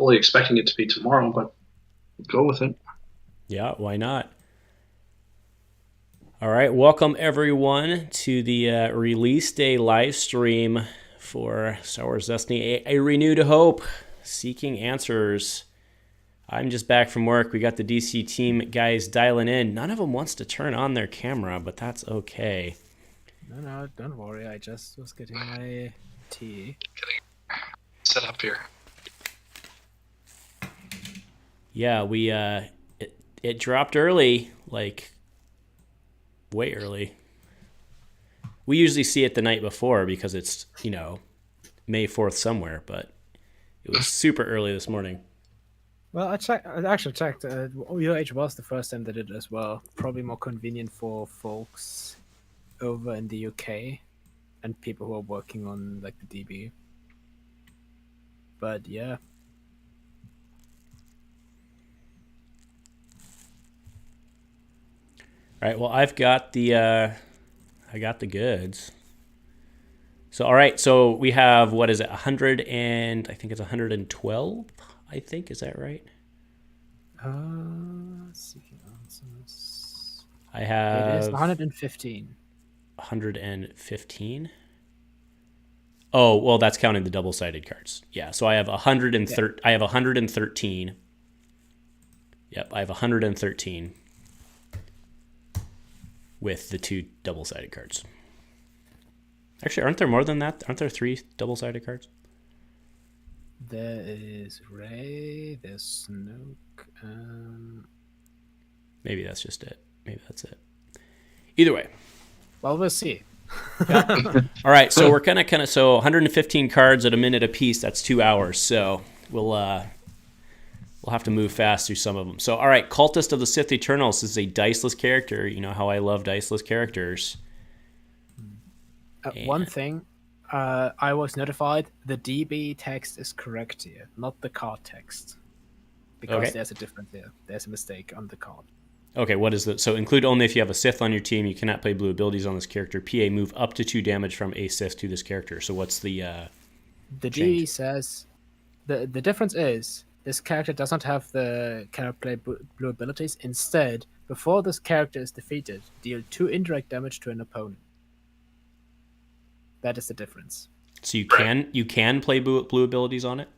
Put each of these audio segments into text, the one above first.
fully expecting it to be tomorrow, but go with it. Yeah, why not? All right, welcome everyone to the release day live stream for Star Wars Destiny: A Renewed Hope, seeking answers. I'm just back from work. We got the DC team guys dialing in. None of them wants to turn on their camera, but that's okay. No, don't worry. I just was getting my tea. Set up here. Yeah, it dropped early, like way early. We usually see it the night before because it's, May 4th somewhere, but it was super early this morning. Well, I actually checked. UH was the first time they did it as well. Probably more convenient for folks over in the UK and people who are working on like the DB. But yeah. All right, well, I got the goods. So, all right, so we have, what is it, 100 and, I think it's 112, I think, is that right? Seeking answers. I It is have 115. 115. Oh, well, that's counting the double-sided cards. Yeah, so I have 113. Yeah. I have 113. Yep, I have 113 with the two double-sided cards. Actually, aren't there more than that? Aren't there 3 double-sided cards? There is Ray, there's Snoke, Maybe that's just it. Maybe that's it. Either way. Well, we'll see. All right, so we're so 115 cards at a minute apiece. That's 2 hours. So we'll have to move fast through some of them. So, all right, Cultist of the Sith Eternals is a diceless character. You know how I love diceless characters. One thing, I was notified the DB text is correct here, not the card text. Because there's a difference here. There's a mistake on the card. Okay, what is that? So include only if you have a Sith on your team. You cannot play blue abilities on this character. PA, move up to 2 damage from a Sith to this character. So what's the DB says the difference is this character does not have the cannot play blue abilities. Instead, before this character is defeated, deal 2 indirect damage to an opponent. That is the difference. So you can play blue abilities on it?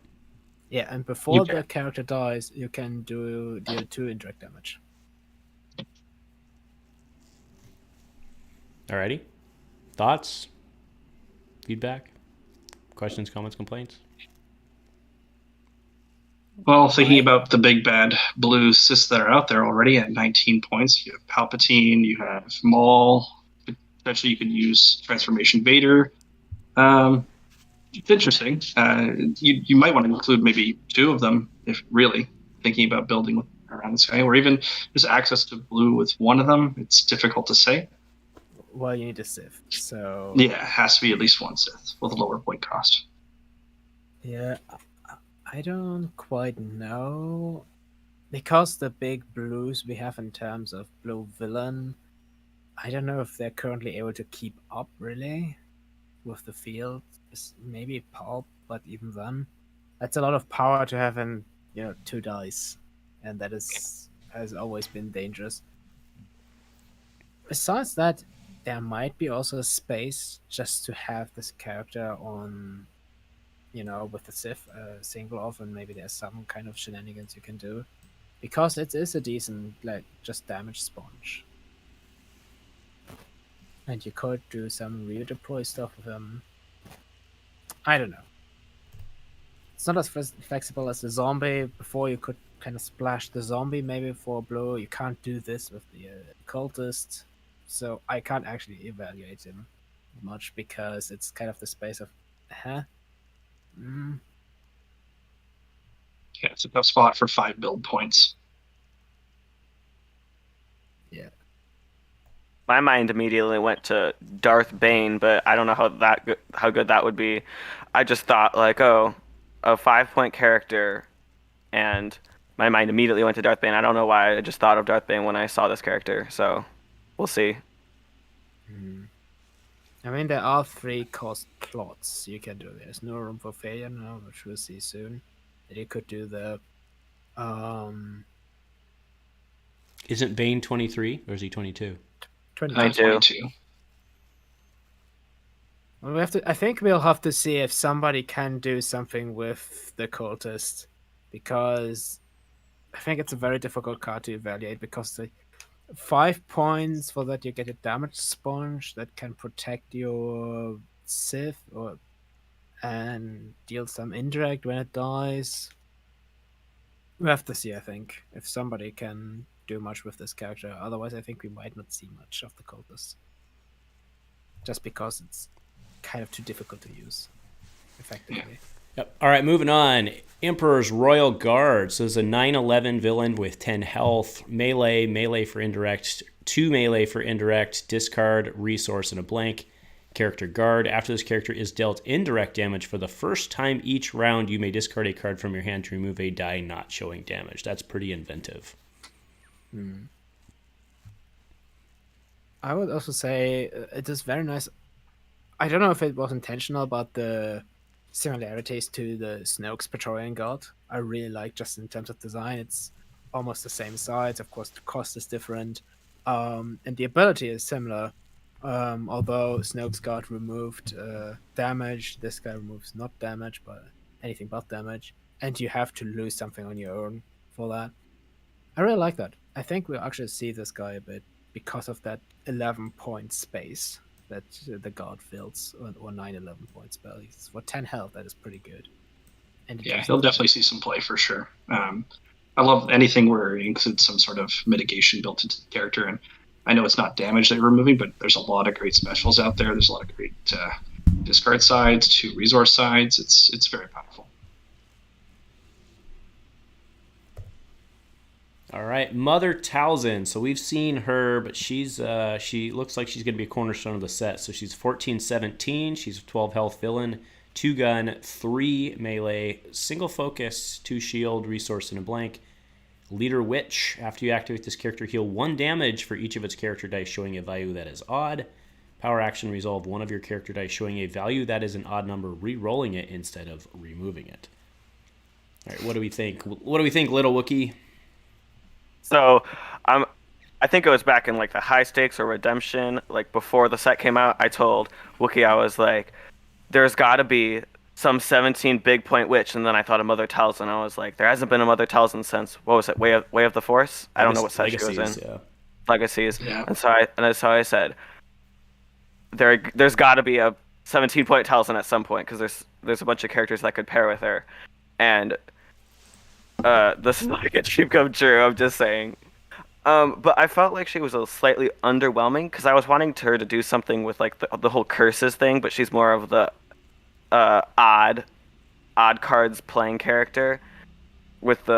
Yeah, and before the character dies, you can deal 2 indirect damage. Alrighty. Thoughts? Feedback? Questions, comments, complaints? Well, thinking about the big bad blue Siths that are out there already at 19 points, you have Palpatine, you have Maul. Potentially, you could use Transformation Vader. It's interesting. You might want to include maybe 2 of them, if really thinking about building around this guy, or even just access to blue with 1 of them. It's difficult to say. Well, you need a Sith, so yeah, it has to be at least 1 Sith with a lower point cost. Yeah, I don't quite know because the big blues we have in terms of blue villain. I don't know if they're currently able to keep up really with the field. Maybe pulp, but even then, that's a lot of power to have in 2 dice, and that has always been dangerous. Besides that, there might be also a space just to have this character on, with the Sith single off, and maybe there's some kind of shenanigans you can do, because it is a decent just damage sponge. And you could do some redeploy stuff with him. I don't know. It's not as flexible as the zombie. Before you could kind of splash the zombie maybe for a blow. You can't do this with the cultist. So I can't actually evaluate him much because it's kind of the space of, Yeah, it's a tough spot for 5 build points. Yeah. My mind immediately went to Darth Bane, but I don't know how good that would be. I just thought a 5-point character, and my mind immediately went to Darth Bane. I don't know why. I just thought of Darth Bane when I saw this character, so we'll see. I mean, there are 3 cost plots you can do. There's no room for failure now, which we'll see soon. that you could do the Isn't Bane 23 or is he 22? 22. 22. Well, I think we'll have to see if somebody can do something with the cultist, because I think it's a very difficult card to evaluate, because the 5 points for that you get a damage sponge that can protect your Sith and deal some indirect when it dies. We have to see, I think, if somebody can do much with this character. Otherwise, I think we might not see much of the cultist, just because it's kind of too difficult to use effectively. Yep. All right, moving on. Emperor's Royal Guard. So it's a 9/11 villain with 10 health, melee for indirect, 2 melee for indirect, discard, resource, and a blank. Character guard. After this character is dealt indirect damage for the first time each round, you may discard a card from your hand to remove a die not showing damage. That's pretty inventive. I would also say it is very nice. I don't know if it was intentional, but the similarities to the Snoke's Praetorian Guard I really like, just in terms of design. It's almost the same size. Of course, the cost is different, and the ability is similar. Although Snoke's Guard removed damage, this guy removes not damage, but anything but damage, and you have to lose something on your own for that. I really like that. I think we'll actually see this guy a bit because of that 11-point space that the guard fills, or 9/11 point spell. For 10 health, that is pretty good. And Yeah, he'll definitely see some play for sure. I love anything where it includes some sort of mitigation built into the character. And I know it's not damage that you're removing, but there's a lot of great specials out there. There's a lot of great discard sides to resource sides. It's very powerful. All right, Mother Talzin. So we've seen her, but she looks like she's going to be a cornerstone of the set. So she's 14/17. She's a 12 health villain, 2 gun, 3 melee, single focus, 2 shield, resource, and a blank. Leader Witch. After you activate this character, heal 1 damage for each of its character dice showing a value that is odd. Power action, resolve 1 of your character dice showing a value that is an odd number, re-rolling it instead of removing it. All right, what do we think? What do we think, Little Wookie? So, I think it was back in like the high stakes or redemption, like before the set came out. I told Wookie, I was like, "There's got to be some 17 big point witch," and then I thought of Mother Talzin. I was like, "There hasn't been a Mother Talzin since what was it? Way of the Force? I don't know what set she was in. Yeah. Legacies." Yeah. And so I said, "There's got to be a 17-point Talzin at some point, because there's a bunch of characters that could pair with her," and this is like a dream come true, I'm just saying. But I felt like she was a slightly underwhelming, because I was wanting her to do something with like the whole curses thing, but she's more of the odd cards playing character with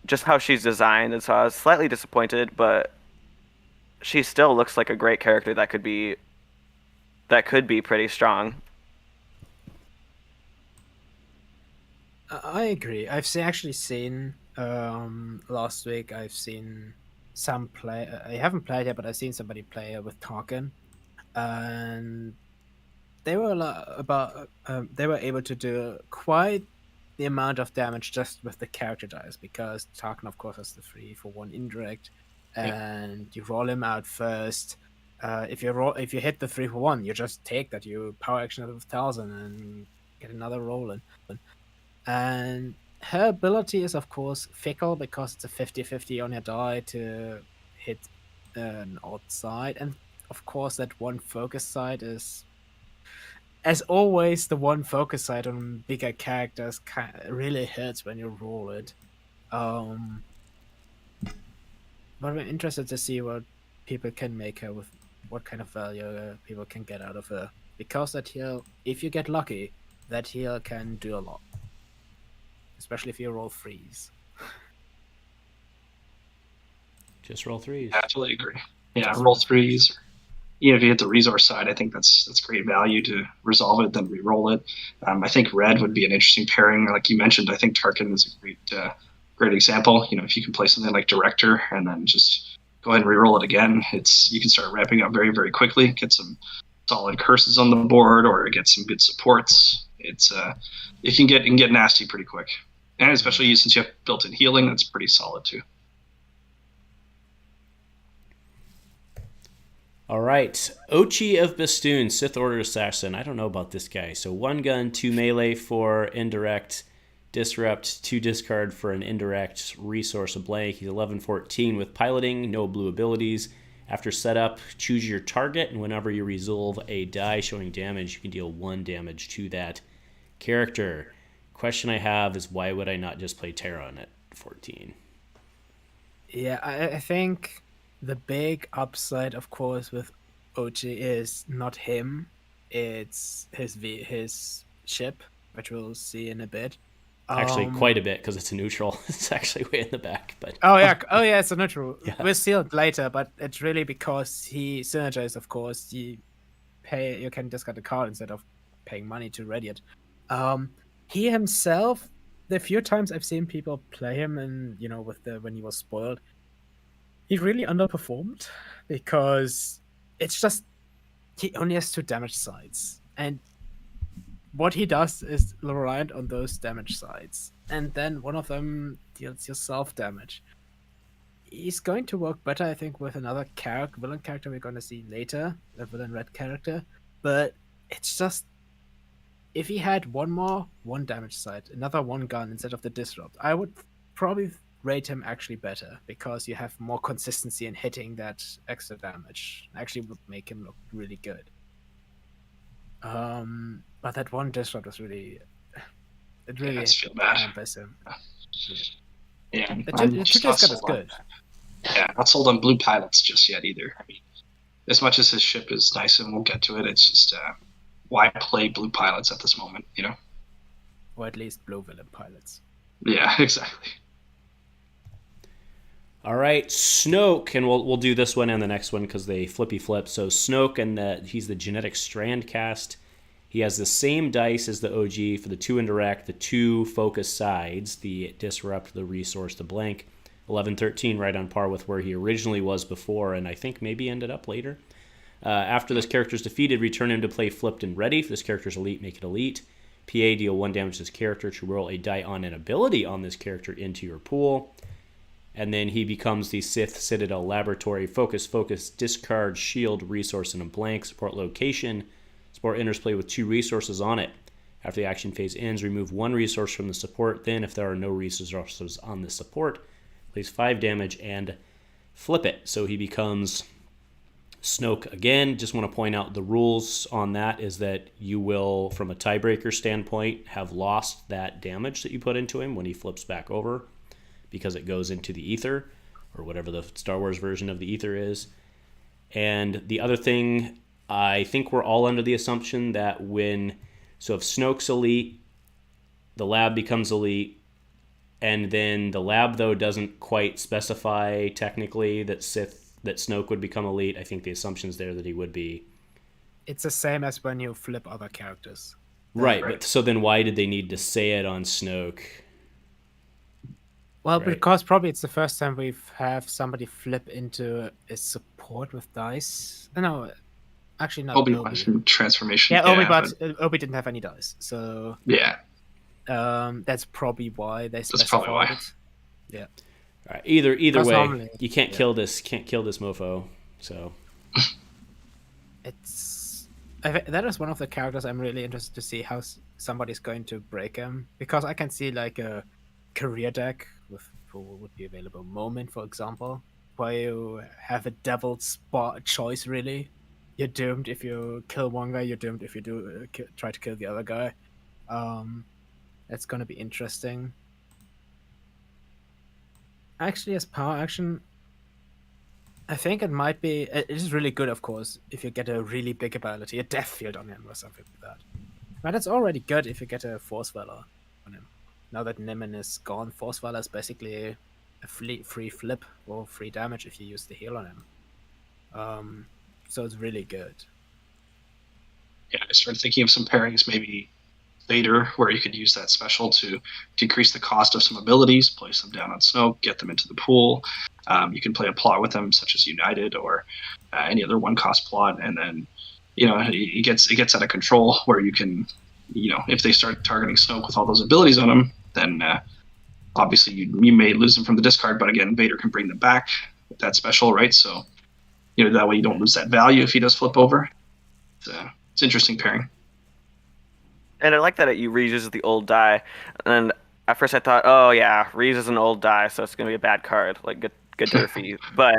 just how she's designed, and so I was slightly disappointed, but she still looks like a great character that could be pretty strong. I agree. I've actually seen last week. I've seen some play. I haven't played it, but I've seen somebody play it with Tarkin, and they were they were able to do quite the amount of damage just with the character dice, because Tarkin, of course, has the 3-for-1 indirect, and you roll him out first. If you hit the 3-for-1, you just take that. You power action out of 1,000 and get another roll in. And her ability is, of course, fickle, because it's a 50-50 on your die to hit an odd side. And, of course, that one focus side is, as always, the one focus side on bigger characters really hurts when you roll it. But I'm interested to see what people can make her with, what kind of value people can get out of her. Because that heal, if you get lucky, that heal can do a lot. Especially if you roll 3s. Just roll 3s. Absolutely agree. Yeah, roll 3s. Even if you hit the resource side, I think that's great value to resolve it, then re-roll it. I think red would be an interesting pairing. Like you mentioned, I think Tarkin is a great example. If you can play something like Director and then just go ahead and re-roll it again, you can start ramping up very, very quickly. Get some solid curses on the board, or get some good supports. It can get nasty pretty quick. And especially since you have built-in healing, that's pretty solid too. All right, Ochi of Bastoon, Sith Order Assassin. I don't know about this guy. So 1 gun, 2 melee for indirect, disrupt, 2 discard for an indirect resource, a blank. He's 11-14 with piloting, no blue abilities. After setup, choose your target, and whenever you resolve a die showing damage, you can deal 1 damage to that character. Question I have is, why would I not just play Terran at 14? Yeah, I think the big upside, of course, with Ochi is not him. It's his ship, which we'll see in a bit. Actually, quite a bit, because it's a neutral. It's actually way in the back. But oh yeah, it's a neutral. Yeah. We'll see it later, but it's really because he synergizes. Of course, you can discard the card instead of paying money to ready it. He himself, the few times I've seen people play him, and when he was spoiled, he really underperformed because it's just he only has 2 damage sides, and what he does is reliant on those damage sides, and then one of them deals yourself damage. He's going to work better, I think, with another villain character we're going to see later, a villain red character. But it's just, if he had 1 damage side, another 1 gun instead of the disrupt, I would probably rate him actually better, because you have more consistency in hitting that extra damage. Actually would make him look really good. But that 1 disrupt was really, it really feel bad. hampers him. Yeah, The two discard is good. Yeah, not sold on blue pilots just yet either. I mean, as much as his ship is nice, and we'll get to it, it's just why play blue pilots at this moment, Or at least blue villain pilots. Yeah, exactly. all right, Snoke, and we'll do this one and the next one because they flippy flip. So Snoke, and he's the genetic strand cast. He has the same dice as the OG for the 2 indirect, the 2 focus sides, the disrupt, the resource, the blank. 11-13, right on par with where he originally was before, and I think maybe ended up later. After this character is defeated, return him to play flipped and ready. If this character is elite, make it elite. PA, deal 1 damage to this character to roll a die on an ability on this character into your pool. And then he becomes the Sith Citadel Laboratory. Focus, discard, shield, resource, and a blank. Support location. Support enters play with 2 resources on it. After the action phase ends, remove 1 resource from the support. Then, if there are no resources on the support, place 5 damage and flip it. So he becomes Snoke again. Just want to point out the rules on that is that you will, from a tiebreaker standpoint, have lost that damage that you put into him when he flips back over, because it goes into the ether, or whatever the Star Wars version of the ether is. And the other thing, I think we're all under the assumption that if Snoke's elite, the lab becomes elite, and then the lab, though, doesn't quite specify technically that Snoke would become elite. I think the assumption's there that he would be. It's the same as when you flip other characters. Right. But so then why did they need to say it on Snoke? Well, Right. because probably it's the first time we've have somebody flip into a support with dice. No, actually not. Obi-Wan from transformation. Yeah, Obi, but Obi didn't have any dice, so yeah, that's probably why they That's probably why. specified it. Yeah. All right. Either Because way, normally- you can't kill this mofo. So That is one of the characters I'm really interested to see how somebody's going to break him, because I can see like a career deck for what would be available. Moment, for example, where you have a devil's spot choice. Really, you're doomed if you kill one guy. You're doomed if you do try to kill the other guy. That's going to be interesting. Actually, as power action, I think it might be. It is really good, of course, if you get a really big ability, a death field on him or something like that. But it's already good if you get a force valor on him. Now that Nimin is gone, force valor is basically a free flip or free damage if you use the heal on him. So it's really good. Yeah, I started thinking of some pairings, maybe Vader, where you could use that special to decrease the cost of some abilities, place them down on Snoke, get them into the pool. You can play a plot with them, such as United or any other 1-cost plot, and then it gets out of control where you can, if they start targeting Snoke with all those abilities on him, then obviously you may lose them from the discard, but again, Vader can bring them back with that special, right? So, that way you don't lose that value if he does flip over. It's interesting pairing. And I like that you reuse the old die. And at first I thought, oh yeah, reuse is an old die, so it's gonna be a bad card, like good Durfee. But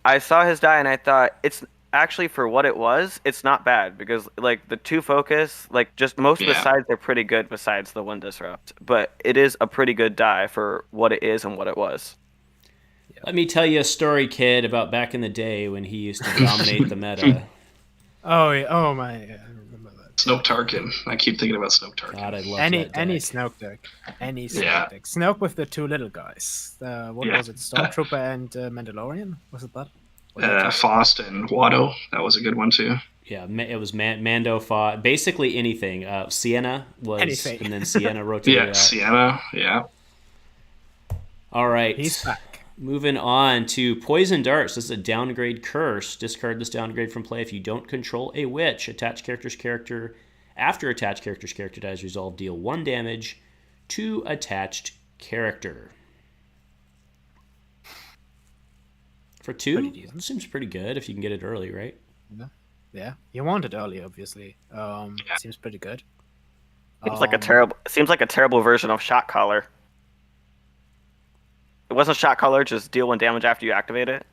I saw his die and I thought it's actually, for what it was, it's not bad, because like the 2 focus, like just most of the sides are pretty good besides the 1 disrupt. But it is a pretty good die for what it is and what it was. Let me tell you a story, kid, about back in the day when he used to dominate the meta. Oh, yeah. Oh my! Yeah, I remember that. Snoke Tarkin. I keep thinking about Snoke Tarkin. God, I love Any that deck. Snoke deck, any Snoke deck. Snoke with the 2 little guys. What was it? Stormtrooper and Mandalorian? Was it that? Faust and Watto. That was a good one too. Yeah, it was Mando fought basically anything. Sienna was, anything. And then Sienna rotated out. Sienna. Yeah. All right. He's back. Moving on to Poison Darts. This is a downgrade curse. Discard this downgrade from play if you don't control a witch. Attached character's character. After attached character's character dies, resolve, deal 1 damage to attached character. For 2, seems pretty good if you can get it early, right? Yeah. You want it early, obviously. Seems pretty good. Seems like a terrible version of Shot Caller. It wasn't Shot Caller, just deal 1 damage after you activate it.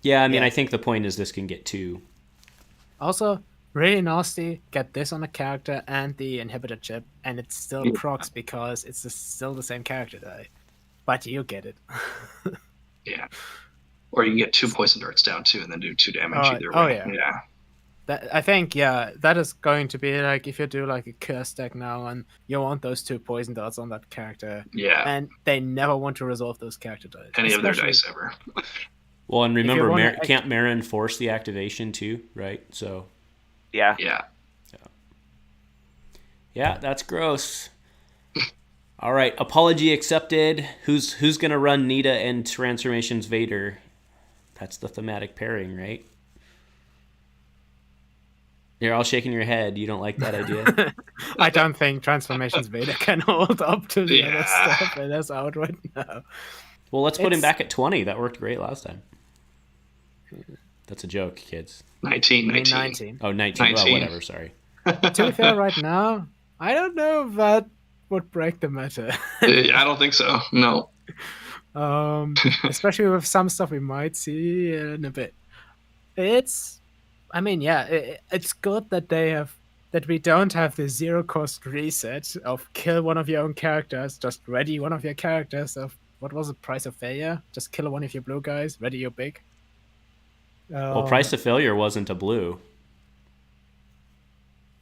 Yeah, I mean, I think the point is this can get 2. Also, really nasty. Get this on a character and the inhibitor chip, and it still procs because it's still the same character die. But you get it. Yeah. Or you can get 2 poison darts down too, and then do 2 damage either way. Oh yeah. I think that is going to be like if you do like a curse deck now, and you want those 2 poison darts on that character. Yeah. And they never want to resolve those character dice. Any of their dice ever. Well, and remember, can't Marin force the activation too, right? So. Yeah. Yeah, that's gross. All right, apology accepted. Who's gonna run Nute and Transformations Vader? That's the thematic pairing, right? You're all shaking your head. You don't like that idea? I don't think Transformations Vader can hold up to the other stuff and that's out right now. Well, let's put him back at 20. That worked great last time. That's a joke, kids. 19. Oh, 19. Well, whatever, sorry. To be fair, right now, I don't know if that would break the meta. I don't think so. No. Especially with some stuff we might see in a bit. It's good that we don't have the 0 cost reset of kill one of your own characters, just ready one of your characters of what was the price of failure? Just kill one of your blue guys, ready your big. Well, price of failure wasn't a blue.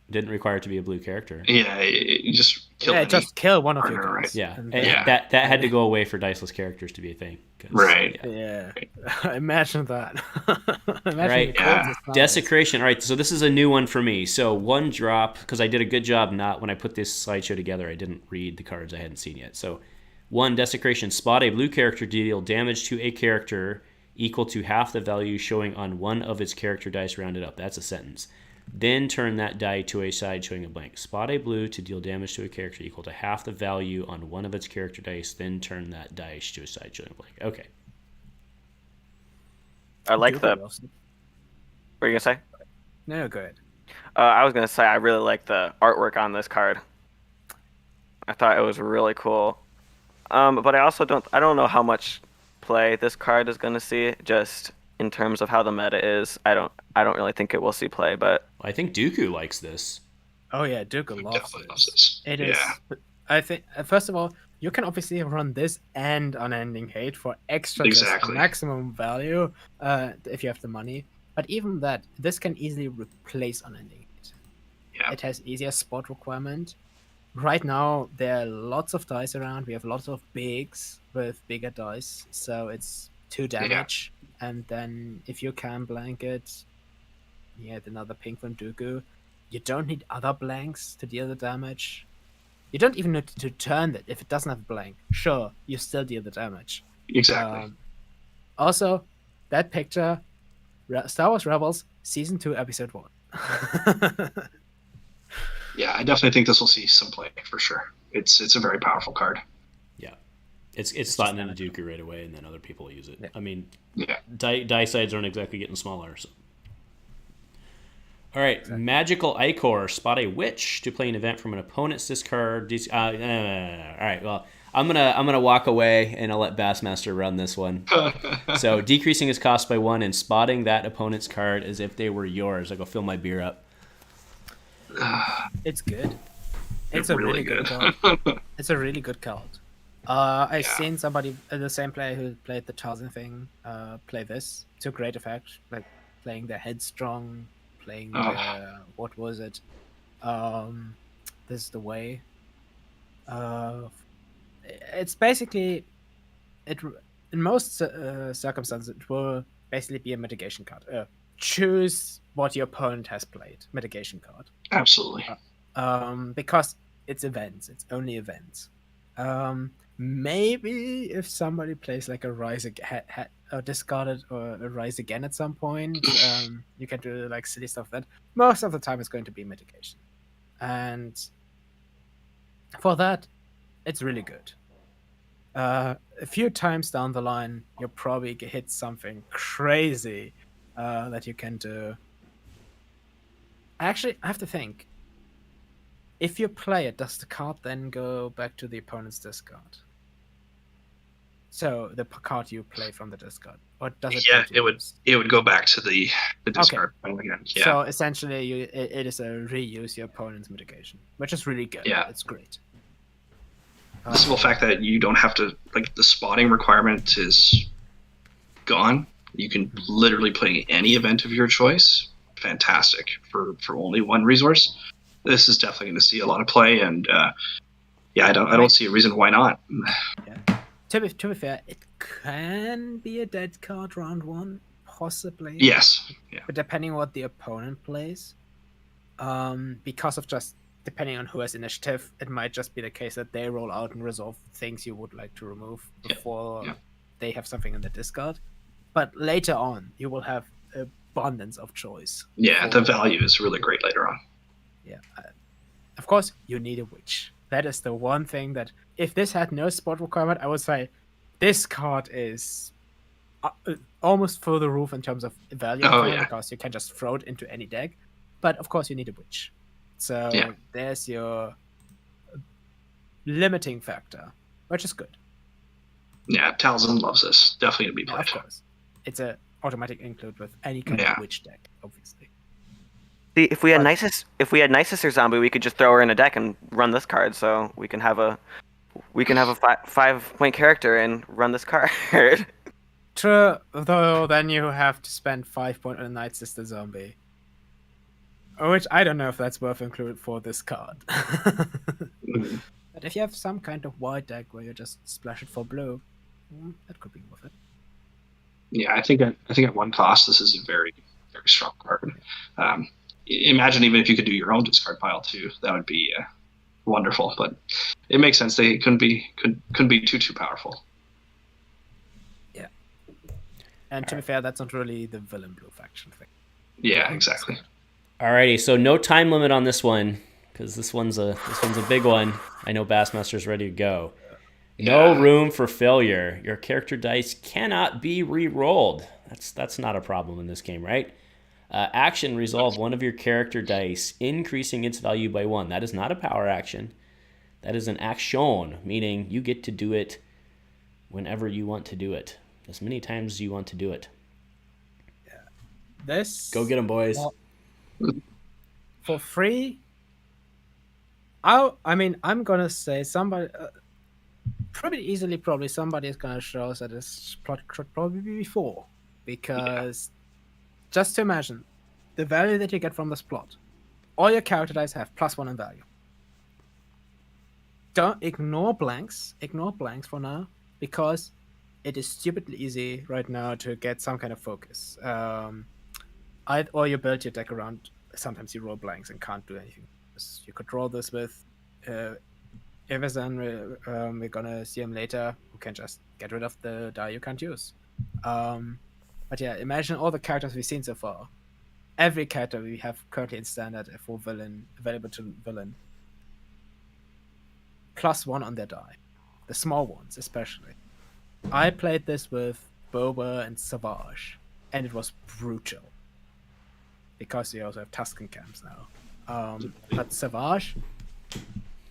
Didn't require it to be a blue character. Yeah, you just kill. Yeah, just kill one of your guys. Yeah, that had to go away for diceless characters to be a thing. Right. Yeah. Imagine that. Right. Yeah. Desecration. All right. So this is a new one for me. So 1 drop, because I did a good job when I put this slideshow together, I didn't read the cards I hadn't seen yet. So 1 desecration. Spot a blue character to deal damage to a character equal to half the value showing on one of its character dice rounded up. That's a sentence. Then turn that die to a side showing a blank. Spot a blue to deal damage to a character equal to half the value on one of its character dice. Then turn that dice to a side showing a blank. Okay. I like the... What were you going to say? No, go ahead. I was going to say I really like the artwork on this card. I thought it was really cool. But I also don't know how much play this card is going to see, just in terms of how the meta is. I don't really think it will see play, but I think Dooku likes this. Oh yeah, Dooku loves this. It is. I think first of all, you can obviously run this and Unending Hate for extra maximum value if you have the money. But even that, this can easily replace Unending Hate. Yeah. It has easier spot requirement. Right now, there are lots of dice around. We have lots of bigs with bigger dice, so it's 2 damage. Yeah. And then if you can blank it, you get another ping from Dooku. You don't need other blanks to deal the damage. You don't even need to turn it if it doesn't have a blank. Sure, you still deal the damage. Exactly. Also, that picture, Star Wars Rebels, Season 2, Episode 1. Yeah, I definitely think this will see some play for sure. It's a very powerful card. Yeah. It's slotting into Dooku right away, and then other people use it. Yeah. I mean, Yeah. die sides aren't exactly getting smaller. So. All right, Magical Ichor. Spot a witch to play an event from an opponent's discard. All right, well, I'm gonna walk away, and I'll let Bassmaster run this one. So decreasing its cost by 1 and spotting that opponent's card as if they were yours. I go fill my beer up. It's good. It's a really good card. It's a really good card. I've seen somebody, the same player who played the Tarzan thing, play this to great effect, like playing the Headstrong, playing the, what was it? This is the way. It's basically, in most circumstances, it will basically be a mitigation card. Choose what your opponent has played, mitigation card. Absolutely. Because it's events, it's only events. Maybe if somebody plays like a Rise or discarded or a Rise Again at some point, you can do like silly stuff. That most of the time it's going to be mitigation, and for that, it's really good. A few times down the line, you'll probably hit something crazy that you can do. Actually, I have to think. If you play it, does the card then go back to the opponent's discard? So the card you play from the discard, or does it? Yeah, it would. It would go back to the discard pile again. Yeah. So essentially, it is a reuse your opponent's mitigation, which is really good. Yeah, it's great. The simple fact that you don't have to, like, the spotting requirement is gone. You can literally play any event of your choice. Fantastic for only one resource. This is definitely going to see a lot of play, and I don't see a reason why not. Yeah. To be fair, it can be a dead card round 1, possibly. Yes. Yeah. But depending on what the opponent plays, because of just depending on who has initiative, it might just be the case that they roll out and resolve things you would like to remove before they have something in the discard. But later on, you will have abundance of choice. Yeah, the value is really great later on. Yeah. Of course, you need a witch. That is the one thing that, if this had no spot requirement, I would say this card is almost through the roof in terms of value, because you can just throw it into any deck. But of course, you need a witch. So there's your limiting factor, which is good. Yeah, Talzin loves this. Definitely going to be played. Of course. It's an automatic include with any kind of witch deck, obviously. See, if we had Nisus or Zombie, we could just throw her in a deck and run this card, so we can have a 5-point character and run this card. True, though then you have to spend 5 points on a Night Sister Zombie. Which I don't know if that's worth including for this card. But if you have some kind of white deck where you just splash it for blue, that could be worth it. Yeah, I think at one cost, this is a very, very strong card. Imagine even if you could do your own discard pile too, that would be wonderful. But it makes sense. They couldn't be too powerful. Yeah. And to be fair, that's not really the villain blue faction thing. Yeah, exactly. Alrighty, so no time limit on this one, because this one's a big one. I know Bassmaster's ready to go. No room for failure. Your character dice cannot be re-rolled. That's not a problem in this game, right? Action, resolve one of your character dice, increasing its value by 1. That is not a power action. That is an action, meaning you get to do it whenever you want to do it, as many times as you want to do it. Yeah. Go get them, boys. For free. I'm gonna say somebody. Pretty easily, probably somebody is gonna show us that this plot could probably be 4, because just to imagine the value that you get from this plot. All your character dice have +1 in value. Don't ignore blanks. Ignore blanks for now, because it is stupidly easy right now to get some kind of focus. Or you build your deck around. Sometimes you roll blanks and can't do anything. You could roll this with Everson. We're gonna see him later, who can just get rid of the die you can't use. But yeah, imagine all the characters we've seen so far. Every character we have currently in standard for villain, available to villain, +1 on their die. the small ones especially. I played this with Boba and Savage, and it was brutal. Because you also have Tusken camps now. But Savage...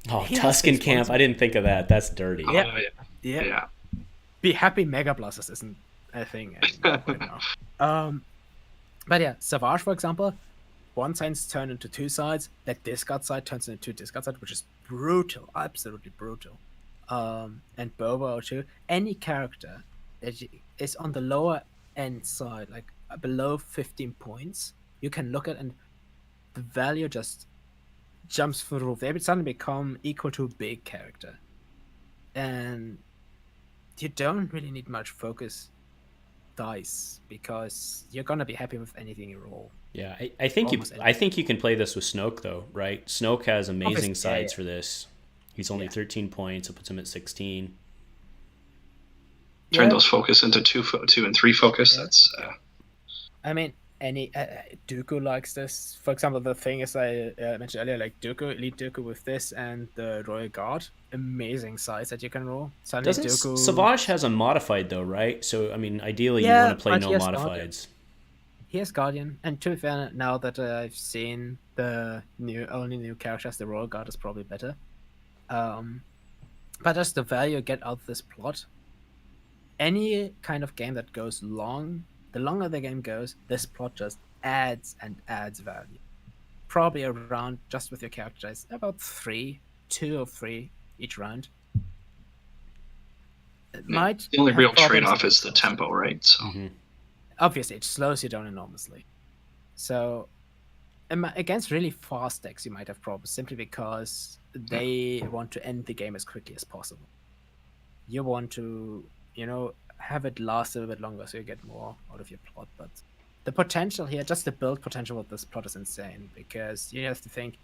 Oh, Tusken camp. I didn't think of that. That's dirty. Yeah. Be happy Mega Blasters isn't a thing anymore right now. But yeah, Savage, for example, one side's turned into two sides. That discard side turns into two discard sides, which is brutal. Absolutely brutal. And Boba too. Any character that is on the lower end side, like below 15 points, you can look at, and the value just jumps through the roof. They suddenly become equal to a big character. And you don't really need much focus dice because you're gonna be happy with anything you roll. Yeah, I think you can play this with Snoke though, right? Snoke has amazing sides for this. He's only 13 points. It puts him at 16. Turn those focus into 2 and 3 focus. That's. I mean, any Dooku likes this. For example, the thing is I mentioned earlier, like Dooku, Elite Dooku with this and the Royal Guard, amazing sides that you can roll. Doesn't Savage has a modified though, right? So I mean, ideally you want to play no modifieds. He has Guardian, and to be fair, now that I've seen the only new characters, the Royal Guard is probably better. But as the value you get out of this plot, any kind of game that goes long, the longer the game goes, this plot just adds and adds value. Probably around, just with your characters, about 2 or 3 each round. The only real trade-off is the tempo, right? So obviously, it slows you down enormously. So against really fast decks, you might have problems simply because they want to end the game as quickly as possible. You want to, have it last a little bit longer so you get more out of your plot. But the potential here, just the build potential of this plot is insane, because you have to think,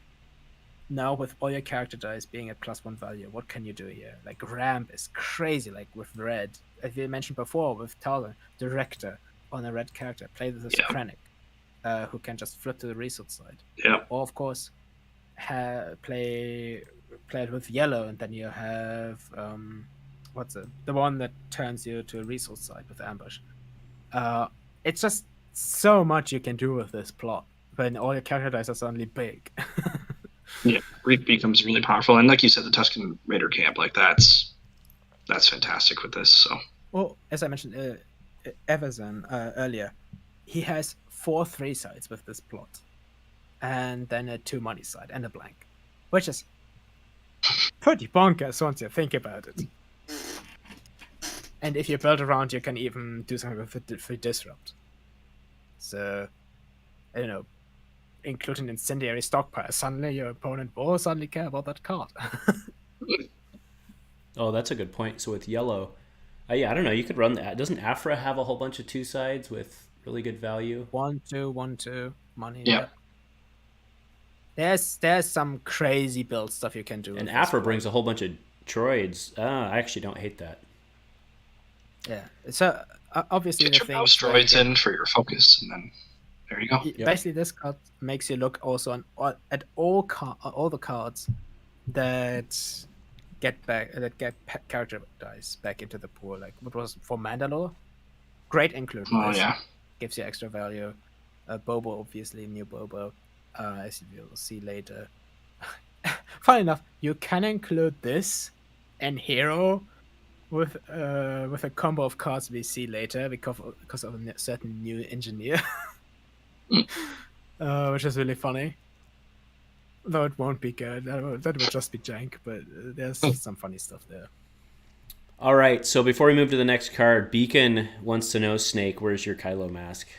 now with all your character dice being at +1 value, what can you do here? Like ramp is crazy, like with red. As we mentioned before, with Talon, Director on a red character, play this Krennic, who can just flip to the resource side. Yeah. Or of course, play it with yellow, and then you have the one that turns you to a resource side with ambush. It's just so much you can do with this plot when all your character dice are suddenly big. Yeah, Reef becomes really powerful, and like you said, the Tusken Raider camp, like that's fantastic with this. So, well, as I mentioned, Everson earlier, he has 4 3 sides with this plot, and then a 2 money side and a blank, which is pretty bonkers once you think about it. And if you build around, you can even do something with it for disrupt. So, I don't know, including incendiary stockpile. Suddenly your opponent will suddenly care about that card. Oh, that's a good point. So with yellow, I don't know, you could run that. Doesn't Afra have a whole bunch of 2 sides with really good value? 1-2, 1-2 money. Yeah. There's some crazy build stuff you can do. And Afra brings a whole bunch of droids. I actually don't hate that. Yeah. So obviously get your mouse droids in for your focus, and then there you go. Basically, this card makes you look also at all the cards that get character dice back into the pool. Like what was for Mandalore, great inclusion. Oh yeah, gives you extra value. Boba, obviously, new Boba, as you will see later. Funny enough, you can include this and Hero with a combo of cards we see later because of a certain new engineer. Which is really funny. Though it won't be good. That would just be jank, but there's some funny stuff there. All right, so before we move to the next card, Beacon wants to know, Snake, where's your Kylo mask?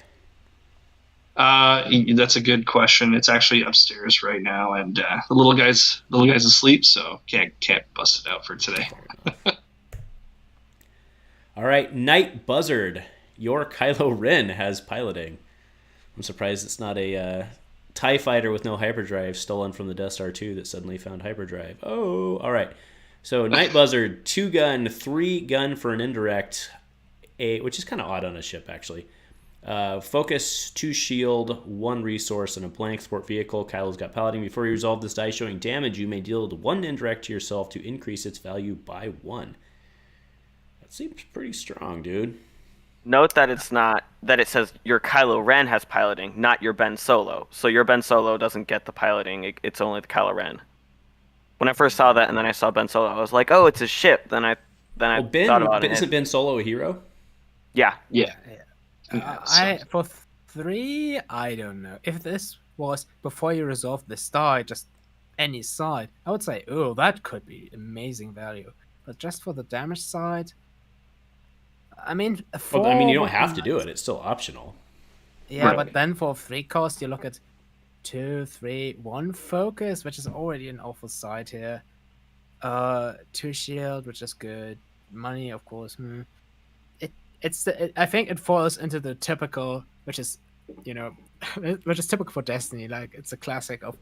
That's a good question. It's actually upstairs right now, and the little guy's asleep, so can't bust it out for today. All right, Night Buzzard, your Kylo Ren has piloting. I'm surprised it's not a TIE fighter with no hyperdrive stolen from the Death Star 2 that suddenly found hyperdrive. Oh, all right. So Night Buzzard, 2 gun, 3 gun for an indirect, which is kind of odd on a ship, actually. Focus, 2 shield, 1 resource, and a blank sport vehicle. Kylo's got piloting. Before you resolve this die showing damage, you may deal 1 indirect to yourself to increase its value by 1. That seems pretty strong, dude. Note that it's not that it says your Kylo Ren has piloting, not your Ben Solo. So your Ben Solo doesn't get the piloting. It's only the Kylo Ren. When I first saw that, and then I saw Ben Solo, I was like, "Oh, it's a ship." Then I thought about it. Isn't Ben Solo a hero? Yeah. For 3, I don't know. If this was before you resolve the side, just any side, I would say, oh, that could be amazing value. But just for the damage side, I mean, you don't have to do it. It's still optional. Yeah, Right. but then for 3 cost, you look at 2, 3, 1 focus, which is already an awful side here. 2 shield, which is good. Money, of course. I think it falls into the typical, which is typical for Destiny. Like, it's a classic of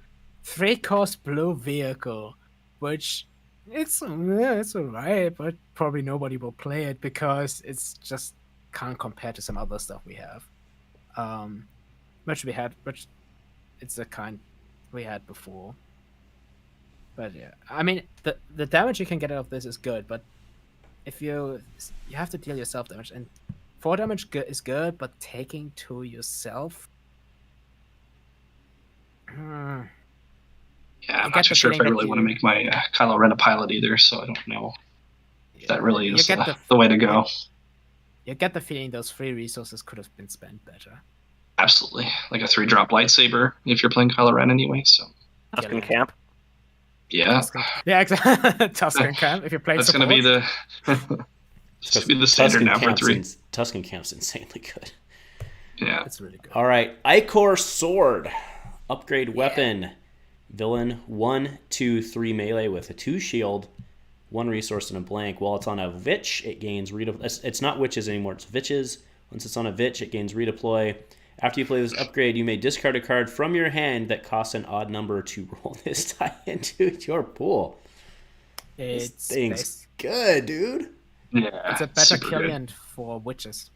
3 cost blue vehicle, which it's alright, but probably nobody will play it because it's just can't compare to some other stuff we have. Which it's the kind we had before. But yeah, I mean, the damage you can get out of this is good, but if you have to deal yourself damage, and 4 damage is good, but taking 2 yourself. Yeah, I'm not too sure if I really want to make my Kylo Ren a pilot either, so I don't know if that really is the way to go. You get the feeling those 3 resources could have been spent better. Absolutely. Like a 3-drop lightsaber if you're playing Kylo Ren anyway, so. Tusken Camp. Yeah. Yeah, exactly. Tusken Camp, if you're playing That's going to be the... It's going to be the standard now for 3. Tusken Camp's insanely good. Yeah. It's really good. All right. Ichor Sword. Upgrade weapon. Villain 1, 2, 3 melee with a 2 shield, 1 resource, and a blank. While it's on a Vitch, it gains redeploy. It's not witches anymore, it's Vitches. Once it's on a Vitch, it gains redeploy. After you play this upgrade, you may discard a card from your hand that costs an odd number to roll this die into your pool. This thing's good, dude. Yeah. It's a better Killian for witches.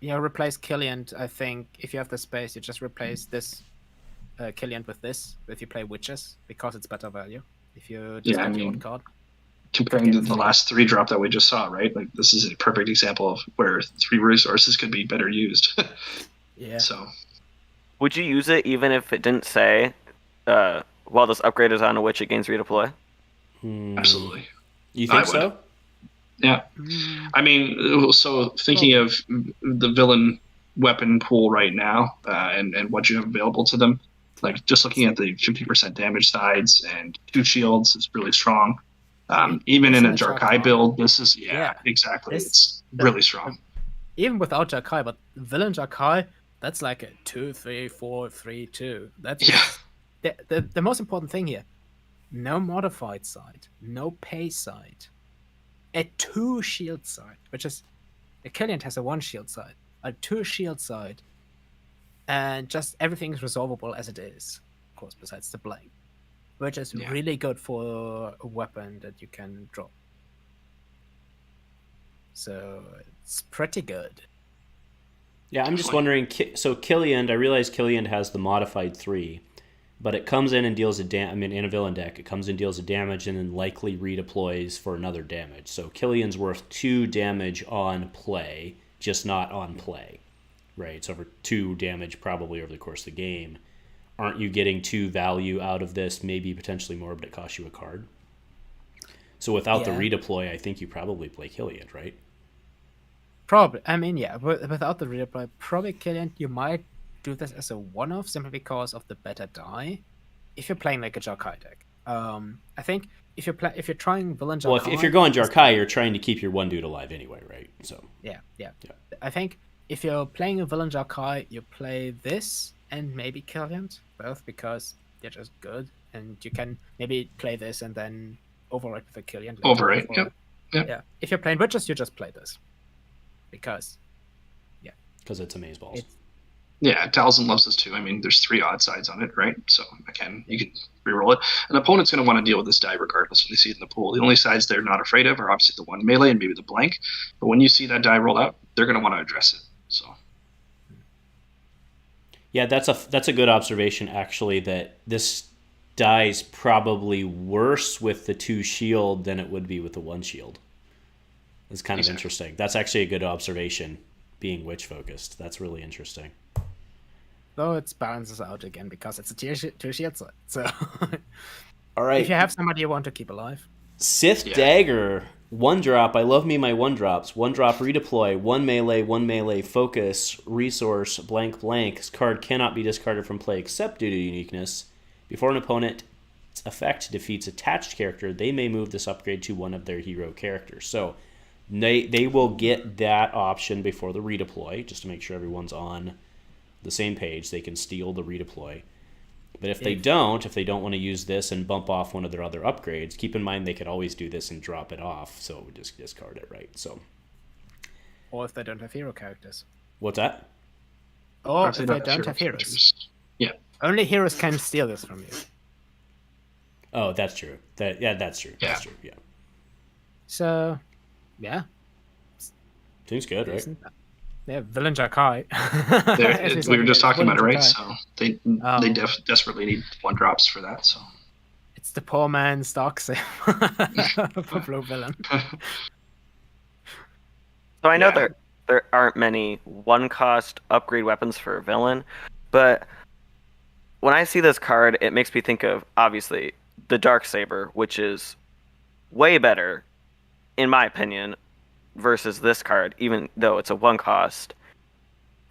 Replace Killian, I think, if you have the space, you just replace this Killian with this if you play witches, because it's better value. If you discard your own card. Comparing to the last 3-drop that we just saw, right? Like, this is a perfect example of where 3 resources could be better used. Yeah. So. Would you use it even if it didn't say, while this upgrade is on a witch, it gains redeploy? Absolutely. You think so? Yeah. I mean, so thinking of the villain weapon pool right now and what you have available to them, like just looking at the 50% damage sides and 2 shields is really strong. Even in a Jarkai build, this is, exactly. It's really strong. Even without Jarkai, but villain Jarkai, that's like a 2, 3, 4, 3, 2. That's the most important thing here. No modified side, no pay side. A 2 shield side, which is a Killian has a 1 shield side, a 2 shield side, and just everything is resolvable as it is, of course, besides the blank, which is really good for a weapon that you can drop. So it's pretty good. Yeah, I'm just wondering. So Killian, I realize Killian has the modified 3, but it comes in and deals in a villain deck, it comes in, deals a damage, and then likely redeploys for another damage. So Killian's worth 2 damage on play, just not on play, right? So for 2 damage probably over the course of the game. Aren't you getting 2 value out of this? Maybe potentially more, but it costs you a card. So without the redeploy, I think you probably play Killian, right? Probably. I mean, without the redeploy, probably Killian, you might do this as a one-off simply because of the better die. If you're playing like a Jarkai deck, I think if you're trying villain Jarkai, well, if you're going Jarkai, you're trying to keep your one dude alive anyway, right? So yeah. I think if you're playing a villain Jarkai, you play this and maybe Killian, both because they're just good, and you can maybe play this and then overwrite with a Killian. Overwrite, yeah. If you're playing witches, you just play this because it's amazeballs. Yeah, Talzin loves this too. I mean, there's 3 odd sides on it, right? So, again, you can reroll it. An opponent's going to want to deal with this die regardless when they see it in the pool. The only sides they're not afraid of are obviously the 1 melee and maybe the blank. But when you see that die rolled out, they're going to want to address it. So, Yeah, that's a good observation, actually, that this dies probably worse with the 2 shield than it would be with the 1 shield. It's kind of interesting. That's actually a good observation, being witch focused. That's really interesting. Though it balances out again because it's a 2 shield set. So, all right. If you have somebody you want to keep alive. Sith Dagger, 1-drop. I love me my 1-drops. 1-drop redeploy, 1 melee focus, resource, blank. This card cannot be discarded from play except due to uniqueness. Before an opponent's effect defeats attached character, they may move this upgrade to one of their hero characters. So they will get that option before the redeploy, just to make sure everyone's on the same page. They can steal the redeploy. But if they don't want to use this and bump off one of their other upgrades, keep in mind they could always do this and drop it off, so just discard it, right? So, or if they don't have hero characters. What's that? Or if they don't have heroes. Yeah. Only heroes can steal this from you. Oh, that's true. That's true. Yeah. That's true. Yeah. So, yeah. Seems good, right? Yeah, villain Jakai. We were just talking about it, right? So they desperately need 1-drops for that. So it's the poor man's dark save for blue villain. So I know there aren't many 1-cost upgrade weapons for a villain, but when I see this card, it makes me think of, obviously, the Darksaber, which is way better, in my opinion, versus this card, even though it's a 1-cost.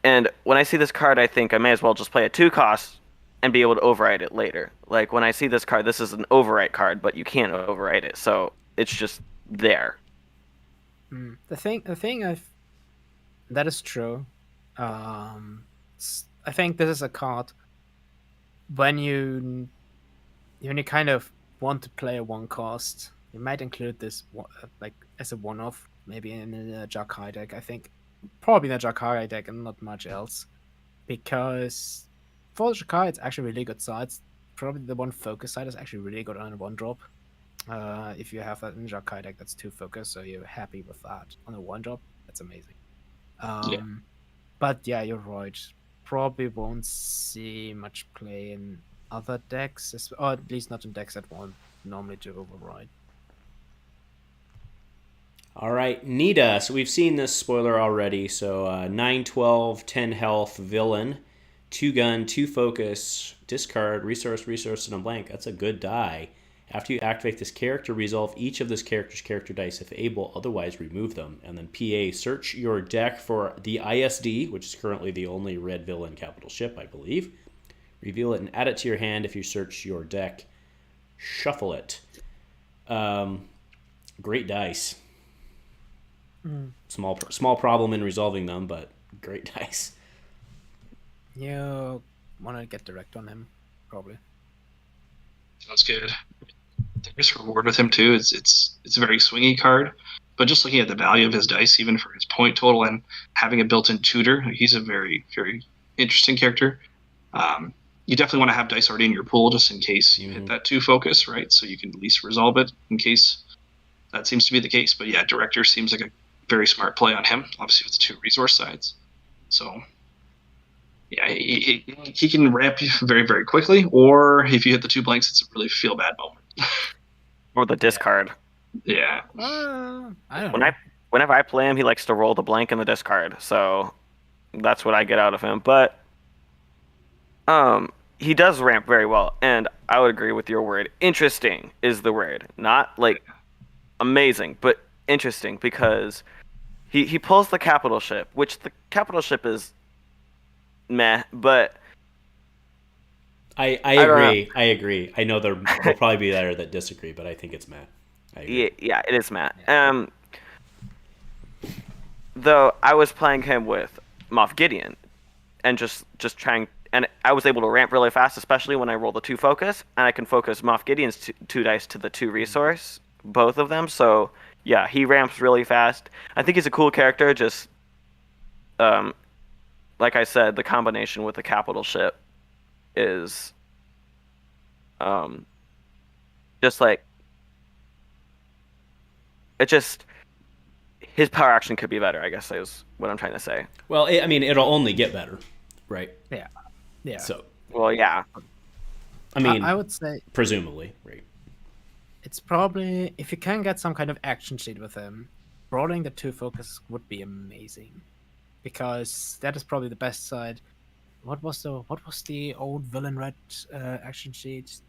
And when I see this card, I think I may as well just play a 2-cost and be able to override it later. Like, when I see this card, this is an overwrite card, but you can't override it, so it's just there. The thing that is true. I think this is a card when you kind of want to play a 1-cost, you might include this like as a one-off, maybe in a Jakai deck. I think probably in a Jakai deck and not much else, because for Jakai it's actually really good sides. Probably the 1 focus side is actually really good on a 1-drop. If you have that in Jakai deck, that's 2 focus, so you're happy with that on a 1-drop. That's amazing. But yeah, you're right. Probably won't see much play in other decks, or at least not in decks that won't normally do override. All right, Nita. So we've seen this spoiler already. So 9/12, 10 health villain, 2 gun, 2 focus, discard, resource, and a blank. That's a good die. After you activate this character, resolve each of this character's character dice if able, otherwise remove them. And then PA, search your deck for the ISD, which is currently the only red villain capital ship, I believe. Reveal it and add it to your hand. If you search your deck, shuffle it. Great dice. Small problem in resolving them, but great dice. You want to get direct on him, probably. Sounds good. There's reward with him too. It's a very swingy card, but just looking at the value of his dice, even for his point total and having a built-in tutor, he's a very, very interesting character. You definitely want to have dice already in your pool just in case you hit that 2 focus, right? So you can at least resolve it in case that seems to be the case. But yeah, Director seems like a very smart play on him, obviously with the 2 resource sides. So yeah, he can ramp very, very quickly, or if you hit the 2 blanks, it's a really feel bad moment. Or the discard. Yeah. I don't know. Whenever I play him, he likes to roll the blank in the discard, so that's what I get out of him. But he does ramp very well, and I would agree with your word. Interesting is the word. Not like amazing, but interesting, because he pulls the capital ship, which the capital ship is meh, but I agree. I agree. I know there'll probably be there that disagree, but I think it's meh. Yeah, it is meh. Though I was playing him with Moff Gideon, and just trying, and I was able to ramp really fast, especially when I roll the 2 focus, and I can focus Moff Gideon's 2 dice to the 2 resource, both of them. So yeah, he ramps really fast. I think he's a cool character. Just like I said, the combination with the capital ship is just like it just his power action could be better, I guess is what I'm trying to say. Well, I mean, it'll only get better, right? Yeah. Yeah. So, Well, yeah. I mean, I would say presumably, right? it's probably, if you can get some kind of action sheet with him, rolling the 2 focus would be amazing, because that is probably the best side. What was the old villain red action sheet?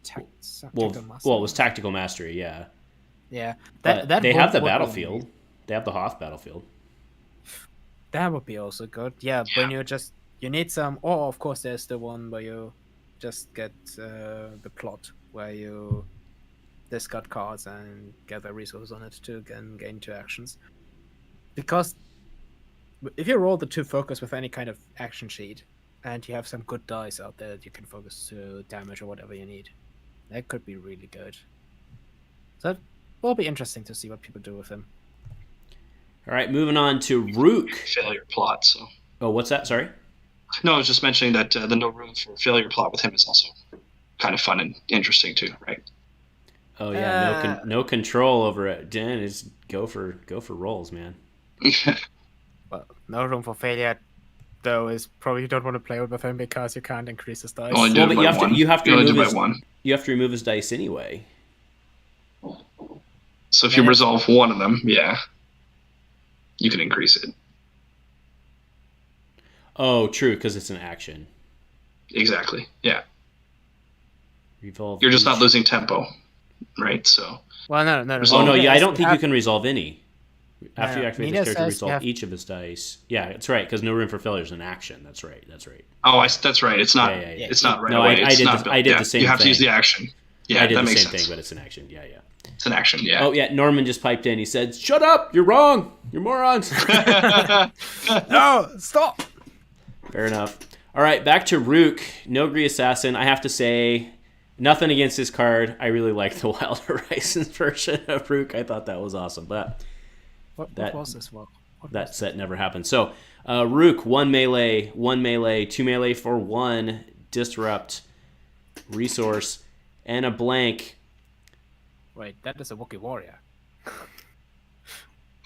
Well, Tactical well, it was tactical mastery, yeah. Yeah, But that they have the would be battlefield. amazing. They have the Hoth battlefield. That would be also good. Yeah, when you need some. Or of course, there's the one where you just get the plot where you discard cards and gather resources on it to gain 2 actions. Because if you roll the 2 focus with any kind of action sheet, and you have some good dice out there that you can focus to damage or whatever you need, that could be really good. So it will be interesting to see what people do with him. All right, moving on to Rook. Failure plot. So. Oh, what's that? Sorry. No, I was just mentioning that the no room for failure plot with him is also kind of fun and interesting too, right? Oh yeah, no control over it. Dan is go for rolls, man. Well, no room for failure, though, is probably you don't want to play with him because you can't increase his dice. Only do Well, it but by one. you have to only remove do his by one. you have to remove his dice anyway. So if you resolve one of them, yeah, you can increase it. Oh, true, because it's an action. Exactly. Yeah. Revolve. You're just each. not losing tempo, right? So. Well, no. Oh no, yeah, I don't Yes, think you can resolve any. After you activate Nina this character, says you resolve have- each of his dice. Yeah, that's right, because no room for failure is an action. That's right. Oh, that's right. It's not. Yeah. It's not right No, away. I did the same You have thing. to use the action. Yeah, I did that the makes same sense. thing, but it's an action. Yeah. It's an action. Yeah. Oh yeah, Norman just piped in. He said, "Shut up! You're wrong. You're morons." No, stop. Fair enough. All right, back to Rook, Nogri Assassin. I have to say, nothing against this card. I really like the Wild Horizons version of Rook. I thought that was awesome, but What was this one? that set never happened. So, Rook, 1 melee, 2 melee for 1, disrupt, resource, and a blank. Wait, that is a Wookiee warrior.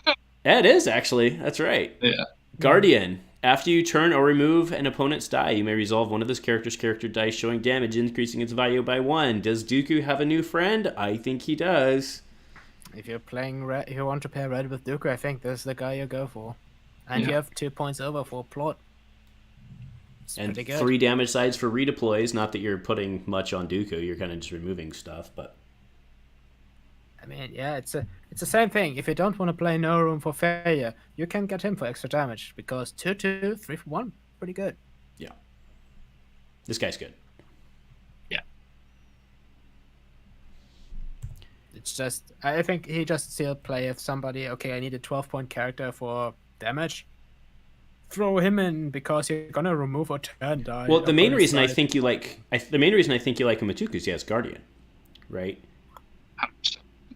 Yeah, it is, actually. That's right. Yeah. Guardian. After you turn or remove an opponent's die, you may resolve one of this character's character dice showing damage, increasing its value by 1. Does Dooku have a new friend? I think he does. If you're playing red, if you want to pair red with Dooku, I think this is the guy you go for. And you have 2 points over for plot. It's And pretty good. 3 damage sides for redeploys. Not that you're putting much on Dooku, you're kind of just removing stuff, but... I mean, yeah, it's the same thing. If you don't want to play No Room for Failure, you can get him for extra damage, because 2/2, 3 for 1, pretty good. Yeah. This guy's good. Yeah. It's just, I think he just still play if somebody, okay, I need a 12-point character for damage. Throw him in because you're gonna remove a turn die. Well, the main reason I think you like him with Dooku is he has Guardian, right?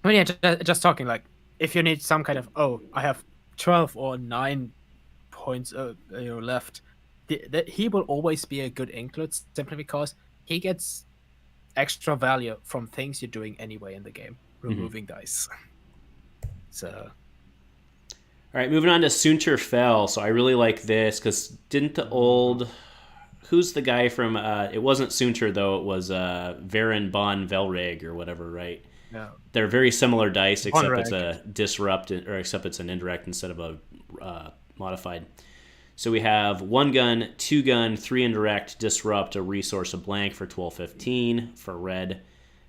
I mean, yeah, just talking like, if you need some kind of, I have 12 or 9 points left, he will always be a good include simply because he gets extra value from things you're doing anyway in the game, removing dice. So, All right, moving on to Sunter Fell. So I really like this because didn't the old, who's the guy from? It wasn't Sunter though. It was Varen Bon Velreg or whatever, right? no. They're very similar dice, except Gunray. it's a disrupt, or except it's an indirect instead of a modified. So we have 1 gun, 2 gun, 3 indirect, disrupt, a resource, a blank for 12-15 for red.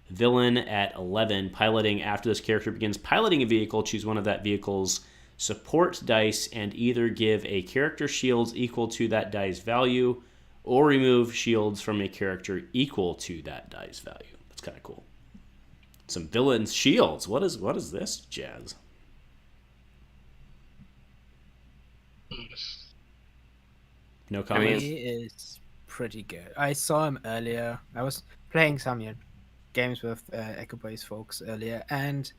Villain at 11, piloting. After this character begins piloting a vehicle, choose one of that vehicle's support dice and either give a character shields equal to that dice value or remove shields from a character equal to that dice value. That's kind of cool. Some villains shields. What is this jazz? No comments. He is pretty good. I saw him earlier. I was playing some games with Echo Base folks earlier, and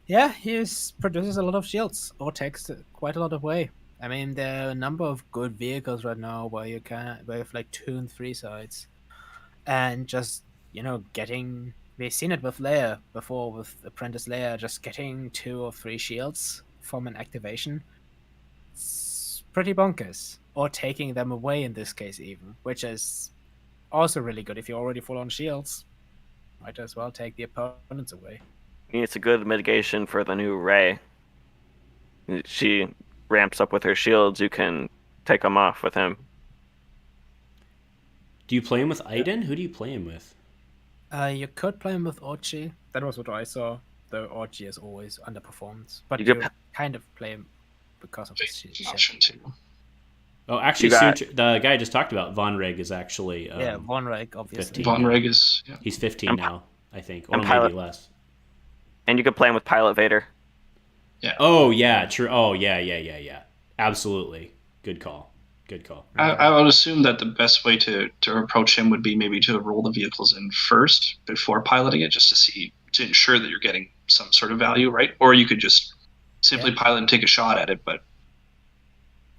yeah, he produces a lot of shields or takes quite a lot of away. I mean, there are a number of good vehicles right now where you have like 2 and 3 sides, and just getting. We've seen it with Leia before, with Apprentice Leia, just getting 2 or 3 shields from an activation. It's pretty bonkers. Or taking them away in this case even, which is also really good if you're already full on shields. Might as well take the opponents away. It's a good mitigation for the new Rey. She ramps up with her shields. You can take them off with him. Do you play him with Iden? Who do you play him with? You could play him with Orchi. That was what I saw. Though Orchi is always underperformed, but You you could kind of play him because of his Option ship. 2. Oh, actually, You got- the guy I just talked about, Von Reg, is actually Yeah, Von Reg, obviously. 15. Von Reg is... Yeah. He's 15 And now, I think, or and maybe Pilot- less. And you could play him with Pilot Vader. Oh yeah, true. Oh yeah. Absolutely, good call. Good call. I would assume that the best way to approach him would be maybe to roll the vehicles in first before piloting it, just to ensure that you're getting some sort of value, right? Or you could just simply pilot and take a shot at it, but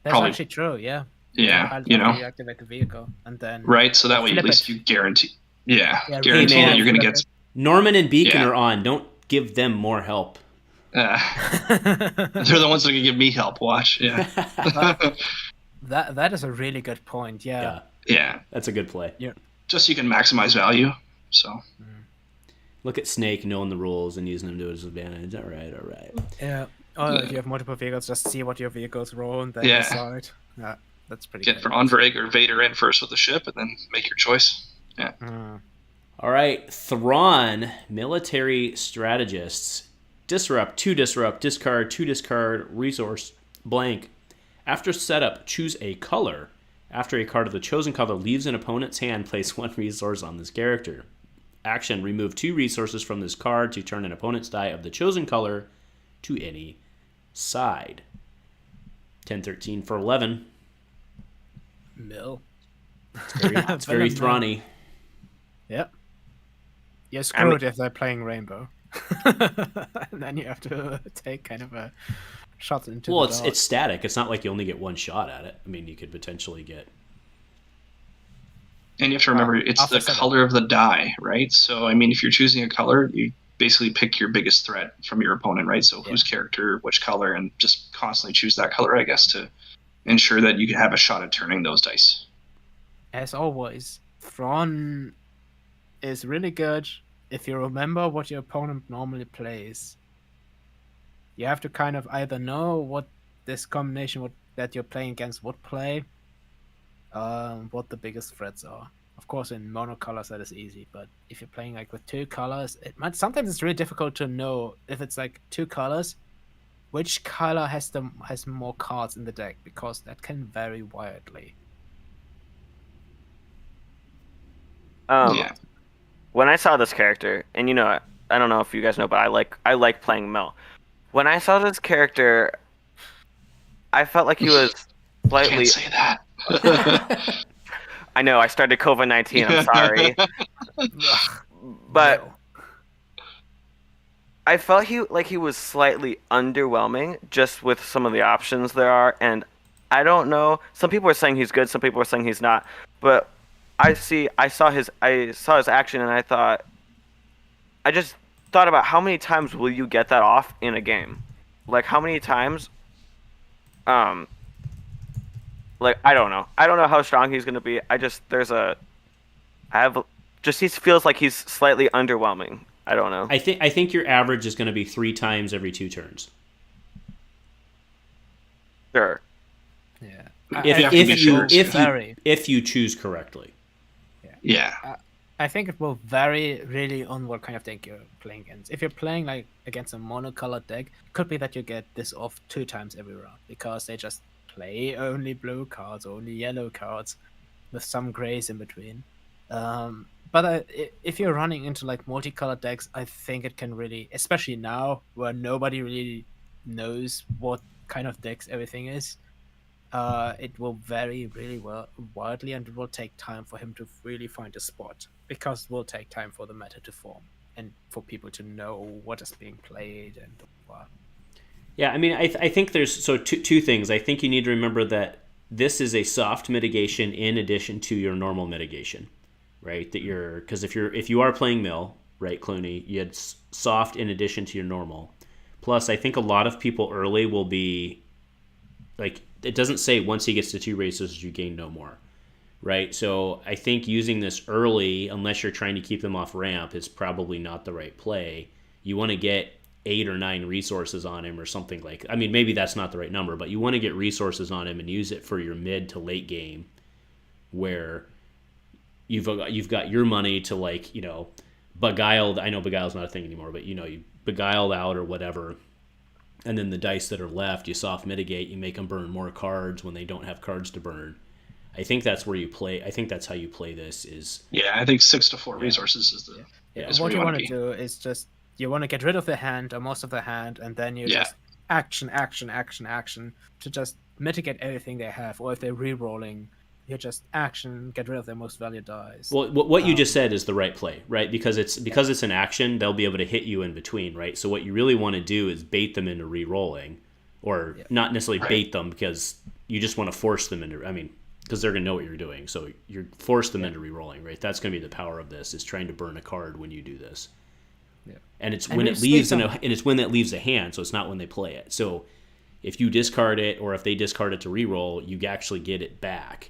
That's probably- actually true. Yeah. yeah, Pilot you know, after you activate the vehicle, and then right? So that way, at flip least it. you guarantee, Yeah, guarantee man, that you're going to flip get. Norman and Beacon Yeah. are on. Don't give them more help. They're the ones that are going to give me help. Watch, yeah, that is a really good point. Yeah, Yeah. yeah. that's a good play. Just so you can maximize value. So Look at Snake knowing the rules and using them to his advantage. All right. Yeah. Oh, if you have multiple vehicles, just see what your vehicles roll and then Yeah. decide. Yeah, that's pretty get good. for Von Reg or Vader in first with the ship, and then make your choice. Yeah. All right, Thrawn, military strategists. Disrupt, 2 disrupt, discard, 2 discard, resource, blank. After setup, choose a color. After a card of the chosen color leaves an opponent's hand, place 1 resource on this character. Action, remove 2 resources from this card to turn an opponent's die of the chosen color to any side. 10-13 for 11. Mill. It's very Thrawny. Yep. You're screwed if they're playing Rainbow. And then you have to take kind of a shot into Well, the dark. it's static. It's not like you only get 1 shot at it. I mean, you could potentially get... And you have to remember, it's off the the setup. color of the die, right? So, I mean, if you're choosing a color, you basically pick your biggest threat from your opponent, right? So, whose character, which color, and just constantly choose that color, I guess, to ensure that you can have a shot at turning those dice. As always, Thrawn is really good if you remember what your opponent normally plays. You have to kind of either know what this combination that you're playing against would play, what the biggest threats are. Of course, in monocolors that is easy, but if you're playing like with 2 colors, sometimes it's really difficult to know if it's like 2 colors, which color has more cards in the deck, because that can vary wildly. Yeah. When I saw this character, and you know, I don't know if you guys know, but I like playing Mel. When I saw this character, I felt like he was slightly. Can't say that. I know I started COVID-19. I'm sorry, but I felt he was slightly underwhelming just with some of the options there are, and I don't know. Some people are saying he's good. Some people are saying he's not. But I saw his action, and I just thought about how many times will you get that off in a game? Like how many times? Like I don't know how strong he's gonna be. He feels like he's slightly underwhelming. I don't know. I think your average is going to be 3 times every 2 turns. Sure. Yeah. If you choose correctly. Yeah. I think it will vary really on what kind of deck you're playing against. If you're playing like against a monocolored deck, it could be that you get this off 2 times every round because they just play only blue cards, only yellow cards, with some grays in between. But if you're running into like multicolored decks, I think it can really, especially now where nobody really knows what kind of decks everything is, it will vary really wildly, and it will take time for him to really find a spot, because it will take time for the meta to form and for people to know what is being played and what. Yeah, I mean, I think there's two things. I think you need to remember that this is a soft mitigation in addition to your normal mitigation, right? Because if you are playing mill, right, Clooney, you had soft in addition to your normal. Plus, I think a lot of people early will be like, it doesn't say once he gets to 2 races you gain no more, right? So I think using this early, unless you're trying to keep them off ramp, is probably not the right play. You want to get 8 or 9 resources on him or something like. I mean, maybe that's not the right number, but you want to get resources on him and use it for your mid to late game, where you've got your money to, like, you know, beguiled. I know beguiled's not a thing anymore, but you know, you beguiled out or whatever, and then the dice that are left, you soft mitigate. You make them burn more cards when they don't have cards to burn. I think that's where you play. I think that's how you play this. Is I think 6 to 4 resources is the. Yeah. Is What where you want be. to do is just you want to get rid of the hand or most of the hand, and then you just action to just mitigate everything they have. Or if they're re-rolling, you just action, get rid of their most valued dice. well, what you just said is the right play, right? Because it's an action, they'll be able to hit you in between, right? So what you really want to do is bait them into re-rolling, or not necessarily bait them, because you just want to force them into. I mean, because they're going to know what you're doing. So you force them into re-rolling, right? That's going to be the power of this, is trying to burn a card when you do this. Yeah. And it's when it leaves and it's when that leaves a hand, so it's not when they play it. So if you discard it, or if they discard it to re-roll, you actually get it back.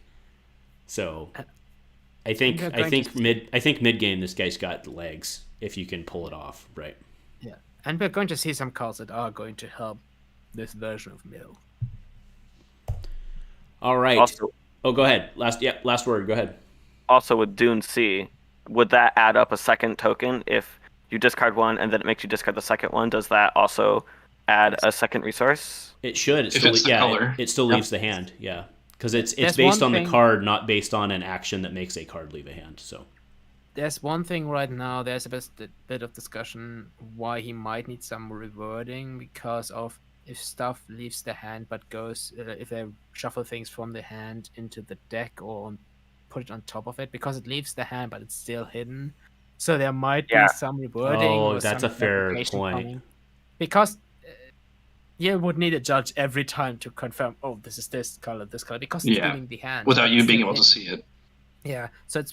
So I think mid game this guy's got legs if you can pull it off, right? Yeah. And we're going to see some cards that are going to help this version of Mill. All right. Also, go ahead. Last word. Go ahead. Also, with Dune C, would that add up a second token if you discard one and then it makes you discard the second one? Does that also add a second resource? It should. If it's the color. It still leaves the hand. Yeah, because it's based on the card, not based on an action that makes a card leave a hand. So there's one thing right now. There's a bit of discussion why he might need some rewording, because of if stuff leaves the hand but goes, if they shuffle things from the hand into the deck or put it on top of it, because it leaves the hand but it's still hidden. So there might be some rewording. Oh, that's a fair point. Coming. Because you would need a judge every time to confirm, oh, this is this color, because it's leaving the hand. Without you being able to see it. Yeah, so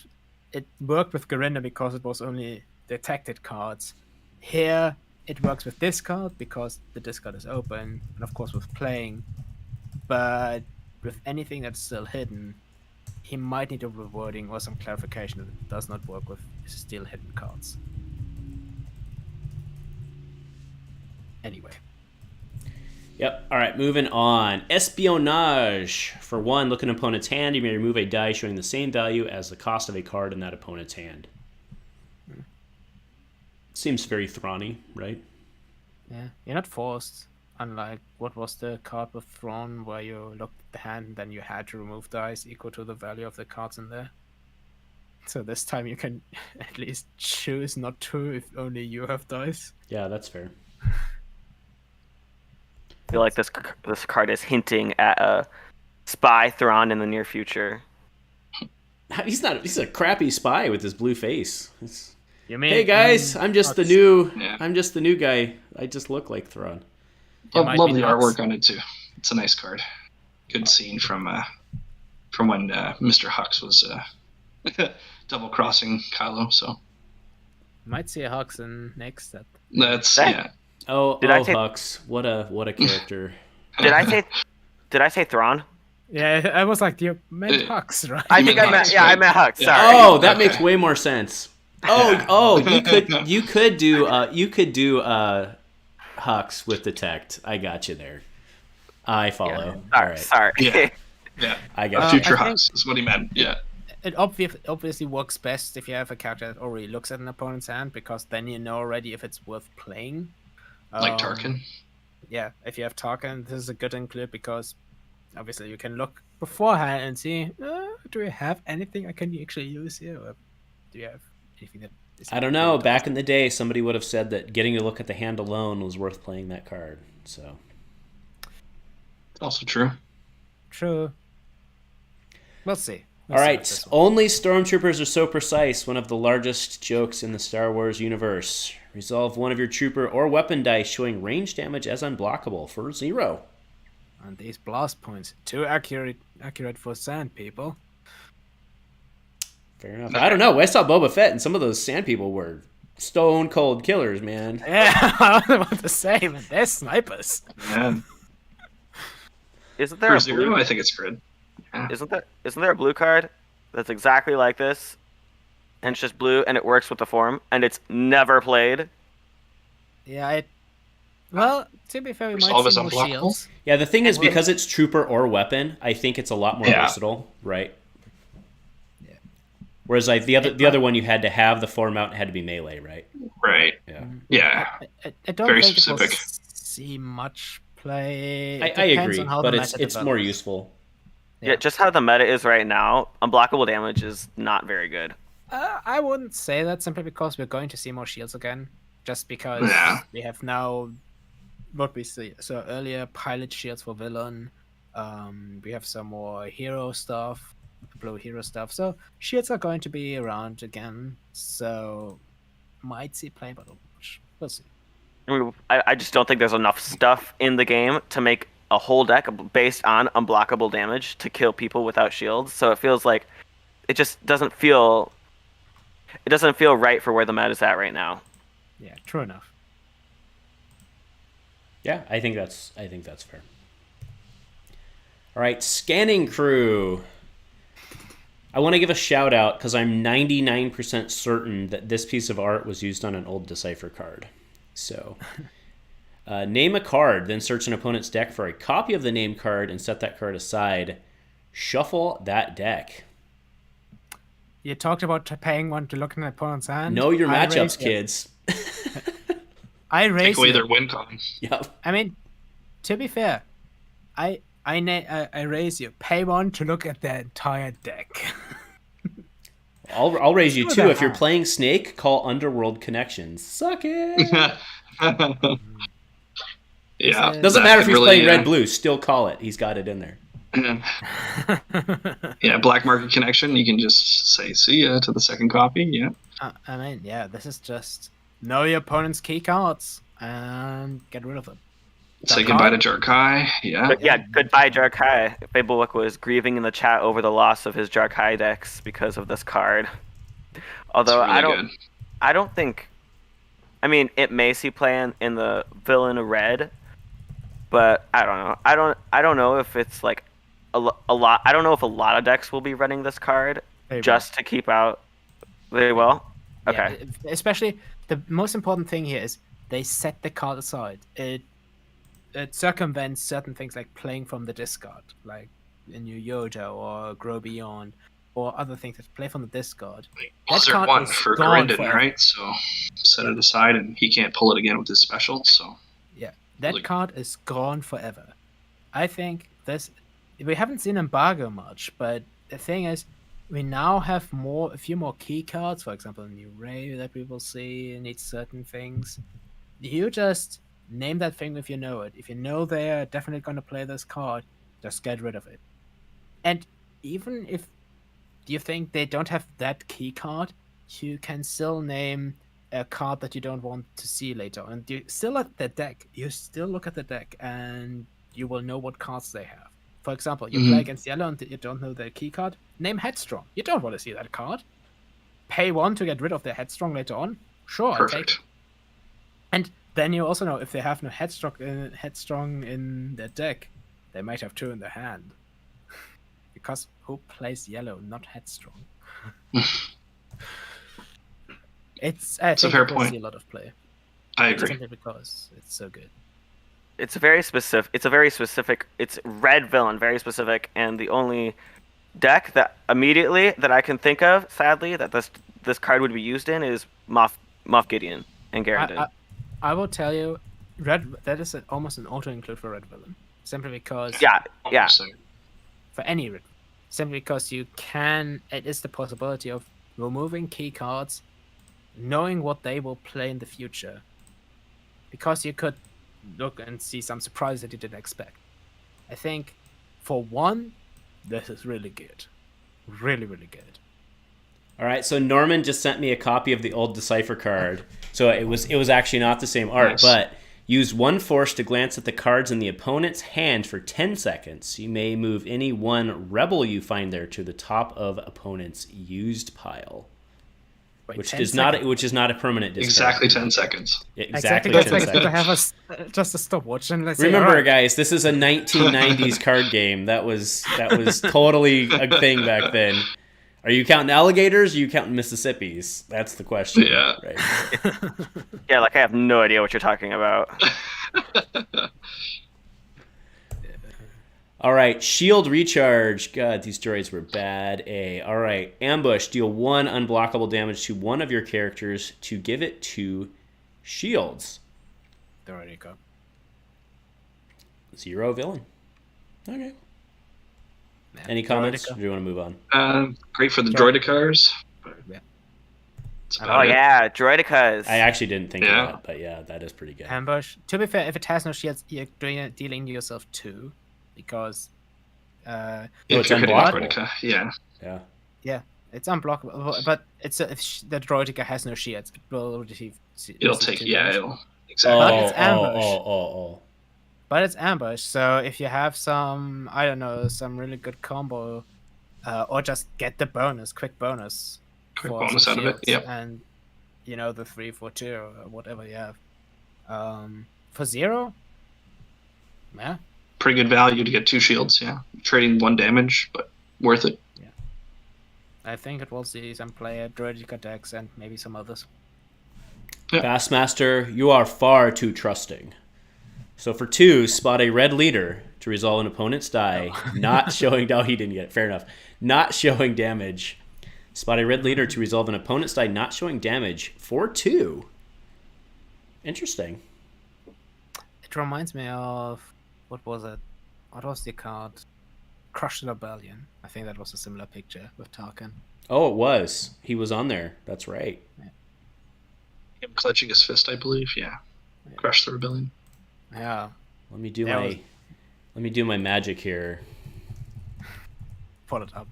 it worked with Gerrera because it was only detected cards. Here, it works with this card because the discard is open, and of course with playing. But with anything that's still hidden, he might need a rewording or some clarification that it does not work with still hidden cards. Anyway. Yep. All right, moving on. Espionage. For 1, look at an opponent's hand. You may remove a die showing the same value as the cost of a card in that opponent's hand. Seems very Thrawn-y, right? Yeah, you're not forced. Unlike what was the card with Thrawn, where you looked at the hand and then you had to remove dice equal to the value of the cards in there. So this time you can at least choose not to if only you have dice. Yeah, that's fair. I feel like this card is hinting at a spy Thrawn in the near future. He's a crappy spy with his blue face. Hey guys, I'm just the new guy. I just look like Thrawn. Love the artwork on it too. It's a nice card. Good scene from when Mr. Hux was double crossing Kylo. So might see a Hux in next set. That's Hux. What a character. Did I say Thrawn? Yeah, I was like, you meant Hux, right? I meant Hux. Sorry. Oh, that makes way more sense. You could do Hux with detect. I got you there. I follow. Yeah. All right. Sorry. Yeah. I got future Hux is what he meant. Yeah. It obviously works best if you have a character that already looks at an opponent's hand, because then you know already if it's worth playing. Like Tarkin. Yeah, if you have Tarkin, this is a good include, because obviously you can look beforehand and see, do we have anything I can actually use here? Or do you have anything that is... I don't know. Back in the day, somebody would have said that getting to look at the hand alone was worth playing that card. So, also true. True. We'll see. All right. Only stormtroopers are so precise. One of the largest jokes in the Star Wars universe. Resolve one of your trooper or weapon dice showing range damage as unblockable for 0. And these blast points, too accurate for sand people. Fair enough. I don't know. I saw Boba Fett, and some of those sand people were stone cold killers, man. Yeah, I was about to say, man, they're snipers. Yeah. Isn't there for 0? I think it's good. Yeah. Isn't there a blue card that's exactly like this, and it's just blue, and it works with the form, and it's never played. Yeah, well, to be fair, we might Resolve is see more unblockable? shields. Yeah, the thing is, because it's trooper or weapon, I think it's a lot more Yeah. versatile, right? Yeah. Whereas like the other one, you had to have the form out and had to be melee, right? Right. Yeah. Yeah. I don't Very think specific. it will see much play. I It depends agree, on how but the it's meta more develops. useful. Yeah, just how the meta is right now, unblockable damage is not very good. I wouldn't say that simply because we're going to see more shields again. Just because Yeah. we have now what we see. So earlier, pilot shields for villain. We have some more hero stuff, blue hero stuff. So shields are going to be around again. So might see play, but not much. We'll see. I mean, I just don't think there's enough stuff in the game to make a whole deck based on unblockable damage to kill people without shields. So it feels like it just doesn't feel right for where the meta is at right now. Yeah, true enough. Yeah, I think that's fair. All right, scanning crew. I want to give a shout out because I'm 99% certain that this piece of art was used on an old Decipher card. So, name a card, then search an opponent's deck for a copy of the named card and set that card aside. Shuffle that deck. You talked about paying one to look in an opponent's hand. Know your I matchups, raise you. kids. I Take raise away you. their win con. Yep. I mean, to be fair, I raise you. Pay one to look at the entire deck. I'll raise you Who too. the If you're heck? playing Snake, call Underworld Connections. Suck it. Yeah. Doesn't that matter if could he's really, playing red blue. Still call it. He's got it in there. Yeah, black market connection. You can just say "see ya" to the second copy. Yeah. I mean, yeah, this is just know your opponent's key cards and get rid of them. Say goodbye to Jarkai. Yeah. But yeah, goodbye Jarkai. Fablewick was grieving in the chat over the loss of his Jarkai decks because of this card. Although It's really I don't think. I mean, it may see play in the villain red, but I don't know. I don't know if it's like a lot. I don't know if a lot of decks will be running this card They just to keep out. They will. Yeah, Okay. especially the most important thing here is they set the card aside. It circumvents certain things like playing from the discard, like a new Yoda or Grow Beyond, or other things that play from the discard. Blizzard card one is for gone Corindon, forever. right? So set it aside, and he can't pull it again with his special. So Yeah, that Like- card is gone forever. I think we haven't seen embargo much, but the thing is, we now have a few more key cards. For example, a new Ray that we will see needs certain things. You just name that thing if you know it. If you know they're definitely going to play this card, just get rid of it. And even if you think they don't have that key card, you can still name a card that you don't want to see later. And you still at the deck. You still look at the deck and you will know what cards they have. For example, you play against yellow and you don't know their key card. Name Headstrong. You don't want to see that card. Pay one to get rid of their Headstrong later on. Sure, I'll take it. perfect. And then you also know if they have no Headstrong in their deck, they might have two in their hand. Because who plays yellow, not Headstrong? It's a fair we'll point. see a lot of play. I agree. Simply because it's so good. It's very specific. It's red villain, very specific, and the only deck that immediately that I can think of, sadly, that this card would be used in is Moff Gideon and Garandon. I will tell you, that is almost an auto include for red villain. Simply because yeah. 100%. for any red, simply because it is the possibility of removing key cards, knowing what they will play in the future, because you could look and see some surprise that you didn't expect. I think for one, this is really good, really good. All right, so Norman just sent me a copy of the old Decipher card. So it was actually not the same art, Nice. but use one force to glance at the cards in the opponent's hand for 10 seconds. You may move any one rebel you find there to the top of opponent's used pile, Wait, which 10 is seconds? not a permanent discard. Exactly 10 seconds. Exactly 10 10 seconds to seconds. have just a stopwatch and let's say, Remember, alright. guys, this is a 1990s card game. That was totally a thing back then. Are you counting alligators or are you counting Mississippis? That's the question. Yeah. Right. Yeah, like I have no idea what you're talking about. All right, shield recharge. God, these droids were bad. All right, ambush. Deal 1 unblockable damage to one of your characters to give it 2 shields. There you go. 0 villain. Okay. Yeah, Any comments? Droidica. Or do you want to move on? Great for the droidicars. Yeah. Oh yeah, droidicas. I actually didn't think Yeah. of that, but yeah, that is pretty good. Ambush. To be fair, if it has no shields, you're dealing yourself 2, because it's If you're hitting a unblockable. droidica, yeah. Yeah. it's unblockable. But if the droidica has no shields, it will receive. It'll receive take, 2 yeah, damage. it'll, exactly. But it's ambush. Oh. But it's ambush, so if you have some, I don't know, some really good combo, or just get the quick bonus. Quick for bonus some out of it, shields, yep. And, the 3-4-2 or whatever you have. For 0? Yeah. Pretty good value to get 2 shields, yeah. Trading 1 damage, but worth it. I think it will see some player Droidica decks and maybe some others. Yeah. Bassmaster, you are far too trusting. So for 2, spot a red leader to resolve an opponent's die, not showing... No, he didn't get it. Fair enough. Not showing damage. Spot a red leader to resolve an opponent's die, not showing damage for 2. Interesting. It reminds me of... What was it? What was the card? Crush the Rebellion. I think that was a similar picture with Tarkin. Oh, it was. He was on there. That's right. Him clenching his fist, I believe, yeah. Crush the rebellion. Yeah. Let me do That my... was- Let me do my magic here. Pull it up.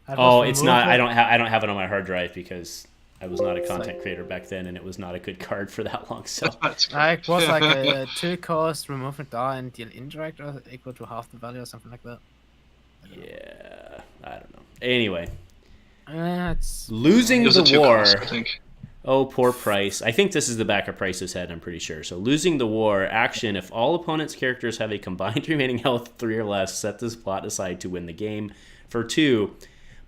That Oh, was it's not. I removal. don't have it on my hard drive because I was not a content creator back then, and it was not a good card for that long. So That's great. It was like a 2-cost, remove a die and deal indirect or equal to half the value or something like that. yeah, I don't know. Anyway, It's losing It was the a 2 war. cost, I think. Oh, poor Price. I think this is the back of Price's head. I'm pretty sure. So losing the war action. If all opponents' characters have a combined remaining health 3 or less, set this plot aside to win the game. For 2.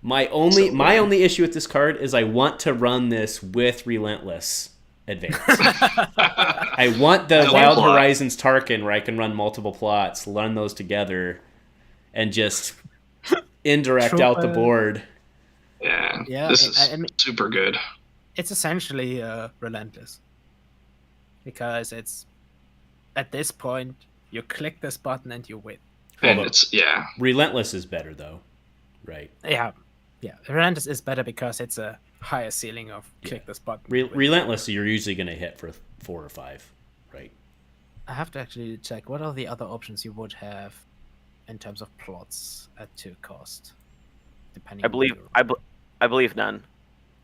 My only issue with this card is I want to run this with Relentless Advance. I want the Double Wild plot. Horizons Tarkin where I can run multiple plots, run those together, and just indirect True, out the board. Yeah, Yeah, this is I mean- super good. It's essentially relentless, because it's at this point you click this button and you win. And but- it's, yeah. Relentless is better though, right? Yeah, relentless is better because it's a higher ceiling of click this button. you win. Relentless, you're usually going to hit for 4 or 5, right? I have to actually check what are the other options you would have in terms of plots at 2 cost, depending. I believe I believe none.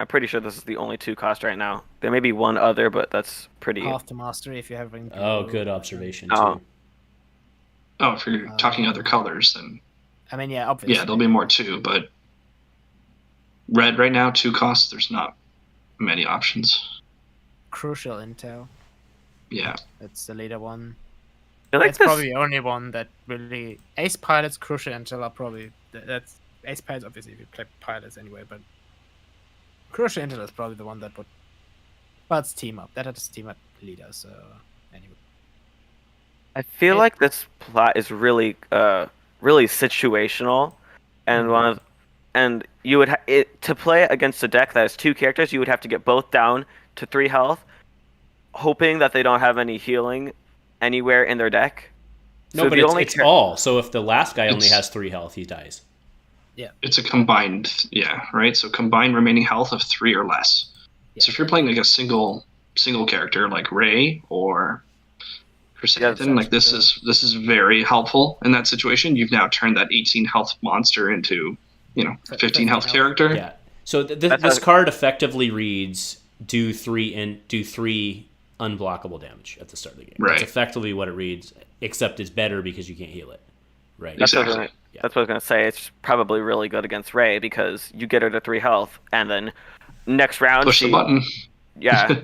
I'm pretty sure this is the only 2 cost right now. There may be one other, but that's pretty. half the mastery if you're having. Oh, blue. good observation Oh. too. Oh, if you're talking other colors, then I mean, yeah, obviously. yeah, there'll be more too, but red right now, 2 costs, there's not many options. Crucial intel. Yeah. That's the later one. I like That's this. probably the only one that really Ace Pilots, Crucial Intel are probably that's Ace Pilots. Obviously, if you play pilots anyway, but Crucial Intel is probably the one that would. But it's team up. That is team up leader. So anyway, I feel like this plot is really, really situational, and you would to play it against a deck that has 2 characters. You would have to get both down to 3 health, hoping that they don't have any healing anywhere in their deck. No, So but the it's, only it's char- all. So if the last guy only It's- has 3 health, he dies. It's a combined, yeah, right? So combined remaining health of 3 or less. So if you're playing like a single character like Rey or Crusader, Yeah, like this is very helpful in that situation. You've now turned that 18 health monster into, 15 health health. character. Yeah. So That's this how- card effectively reads do 3 unblockable damage at the start of the game. Right. That's effectively what it reads, except it's better because you can't heal it. Right. That's what I was Exactly. gonna- That's what I was gonna say. It's probably really good against Rey because you get her to 3 health, and then next round Push the button. Yeah,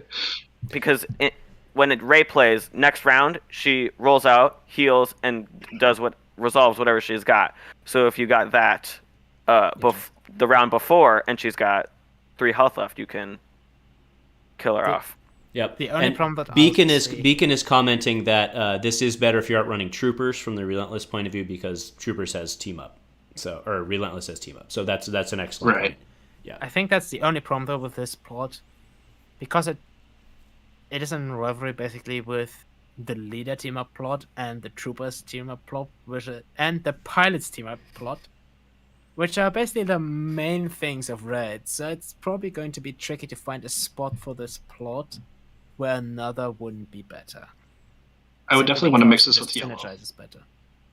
because when Rey plays next round, she rolls out, heals, and resolves whatever she's got. So if you got that the round before, and she's got 3 health left, you can kill her off. Yep. The only and problem that Beacon is commenting that this is better if you're outrunning troopers from the Relentless point of view, because troopers has team up, or Relentless has team up. So that's an excellent point. Yeah. I think that's the only problem though with this plot, because it is in rivalry basically with the leader team up plot and the troopers team up plot, and the pilots team up plot, which are basically the main things of Red. So it's probably going to be tricky to find a spot for this plot where another wouldn't be better. I would definitely want to mix this with yellow. Synergizes better.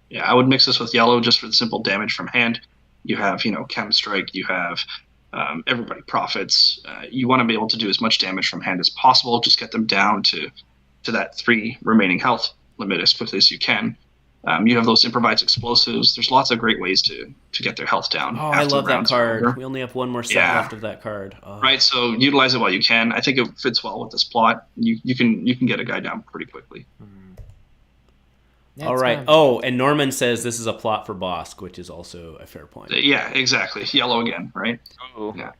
Yeah, I would mix this with yellow just for the simple damage from hand. You have, Chem Strike, you have everybody profits. You want to be able to do as much damage from hand as possible. Just get them down to that 3 remaining health limit as quickly as you can. You have those improvised explosives. There's lots of great ways to get their health down. Oh, I love that card. We only have one more set left of that card. Oh. Right, so utilize it while you can. I think it fits well with this plot. You can get a guy down pretty quickly. Yeah, all right. Oh, and Norman says this is a plot for Bosk, which is also a fair point. Yeah, exactly. Yellow again, right? Ooh. Yeah.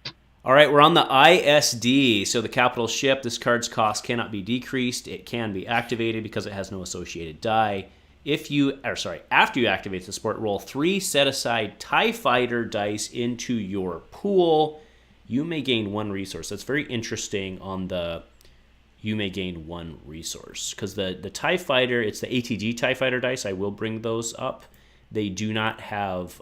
All right, we're on the ISD. So the capital ship, this card's cost cannot be decreased. It can be activated because it has no associated die. After you activate the sport, roll 3 set-aside TIE Fighter dice into your pool. You may gain 1 resource. That's very interesting on the you may gain 1 resource. Because the TIE Fighter, it's the ATG TIE Fighter dice. I will bring those up. They do not have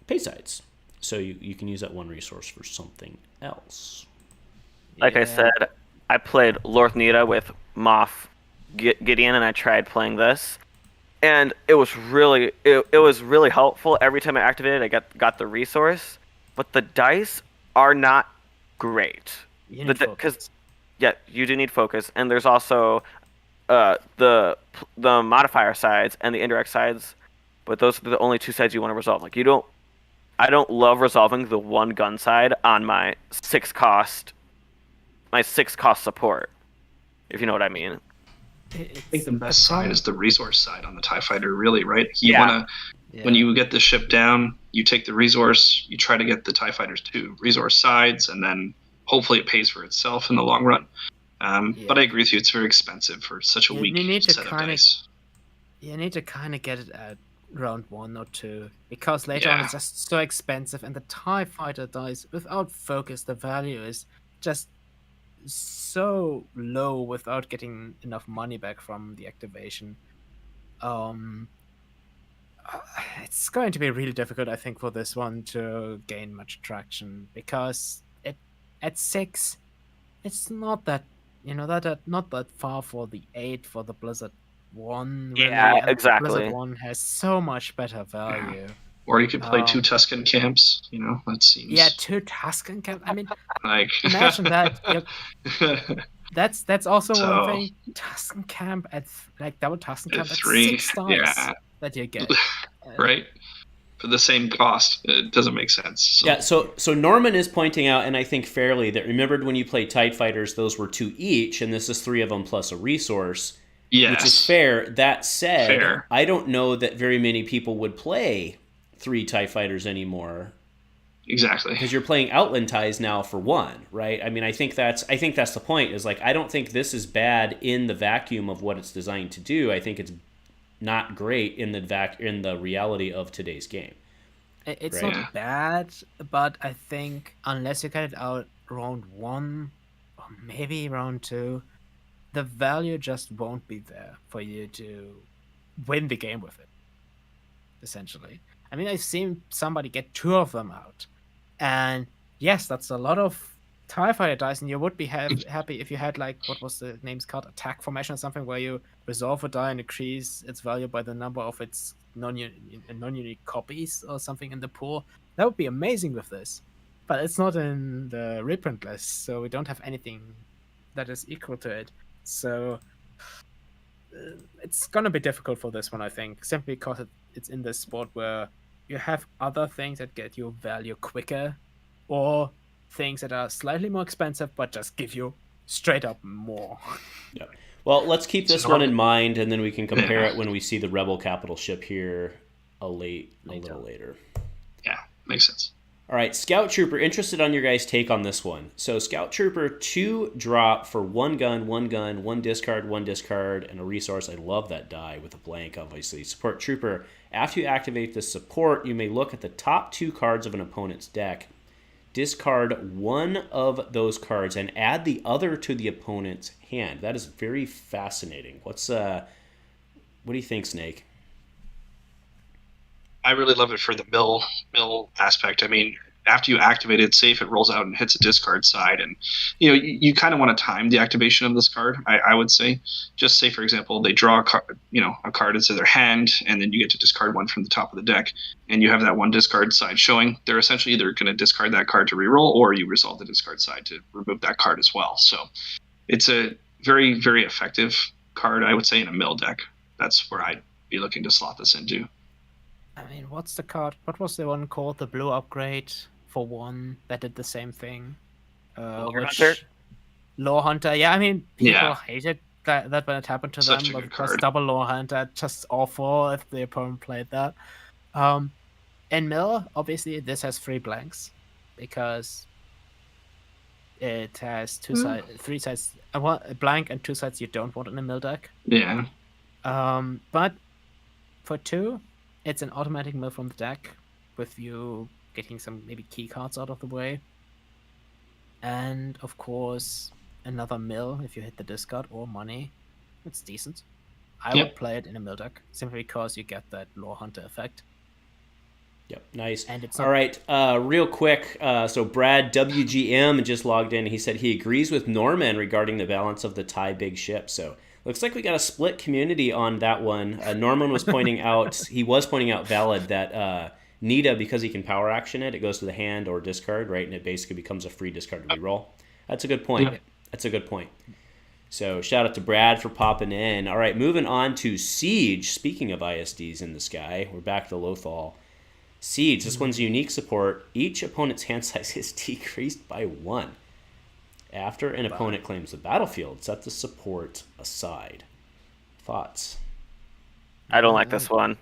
pay sides. So you can use that 1 resource for something else. Like I said, I played Lorth Nita with Moff Gideon, and I tried playing this. And it was really helpful. Every time I activated, I got the resource, but the dice are not great. Because you do need focus, and there's also the modifier sides and the indirect sides, but those are the only 2 sides you want to resolve. Like I don't love resolving the 1 gun side on my 6 cost support, if you know what I mean. I think the best side is the resource side on the TIE Fighter, really, right? When you get the ship down, you take the resource, you try to get the TIE Fighters to resource sides, and then hopefully it pays for itself in the long run. But I agree with you, it's very expensive for such a weak set of dice. You need to kind of get it at round 1 or 2, because later on it's just so expensive, and the TIE Fighter dice, without focus, the value is just so low without getting enough money back from the activation. It's going to be really difficult, I think, for this one to gain much traction, because at 6, it's not that not that far for the 8 for the Blizzard 1. Really. Yeah, exactly. Blizzard 1 has so much better value. Yeah. Or you could play 2 Tusken camps, that seems... Yeah, 2 Tusken camps. I mean, like... imagine that. That's also one thing. Tusken camp at double Tusken camp at 3, 6 dice that you get. Right? For the same cost. It doesn't make sense. So. Yeah, so Norman is pointing out, and I think fairly, that remembered when you played TIE Fighters, those were 2 each, and this is 3 of them plus a resource. Yes. Which is fair. That said, I don't know that very many people would play 3 TIE Fighters anymore. Exactly. Because you're playing Outland TIEs now for 1, right? I mean, I think that's the point. Is I don't think this is bad in the vacuum of what it's designed to do. I think it's not great in the reality of today's game. It's not bad, but I think unless you get it out round 1 or maybe round 2, the value just won't be there for you to win the game with it. Essentially. I mean, I've seen somebody get 2 of them out. And yes, that's a lot of TIE Fighter dice, and you would be happy if you had, what was the name's called? Attack formation or something, where you resolve a die and increase its value by the number of its non-unique copies or something in the pool. That would be amazing with this. But it's not in the reprint list, so we don't have anything that is equal to it. So it's going to be difficult for this one, I think, simply because it's in this sport where you have other things that get you value quicker, or things that are slightly more expensive but just give you straight up more. Yeah. Well, let's keep this one in mind, and then we can compare it when we see the Rebel capital ship here a little later. Yeah, makes sense. All right, Scout Trooper, interested on your guys' take on this one. So Scout Trooper, 2 drop for 1 gun, 1 discard, and a resource. I love that die with a blank, obviously. Support Trooper, after you activate the support, you may look at the top 2 cards of an opponent's deck. Discard 1 of those cards and add the other to the opponent's hand. That is very fascinating. What do you think, Snake? I really love it for the mill aspect. I mean, after you activate it, say if it rolls out and hits a discard side, and you kind of want to time the activation of this card. I would say, just say for example, they draw a card into their hand, and then you get to discard 1 from the top of the deck, and you have that 1 discard side showing. They're essentially either going to discard that card to reroll, or you resolve the discard side to remove that card as well. So it's a very, very effective card, I would say, in a mill deck. That's where I'd be looking to slot this into. I mean, what's the card? What was the one called? The blue upgrade for 1 that did the same thing. Lore Hunter. Yeah, I mean, people hated that when it happened to Such them. a good Because card. double Lore Hunter, just awful if the opponent played that. In Mill, obviously, this has 3 blanks because it has 3 sides. A blank and 2 sides you don't want in a Mill deck. Yeah. But for 2, it's an automatic mill from the deck, with you getting some maybe key cards out of the way. And of course, another mill if you hit the discard or money. It's decent. I would play it in a mill deck, simply because you get that Lore Hunter effect. Yep, nice. And it's all right, real quick. So Brad WGM just logged in. He said he agrees with Norman regarding the balance of the TIE big ship. So looks like we got a split community on that one. Norman was pointing out, valid, that Nita, because he can power action it goes to the hand or discard, right? And it basically becomes a free discard to reroll. That's a good point. Yeah. That's a good point. So shout out to Brad for popping in. All right, moving on to Siege. Speaking of ISDs in the sky, we're back to Lothal. Siege, this one's unique support. Each opponent's hand size is decreased by 1. After an opponent claims the battlefield, set the support aside. Thoughts? I don't like this one.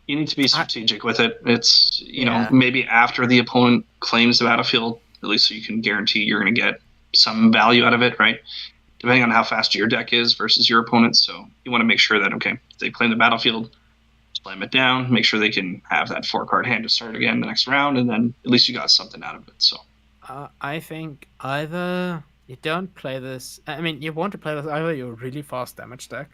You need to be strategic with it. It's, maybe after the opponent claims the battlefield, at least so you can guarantee you're going to get some value out of it, right? Depending on how fast your deck is versus your opponent. So you want to make sure that, okay, if they claim the battlefield, slam it down, make sure they can have that 4-card hand to start again the next round, and then at least you got something out of it. So I think either you don't play this, I mean, you want to play this, either your really fast damage deck,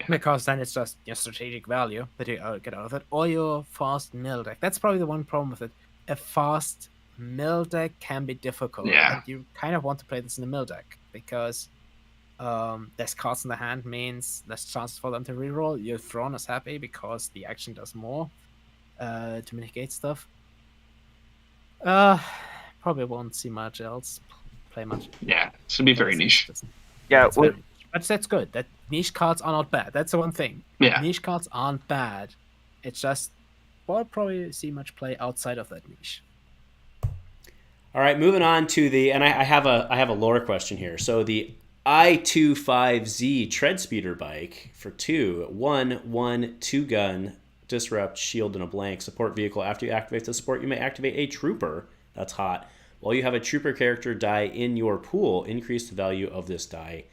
because then it's just your strategic value that you get out of it, or your fast mill deck. That's probably the one problem with it. A fast mill deck can be difficult. Yeah. And you kind of want to play this in a mill deck, because less cards in the hand means less chances for them to reroll. Your Thrawn is happy because the action does more to mitigate stuff. Probably won't see much else. Play much. yeah, it's going to be very niche. Yeah, But that's good. That niche cards are not bad. That's the one thing. Yeah. Niche cards aren't bad. It's just we'll probably see much play outside of that niche. All right, moving on to I have a lore question here. So the I-25Z tread speeder bike for 2, 1 2-gun, disrupt, shield, and a blank support vehicle. After you activate the support, you may activate a trooper. That's hot. While you have a trooper character die in your pool, increase the value of this die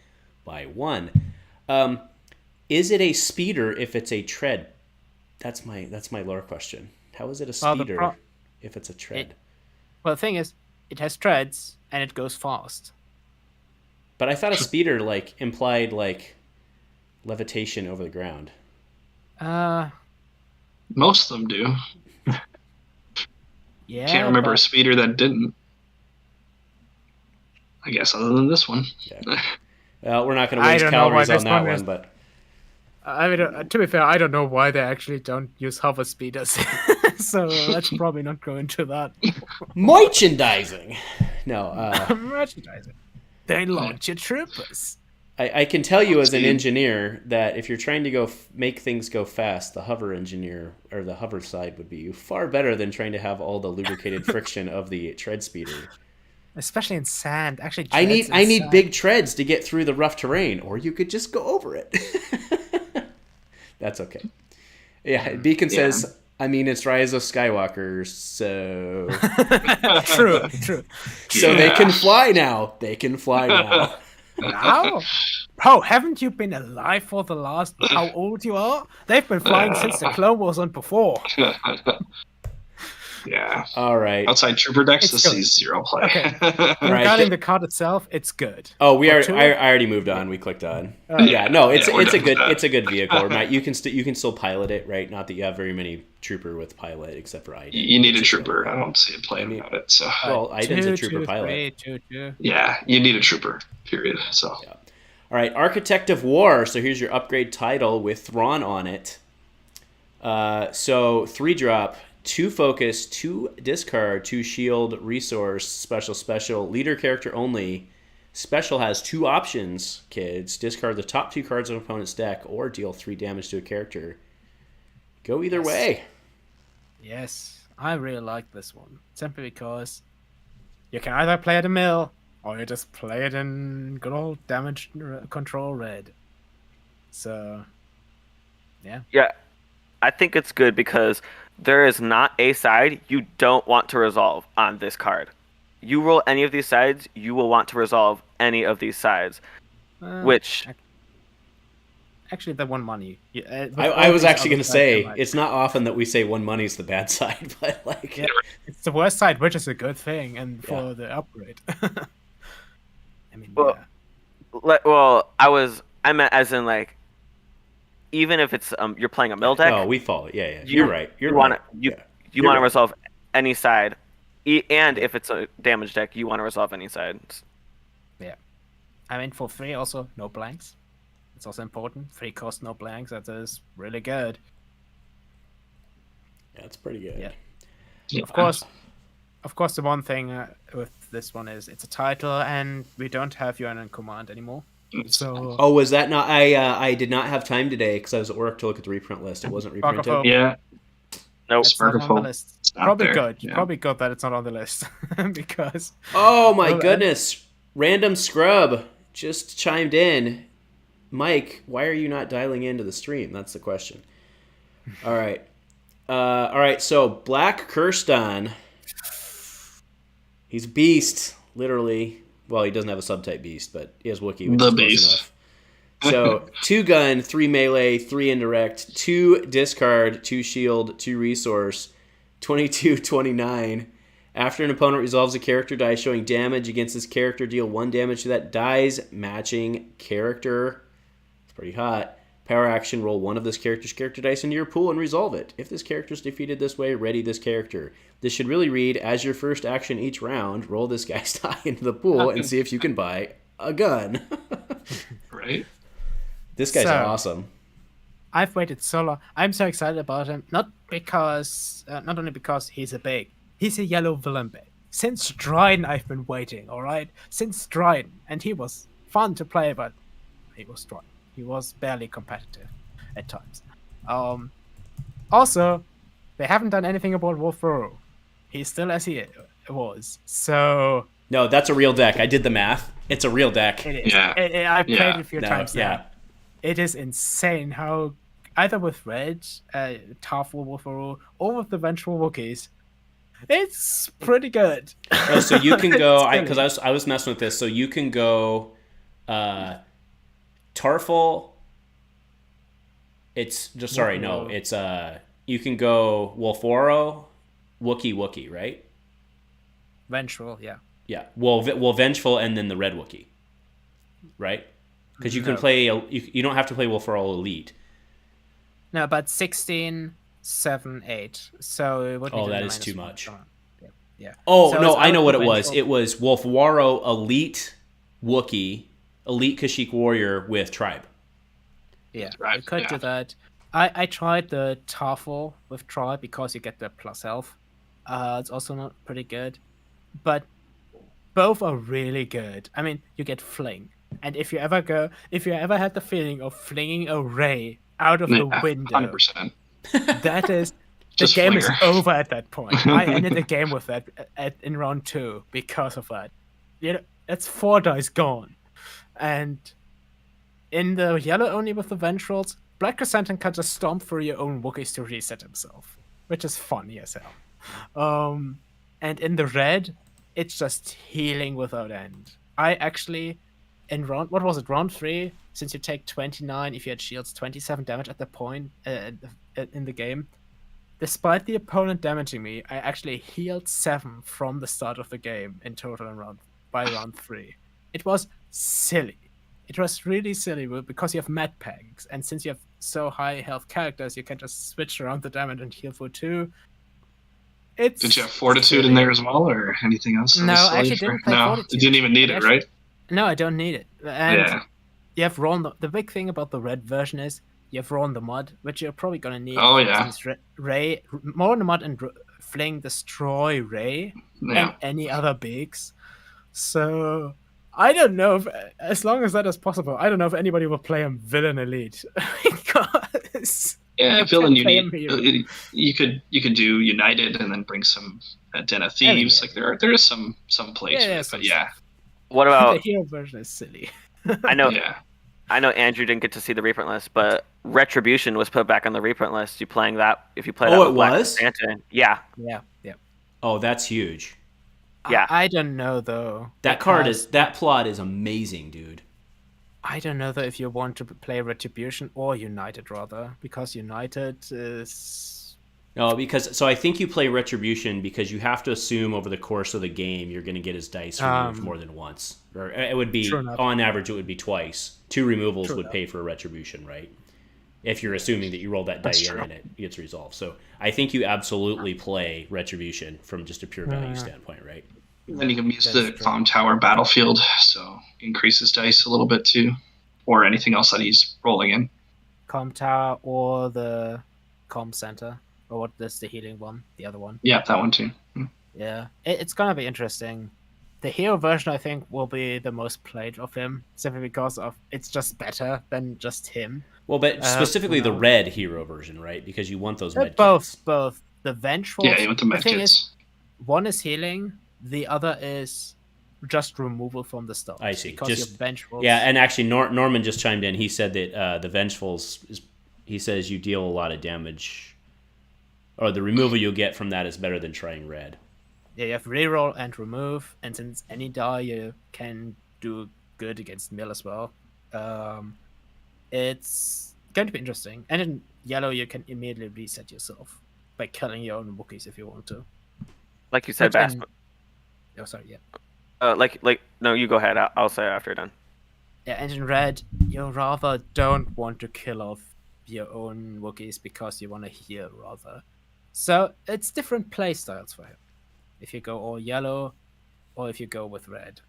by 1. Is it a speeder if it's a tread? That's my lore question. How is it a speeder if it's a tread? Well, the thing is, it has treads and it goes fast. But I thought a speeder implied levitation over the ground. Most of them do. Yeah. Can't remember a speeder that didn't. I guess other than this one. Yeah. Well, we're not going to waste calories on that one, but I mean, to be fair, I don't know why they actually don't use hover speeders, so let's probably not go into that. Merchandising. No. Merchandising. They launch your troopers. I can tell you as an engineer that if you're trying to make things go fast, the hover engineer or the hover side would be far better than trying to have all the lubricated friction of the tread speeder. Especially in sand. Actually, I need big treads to get through the rough terrain, or you could just go over it. That's okay. Yeah, Beacon Yeah. says, I mean, it's Rise of Skywalker, so... True. So they Yeah. can fly now. They can fly now. Now? Oh, haven't you been alive for the last how old you are? They've been flying since the Clone Wars and before. Yeah. All right. Outside Trooper decks, It's this good. sees zero play. Okay. Right. Regarding the card itself, it's good. Oh, we For are. two- I already moved on. We clicked on. Yeah. No, it's Yeah, we're it's a done with good that. it's a good vehicle. Matt, you can still pilot it, right? Not that you have very many trooper with pilot, except for Iden. You need a It's trooper. I don't see it playing about it. So Well, Iden's a trooper pilot. 2. yeah, you need a trooper. Period. So Yeah. All right, Architect of War. So here's your upgrade title with Thrawn on it. So 3-drop, 2 focus, 2 discard, 2 shield, resource, special, leader character only. Special has 2 options, kids. Discard the top 2 cards of an opponent's deck or deal 3 damage to a character. Go either way. Yes, I really like this one. Simply because you can either play it in mill or you just play it in good old damage control red. So, yeah. Yeah, I think it's good because there is not a side you don't want to resolve on this card. You roll any of these sides, you will want to resolve any of these sides. Which Actually, the 1 money. I was actually going to say, it's not often that we say 1 money's the bad side, but like... Yeah, it's the worst side, which is a good thing, and for the upgrade. I mean, Well, I meant as in like, even if it's you're playing a mill deck. No, we follow. Yeah. You're right. You want to right. resolve any side, and if it's a damage deck, you want to resolve any side. yeah. I mean, for 3 also, no blanks. It's also important. 3 cost, no blanks. That is really good. Yeah, it's pretty good. Yeah. yeah. Of course, the one thing with this one is it's a title, and we don't have you in command anymore. So Oh, was that not? I did not have time today because I was at work to look at the reprint list. It wasn't reprinted. Sparkle. Yeah. Nope. it's not on the Sparkle. list. It's not Probably there, good. yeah. Probably good that it's not on the list because Oh my Well, goodness! Random Scrub just chimed in. Mike, why are you not dialing into the stream? That's the question. All right. So Black Kirston. He's a beast, literally. Well, he doesn't have a subtype beast, but he has Wookiee, which The is close beast. enough. So 2 gun, 3 melee, 3 indirect, 2 discard, 2 shield, 2 resource, 22-29. After an opponent resolves a character die showing damage against this character, deal 1 damage to that die's matching character. It's pretty hot. Power action, roll 1 of this character's character dice into your pool and resolve it. If this character is defeated this way, ready this character. This should really read, as your first action each round, roll this guy's die into the pool and see if you can buy a gun. Right. This guy's So- awesome. I've waited so long. I'm so excited about him. Not only because he's a yellow villain bait. Since Dryden, I've been waiting. All right, since Dryden, and he was fun to play, but he was dry. He was barely competitive at times. Also, they haven't done anything about Wolfe. He's still as he was. So No, that's a real deck. I did the math. It's a real deck. it is. Yeah. I've played Yeah. it a few No, times yeah. now. It is insane how either with Red, Tough Wolfe, or with the Vengeful Wookiees, it's pretty good. Oh, so you can go It's because I was messing with this. So you can go Tarful. It's just sorry, no. It's you can go Wolforo, Wookiee, right? Vengeful, yeah. Yeah. Well, Vengeful and then the Red Wookiee, right? Because you can No. play. You don't have to play Wolforo Elite. No, but 16, 7, 8. So it would be Oh, the that is minus too one. much. Yeah. Oh, So no, it's I know out what of it was. Vengeful. It was Wolfwaro Elite Wookiee, Elite Kashyyyk Warrior with Tribe. Yeah, Right, you could yeah. do that. I tried the Tarful with Tribe because you get the plus health. It's also not pretty good. But both are really good. I mean, you get Fling. And if you ever had the feeling of flinging a ray out of the window, 100%. that is the Just game is flinger. over at that point. I ended the game with that in round 2 because of that. You know, it's 4 dice gone. And in the yellow only with the Ventrals, Black Chrysanthemum can just stomp through your own Wookiees to reset himself, which is funny as hell. And in the red, it's just healing without end. I actually, in round 3, since you take 29, if you had shields, 27 damage at the point in the game, despite the opponent damaging me, I actually healed 7 from the start of the game in total by round 3. It was silly. It was really silly because you have med packs, and since you have so high health characters, you can just switch around the damage and heal for 2. Did you have Fortitude in there as well, or anything else? No, I actually didn't play Fortitude. You didn't even need it, right? No, I don't need it. And you have Ron. The big thing about the red version is you have Ron the Mud, which you're probably gonna need. Oh yeah. Since Ray, Ron the Mud and Fling destroy Ray and any other bigs. So I don't know if, as long as that is possible, I don't know if anybody will play him Villain Elite because Villain you could do United and then bring some Den of Thieves. Like there is some plays, but What about the hero version is silly. I know. I know Andrew didn't get to see the reprint list, but Retribution was put back on the reprint list. You playing that? If you play that, it was. Yeah. Oh, that's huge. Yeah. I don't know though. That plot is amazing, dude. I don't know though if you want to play Retribution or United rather, because United is. No, so I think you play Retribution because you have to assume over the course of the game you're going to get his dice removed more than once. Or it would be, on average, it would be twice. 2 removals would pay for a Retribution, right? If you're assuming that you roll that die in and it gets resolved. So I think you absolutely play Retribution from just a pure value standpoint, right? Then you can use the Comm Tower Battlefield, so increase his dice a little bit too, or anything else that he's rolling in. Comm Tower or the Comm Center. Or what is the healing one? The other one? Yeah, that one too. Yeah, it's gonna be interesting. The hero version, I think, will be the most played of him, simply because it's just better than just him. Well, but specifically the red hero version, right? Because you want those med kits. Both. The Vengeful. Yeah, you want the med kits. One is healing, the other is just removal from the start. I see. Because you're Vengeful. Yeah, and actually Norman just chimed in. He said that the Vengefuls, he says you deal a lot of damage. Or the removal you'll get from that is better than trying red. Yeah, you have reroll and remove, and since any die you can do good against mill as well. It's going to be interesting. And in yellow you can immediately reset yourself by killing your own Wookiees if you want to. Like you said, Bass. Oh, sorry, yeah. No, you go ahead. I'll say it after you're done. Yeah, and in red, you rather don't want to kill off your own Wookiees because you want to heal rather. So it's different play styles for him. If you go all yellow, or if you go with red.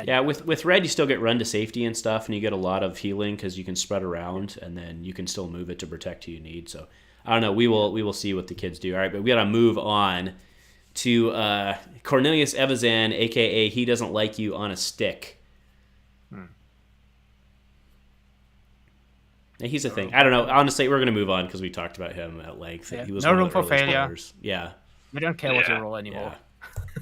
Yeah, with red you still get run to safety and stuff, and you get a lot of healing because you can spread around, and then you can still move it to protect who you need. So I don't know. We will see what the kids do. All right, but we got to move on to Cornelius Evazan, aka He Doesn't Like You on a Stick. He's a thing. I don't know. Honestly, we're going to move on because we talked about him at length. Yeah. He was no room for failure. Spoilers. Yeah. We don't care what you roll anymore.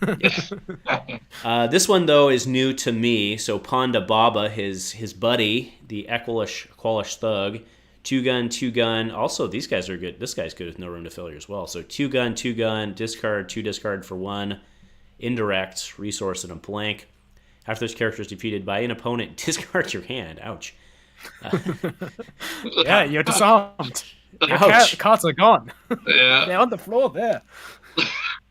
Yeah. This one, though, is new to me. So Ponda Baba, his buddy, the Aqualish Thug, 2-gun. Also, these guys are good. This guy's good with no room to failure as well. So 2-gun, discard, 2 discard for 1, indirect, resource, and a blank. After this character is defeated by an opponent, discard your hand. Ouch. Yeah, you're disarmed. Your cards are gone. Yeah. They're on the floor there.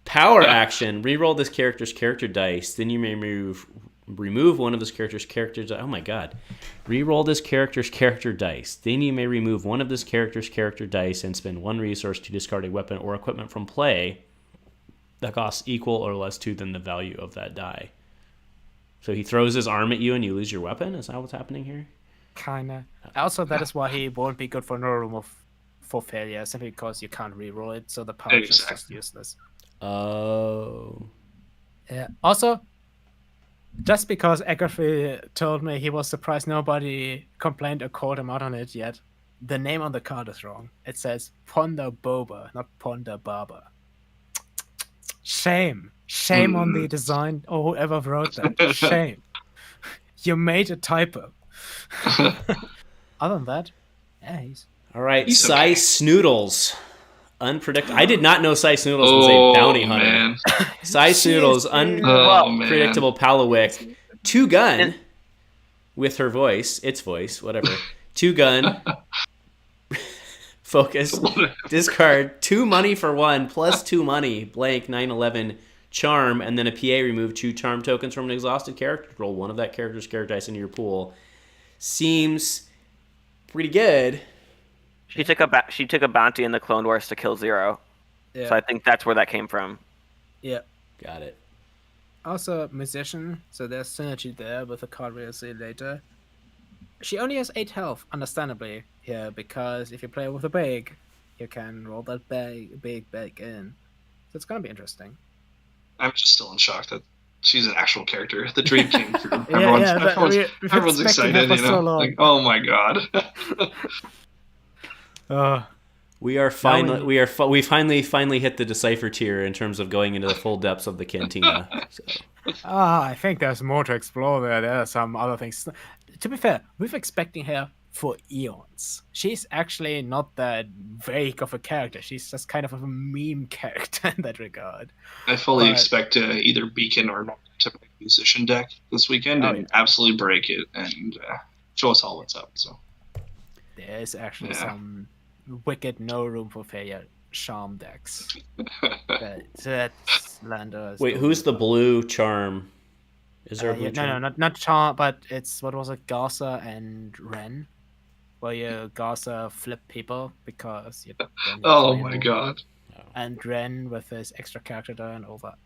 Power action. Reroll this character's character dice. Then you may remove one of this character's character dice. Oh my god. Reroll this character's character dice. Then you may remove one of this character's character dice and spend 1 resource to discard a weapon or equipment from play that costs equal or less to than the value of that die. So he throws his arm at you and you lose your weapon? Is that what's happening here? Kinda. Also, that is why he won't be good for no room for failure, simply because you can't reroll it, so the power is just useless. Oh. Yeah. Also, just because Agatha told me he was surprised nobody complained or called him out on it yet, the name on the card is wrong. It says Ponda Boba, not Ponda Baba. Shame. Shame on the design or whoever wrote that. Shame. You made a typo. Other than that, yeah, All right, He's Cy okay. Snoodles. Unpredictable. I did not know Cy Snoodles was a bounty hunter. Man. Cy Snoodles, Oh, man. unpredictable Palawick. Two gun with her voice, its voice, whatever. Two gun. Focus. Discard 2 money for 1 plus 2 money. Blank 9/11 charm, and then a PA. Remove 2 charm tokens from an exhausted character. Roll one of that character's character dice into your pool. Seems pretty good. She took a bounty in the Clone Wars to kill Zero. Yeah. So I think that's where that came from. Yeah. Got it. Also, musician, so there's synergy there with the card we'll see later. She only has 8 health, understandably, here, because if you play with a big, you can roll that big back in. So it's gonna be interesting. I'm just still in shock that she's an actual character. The dream came true. Yeah, Everyone's excited, you know? Like, oh my god. We finally hit the decipher tier in terms of going into the full depths of the cantina. So. I think there's more to explore there. There are some other things. To be fair, we've been expecting her for eons. She's actually not that vague of a character. She's just kind of a meme character in that regard. I fully expect either Beacon or to make a musician deck this weekend and absolutely break it and show us all what's up. So there's actually some wicked no room for failure charm decks. That's Lando's. Wait, who's the blue charm? Is there a blue charm? No, not charm, but it's what was it, Garza and Ren, where you Garza flip people because you. Oh my god! And Ren with his extra character die and all that.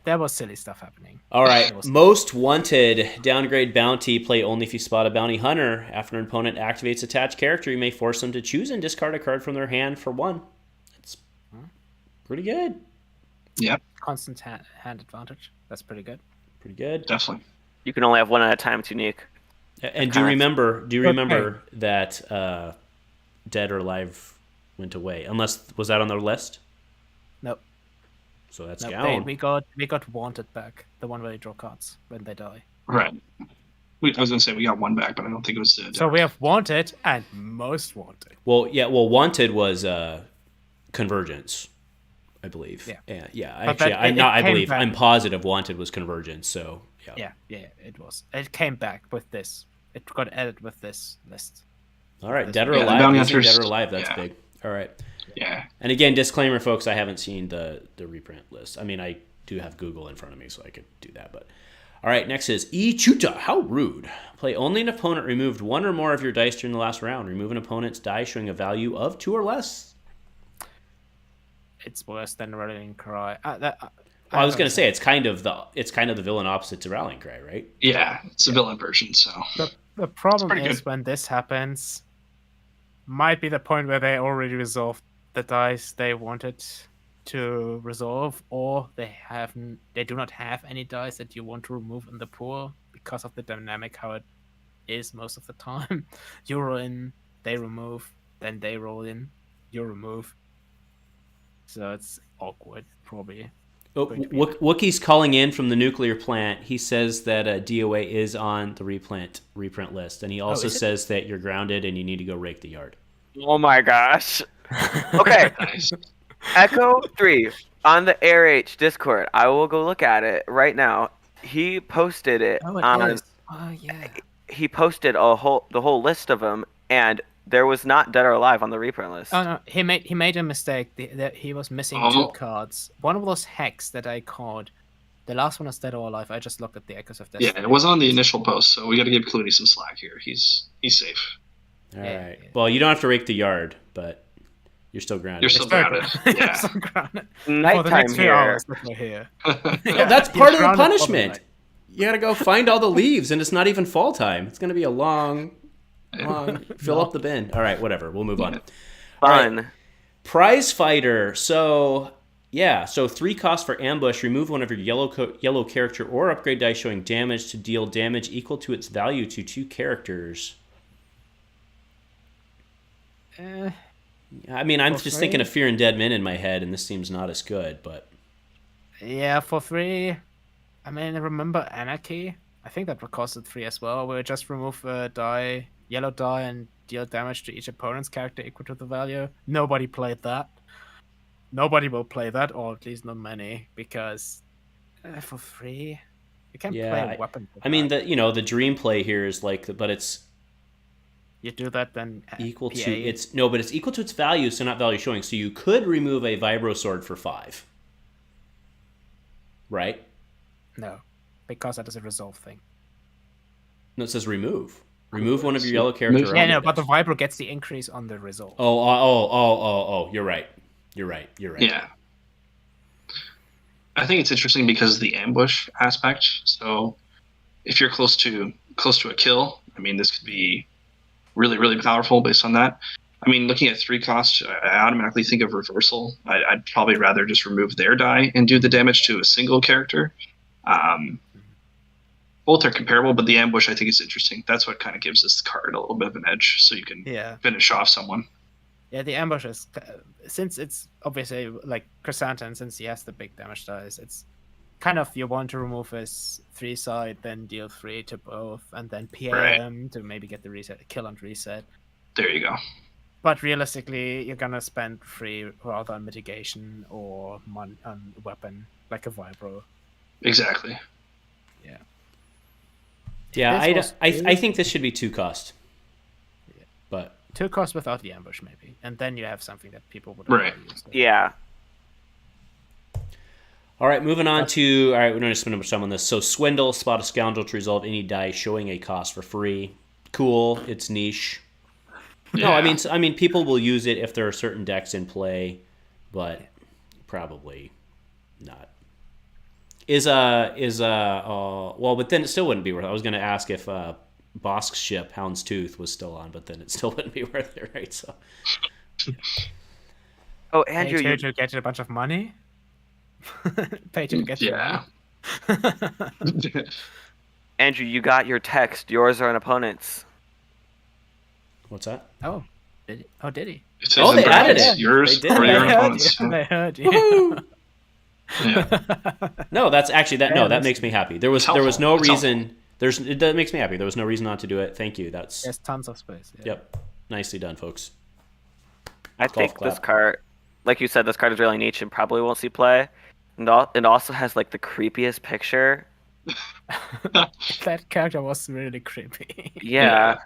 There was silly stuff happening. All right. Most Wanted. Downgrade bounty. Play only if you spot a bounty hunter. After an opponent activates attached character, you may force them to choose and discard a card from their hand for 1. That's pretty good. Yeah. Constant hand advantage. That's pretty good. Pretty good. Definitely. You can only have 1 at a time. It's unique. And do you remember that Dead or Alive went away? Was that on their list? Nope. So that's gone. We got Wanted back, the one where they draw cards when they die. Right. I was gonna say we got 1 back, but I don't think it was. So we have Wanted and Most Wanted. Well, yeah. Well, Wanted was Convergence, I believe. Yeah. Actually, I'm positive Wanted was Convergence. So yeah, it was. It came back with this. It got added with this list. All right, Dead or Alive. Dead or Alive. That's big. All right. Yeah. And again, disclaimer, folks, I haven't seen the reprint list. I mean, I do have Google in front of me, so I could do that. But all right, next is Ichuta. How rude. Play only an opponent removed 1 or more of your dice during the last round. Remove an opponent's die showing a value of 2 or less. It's worse than Rallying Cry. I was going to say it's kind of the villain opposite to Rallying Cry, right? Yeah, it's a villain version. So the problem is when this happens, might be the point where they already resolved the dice they wanted to resolve, or they do not have any dice that you want to remove in the pool because of the dynamic how it is most of the time. You roll in, they remove, then they roll in, you remove. So it's awkward, probably. Oh, Wookiee's calling in from the nuclear plant. He says that DOA is on the reprint list, and he also says that you're grounded and you need to go rake the yard. Oh my gosh. Okay. Echo 3 on the RH Discord. I will go look at it right now. He posted it on. Oh yeah. He posted the whole list of them, and there was not Dead or Alive on the reprint list. Oh no, he made a mistake. He was missing 2 cards. One of those hacks that I called. The last one is Dead or Alive. I just looked at the Echoes of Destiny. Yeah, it wasn't on the initial post, so we got to give Clooney some slack here. He's safe. All right. Yeah. Well, you don't have to rake the yard, but you're still grounded. You're still grounded. You're still grounded. Nighttime here. Well, that's part of the punishment. You got to go find all the leaves, and it's not even fall time. It's going to be a long fill up the bin. All right, whatever. We'll move on. Fun. Right. Prize Fighter. So 3 costs for ambush. Remove one of your yellow character or upgrade dice showing damage to deal damage equal to its value to 2 characters. I mean, I'm just thinking of Fear and Dead Men in my head, and this seems not as good, but... Yeah, for 3... I mean, remember Anarchy? I think that costed 3 as well, where you just remove a die yellow die and deal damage to each opponent's character equal to the value. Nobody played that. Nobody will play that, or at least not many, because for free, you can't play a weapon. I mean, the dream play here is like, but it's you do that then equal PA. to but it's equal to its value, so not value showing. So you could remove a vibro sword for 5, right? No, because that is a resolve thing. No, it says remove. Remove one of your yellow characters. Yeah, no, but the vibro gets the increase on the resolve. Oh, you're right. Yeah. I think it's interesting because of the ambush aspect. So if you're close to a kill, I mean, this could be really, really powerful based on that. I mean, looking at 3 cost, I automatically think of reversal. I'd probably rather just remove their die and do the damage to a single character. Both are comparable, but the ambush I think is interesting. That's what kind of gives this card a little bit of an edge, so you can finish off someone. Yeah, the ambush is, since it's obviously like Chrysanthemum, since he has the big damage dice, it's kind of you want to remove his 3 side, then deal 3 to both, and then PM to maybe get the reset, kill and reset. There you go. But realistically, you're gonna spend 3 rather on mitigation or on weapon like a vibro. Exactly. Yeah. Yeah, I think this should be 2 cost. Yeah. But 2 cost without the ambush, maybe, and then you have something that people would use. Yeah. All right, moving on to... All right, we're going to spend much time on this. So, Swindle, spot a scoundrel to resolve any die showing a cost for free. Cool, it's niche. Yeah. No, I mean, people will use it if there are certain decks in play, but probably not. Well, but then it still wouldn't be worth it. I was going to ask if Bosk's ship, Houndstooth, was still on, but then it still wouldn't be worth it, right? So... Oh, Andrew, you get a bunch of money? Pay to get Andrew, you got your text. Yours are an opponent's. What's that? Oh, did he? They added it. Yours or your opponent's. They heard you. Yeah. No, that's actually that. No, that makes me happy. There was no reason. That makes me happy. There was no reason not to do it. Thank you. There's tons of space. Yeah. Yep, nicely done, folks. I think this card, like you said, this card is really niche and probably won't see play. And it also has like the creepiest picture. That character was really creepy. Yeah.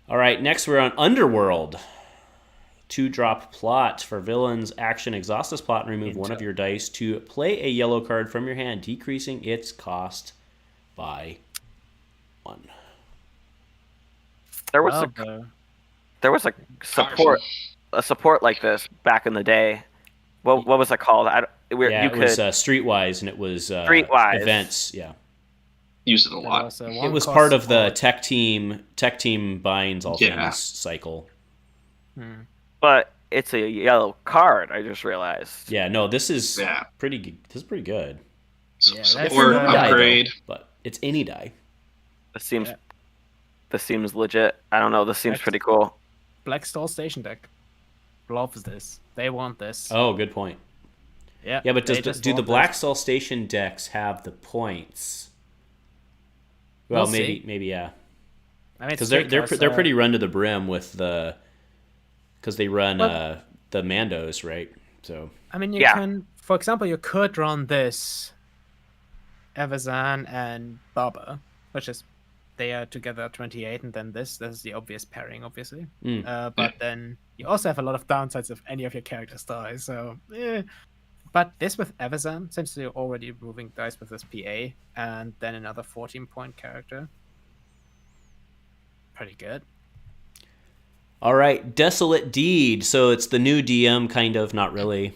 All right, next we're on Underworld. 2-drop plot for villains. Action, exhaust this plot and remove one of your dice to play a yellow card from your hand, decreasing its cost by 1. There was a support like this back in the day. What was it called? It was Streetwise, and it was Streetwise events. Yeah, use it a lot. It was part of the tech team binds all things cycle. But it's a yellow card. I just realized. Yeah, no, this is pretty. This is pretty good. Support upgrade, but it's any die. This seems legit. I don't know. This seems pretty cool. Blackstall Station deck loves this. They want this. Oh, good point. Yeah. Yeah, but do the Blackstall Station decks have the points? Well, maybe yeah. I mean, because they're pretty run to the brim with the, because they run the Mandos, right? So I mean, you can, for example, you could run this Evazan and Boba, which is they are together 28, and then this is the obvious pairing, obviously. But then you also have a lot of downsides if any of your characters die. So, but this with Evazan, since you're already moving dice with this PA, and then another 14-point character, pretty good. All right, Desolate Deed. So it's the new DM, kind of, not really.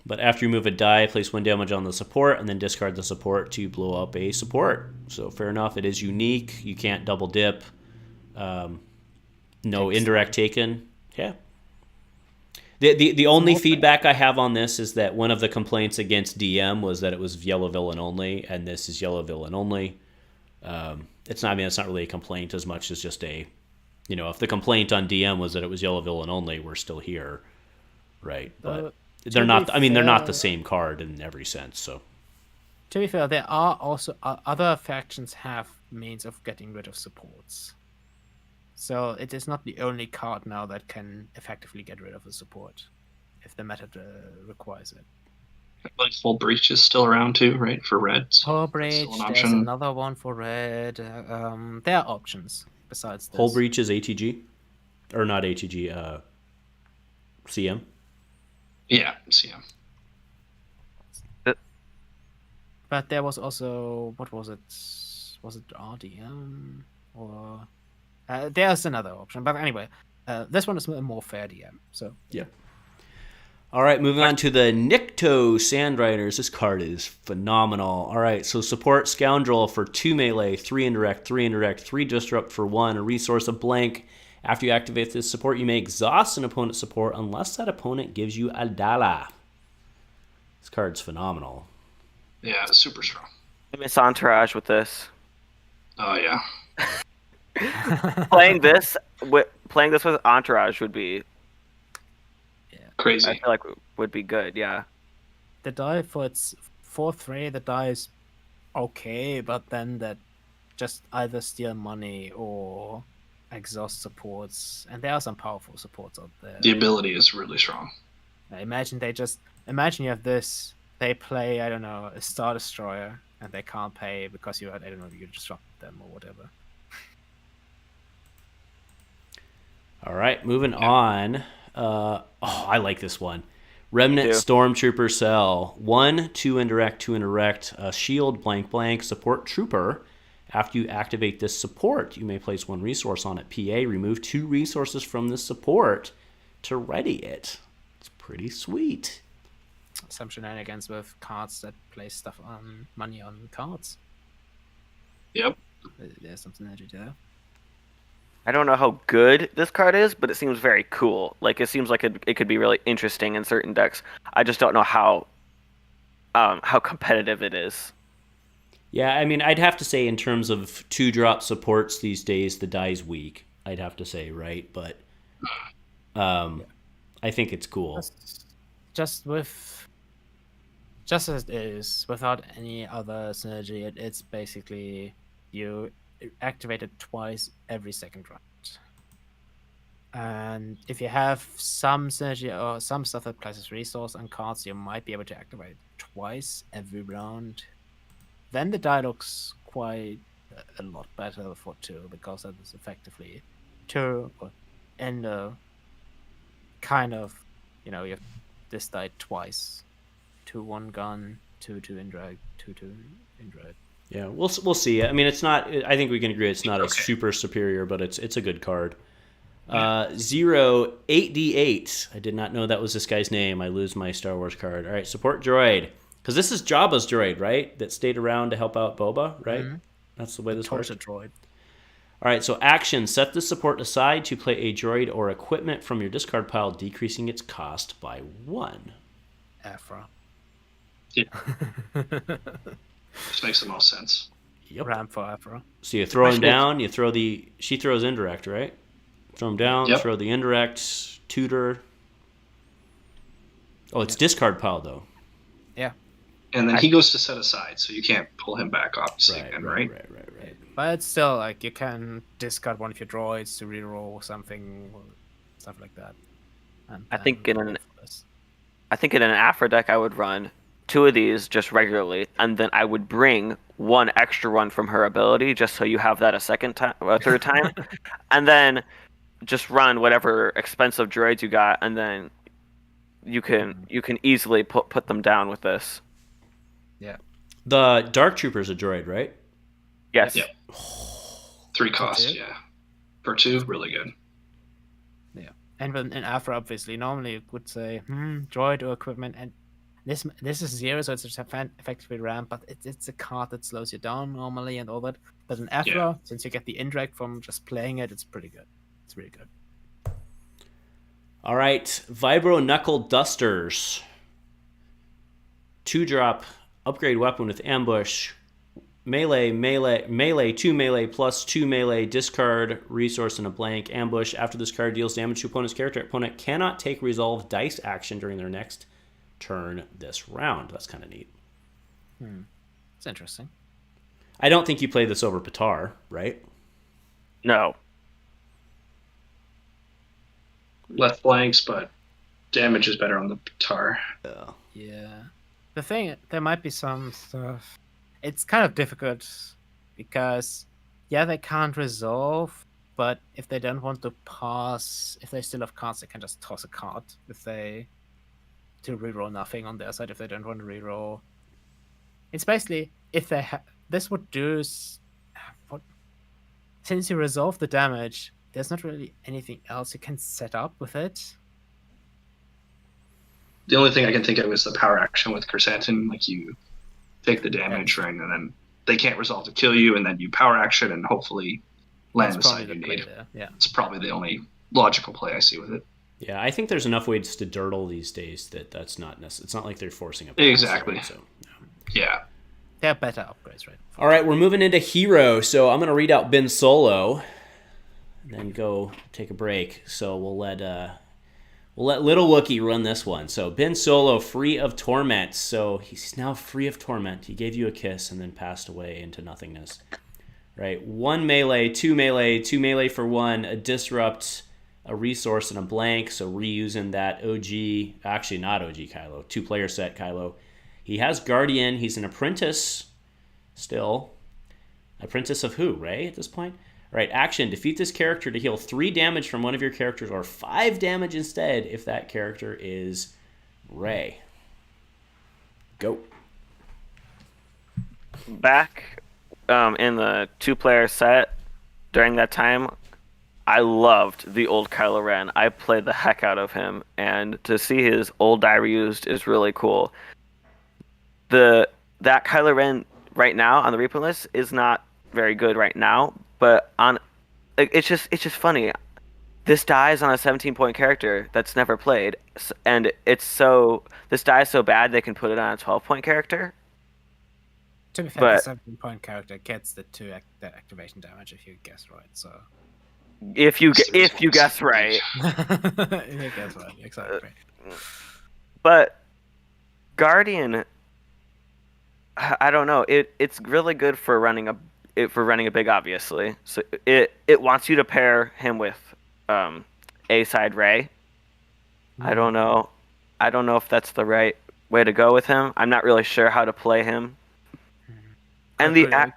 But after you move a die, place 1 damage on the support, and then discard the support to blow up a support. So fair enough, it is unique. You can't double dip. No indirect taken. Yeah. The only feedback I have on this is that one of the complaints against DM was that it was yellow villain only, and this is yellow villain only. It's not really a complaint as much as just a, if the complaint on DM was that it was yellow villain only, we're still here, right? But they're not. They're not the same card in every sense. So, to be fair, there are also other factions have means of getting rid of supports. So it is not the only card now that can effectively get rid of a support, if the meta requires it. Like Full Breach is still around too, right? For red. So Hull that's still Breach, an there's option. another one for red. There are options besides this. Hull Breach is ATG? Or not ATG, CM? Yeah, CM. But there was also, what was it? Was it RDM? Or there's another option. But anyway, this one is more fair DM. So Yeah. All right, moving on to the Nikto Sandwriters. This card is phenomenal. All right, so support Scoundrel for 2 melee, 3 indirect, 3 disrupt for 1, a resource, a blank. After you activate this support, you may exhaust an opponent's support unless that opponent gives you a Dala. This card's phenomenal. Yeah, super strong. I miss Entourage with this. Oh yeah. Playing this with Entourage would be Crazy. I feel like would be good. Yeah. the die for its 4/3, the die is okay, but then that just either steal money or exhaust supports, and there are some powerful supports out there. The ability is really strong. Imagine you have this, they play, I don't know, a Star Destroyer, and they can't pay because I don't know, you disrupt them or whatever. All right, moving on. I like this one. Remnant Yeah. Stormtrooper Cell. 1, 2 indirect, 2 indirect. Shield, blank, support trooper. After you activate this support, you may place 1 resource on it. PA, remove 2 resources from this support to ready it. It's pretty sweet. Some shenanigans with cards that place stuff on money on cards. Yep. There's some synergy there. I don't know how good this card is, but it seems very cool. Like it seems like it could be really interesting in certain decks. I just don't know how competitive it is. Yeah, I mean, I'd have to say in terms of 2-drop supports these days, the die's weak. I'd have to say, right? But I think it's cool. Just as it is, without any other synergy, it's basically you activate it twice every second round. And if you have some synergy or some stuff that places resource on cards, you might be able to activate it twice every round. Then the die looks quite a lot better for 2, because that is effectively 2 and kind of, you have this die twice. 2-1 gun, 2-2 indirect, 2-2 indirect. Yeah, we'll see. I mean, it's not. I think we can agree it's not a super superior, but it's a good card. 0-8D8. I did not know that was this guy's name. I lose my Star Wars card. All right, support droid, because this is Jabba's droid, right? That stayed around to help out Boba, right? Mm-hmm. That's the way this works. Droid. All right, so action: set this support aside to play a droid or equipment from your discard pile, decreasing its cost by 1. Afra. Yeah. This makes the most sense. Yep. Ram for Afra. So you throw him down. She throws indirect, right? Throw him down. Yep. Throw the indirect. Tutor. Oh, it's discard pile though. Yeah. And then he goes to set aside, so you can't pull him back, obviously, right? Right. But it's still like you can discard one of your droids to reroll something, or stuff like that. And I think in an Afra deck, I would run 2 of these just regularly, and then I would bring 1 extra one from her ability, just so you have that a third time, and then just run whatever expensive droids you got, and then you can easily put them down with this. Yeah. The Dark Trooper's a droid, right? Yes. Yep. 3 cost, yeah. For 2, really good. Yeah. And in Afra, obviously, normally you would say droid or equipment, and this is 0, so it's effectively ramp, but it's a card that slows you down normally and all that. But in Afra, since you get the indirect from just playing it, it's pretty good. It's really good. All right, Vibro Knuckle Dusters. 2-drop, upgrade weapon with ambush. Melee, 2 melee plus 2 melee, discard, resource, and a blank. Ambush. After this card deals damage to opponent's character, opponent cannot take resolve dice action during their next turn this round. That's kind of neat. It's interesting. I don't think you play this over Patar, right? No. less blanks, but damage is better on the tar. Yeah. The thing, there might be some stuff. It's kind of difficult because, yeah, they can't resolve, but if they don't want to pass, if they still have cards, they can just toss a card to reroll nothing on their side if they don't want to reroll. It's basically, if they this would do what, since you resolve the damage, there's not really anything else you can set up with it. The only thing I can think of is the power action with Chrysanthemum. Like you take the damage, right, and then they can't resolve to kill you, and then you power action and hopefully land the side you need. Yeah, it's probably the only logical play I see with it. Yeah, I think there's enough ways to dirtle these days that's not necessary. It's not like they're forcing a pass, exactly. Right? So, yeah. They have better upgrades, right? All right, we're moving into Hero. So I'm going to read out Ben Solo and then go take a break. So we'll let Little Wookie run this one. So Ben Solo, free of torment. So he's now free of torment. He gave you a kiss and then passed away into nothingness. Right? 1 melee, 2 melee, 2 melee for 1, a disrupt, a resource, and a blank. So reusing that OG, actually not OG Kylo, 2-player set Kylo. He has Guardian. He's an apprentice still. Apprentice of who, Rey, at this point? All right, action. Defeat this character to heal 3 damage from one of your characters or 5 damage instead if that character is Rey. Go. Back in the 2-player set, during that time, I loved the old Kylo Ren. I played the heck out of him, and to see his old die reused is really cool. That Kylo Ren right now on the reprint list is not very good right now, but it's just funny. This die is on a 17-point character that's never played, and this die is so bad they can put it on a 12-point character. To be fair, the 17-point character gets the activation damage if you guess right. So if you guess right, if you guess right, exactly. But Guardian, I don't know. It's really good for running a big, obviously. So it wants you to pair him with A-side Rey. I don't know if that's the right way to go with him. I'm not really sure how to play him. And what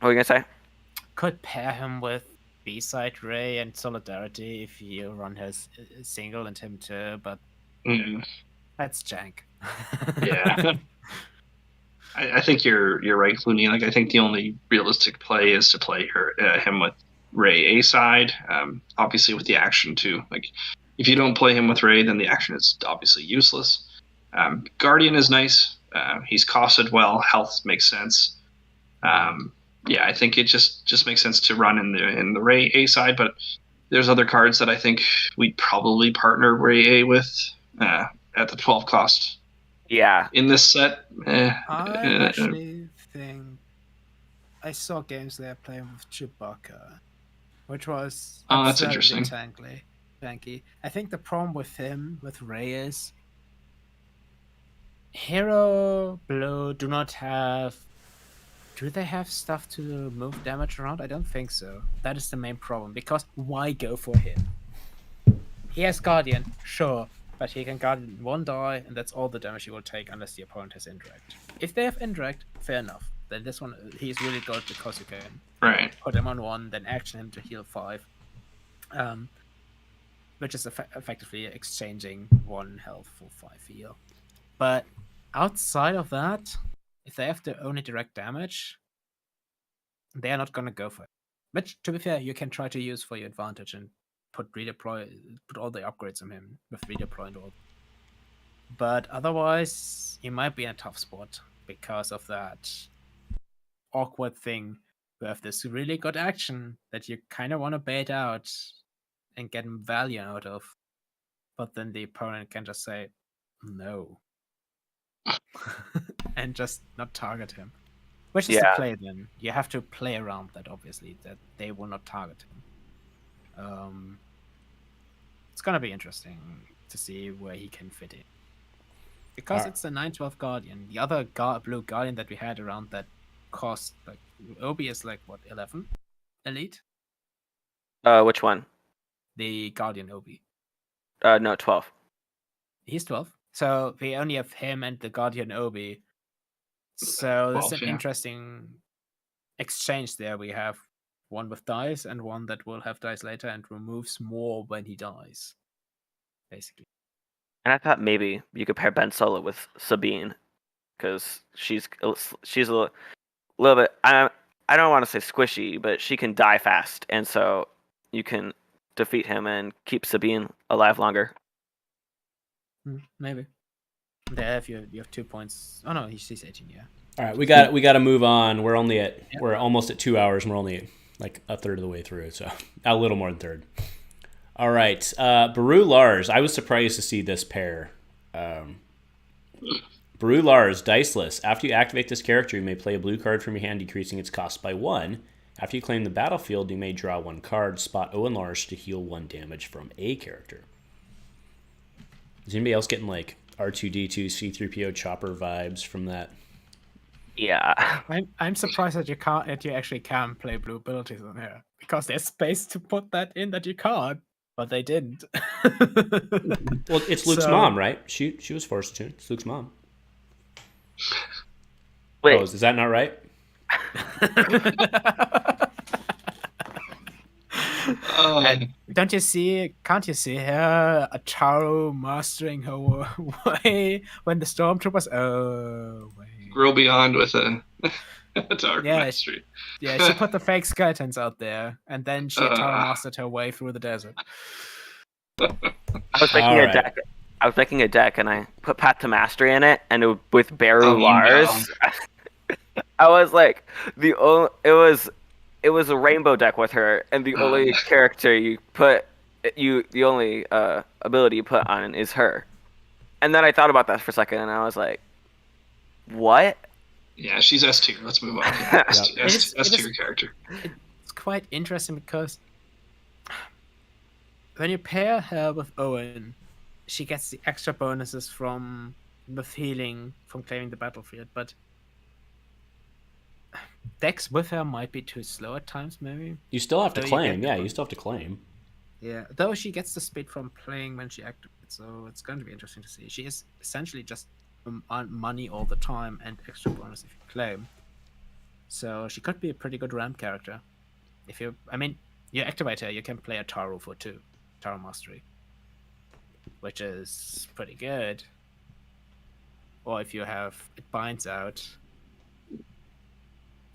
were you gonna say? Could pair him with B-side Rey and Solidarity if you run his single and him too, but that's jank. Yeah. I think you're right, Clooney. Like I think the only realistic play is to play him with Rey A side. Obviously with the action too. Like if you don't play him with Rey, then the action is obviously useless. Guardian is nice. He's costed well. Health makes sense. Yeah, I think it just makes sense to run in the Rey A side. But there's other cards that I think we'd probably partner Rey A with at the 12 cost. Yeah. In this set, I actually think I saw games there playing with Chewbacca, which was that's interesting. Tanky. I think the problem with him, with Rey, is Hero Blue do not have. Do they have stuff to move damage around? I don't think so. That is the main problem, because why go for him? He has Guardian, sure, but he can Guardian 1 die, and that's all the damage he will take unless the opponent has Indirect. If they have Indirect, fair enough. Then this one, he's really good because you can put him on 1, then action him to heal 5. Which is effectively exchanging 1 health for 5 heal. But outside of that, if they have the only direct damage, they are not going to go for it. Which, to be fair, you can try to use for your advantage and put all the upgrades on him with redeploy and all. But otherwise, you might be in a tough spot because of that awkward thing. You have this really good action that you kind of want to bait out and get value out of, but then the opponent can just say no and just not target him. Which is the play then. You have to play around that, obviously, that they will not target him. It's gonna be interesting to see where he can fit in. Because it's the 9/12 Guardian. The other blue Guardian that we had around that cost, like, Obi is like, what, 11? Elite? Which one? the Guardian Obi. No, 12. He's 12. So we only have him and the Guardian Obi. So there's 12, an yeah. interesting exchange there. We have one with dice and one that will have dice later and removes more when he dies. Basically. And I thought maybe you could pair Ben Solo with Sabine, because she's a little bit. I don't want to say squishy, but she can die fast, and so you can defeat him and keep Sabine alive longer. Maybe. There, if you have 2 points. Oh no, she's 18. Yeah. All right, we got to move on. We're almost at 2 hours, and we're only like a third of the way through, so a little more than third. All right, Beru Lars. I was surprised to see this pair. Beru Lars, diceless. After you activate this character, you may play a blue card from your hand, decreasing its cost by 1. After you claim the battlefield, you may draw 1 card. Spot Owen Lars to heal 1 damage from a character. Is anybody else getting like R2D2, C3PO chopper vibes from that? Yeah. I'm surprised that you actually can play blue abilities on here, because there's space to put that in that you can't, but they didn't. Well, it's Luke's mom, right? She was forced to. It's Luke's mom. Wait, is that not right? And don't you see? Can't you see her, a Taro mastering her way when the stormtroopers? Oh, wait. Grow beyond with a dark Yeah, mastery. Yeah, she put the fake skeletons out there, and then she Taro mastered her way through the desert. I was making a deck. I was making a deck, and I put Path to Mastery in it, and with Beru Lars. No. I was like, it was a rainbow deck with her, and the only character the only ability you put on is her. And then I thought about that for a second, and I was like, what? Yeah, she's S tier. Let's move on. Yeah, S tier character. It's quite interesting because when you pair her with Owen, she gets the extra bonuses from with healing from claiming the battlefield, but decks with her might be too slow at times, maybe. You still have to claim. Yeah, you still have to claim. Yeah, though she gets the speed from playing when she activates, so it's going to be interesting to see. She is essentially just on money all the time and extra bonus if you claim. So she could be a pretty good ramp character. You activate her, you can play a Taro for 2, Taro Mastery, which is pretty good. Or if you have it binds out,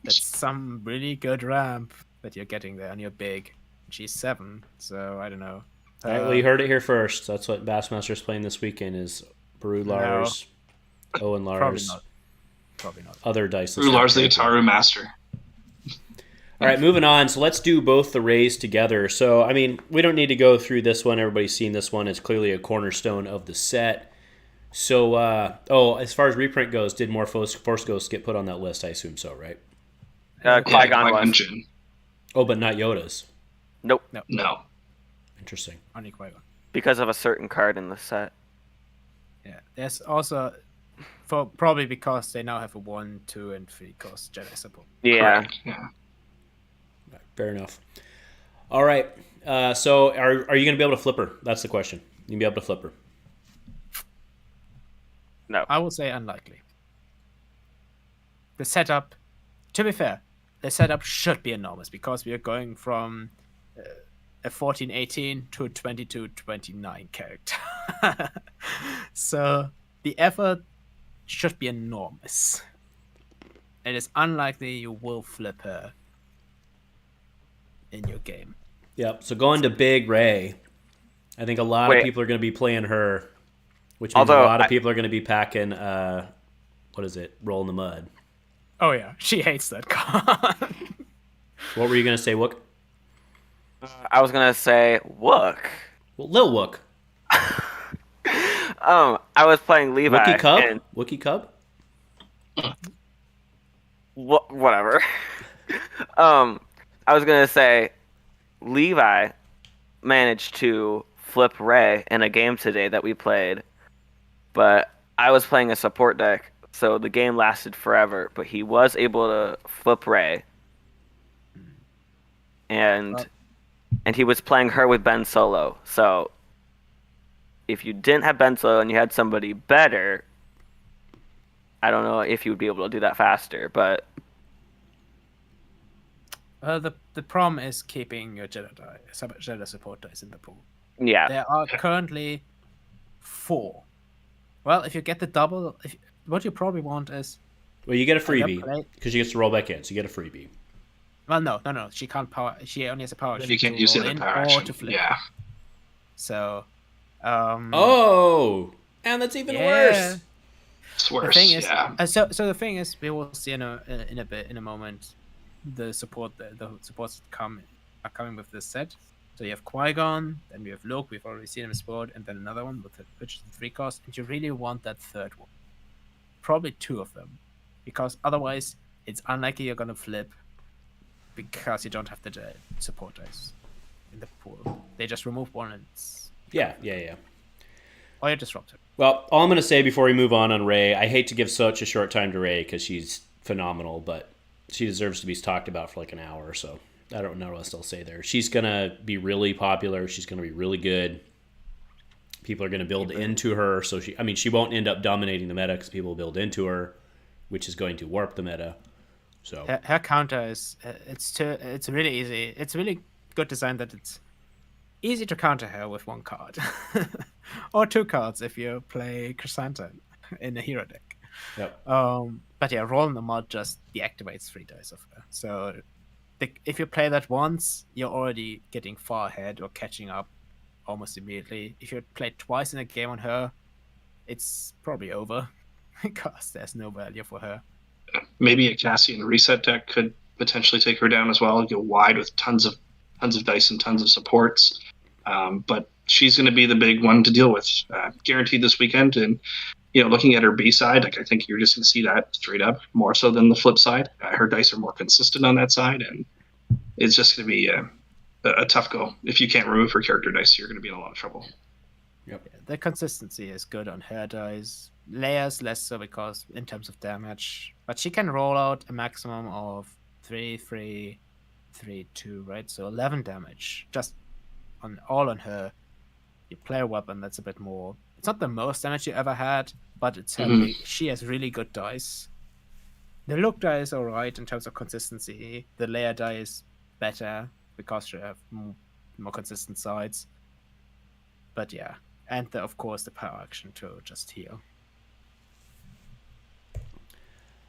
that's some really good ramp that you're getting there, and you're big. She's 7, so I don't know. All right, well, you heard it here first. That's what Bassmaster's playing this weekend is Beru Lars, Owen Lars. Probably not. Other dice. Beru Lars, the Ataru Master. All right, moving on. So let's do both the Rays together. So, I mean, we don't need to go through this one. Everybody's seen this one. It's clearly a cornerstone of the set. So, as far as reprint goes, did more Force Ghosts get put on that list? I assume so, right? Qui-Gon was. Oh, but not Yoda's. Nope. No. Interesting. Only Qui-Gon. Because of a certain card in the set. Yeah, there's also probably because they now have a 1, 2, and 3 cost Jedi support. Yeah. Correct. Yeah. Fair enough. All right. So are you going to be able to flip her? That's the question. You can be able to flip her. No. I would say unlikely. The setup, to be fair, the setup should be enormous because we are going from a 14-18 to a 22-29 character. So the effort should be enormous. It is unlikely you will flip her in your game. Yep. So going to Big Ray, I think a lot of people are going to be playing her, which means a lot of people are going to be packing, Roll in the Mud. Oh yeah, she hates that card. What were you going to say, Wook? I was going to say Wook. Well, Lil Wook. I was playing Levi. Wookie Cub? Wookie Cub? Whatever. I was going to say Levi managed to flip Ray in a game today that we played, but I was playing a support deck, so the game lasted forever, but he was able to flip Ray. And and he was playing her with Ben Solo. So if you didn't have Ben Solo and you had somebody better, I don't know if you would be able to do that faster. But The problem is keeping your Jedi support dice in the pool. yeah, There are currently 4. Well, if you get the double, what you probably want is... Well, you get a Play- freebie because she gets to roll back in, so you get a freebie. Well, no. She can't power. She only has a power action. You can't to use the roll other in power or action. to flip. Yeah. So, Oh, and that's even worse. It's The worse. thing is, yeah. so the thing is, we will see in a moment, the supports are coming with this set. So you have Qui-Gon, then we have Luke. We've already seen him sport, and then another one which is 3 cost. And you really want that third one, probably 2 of them, because otherwise it's unlikely you're gonna flip, because you don't have the support dice in the pool. They just remove one, and it's Yeah. or you're disrupted. Well, all I'm going to say before we move on Rey, I hate to give such a short time to Rey because she's phenomenal, but she deserves to be talked about for like an hour or so. I don't know what else I'll say there. She's going to be really popular. She's going to be really good. People are going to build into her. So she won't end up dominating the meta because people will build into her, which is going to warp the meta. So Her counter is it's really easy. It's really good design that it's easy to counter her with 1 card, or 2 cards if you play Chrysanthemum in a hero deck. Yep. But yeah, rolling the mod just deactivates 3 dice of her. So if you play that once, you're already getting far ahead or catching up almost immediately. If you play twice in a game on her, it's probably over because there's no value for her. Maybe a Cassian reset deck could potentially take her down as well. Go wide with tons of dice and tons of supports. But she's going to be the big one to deal with, guaranteed this weekend. And looking at her B side, like I think you're just going to see that straight up more so than the flip side. Her dice are more consistent on that side, and it's just going to be a tough go. If you can't remove her character dice, you're going to be in a lot of trouble. Yep. Yeah, the consistency is good on her dice. Layers less so because in terms of damage, but she can roll out a maximum of 3, 3, 3, 2, right? So 11 damage just on her. You play a weapon that's a bit more. It's not the most damage you ever had, but it's she has really good dice. The Luke die is alright in terms of consistency. The layer die is better because you have more consistent sides. But yeah, and of course the power action to just heal.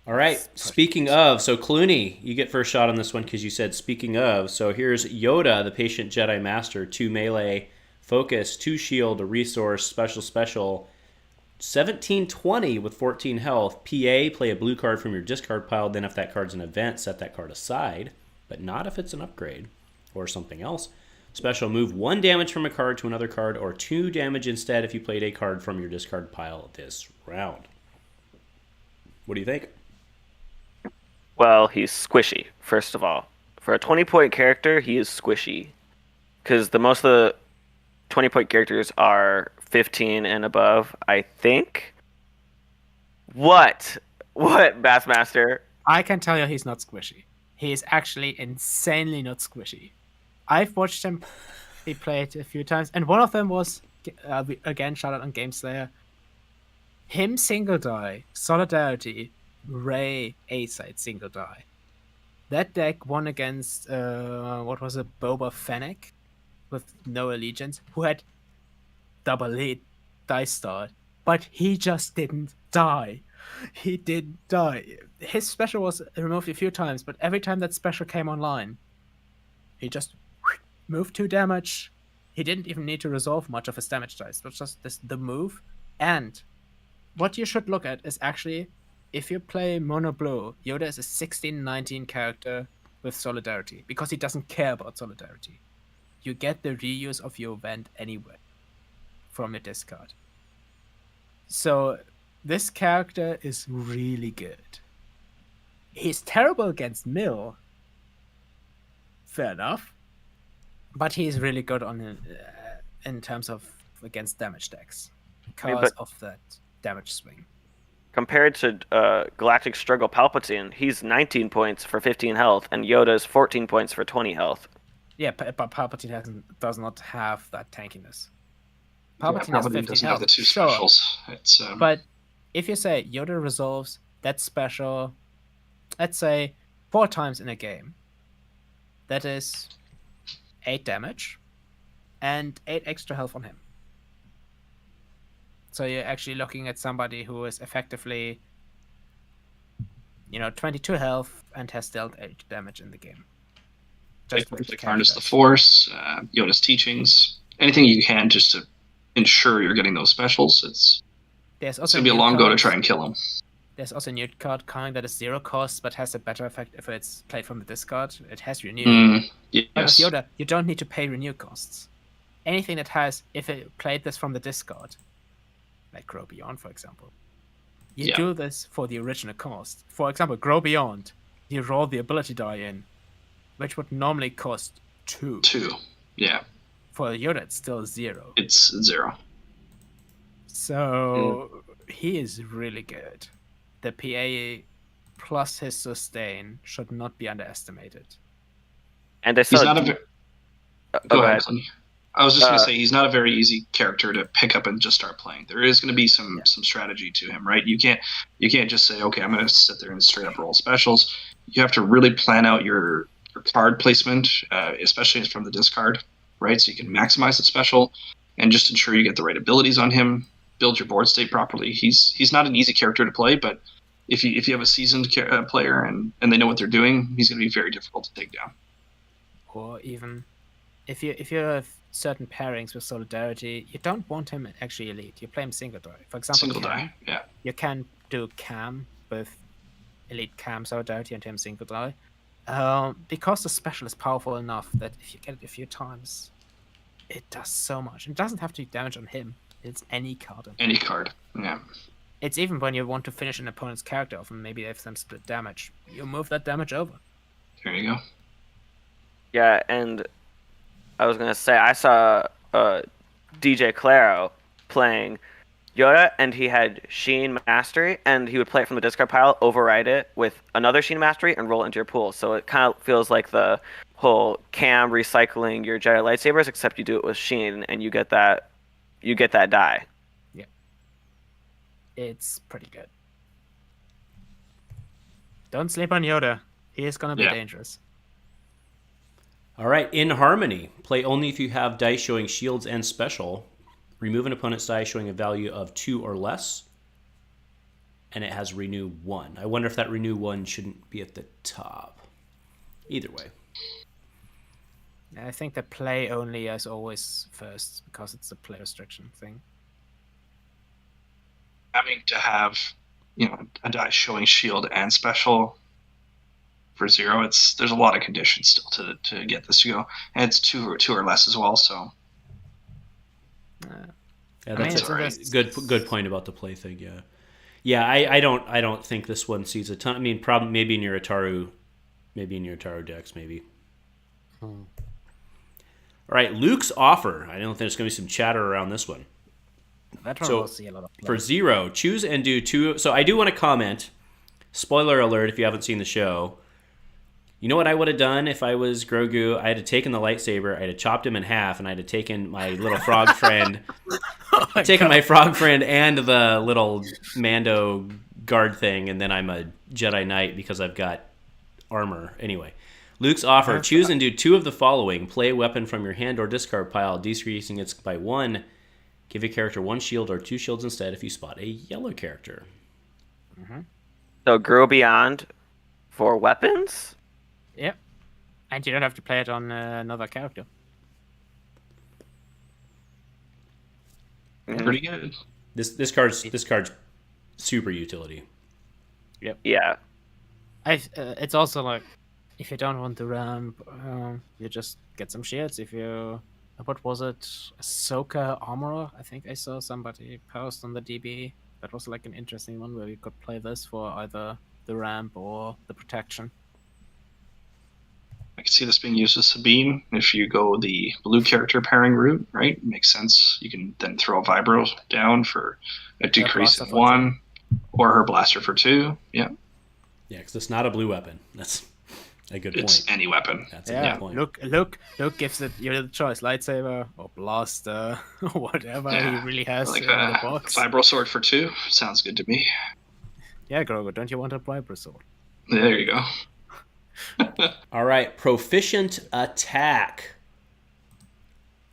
All right. Speaking of, so Clooney, you get first shot on this one because you said speaking of. So here's Yoda, the Patient Jedi Master, 2 melee, focus, 2 shield, a resource, special, 1720 with 14 health. PA, play a blue card from your discard pile. Then if that card's an event, set that card aside, but not if it's an upgrade or something else. Special, move 1 damage from a card to another card, or 2 damage instead if you played a card from your discard pile this round. What do you think? well, he's squishy. First of all, for a 20-point character, he is squishy, because the most of the 20-point characters are 15 and above, I think. What, Bassmaster? I can tell you he's not squishy. He is actually insanely not squishy. I've watched him. He played a few times, and one of them was again shout out on Game Slayer. Him single die, Solidarity, Rey A-side single die. That deck won against what was it, Boba Fennec with no allegiance, who had double lead dice star, but he just didn't die. He didn't die. His special was removed a few times, but every time that special came online, he just moved 2 damage. He didn't even need to resolve much of his damage dice. It was just the move. And what you should look at is actually, if you play Mono Blue, Yoda is a 16-19 character with Solidarity, because he doesn't care about Solidarity. You get the reuse of your event anyway from your discard. So this character is really good. He's terrible against Mill. Fair enough. But he's really good on in terms of against damage decks because of that damage swing. Compared to Galactic Struggle Palpatine, he's 19 points for 15 health, and Yoda's 14 points for 20 health. Yeah, but Palpatine does not have that tankiness. Yeah, Palpatine has 50 doesn't have health, the two sure. specials. It's But if you say Yoda resolves that special, let's say 4 times in a game, that is 8 damage and 8 extra health on him. So you're actually looking at somebody who is effectively, 22 health and has dealt 8 damage in the game. Just like harness the Force, Yoda's teachings, anything you can just to ensure you're getting those specials. It's gonna be a long go to try and kill him. There's also a Nute card coming that is 0 cost, but has a better effect if it's played from the discard. It has renew. Yes. But with Yoda, you don't need to pay renew costs. Anything that has, if it played this from the discard, like Grow Beyond, for example, you do this for the original cost. For example, Grow Beyond, you roll the ability die in, which would normally cost 2. 2, yeah. For Yoda, it's still 0. It's 0. So he is really good. The PA plus his sustain should not be underestimated. And I He's saw. not go ahead. I was just going to say he's not a very easy character to pick up and just start playing. There is going to be some strategy to him, right? You can't just say, okay, I'm going to sit there and straight up roll specials. You have to really plan out your card placement, especially from the discard, right? So you can maximize the special and just ensure you get the right abilities on him. Build your board state properly. He's not an easy character to play, but if you have a seasoned player and they know what they're doing, he's going to be very difficult to take down. Or even if you have certain pairings with Solidarity, you don't want him actually elite. You play him single die. For example, single die, yeah. You can do Cam with elite Cam Solidarity and him single die, because the special is powerful enough that if you get it a few times, it does so much. It doesn't have to do damage on him. It's any card. Any card, yeah. It's even when you want to finish an opponent's character off and maybe they have some split damage. You move that damage over. There you go. Yeah, and I was going to say, I saw DJ Claro playing Yoda, and he had Sheen Mastery, and he would play it from the discard pile, override it with another Sheen Mastery, and roll it into your pool. So it kind of feels like the whole Cam recycling your Jedi lightsabers, except you do it with Sheen, and you get that die. Yeah. It's pretty good. Don't sleep on Yoda. He is going to be dangerous. All right, in Harmony, play only if you have dice showing shields and special. Remove an opponent's die showing a value of 2 or less, and it has renew 1. I wonder if that renew 1 shouldn't be at the top. Either way. I think the play only is always first because it's a play restriction thing. Having to have, a die showing shield and special for 0, there's a lot of conditions still to get this to go, and it's 2 or less as well. So that's right. Good point about the play thing. Yeah. I don't think this one sees a ton. I mean, probably maybe in your Ataru decks, maybe. All right, Luke's offer. I don't think there's going to be some chatter around this one. That one will see a lot of play. For 0, choose and do 2. So I do want to comment. Spoiler alert if you haven't seen the show. You know what I would have done if I was Grogu? I had taken the lightsaber, I had chopped him in half, and I had taken my little frog friend, my frog friend and the little Mando guard thing, and then I'm a Jedi Knight because I've got armor. Anyway, Luke's offer: choose and do 2 of the following: play a weapon from your hand or discard pile, decreasing it by 1. Give a character 1 shield or 2 shields instead if you spot a yellow character. So Grow Beyond for weapons. Yep. And you don't have to play it on another character. Pretty good. This card's super utility. Yep. Yeah. It's also like, if you don't want the ramp, you just get some shields. If you, what was it, Ahsoka Armorer? I think I saw somebody post on the DB. That was like an interesting one where you could play this for either the ramp or the protection. I can see this being used as Sabine if you go the blue character pairing route, right? Makes sense. You can then throw a Vibro down for a decrease of 1, or her blaster for 2. Yeah. Yeah, because it's not a blue weapon. That's A good It's point. any weapon. That's a Yeah, good point. Luke gives it you the choice: lightsaber or blaster, or whatever he really has Like in the a box. vibro sword for 2 sounds good to me. Yeah, Grogu, don't you want a vibro sword? There you go. All right, proficient attack.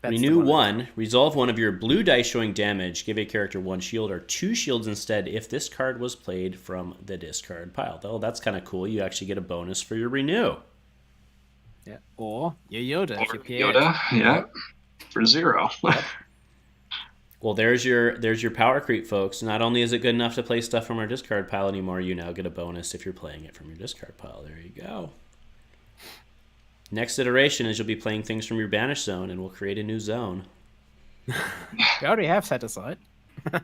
That's the Renew one I- 1, resolve one of your blue dice showing damage, give a character 1 shield or 2 shields instead if this card was played from the discard pile. Oh, that's kind of cool. You actually get a bonus for your renew. Yeah, or your Yoda if Or you play Yoda, it. yeah, for 0. Well, there's your power creep, folks. Not only is it good enough to play stuff from our discard pile anymore, you now get a bonus if you're playing it from your discard pile. There you go. Next iteration is you'll be playing things from your banish zone, and we'll create a new zone. We already have set aside.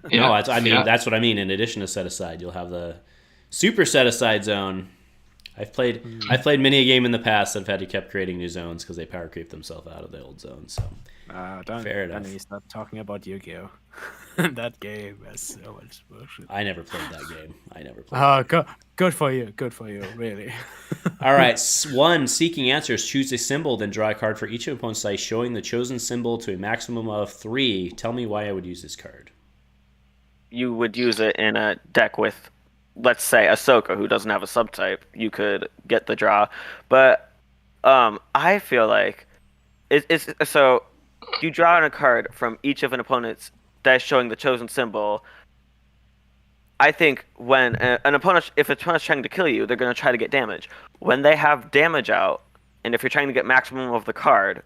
Yeah. No, that's what I mean. In addition to set aside, you'll have the super set aside zone. I've played many a game in the past that have had to keep creating new zones because they power creep themselves out of the old zones. So fair enough. Don't start talking about Yu-Gi-Oh. That game has so much bullshit. I never played that game. Good for you. Good for you, really. All right, 1, seeking answers. Choose a symbol, then draw a card for each opponent's dice, showing the chosen symbol to a maximum of 3. Tell me why I would use this card. You would use it in a deck with, let's say, Ahsoka, who doesn't have a subtype. You could get the draw, but I feel like it's so you draw on a card from each of an opponent's dice showing the chosen symbol. I think when if an opponent's trying to kill you, they're going to try to get damage. When they have damage out, and if you're trying to get maximum of the card,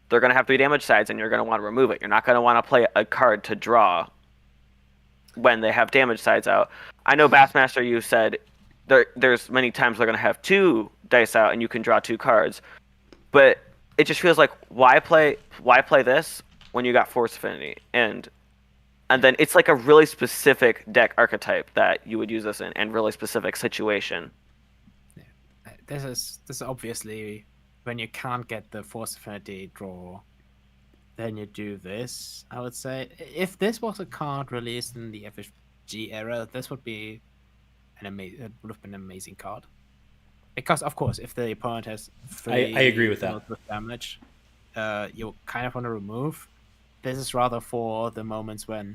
they're going to have 3 damage sides, and you're going to want to remove it. You're not going to want to play a card to draw when they have damage sides out. I know Bassmaster, you said there's many times they're going to have 2 dice out, and you can draw 2 cards. But it just feels like why play this when you got Force Affinity? And then it's like a really specific deck archetype that you would use this in, and really specific situation. This is obviously when you can't get the Force Affinity draw, then you do this. I would say if this was a card released in the FFG era, this would be it would have been an amazing card. Because of course, if the opponent has 3 I agree with that. with damage, you kind of want to remove. This is rather for the moments when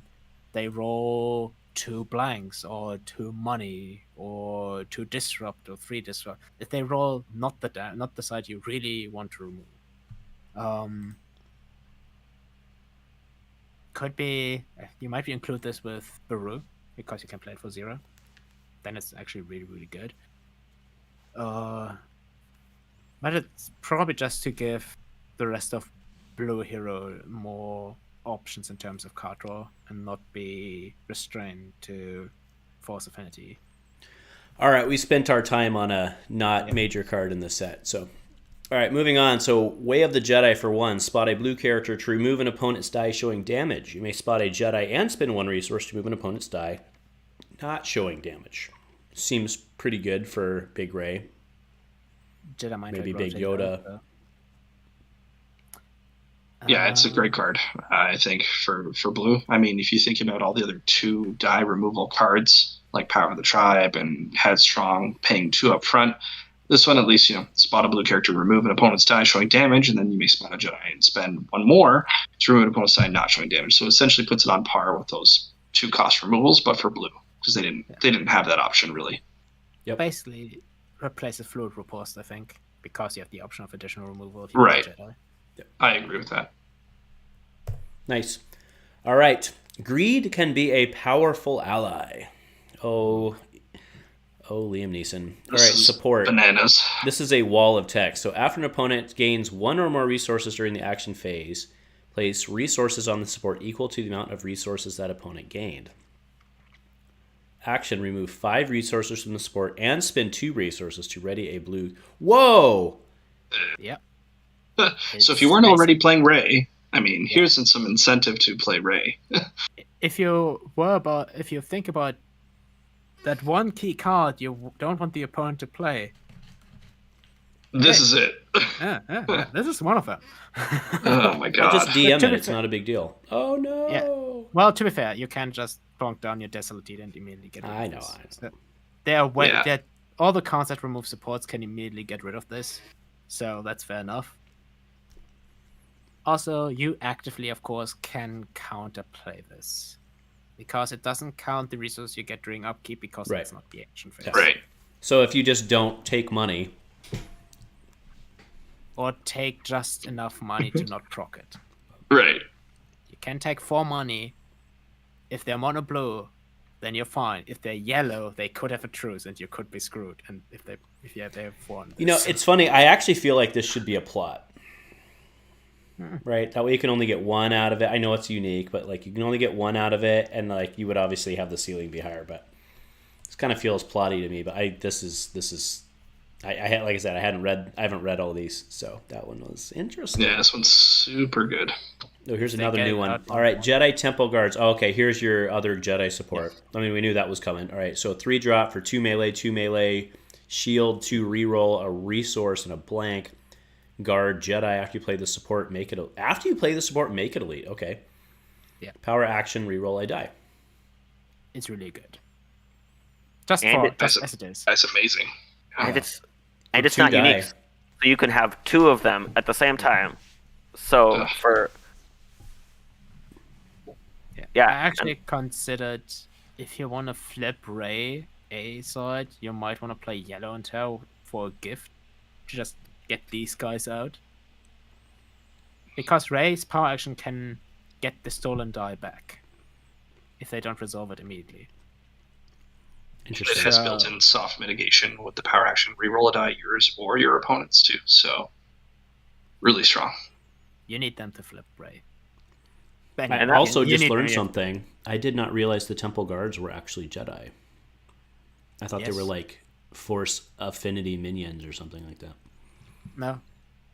they roll 2 blanks or 2 money or 2 disrupt or 3 disrupt. If they roll not the side you really want to remove, could be you might include this with Baru because you can play it for 0. Then it's actually really really good. But it's probably just to give the rest of Blue Hero more options in terms of card draw and not be restrained to Force Affinity. All right, we spent our time on a not major card in the set. So, all right, moving on. So, Way of the Jedi for 1. Spot a blue character to remove an opponent's die showing damage. You may spot a Jedi and spend 1 resource to move an opponent's die not showing damage. Seems pretty good for Big Ray. Jedi Mind Maybe Trick Big Yoda. Rotate, Yeah, it's a great card, I think, for blue. I mean, if you think about all the other 2 die removal cards, like Power of the Tribe and Headstrong, paying 2 up front, this one at least, spot a blue character, remove an opponent's die showing damage, and then you may spot a Jedi and spend 1 more to remove an opponent's die not showing damage. So it essentially puts it on par with those 2 cost removals, but for blue, because they didn't have that option, really. Yep. Basically, replaces Fluid Riposte, I think, because you have the option of additional removal if you Right. Jedi. I agree with that. Nice. All right. Greed can be a powerful ally. Oh, Liam Neeson. All right, support. Bananas. This is a wall of text. So after an opponent gains 1 or more resources during the action phase, place resources on the support equal to the amount of resources that opponent gained. Action, remove 5 resources from the support and spend 2 resources to ready a blue. Whoa! Yep. So if you weren't already playing Rey, I mean, here's some incentive to play Rey. If you think about that one key card you don't want the opponent to play, This is it. yeah, this is one of them. Oh my god. Just DM To it. be It's fair- not a big deal. Oh, no. Yeah. Well, to be fair, you can't just plonk down your Desolate and immediately get rid of I know. this. So they're all the cards that remove supports can immediately get rid of this, so that's fair enough. Also, you actively, of course, can counterplay this, because it doesn't count the resource you get during upkeep, because Right. that's not the action phase. Right. So if you just don't take money, Or take just enough money to not proc it. Right. You can take 4 money. If they're mono blue, then you're fine. If they're yellow, they could have a truce and you could be screwed. And if you have 4 on this. you know, it's funny. I actually feel like this should be a plot. Right? That way you can only get 1 out of it. I know it's unique, but like you can only get 1 out of it, and like you would obviously have the ceiling be higher, but this kind of feels plotty to me. But this is I had, like I said, I haven't read all these, so that one was interesting. Yeah, this one's super good. Oh, here's They another get new it one. out All right, Jedi Temple Guards. Oh, okay, here's your other Jedi support. I mean, we knew that was coming. All right, so 3 drop for 2 melee, shield, 2 reroll, a resource, and a blank. Guard Jedi. After you play the support, make it elite. Okay. Yeah. Power action, reroll, I die. It's really good. Just And as it is. That's amazing. And it's 2 not die. unique. So you can have 2 of them at the same time. So Ugh. for I actually considered, if you want to flip Rey A side, you might want to play Yellow and Tail for a gift to just get these guys out. Because Rey's power action can get the stolen die back if they don't resolve it immediately. It Interesting. has built-in soft mitigation with the power action. Reroll a die, yours or your opponent's too. So, really strong. You need them to flip Rey. I also just learned something. I did not realize the Temple Guards were actually Jedi. I thought they were like Force Affinity minions or something like that. No,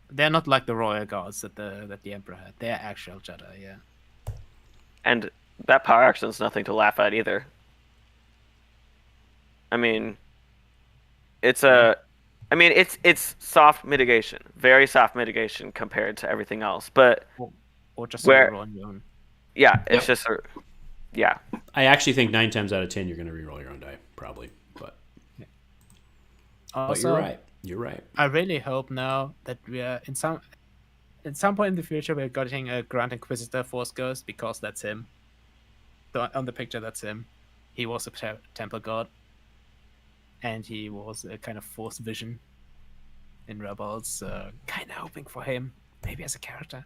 they're not like the Royal Guards that the Emperor had. They're actual Jedi, yeah. and that power action is nothing to laugh at either. I mean, it's soft mitigation, very soft mitigation compared to everything else. But Or just Where- on your own. yeah, it's just yeah. I actually think 9 times out of 10 you're going to reroll your own die, probably. But Also, you're right. You're right. I really hope now that we are at some point in the future we're getting a Grand Inquisitor Force Ghost, because that's him. On the picture, that's him. He was a Temple Guard, and he was a kind of Force Vision in Rebels. Kind of hoping for him, maybe as a character.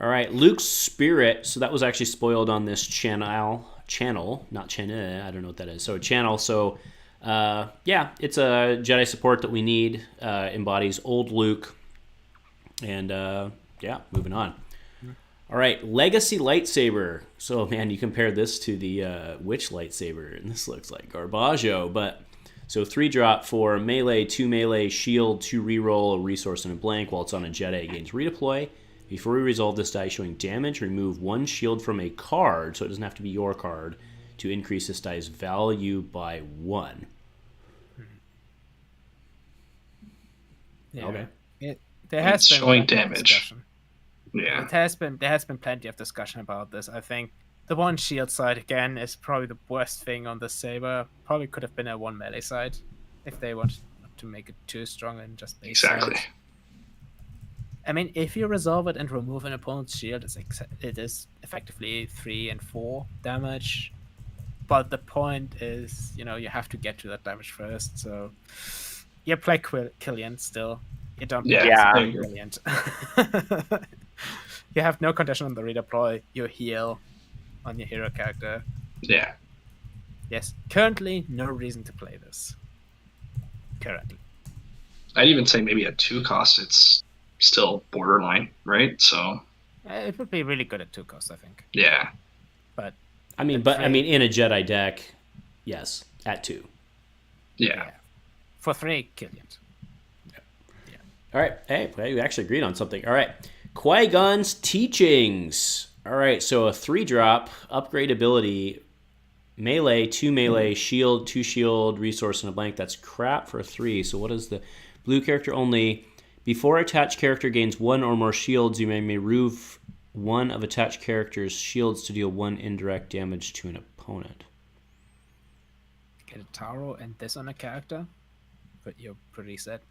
All right, Luke's Spirit. So that was actually spoiled on this channel, not channel. I don't know what that is. So channel. So yeah, it's a Jedi support that we need. Embodies old Luke, and yeah, moving on. All right, Legacy lightsaber. So man, you compare this to the Witch lightsaber, and this looks like Garbaggio. But so 3 drop for melee, 2 melee, shield, 2 reroll, a resource, and a blank. While it's on a Jedi, it gains redeploy. Before we resolve this die showing damage, remove 1 shield from a card, so it doesn't have to be your card, to increase this die's value by 1. Yeah. Okay. There has It's been showing plenty of damage. discussion. Yeah. There has been plenty of discussion about this. I think the 1 shield side again is probably the worst thing on the saber. Probably could have been a 1 melee side if they wanted to make it too strong and just base Exactly. sides. I mean, if you resolve it and remove an opponent's shield, it is effectively 3 and 4 damage. But the point is, you have to get to that damage first. So you play Killian still. You don't play Yeah. Brilliant. You have no condition on the redeploy. You heal on your hero character. Yeah. Yes. Currently, no reason to play this. Currently. I'd even say maybe at 2 costs, it's still borderline, right? So, It would be really good at 2 costs, I think. yeah. But I mean, in a Jedi deck, yes, at 2. Yeah. for 3, Killian. All right. Hey, we actually agreed on something. All right. Qui-Gon's Teachings. All right. So a 3 drop, upgrade ability, melee, 2 melee, shield, 2 shield, resource, and a blank. That's crap for a 3. So what is the blue character only? Before attached character gains 1 or more shields, you may remove 1 of attached character's shields to deal 1 indirect damage to an opponent. get a Taro and this on a character, but you're pretty set.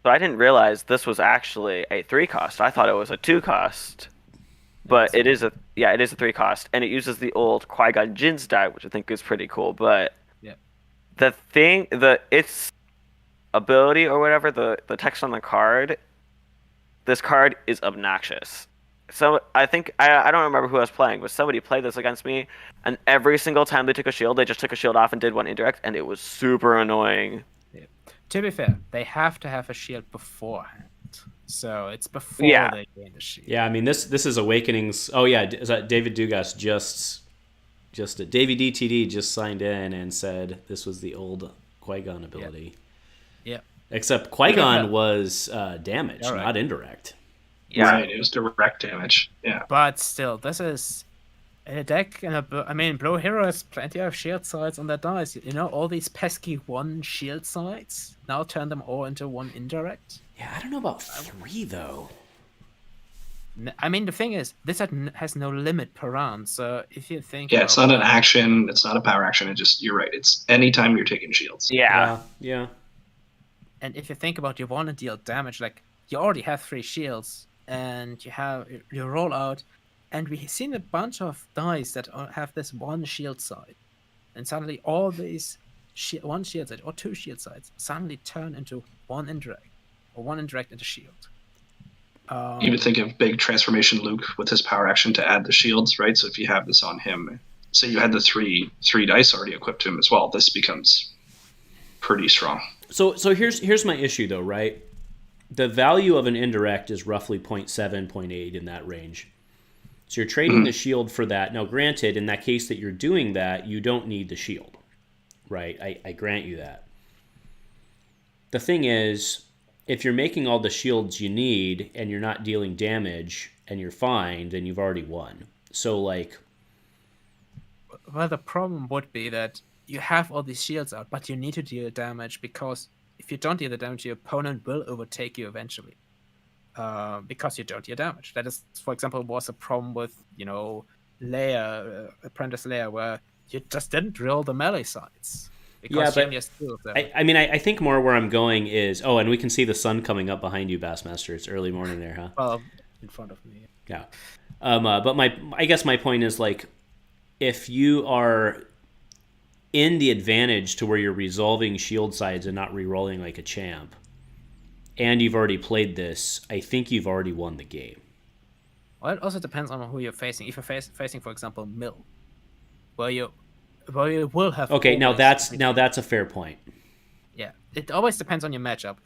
So I didn't realize this was actually a 3 cost. I thought it was a 2 cost. But it is a 3 cost, and it uses the old Qui-Gon Jinn's die, which I think is pretty cool. But Yeah. its ability or whatever, the text on the card, this card is obnoxious. So I think I don't remember who I was playing, but somebody played this against me, and every single time they took a shield, they just took a shield off and did one indirect, and it was super annoying. Yeah. To be fair, they have to have a shield beforehand. So it's before they gain the shield. Yeah, I mean this is Awakenings. Oh yeah, is that David Dugas David DTD just signed in and said this was the old Qui-Gon ability. Yeah. Except Qui-Gon was damage, All right. not indirect. Yeah. Right, it was direct damage. Yeah. But still, this is in a deck. Blue Hero has plenty of shield sides on their dice. You know, all these pesky 1 shield sides. Now turn them all into 1 indirect. Yeah, I don't know about 3 though. I mean, the thing is, this has no limit per round. So if you think, Yeah, it's not an action. It's not a power action. You're right. It's anytime you're taking shields. Yeah. And if you think about, you want to deal damage, like you already have 3 shields, and you roll out, and we've seen a bunch of dice that have this 1 shield side, and suddenly all these 1 shield side or 2 shield sides suddenly turn into 1 indirect, or 1 indirect into shield. You would think of big transformation Luke with his power action to add the shields, right? So if you have this on him, say you had the three dice already equipped to him as well, this becomes pretty strong. So here's my issue though, right? The value of an indirect is roughly 0.7, 0.8 in that range. So you're trading the shield for that. Now, granted, in that case that you're doing that, you don't need the shield, right? I grant you that. The thing is, if you're making all the shields you need and you're not dealing damage and you're fine, then you've already won. So, like... Well, the problem would be that you have all these shields out, but you need to deal damage, because if you don't deal the damage, your opponent will overtake you eventually. Because you don't deal damage. That is, for example, was a problem with, Leia, Apprentice Leia, where you just didn't drill the melee sides. Yeah, but I think more where I'm going is... Oh, and we can see the sun coming up behind you, Bassmaster. It's early morning there, huh? Well, in front of me. Yeah. But I guess my point is, like, if you are in the advantage to where you're resolving shield sides and not re-rolling like a champ, and you've already played this, I think you've already won the game. Well, it also depends on who you're facing. If you're facing, for example, Mill, where you will have... Okay, now that's a fair point. Yeah, it always depends on your matchup.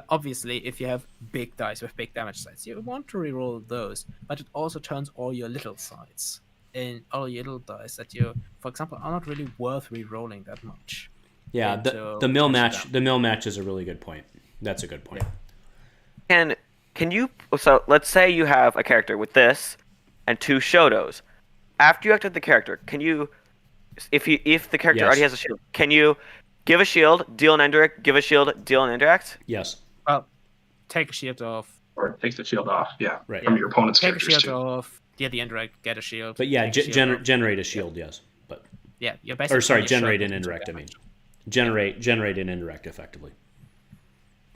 Obviously, if you have big dice with big damage sides, you want to reroll those, but it also turns all your little sides in all your little dice that you, for example, are not really worth re-rolling that much. Yeah, the mill match is a really good point. That's a good point. Yeah. Can you, so let's say you have a character with this and 2 Shotos. After you activate the character, can you, if the character already has a shield, can you give a shield, deal an indirect, give a shield, deal an indirect? Yes. Well, take a shield off. Or take the shield off, right. From your opponent's take characters, a shield off, deal the indirect, get a shield. But yeah, generate a shield, yes. But yeah, you're basically... Or sorry, generate an indirect, I mean. Generate an indirect, effectively.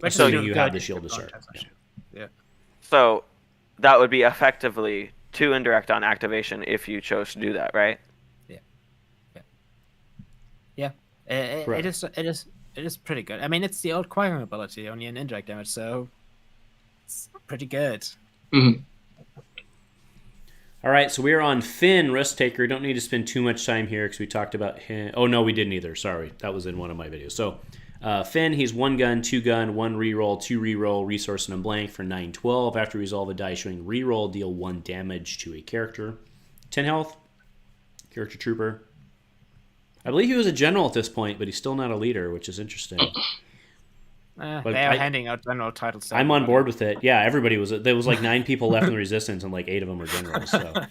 Assuming you have the shield to start. Yeah. So that would be effectively 2 indirect on activation if you chose to do that, right? Yeah. It is pretty good. I mean, it's the old Qui-Gon ability, only an indirect damage, so it's pretty good. Mm-hmm. All right, so we're on Finn, Risk Taker. Don't need to spend too much time here because we talked about him. Oh, no, we didn't either. Sorry. That was in one of my videos. So Finn, he's 1 gun, 2 gun, 1 reroll, 2 reroll, resource and a blank for 912. After resolve a die showing reroll, deal 1 damage to a character. 10 health. Character trooper. I believe he was a general at this point, but he's still not a leader, which is interesting. They are handing out general titles. I'm on board with it. Yeah, everybody was. There was like 9 people left in the Resistance, and like 8 of them were generals. So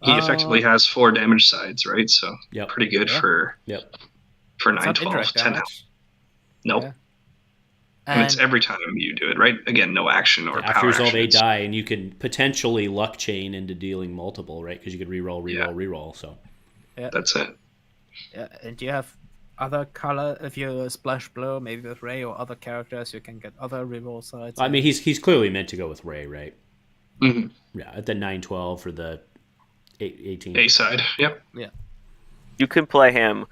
he effectively has 4 damage sides, right? So pretty good for 912, 10 health. Nope. Yeah. And it's every time you do it, right? Again, no action or power after resolve action. A die, and you can potentially luck chain into dealing multiple, right? Because you could reroll. So that's it. Yeah, and you have other color. If you splash blue, maybe with Rey or other characters, you can get other reroll sides. I mean, he's clearly meant to go with Rey, right? Mm-hmm. Yeah, at the 9/12 for the 18. A side. Yep. Yeah. You can play him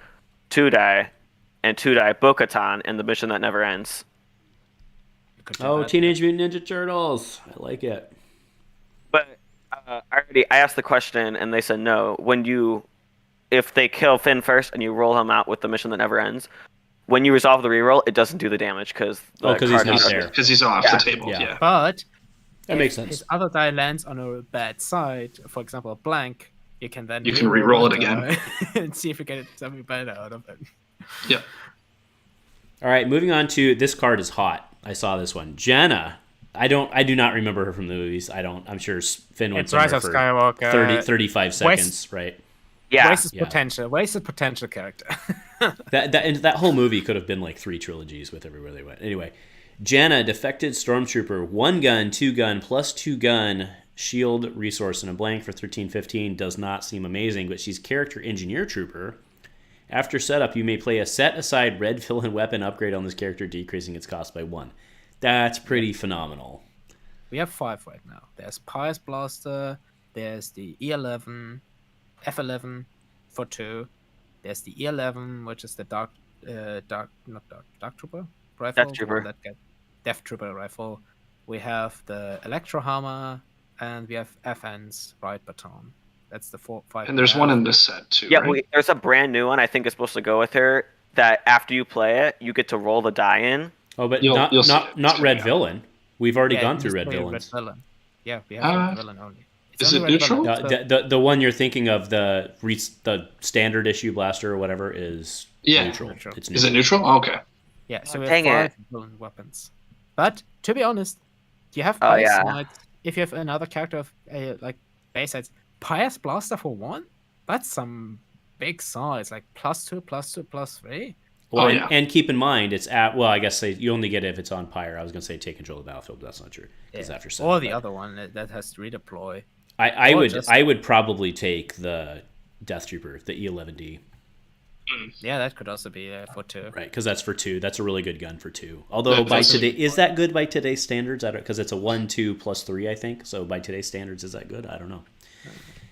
2-die and 2-die Bo-Katan in the mission that never ends. You could do Oh, that. Teenage Mutant Ninja Turtles. I like it. But I asked the question and they said no. If they kill Finn first and you roll him out with the mission that never ends, when you resolve the reroll, it doesn't do the damage because he's not there. Because he's off the table. Yeah. Yeah. But That if makes sense. his other die lands on a bad side, for example, a blank, you can then reroll it again die and see if you get something better out of it. Yep. All right, moving on to this card is hot. I saw this one. Janna. I do not remember her from the movies. I'm sure Finn went It's Rise somewhere of for Skywalker. 35 seconds, right? Yeah. Wasted potential. Wasted potential character. That whole movie could have been like 3 trilogies with everywhere they went. Anyway, Janna, defected stormtrooper, 1 gun, 2 gun, plus 2 gun, shield, resource, and a blank for 13/15 does not seem amazing, but she's character engineer trooper. After setup, you may play a set-aside red fill-in weapon upgrade on this character, decreasing its cost by 1. That's pretty phenomenal. We have 5 right now. There's Pyre's Blaster, there's the E11, F11 for 2, there's the E11, which is the Dark Trooper rifle. Death Trooper. Death Trooper rifle. We have the Electro Hammer, and we have FN's Right Baton. That's the 5. And there's one in this set too. Yeah, right? there's a brand new one I think is supposed to go with her that after you play it, you get to roll the die in. Oh, but You'll see it. not It's Red coming out. Villain. We've already Yeah, gone you through just Red play Villains. Villain. Yeah, we have Red Villain only. It's is only it Red neutral? Villain, so- The one you're thinking of, the standard issue blaster or whatever, is neutral. Neutral. It's Is it neutral? Oh, okay. Yeah, so we dang have it. 5 villain weapons. But to be honest, you have Oh, Pyre's yeah. sides. If you have another character of like base sides, Pyre's Blaster for 1? That's some big size, like +2, +2, +3. Well, Oh, yeah. and keep in mind, it's at, well, I guess you only get it if it's on Pyre. I was going to say take control of the battlefield, but that's not true. It's after setup, Or the but other one that has to redeploy. I would probably take the Death Trooper, the E11D, Yeah, that could also be for 2. right? Because that's for 2. That's a really good gun for 2. Although is that good by today's standards? I don't, because it's a 1, 2, +3, I think. So by today's standards, is that good? I don't know.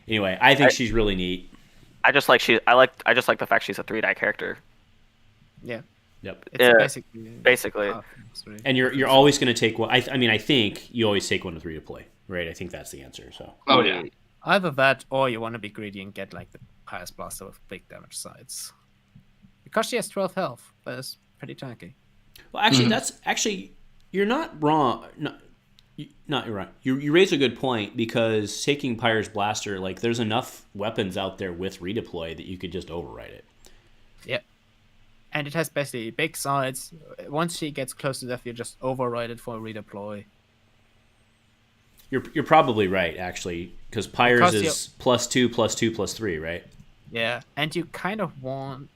Anyway, I think she's really neat. I just like the fact she's a 3-die character. Yeah, Yep. it's Basically. And you're always going to take one. I think you always take 1 to 3 to play, right? I think that's the answer. So. Oh yeah. Either that, or you want to be greedy and get like the Pyre's Blaster with big damage sides. Because she has 12 health, but it's pretty tanky. Well, actually, you're not wrong. Not you're right. You raise a good point, because taking Pyre's Blaster, like, there's enough weapons out there with redeploy that you could just override it. Yeah. And it has basically big sides. Once she gets close to death, you just override it for a redeploy. You're probably right, actually, because Pyre's is +2, +2, +3, right? Yeah, and you kind of want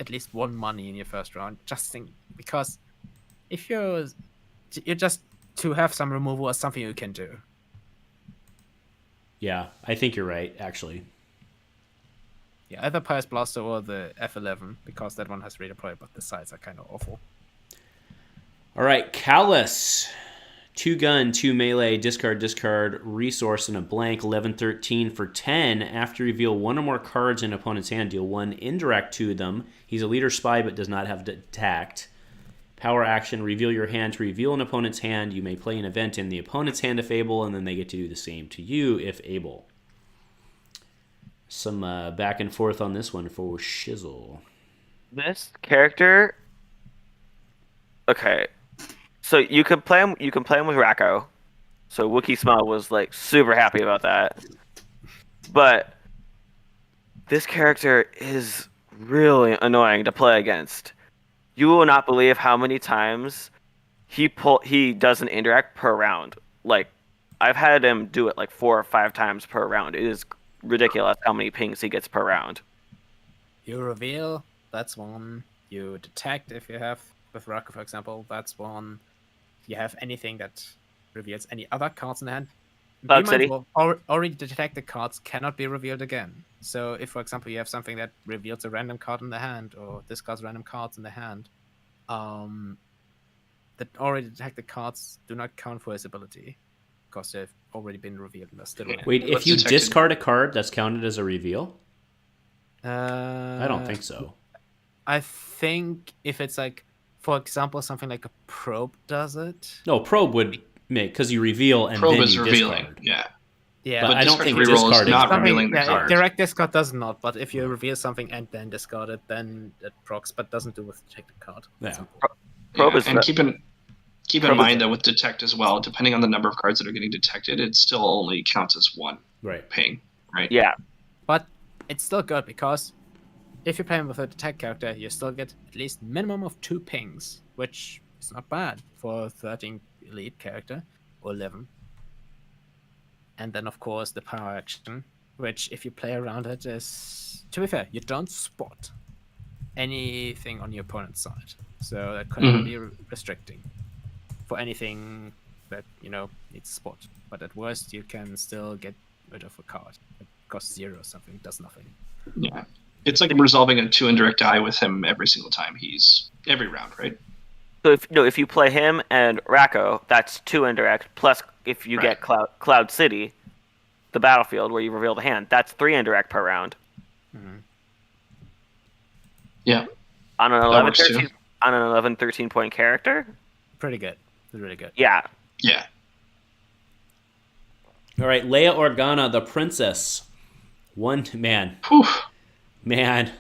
at least 1 money in your first round, because if you're just to have some removal or something you can do. Yeah, I think you're right, actually. Yeah, either Pyre's Blaster or the F11, because that one has redeploy, but the sides are kind of awful. All right, Callus. 2 gun, 2 melee, discard, resource, and a blank, 11/13 for 10. After you reveal 1 or more cards in opponent's hand, deal 1 indirect to them. He's a leader spy but does not have attacked. Power action, reveal your hand to reveal an opponent's hand. You may play an event in the opponent's hand if able, and then they get to do the same to you if able. Some back and forth on this one for Shizzle. This character. Okay, so you can play him. You can play him with Racco. So Wookiee Smell was like super happy about that. But this character is really annoying to play against. You will not believe how many times he does an indirect per round. Like, I've had him do it like 4 or 5 times per round. It is ridiculous how many pings he gets per round. You reveal, that's 1. You detect if you have, with Racco, for example, that's 1. You have anything that reveals any other cards in hand, Cloud City. Already detected cards cannot be revealed again. So if, for example, you have something that reveals a random card in the hand or discards random cards in the hand, that already detected cards do not count for his ability because they've already been revealed and they're still in hand. Wait, if you discard a card, that's counted as a reveal? I don't think so. I think if it's like, for example, something like a probe does it. No, probe would make, because you reveal and Probe then is you revealing. discard. Yeah. But I don't think reroll is discarding not card. revealing the card. Direct discard does not, but if you reveal something and then discard it, then it procs, but doesn't do with detected card. Yeah. Probe is and keep in mind that with detect as well, depending on the number of cards that are getting detected, it still only counts as one ping, right? Yeah. But it's still good because if you're playing with a detect character, you still get at least minimum of 2 pings, which is not bad for a 13 elite character, or 11. And then, of course, the power action, which, if you play around it, is, to be fair, you don't spot anything on your opponent's side. So that can be restricting for anything that, needs spot. But at worst, you can still get rid of a card. It costs 0 or something, does nothing. Yeah. It's like resolving a 2 indirect die with him every single time every round, right? So if you play him and Racco, that's 2 indirect, plus if you get Cloud City, the battlefield where you reveal the hand, that's 3 indirect per round. Mm-hmm. Yeah. On an 11, 13 point character? Pretty good. Really good. Yeah. Yeah. All right, Leia Organa, the princess. Man. Whew. Man.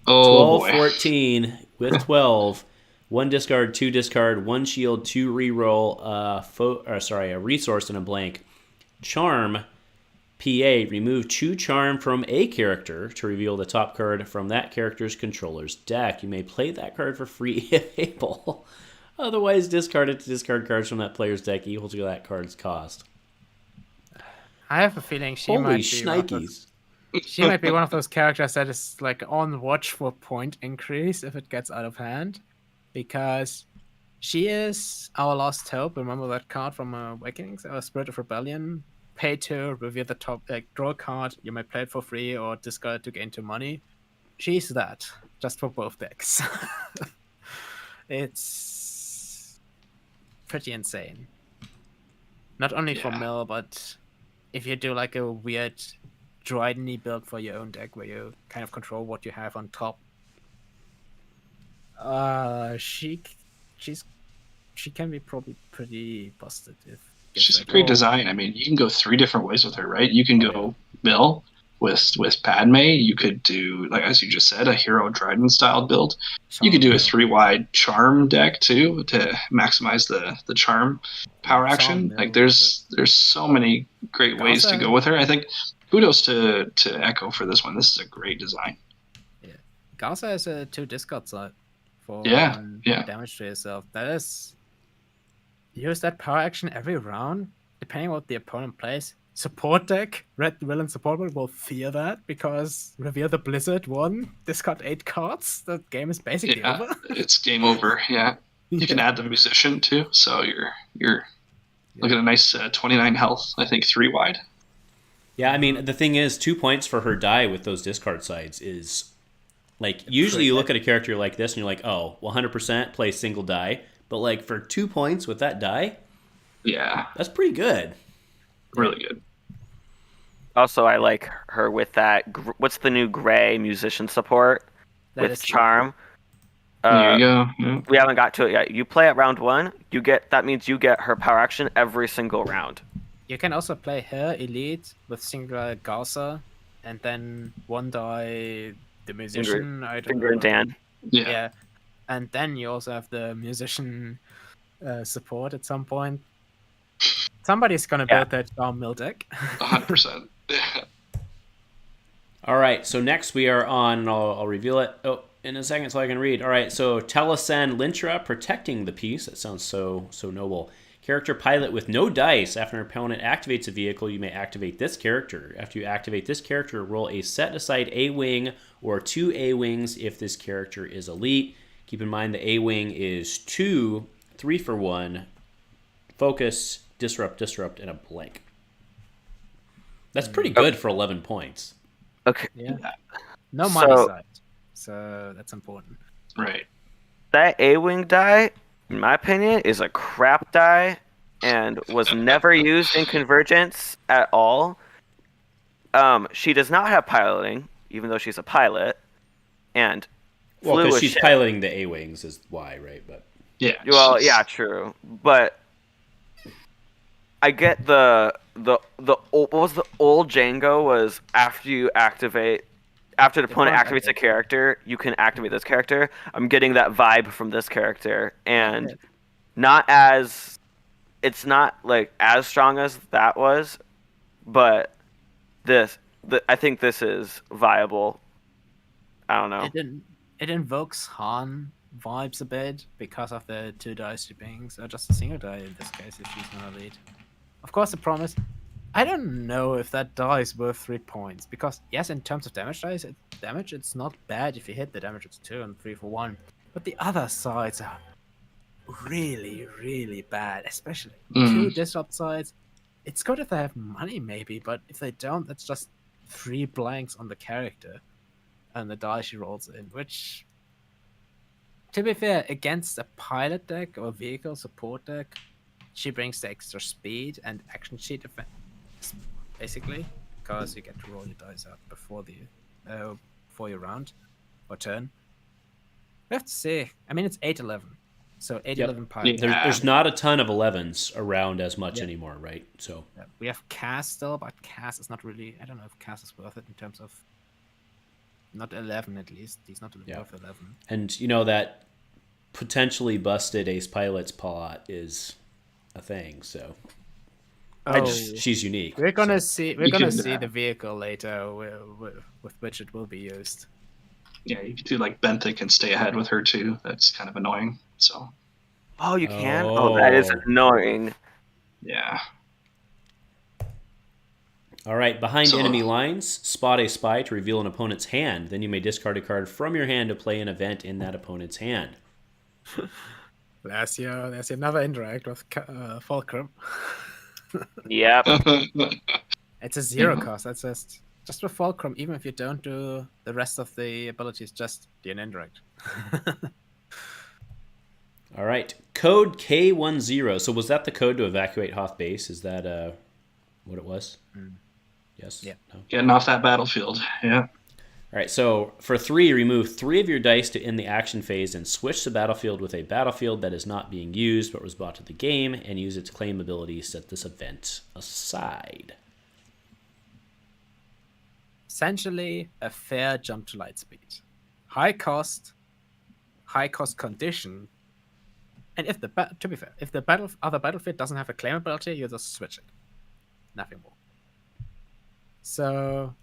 Oh, 12, boy. 14 with 12. 1 discard, 2 discard, 1 shield, 2 reroll, a resource and a blank. Charm, PA, remove 2 charm from a character to reveal the top card from that character's controller's deck. You may play that card for free if able. Otherwise, discard it to discard cards from that player's deck equal to that card's cost. I have a feeling she Holy might be shnikes. She might be one of those characters that is like on watch for point increase if it gets out of hand. Because she is our last hope. Remember that card from Awakenings? Our Spirit of Rebellion. Pay to reveal the top, draw a card. You may play it for free or discard it to gain 2 money. She's that, just for both decks. It's pretty insane. Not only for mill, but if you do like a weird Dryden-y build for your own deck where you kind of control what you have on top. She can be probably pretty busted if she's a great design. I mean, you can go 3 different ways with her, right? You can go mill with Padme. You could do, like as you just said, a Hero Dryden style build. You could do a 3-wide charm deck too to maximize the charm power action. Like there's so many great ways to go with her. I think kudos to Echo for this one. This is a great design. Yeah, Gaza has a 2 discard side for damage to yourself. That is, use that power action every round, depending on what the opponent plays. Support deck, Red Villain support will fear that because reveal the Blizzard 1, discard 8 cards. The game is basically over. It's game over. Yeah, you can add the musician too, so you're look at a nice 29 health. I think 3-wide. Yeah, I mean the thing is, 2 points for her die with those discard sides is like usually you look at a character like this and you're like, oh, 100% play single die, but like for 2 points with that die, that's pretty good. Really good. Also, I like her with that. What's the new gray musician support with charm? There you go. Yeah. We haven't got to it yet. You play at round 1. That means you get her power action every single round. You can also play her elite with singular Garza, and then 1 die the musician. Finger and Dan. Yeah, and then you also have the musician support at some point. Somebody's gonna build that mill deck. 100%. All right, so next we are on, I'll reveal it in a second so I can read. All right, so Talasan Lintra, protecting the peace. That sounds so noble. Character pilot with no dice. After an opponent activates a vehicle, you may activate this character. After you activate this character, roll a set aside A-Wing or 2 A-Wings if this character is elite. Keep in mind the A-Wing is 2, 3 for 1, focus, disrupt, and a blank. That's pretty good for 11 points. Okay. Yeah. No money So- side. So that's important. Right. That A-Wing die, in my opinion, is a crap die and was never used in Convergence at all. She does not have piloting, even though she's a pilot, and Well, flew because a she's ship. piloting the A-Wings is why, right? But Yeah. Well, she's- yeah, true, but I get the what was the old Jango was after the opponent can't activates a activate. character, you can activate this character. I'm getting that vibe from this character, and it's not like as strong as that was, but I think this is viable. I don't know. It invokes Han vibes a bit because of the 2 dice being so just a single die in this case if she's gonna lead. Of course, the promise. I don't know if that die is worth 3 points because yes, in terms of damage dice, it's not bad if you hit the damage. It's 2 and 3 for 1, but the other sides are really, really bad, especially 2 disrupt sides. It's good if they have money, maybe, but if they don't, that's just 3 blanks on the character and the die she rolls in, which, to be fair, against a pilot deck or vehicle support deck, she brings the extra speed and action sheet effects, basically, because you get to roll your dice out before your round or turn. We have to see. I mean, it's 8-11. So 8-11 pilot. there's not a ton of 11s around as much Yeah. anymore, right? So Yeah, we have Cass still, but Cass is not really. I don't know if Cass is worth it in terms of. Not 11 at least. He's not worth 11. and that potentially busted ace pilot's plot is a thing. So she's unique. We're gonna so. see. We're You gonna could, see the vehicle later with which it will be used. Yeah, you could do like Benthic and stay ahead with her too. That's kind of annoying. So Oh, you can? Oh, that is Oh. annoying. yeah. All right, behind So- enemy lines, spot a spy to reveal an opponent's hand. Then you may discard a card from your hand to play an event in that opponent's hand. There's another interact with Fulcrum. Yep. It's a 0 cost. That's just with Fulcrum. Even if you don't do the rest of the abilities, just do an indirect. All right, code K10. So was that the code to evacuate Hoth Base? Is that what it was? Yes? Yeah. No? Getting off that battlefield. Yeah. All right, so for 3, remove 3 of your dice to end the action phase and switch the battlefield with a battlefield that is not being used but was brought to the game and use its claim ability. Set this event aside. Essentially, a fair jump to light speed. High cost condition. And if to be fair, if the other battlefield doesn't have a claim ability, you just switch it. Nothing more. So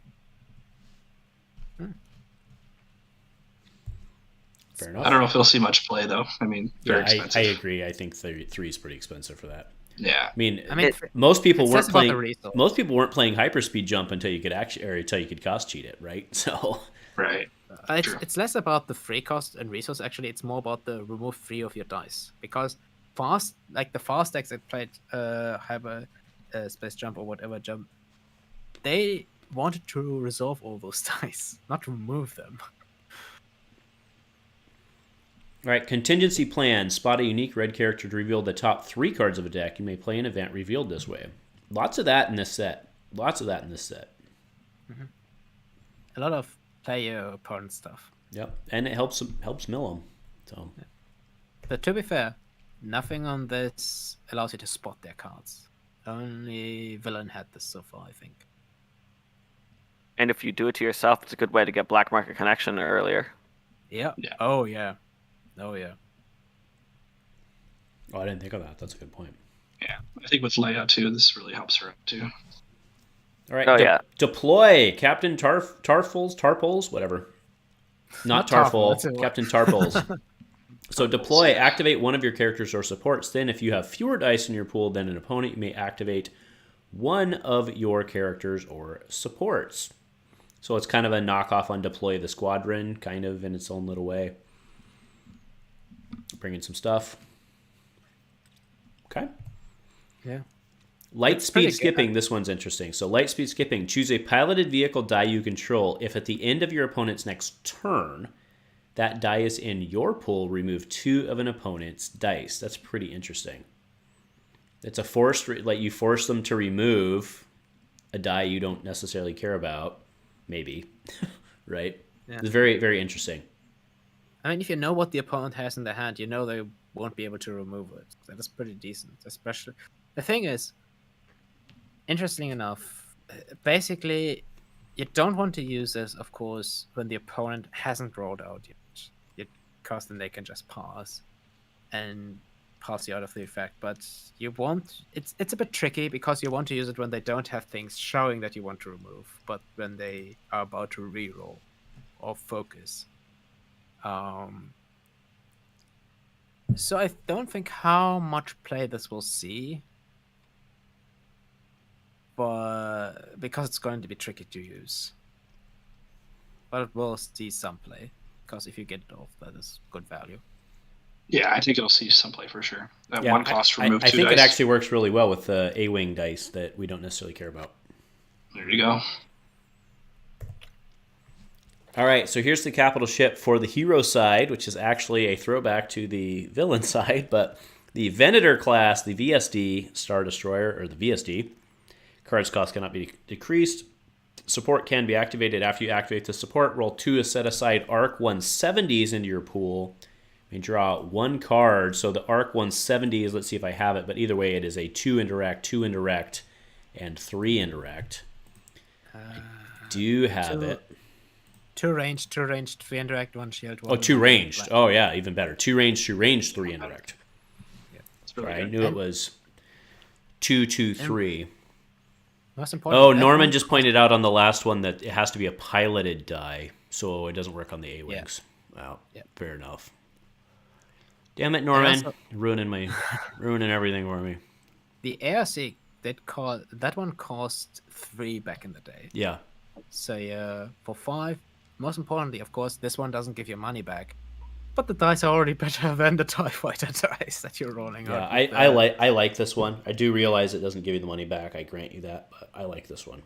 Fair enough. I don't know if he'll see much play though. I mean, very Yeah, I expensive. agree. I think 3 is pretty expensive for that. Yeah. I mean, I mean, most people it weren't says about the playing. resource. Most people weren't playing hyperspeed jump until you could cost cheat it, right? So Right. it's less about the free cost and resource. Actually, it's more about the remove 3 of your dice because the fast decks that played hyper space jump or whatever jump, they wanted to resolve all those dice, not remove them. All right, contingency plan. Spot a unique red character to reveal the top 3 cards of a deck. You may play an event revealed this way. Lots of that in this set. Mm-hmm. A lot of player opponent stuff. Yep, and it helps mill them. So But to be fair, nothing on this allows you to spot their cards. Only villain had this so far, I think. And if you do it to yourself, it's a good way to get Black Market Connection earlier. Yeah. Yeah. Oh yeah. Oh yeah. I didn't think of that. That's a good point. Yeah. I think with Leia too, this really helps her out too. All right. Oh, yeah. Deploy Captain Tarpoles, whatever. Not Tarful, Tarful, that's it. Captain Tarpoles. So deploy, activate one of your characters or supports. Then if you have fewer dice in your pool than an opponent, you may activate one of your characters or supports. So it's kind of a knockoff on Deploy the Squadron, kind of in its own little way. Bring in some stuff. Okay. Yeah. Light It's pretty speed good. skipping, this one's interesting. So light speed skipping, choose a piloted vehicle die you control. If at the end of your opponent's next turn, that die is in your pool, remove 2 of an opponent's dice. That's pretty interesting. It's a forced, like you force them to remove a die you don't necessarily care about, maybe, right? Yeah. It's very, very interesting. I mean, if you know what the opponent has in their hand, you know they won't be able to remove it. That is pretty decent. Especially, the thing is, interesting enough, basically, you don't want to use this, of course, when the opponent hasn't rolled out yet, because then they can just pass and pass you out of the effect. But you want it's a bit tricky because you want to use it when they don't have things showing that you want to remove, but when they are about to reroll or focus. So I don't think how much play this will see, but because it's going to be tricky to use. But it will see some play, because if you get it off, that is good value. Yeah, I think it'll see some play for sure. That Yeah, one cost remove I 2 think dice. it actually works really well with the A-Wing dice that we don't necessarily care about. There you go. All right, so here's the capital ship for the hero side, which is actually a throwback to the villain side, but the Venator class, the VSD Star Destroyer, or the VSD, cards cost cannot be decreased. Support can be activated. After you activate the support, roll 2 to set aside Arc 170s into your pool. You draw 1 card. So the Arc 170s, let's see if I have it, but either way, it is a 2 indirect, 2 indirect, and 3 indirect. I do have it. 2 ranged, 3 indirect, 1 shield, 1. Oh, 2 ranged. Oh, yeah, even better. 2 ranged, 2 ranged, 3 indirect. It's really Right, I good. knew it was 2, 2, 3. Most important. Oh, Norman just pointed out on the last one that it has to be a piloted die, so it doesn't work on the A-Wings. Wow, fair enough. Damn it, Norman. also- ruining everything for me. The ARC that one cost 3 back in the day. Yeah. So yeah, for 5. Most importantly, of course, this one doesn't give you money back, but the dice are already better than the TIE Fighter dice that you're rolling Yeah, out. I like this one. I do realize it doesn't give you the money back. I grant you that, but I like this one.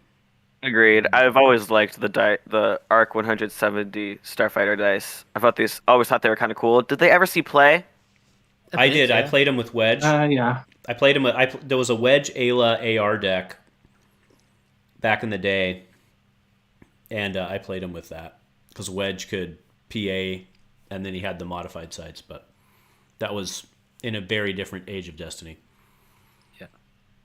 Agreed. I've always liked the Arc 170 Starfighter dice. Always thought they were kind of cool. Did they ever see play? I did. I Yeah. played him with Wedge. Yeah. I played him with. There was a Wedge Ayla AR deck back in the day, and I played him with that because Wedge could PA, and then he had the modified sights. But that was in a very different age of Destiny. Yeah.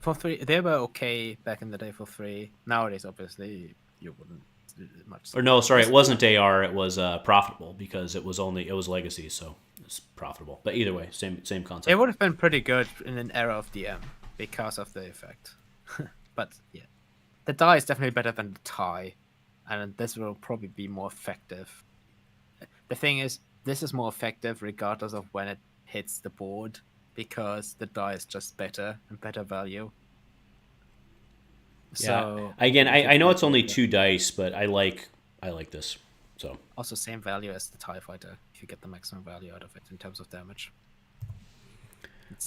For 3, they were okay back in the day for 3. Nowadays, obviously, you wouldn't do much. Or no, sorry, it wasn't AR. It was profitable because it was Legacies, so it's profitable. But either way, same concept. It would have been pretty good in an era of DM because of the effect. But yeah, the die is definitely better than the tie, and this will probably be more effective. The thing is, this is more effective regardless of when it hits the board because the die is just better and better value. So yeah. Again, I know it's only 2 dice, but I like this. So also same value as the TIE Fighter if you get the maximum value out of it in terms of damage.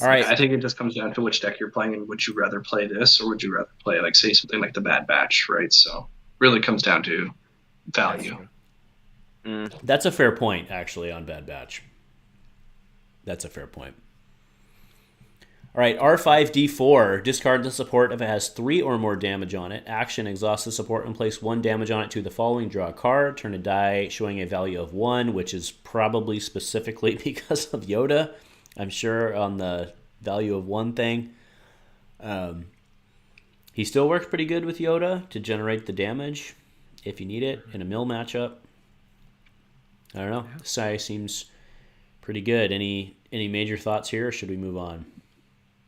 all right. I think it just comes down to which deck you're playing and would you rather play this or would you rather play, like, say, something like the Bad Batch, right? So really comes down to value. That's a fair point, actually, on Bad Batch. That's a fair point. All right, R5D4. Discard the support if it has 3 or more damage on it. Action, exhaust the support and place 1 damage on it to the following. Draw a card. Turn a die showing a value of 1, which is probably specifically because of Yoda. I'm sure on the value of 1 thing. He still works pretty good with Yoda to generate the damage if you need it in a mill matchup. I don't know. Sai seems pretty good. Any major thoughts here, or should we move on?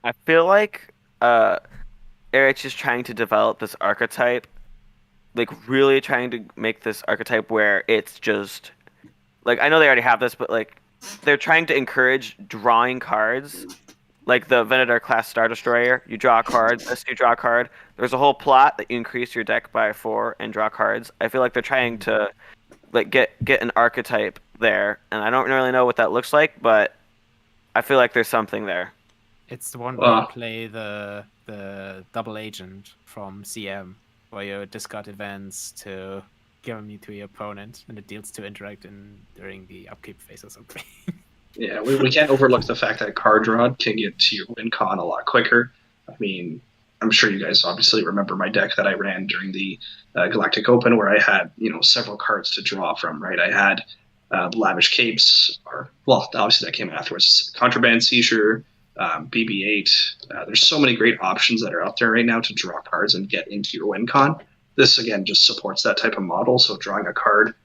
I feel like Eric's just trying to develop this archetype, like really trying to make this archetype where it's just like, I know they already have this, but like they're trying to encourage drawing cards. Like the Venator class Star Destroyer, you draw a card, this you draw a card. There's a whole plot that you increase your deck by 4 and draw cards. I feel like they're trying to like get an archetype there, and I don't really know what that looks like, but I feel like there's something there. It's the one where you play the double agent from CM, where you discard events to give them to your opponent, and it deals 2 interact during the upkeep phase or something. Yeah, we can't overlook the fact that card draw can get to your win con a lot quicker. I mean, I'm sure you guys obviously remember my deck that I ran during the Galactic Open, where I had several cards to draw from. Right, I had Lavish Capes, obviously that came afterwards. Contraband Seizure, BB-8. There's so many great options that are out there right now to draw cards and get into your win con. This again just supports that type of model. So drawing a card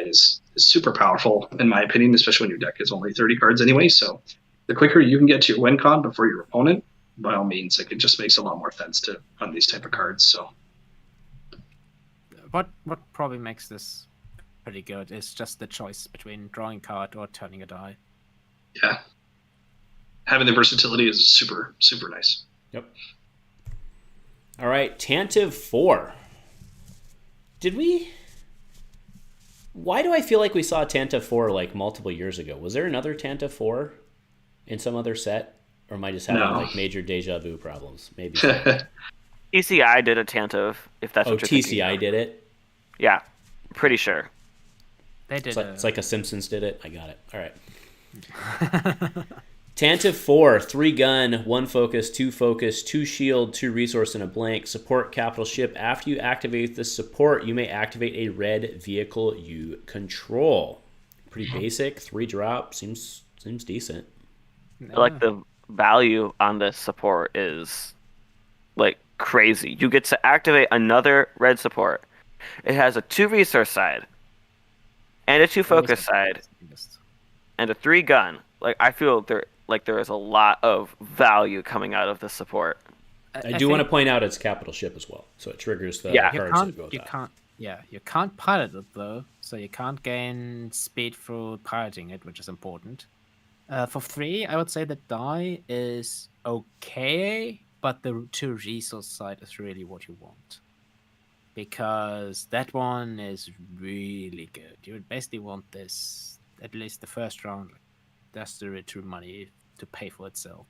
is super powerful in my opinion, especially when your deck is only 30 cards anyway. So the quicker you can get to your win con before your opponent, by all means, it just makes a lot more sense to run these type of cards. So what probably makes this pretty good is just the choice between drawing a card or turning a die. Yeah, having the versatility is super nice. Yep. All right, Tantive 4. Why do I feel like we saw Tantive 4 like multiple years ago? Was there another Tantive 4 in some other set? Or am I just having like major deja vu problems? Maybe. TCI did a Tantive, if that's what you're thinking. TCI did it? Yeah, pretty sure. They did. It's like a Simpsons did it. I got it. All right. Tantive 4, 3 gun, 1 focus, 2 focus, 2 shield, 2 resource, and a blank. Support capital ship. After you activate this support, you may activate a red vehicle you control. Pretty basic. 3 drop. Seems decent. I like the value on this support is like crazy. You get to activate another red support. It has a 2 resource side and a 2 focus side and a 3 gun. Like I feel there is a lot of value coming out of this support. I do want to point out it's capital ship as well, so it triggers the cards that go with that. You can't pilot it though, so you can't gain speed through piloting it, which is important. For 3, I would say the die is okay, but the 2 resource side is really what you want. Because that one is really good. You would basically want this, at least the first round, that's the return money to pay for itself.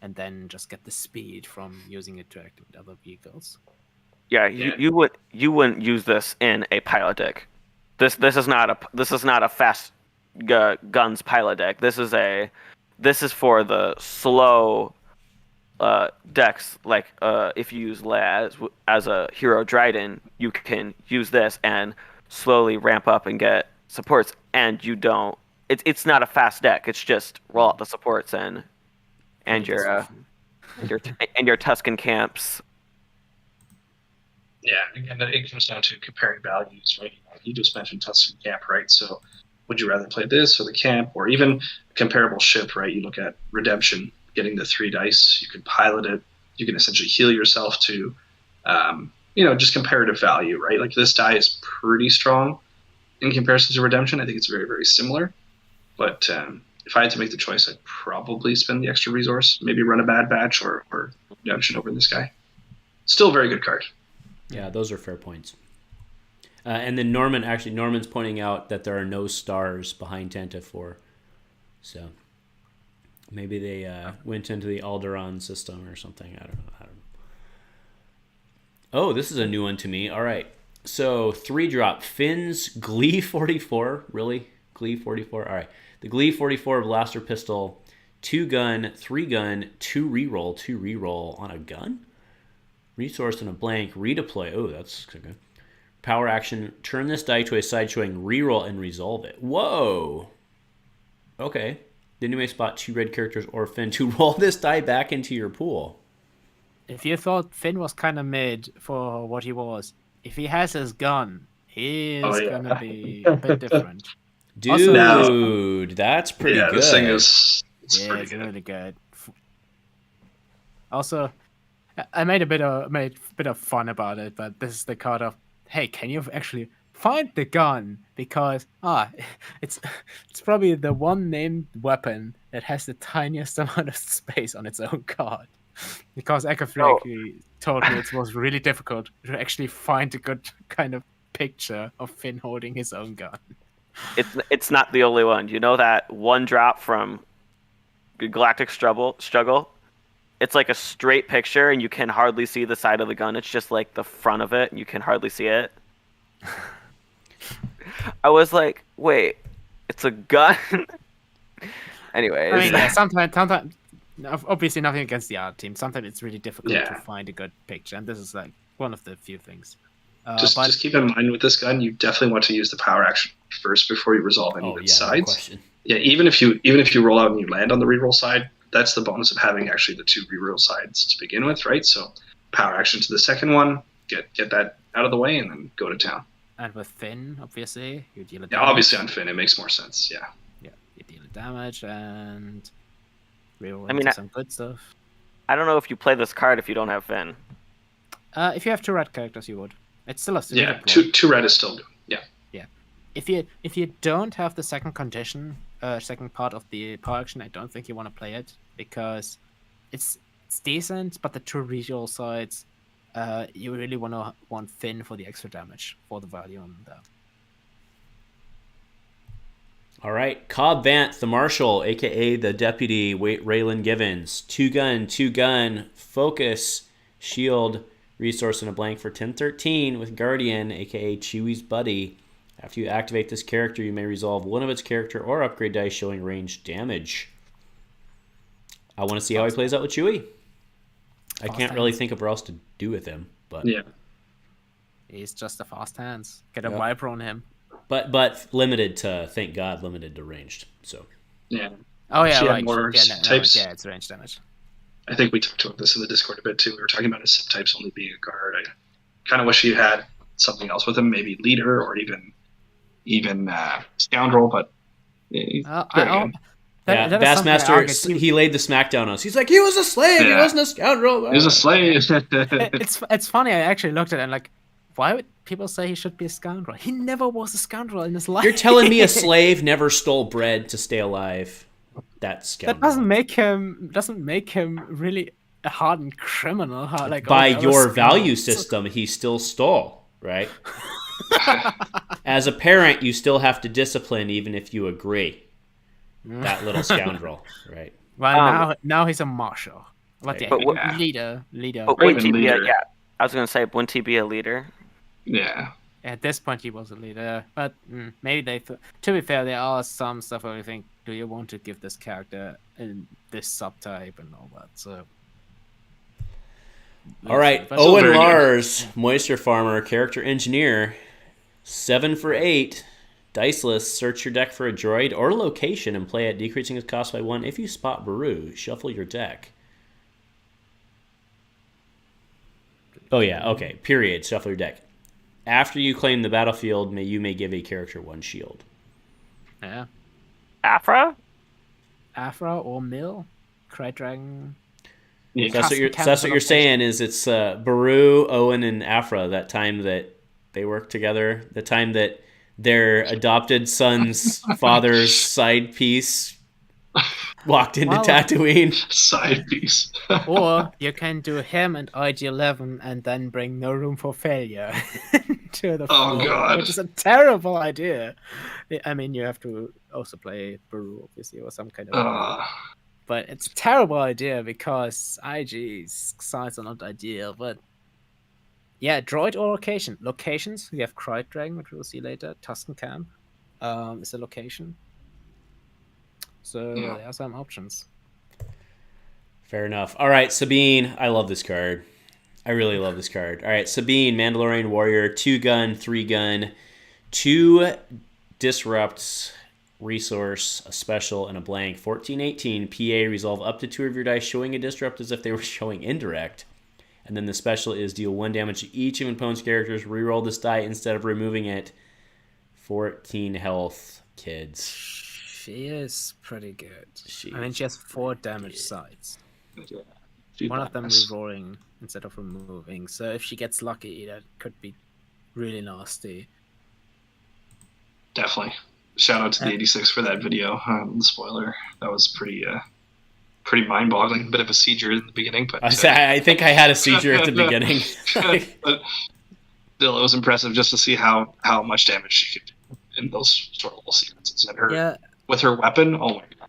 And then just get the speed from using it to activate other vehicles. Yeah, you wouldn't use this in a pilot deck. This is not a fast guns pilot deck. This is for the slow decks. Like if you use Laz as a hero Dryden, you can use this and slowly ramp up and get supports. And you don't. It's not a fast deck. It's just roll out the supports and your Tuscan camps. Yeah, again, it comes down to comparing values, right? You just mentioned Tuscan camp, right? So would you rather play this or the camp, or even a comparable ship, right? You look at Redemption, getting the 3 dice, you can pilot it, you can essentially heal yourself to, just comparative value, right? Like this die is pretty strong in comparison to Redemption. I think it's very, very similar. But if I had to make the choice, I'd probably spend the extra resource, maybe run a bad batch or Redemption over this guy. Still a very good card. Yeah, those are fair points. And then Norman's pointing out that there are no stars behind Tantive 4. So maybe they went into the Alderaan system or something. I don't know. Oh, this is a new one to me. All right. So 3 drop. Finn's Glee 44. Really? Glee 44? All right. The Glee 44 Blaster Pistol. 2 gun, 3 gun, 2 reroll on a gun? Resource and a blank. Redeploy. Oh, that's good. Power action. Turn this die to a side showing reroll and resolve it. Whoa. Okay. Then you may spot 2 red characters or Finn to roll this die back into your pool. If you thought Finn was kind of mid for what he was, if he has his gun, he is going to be a bit different. Dude, also, that's pretty good. This thing is it's really good. Also, I made a bit of fun about it, but this is the card of, hey, can you actually find the gun? Because it's probably the one named weapon that has the tiniest amount of space on its own card. Because Ekaflake told me it was really difficult to actually find a good kind of picture of Finn holding his own gun. It's not the only one. You know that 1 drop from Galactic Struggle? it's like a straight picture, and you can hardly see the side of the gun. It's just like the front of it, and you can hardly see it. I was like, wait, it's a gun? Anyways. I mean, yeah, sometimes, obviously nothing against the art team. Sometimes it's really difficult to find a good picture, and this is like one of the few things. Just keep in mind with this gun, you definitely want to use the power action first before you resolve any of its sides. Yeah, even if you roll out and you land on the reroll side, that's the bonus of having actually the 2 reroll sides to begin with, right? So power action to the second one, get that out of the way, and then go to town. And with Finn, obviously, you deal damage. Yeah, obviously on Finn, it makes more sense. Yeah. Yeah, you deal damage and reroll into some good stuff. I don't know if you play this card if you don't have Finn. If you have 2 red characters, you would. It's still a two red is still good. Yeah. Yeah. If you don't have the second condition, second part of the power action, I don't think you want to play it because it's decent, but the 2 reroll sides, you really want Finn for the extra damage for the value on that. All right, Cobb Vanth, the Marshal, a.k.a. the Deputy, Raylan Givens. 2-gun, focus, shield, resource, and a blank for 1013 with Guardian, a.k.a. Chewie's buddy. After you activate this character, you may resolve one of its character or upgrade dice showing range damage. I want to see how he plays out with Chewie. I can't really think of what else to do with him, but yeah, he's just a fast hands. Get a wiper on him. But limited to, thank God, limited to ranged. So yeah. Oh yeah, right. Types. Yeah, it's range damage. I think we talked about this in the Discord a bit too. We were talking about his subtypes only being a guard. I kind of wish you had something else with him, maybe leader or even scoundrel. But Bassmaster, he laid the smackdown on us. He's like, he was a slave. He wasn't a scoundrel. He was a slave. It's funny. I actually looked at it and like, why would people say he should be a scoundrel? He never was a scoundrel in his life. You're telling me a slave never stole bread to stay alive? That's scoundrel. That doesn't make him really a hardened criminal. By your value system, he still stole, right? As a parent, you still have to discipline even if you agree. That little scoundrel, right? Well, now he's a marshal. Leader. But wouldn't he be I was going to say, wouldn't he be a leader? Yeah. At this point, he was a leader, but maybe they. To be fair, there are some stuff where we think, do you want to give this character this subtype and all that? So. All right, Owen Lars, Moisture Farmer, character engineer, 7 for 8, diceless. Search your deck for a droid or location and play it, decreasing its cost by 1. If you spot Baru, shuffle your deck. Oh yeah, okay. Period. Shuffle your deck. After you claim the battlefield, you may give a character 1 shield. Yeah. Afra or Mill, Cry Dragon. Yeah. That's what you're saying is it's Baru, Owen, and Afra, that time that they worked together, the time that their adopted son's father's side piece walked into Tatooine. Side piece. Or you can do him and IG-11 and then bring No Room for Failure to the floor, God. which is a terrible idea. I mean, you have to also play Baru, obviously, or some kind of... But it's a terrible idea because IG's sides are not ideal. But yeah, droid or location. Locations, we have Cry Dragon, which we'll see later. Tusken Camp is a location. So there are some options. Fair enough. All right, Sabine. I love this card. I really love this card. All right, Sabine, Mandalorian Warrior, 2-gun, 3-gun, 2 disrupts, resource, a special, and a blank. 14-18, PA, resolve up to 2 of your dice showing a disrupt as if they were showing indirect. And then the special is deal 1 damage to each of an opponent's characters. Reroll this die instead of removing it. 14 health, kids. She is pretty good. She has 4 damage sides. One of them rerolling instead of removing. So if she gets lucky, that could be really nasty. Definitely. Shout out to the 86 for that video. The spoiler. That was pretty mind-boggling. A bit of a seizure in the beginning, but I think I had a seizure at the beginning. But still, it was impressive just to see how much damage she could do in those sort of little sequences. And with her weapon, oh my god.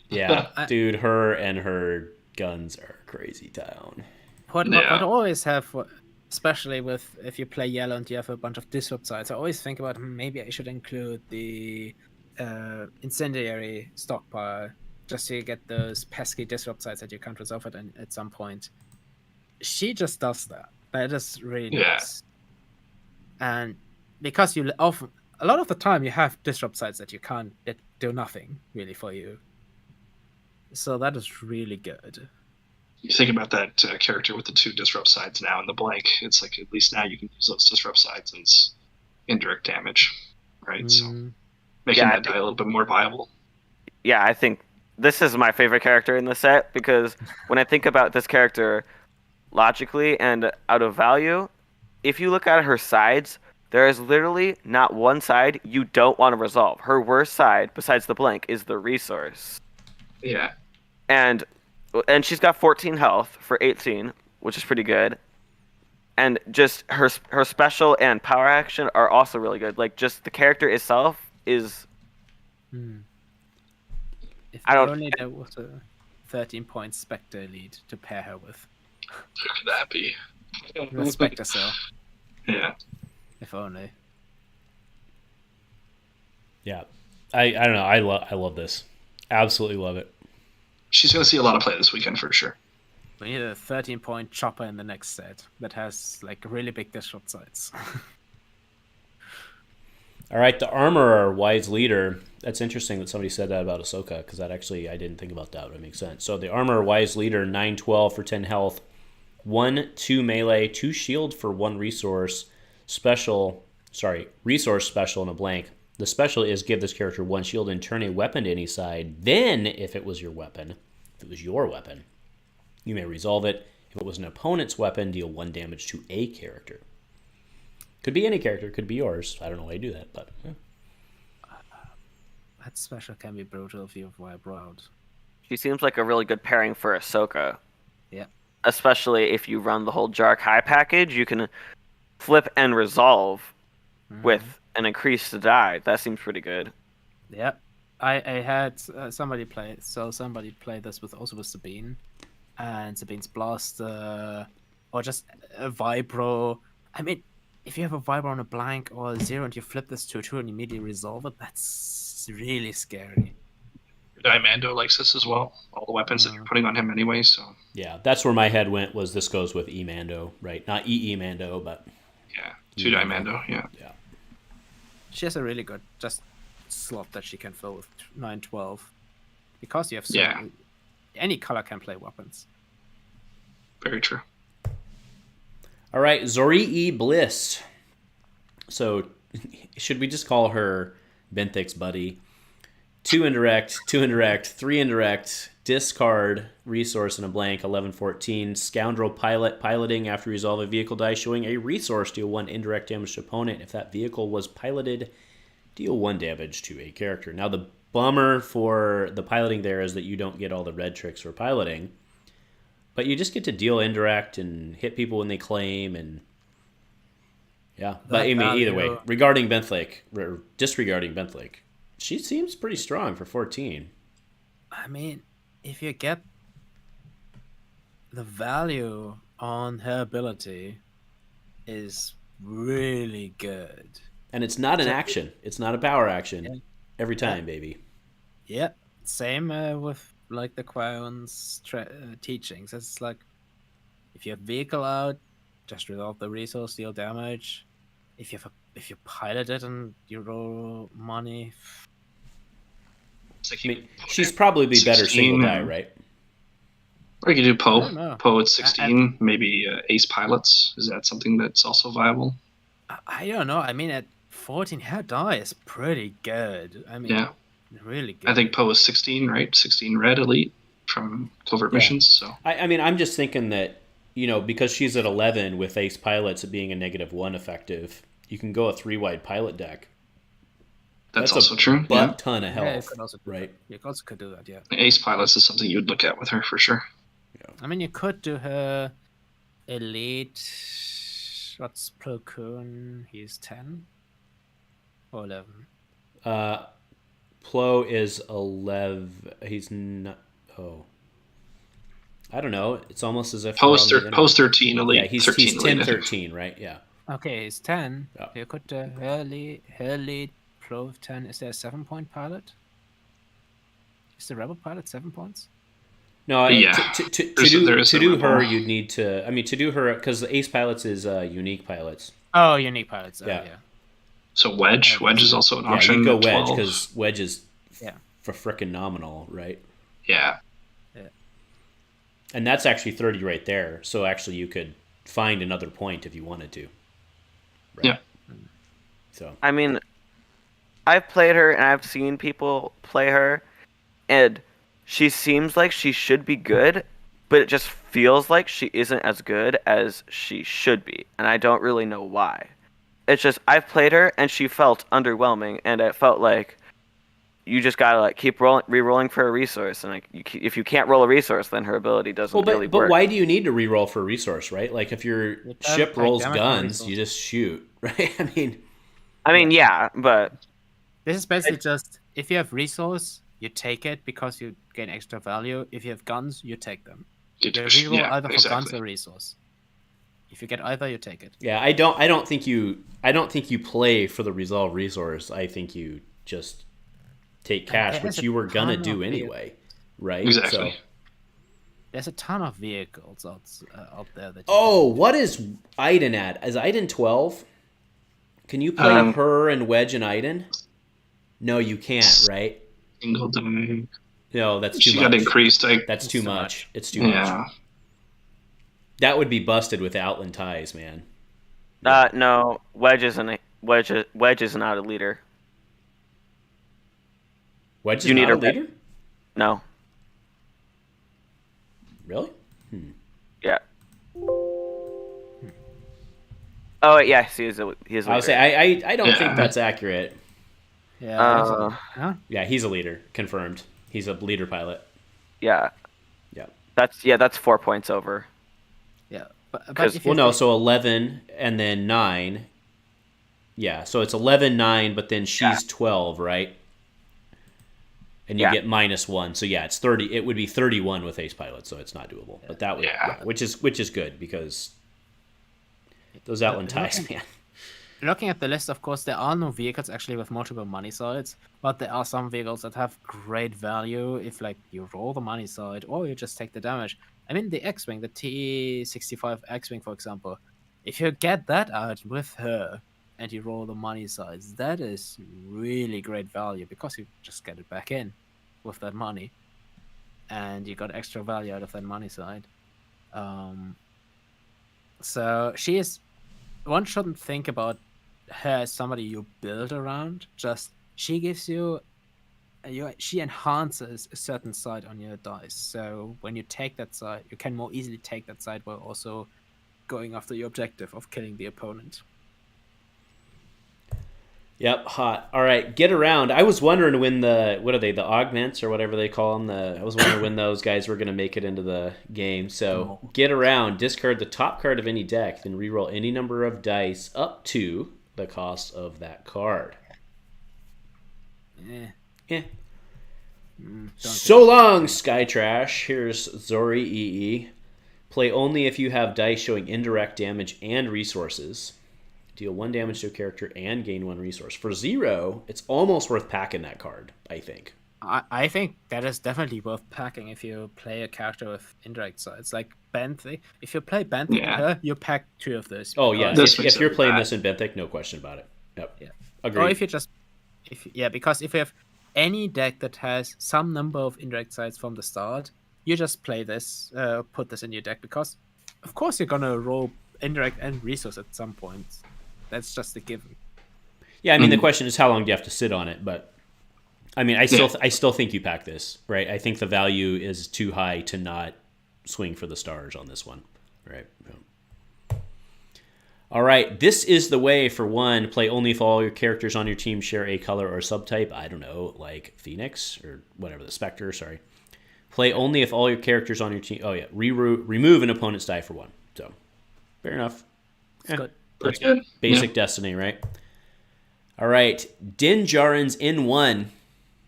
Yeah, dude, her and her guns are Crazy town. What Yeah. I always have, especially with if you play yellow and you have a bunch of disrupt sites, I always think about maybe I should include the incendiary stockpile just to get those pesky disrupt sites that you can't resolve at some point. She just does that. That is really Yeah. nice. And because you often, a lot of the time, you have disrupt sites that that do nothing really for you. So that is really good. You think about that character with the 2 disrupt sides now in the blank. It's like at least now you can use those disrupt sides as indirect damage, right? So making that die a little bit more viable. Yeah, I think this is my favorite character in the set because when I think about this character logically and out of value, if you look at her sides, there is literally not one side you don't want to resolve. Her worst side, besides the blank, is the resource. Yeah. And she's got 14 health for 18, which is pretty good. And just her special and power action are also really good. Like, just the character itself is... If I don't- only there was a 13-point Spectre lead to pair her with. Who could that be? The Spectre cell, Yeah. if only. Yeah. I don't know. I love this. Absolutely love it. She's going to see a lot of play this weekend for sure. We need a 13-point chopper in the next set that has like really big disrupt sites. All right, the Armorer, Wise Leader. That's interesting that somebody said that about Ahsoka, because that actually, I didn't think about that. That makes sense. So the Armorer, Wise Leader, 9/12 for 10 health, 1/2 melee, 2 shield for 1 resource, resource special in a blank. The special is give this character 1 shield and turn a weapon to any side. Then, if it was your weapon, you may resolve it. If it was an opponent's weapon, deal 1 damage to a character. Could be any character, could be yours. I don't know why you do that, but yeah. That special can be brutal if you wipe out. She seems like a really good pairing for Ahsoka. Yeah. Especially if you run the whole Jark High package, you can flip and resolve with an increase to die. That seems pretty good. Yeah. I had somebody play this with Sabine, and Sabine's Blast, or just a Vibro. I mean, if you have a Vibro on a blank or a 0 and you flip this to a 2 and immediately resolve it, that's really scary. Diamando likes this as well. All the weapons that you're putting on him anyway, so... Yeah, that's where my head went, was this goes with E-Mando, right? Not E-E-Mando, but... Yeah, 2 Diamando, yeah. Yeah. She has a really good just slot that she can fill with 9/12. Because you have any color can play weapons. Very true. All right, Zorii Bliss. So, should we just call her Benthic's buddy? 2 indirect, 2 indirect, 3 indirect, discard, resource in a blank, 11/14. Scoundrel piloting after resolve a vehicle die, showing a resource, deal 1 indirect damage to opponent. If that vehicle was piloted, deal 1 damage to a character. Now, the bummer for the piloting there is that you don't get all the red tricks for piloting. But you just get to deal indirect and hit people when they claim, and yeah. But I mean, either way, regarding Benthik, or disregarding Benthik, she seems pretty strong for 14. I mean, if you get the value on her ability is really good. And it's not an action. It's not a power action. Every time, baby. Yeah. Same with like the Qui-Gon's teachings. It's like, if you have vehicle out, just resolve the resource, deal damage. If you pilot it and you roll money... Like I mean, she's probably be better single die, right? Or you could do Poe. know. Poe at 16, maybe Ace Pilots. Is that something that's also viable? I don't know. I mean, at 14, her die is pretty good. I mean, really good. I think Poe is 16, right? 16 red elite from Covert Missions. So I mean, I'm just thinking that, because she's at 11 with Ace Pilots being a -1 effective, you can go a 3-wide pilot deck. That's also true. But ton of health, you could also right? You also could do that, yeah. Ace Pilots is something you'd look at with her for sure. Yeah. I mean, you could do her elite. What's Plo Koon? He's 10 or 11. Plo is 11. He's not. Oh. I don't know. It's almost as if Post 13 elite. Yeah, he's 13 10, elite. 13, right? Yeah. Okay, he's 10. Yeah. You could Hurley Pro 10. Is there a 7-point pilot? Is the Rebel pilot 7 points? No, Yeah. to There's do a her, Rebel. you'd need to. I mean, to do her, because the Ace pilots is unique pilots. Oh, unique pilots. Oh, Yeah. yeah. So Wedge. Wedge is also an Yeah, option. you'd go at Wedge 12. because Wedge is Yeah. for frickin' nominal, right? Yeah. And that's actually 30 right there. So actually, you could find another point if you wanted to. Right? Yeah. So I mean, I've played her and I've seen people play her, and she seems like she should be good, but it just feels like she isn't as good as she should be, and I don't really know why. It's just I've played her and she felt underwhelming, and it felt like you just gotta like keep re-rolling for a resource, and like if you can't roll a resource, then her ability doesn't really but work. why do you need to re-roll for a resource, right? Like if your ship rolls damage guns, resource. you just shoot, right? I mean, yeah, but This is basically just if you have resource, you take it because you gain extra value. If you have guns, you take them. You reroll Yeah, either for guns exactly. or resource. If you get either, you take it. Yeah, I don't think you play for the resolve resource. I think you just take cash, there's which a you were gonna ton do of anyway, right? Exactly. So, There's a ton of vehicles out there that. what is Iden at? Is Iden 12? Can you play her and Wedge and Iden? No, you can't, right? Single die. No, that's too She much. got increased. That's too much. It's too much. Yeah. That would be busted with Outland ties, man. no, Wedge is not a leader. Wedge is You need not a a leader? No, Really? yeah. Oh wait, yeah, he is a I leader. would say I don't Yeah. think that's accurate. Yeah. Huh? Yeah, he's a leader, confirmed. He's a leader pilot. Yeah, Yeah. that's 4 points over. Yeah. But if Well, you no, think- so 11 and then 9. Yeah, so it's 11, 9, but then she's 12, right? And you Yeah. get -1. So yeah, it's 30. It would be 31 with Ace Pilot, so it's not doable. But that would, Yeah. which is good because those Outland ties, man. Looking at the list, of course, there are no vehicles actually with multiple money sides, but there are some vehicles that have great value if, like, you roll the money side or you just take the damage. I mean, the X-Wing, the T65 X-Wing, for example, if you get that out with her and you roll the money sides, that is really great value because you just get it back in with that money, and you got extra value out of that money side. So she is. One shouldn't think about her as somebody you build around. Just she gives you, she enhances a certain side on your dice. So when you take that side, you can more easily take that side while also going after your objective of killing the opponent. Yep, hot. All right, get around. I was wondering when the augments or whatever they call them. I was wondering when those guys were going to make it into the game. So get around. Discard the top card of any deck, then reroll any number of dice up to the cost of that card. Eh. So long, Sky Trash. Here's Zori EE. Play only if you have dice showing indirect damage and resources. Deal 1 damage to a character and gain 1 resource. For 0, it's almost worth packing that card, I think. I think that is definitely worth packing if you play a character with indirect sides. Like Benthic. If you play Benthic Yeah. her, you pack 2 of those. Oh, yeah. This If makes you're it playing bad. this in Benthic, no question about it. Yep. Yeah. Agreed. Or if you just, because if you have any deck that has some number of indirect sides from the start, you just play this, put this in your deck because, of course, you're gonna roll indirect and resource at some point. That's just a given. Yeah, I mean, the question is how long do you have to sit on it? But, I mean, I still think you pack this, right? I think the value is too high to not swing for the stars on this one, right? Yeah. All right, this is the way for one. Play only if all your characters on your team share a color or subtype. I don't know, like Phoenix or whatever, the Spectre, sorry. Play only if all your characters on your team... Oh, yeah, remove an opponent's die for 1. So, fair enough. It's good. Pretty good. Basic Destiny, right? All right. Din Djarin's in 1.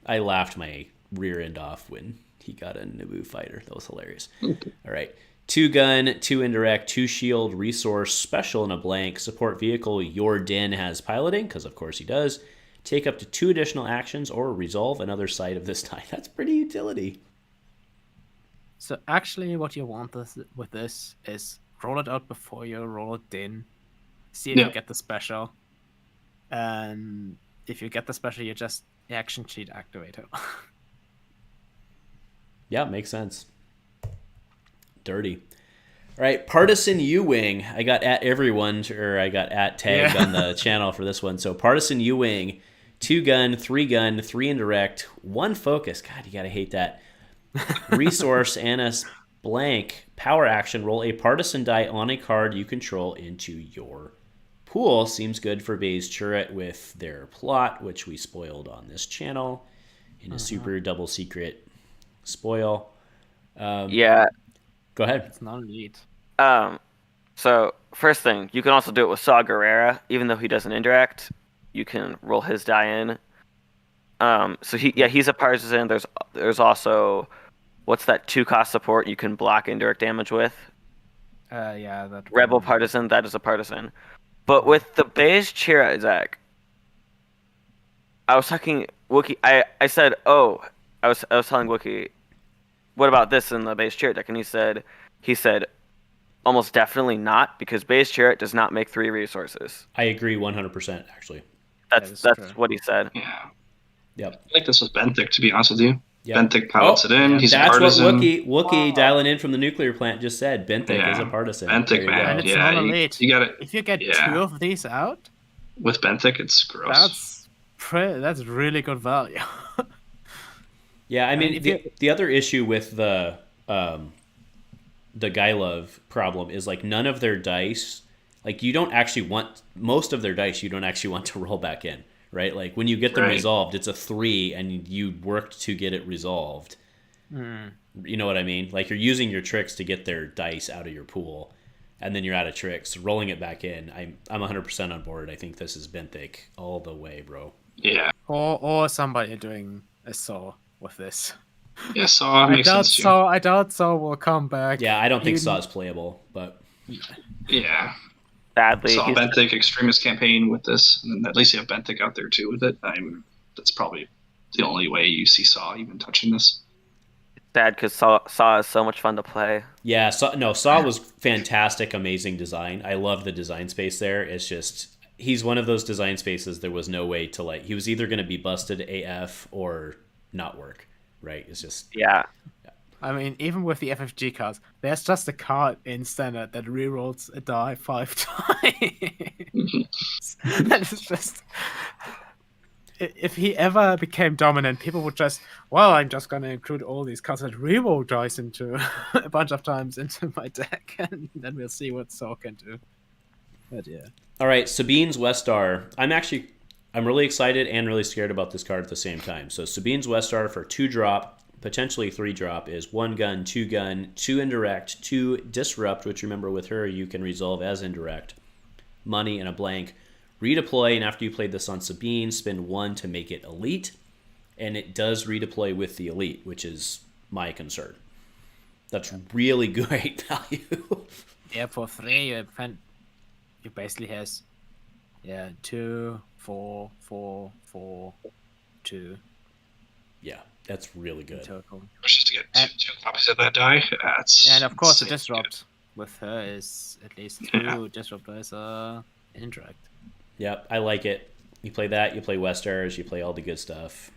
I laughed my rear end off when He got a Naboo fighter. That was hilarious. All right. 2 gun, 2 indirect, 2 shield, resource, special, and a blank. Support vehicle your Din has piloting, because of course he does. Take up to 2 additional actions or resolve another side of this die. That's pretty utility. So actually what you want with this is roll it out before you roll it in. See if you get the special. And if you get the special, you just action sheet activate it. Yeah, makes sense. Dirty. All right, Partisan U-Wing. I got at everyone, or I got at tagged on the channel for this one. So Partisan U-Wing, 2 gun, 3 gun, 3 indirect, 1 focus. God, you gotta hate that. Resource and a blank. Power action. Roll a partisan die on a card you control into your pool. Seems good for Baze Chirrut with their plot, which we spoiled on this channel in a super double secret spoil. Yeah. Go ahead. It's not elite. So first thing, you can also do it with Saw Gerrera, even though he doesn't indirect. You can roll his die in. So he's a partisan. There's also what's that 2-cost support you can block indirect damage with? That Rebel partisan. That is a partisan. But with the Baze Chirrut deck, I was talking Wookiee. I said, I was telling Wookiee, what about this in the Baze Chirrut deck? And he said, almost definitely not, because Baze Chirrut does not make 3 resources. I agree 100%, actually. That's what he said. Yeah. Yep. I think this was Benthic, to be honest with you. Yep. Benthic pilots it in. He's a That's partisan. what Wookiee dialing in from the nuclear plant just said. Benthic is a partisan. Benthic, man. And it's not elite. You got it. If you get 2 of these out, with Benthic, it's gross. That's really good value. Yeah, I mean, the other issue with the Gylov problem is, like, none of their dice, like, you don't actually want, most of their dice you don't actually want to roll back in, right? Like, when you get them resolved, it's a 3 and you worked to get it resolved. You know what I mean? Like, you're using your tricks to get their dice out of your pool, and then you're out of tricks. Rolling it back in, I'm 100% on board. I think this is Benthic all the way, bro. Yeah. Or somebody doing a Saw with this. Yeah, Saw makes sense too. I doubt Saw will come back. Yeah, I don't think Saw is playable, but... Yeah. Sadly. Saw Benthic Extremist campaign with this, and at least you have Benthic out there too with it. That's probably the only way you see Saw even touching this. Sad, because Saw is so much fun to play. Yeah, Saw was fantastic, amazing design. I love the design space there. It's just, he's one of those design spaces there was no way to, like, he was either going to be busted AF or not work, right? It's just... Yeah. I mean, even with the FFG cards, there's just a card in Standard that rerolls a die 5 times. That is just... If he ever became dominant, people would just, I'm just going to include all these cards that reroll dice into a bunch of times into my deck, and then we'll see what Saw can do. But yeah. All right, Sabine's Westar. I'm really excited and really scared about this card at the same time. So Sabine's Westar for 2-drop, potentially 3-drop, is 1 gun, 2 gun, 2 indirect, 2 disrupt, which, remember, with her you can resolve as indirect, money, and a blank. Redeploy, and after you played this on Sabine, spend 1 to make it elite, and it does redeploy with the elite, which is my concern. That's really great value. Yeah, for 3, you basically has 2, 4, 4, 4, 2. Yeah, that's really good. Total. Just to get 2 copies of that die. And of course, the disrupt with her is at least 2 disruptors indirect. Yep, I like it. You play that, you play Westers, you play all the good stuff.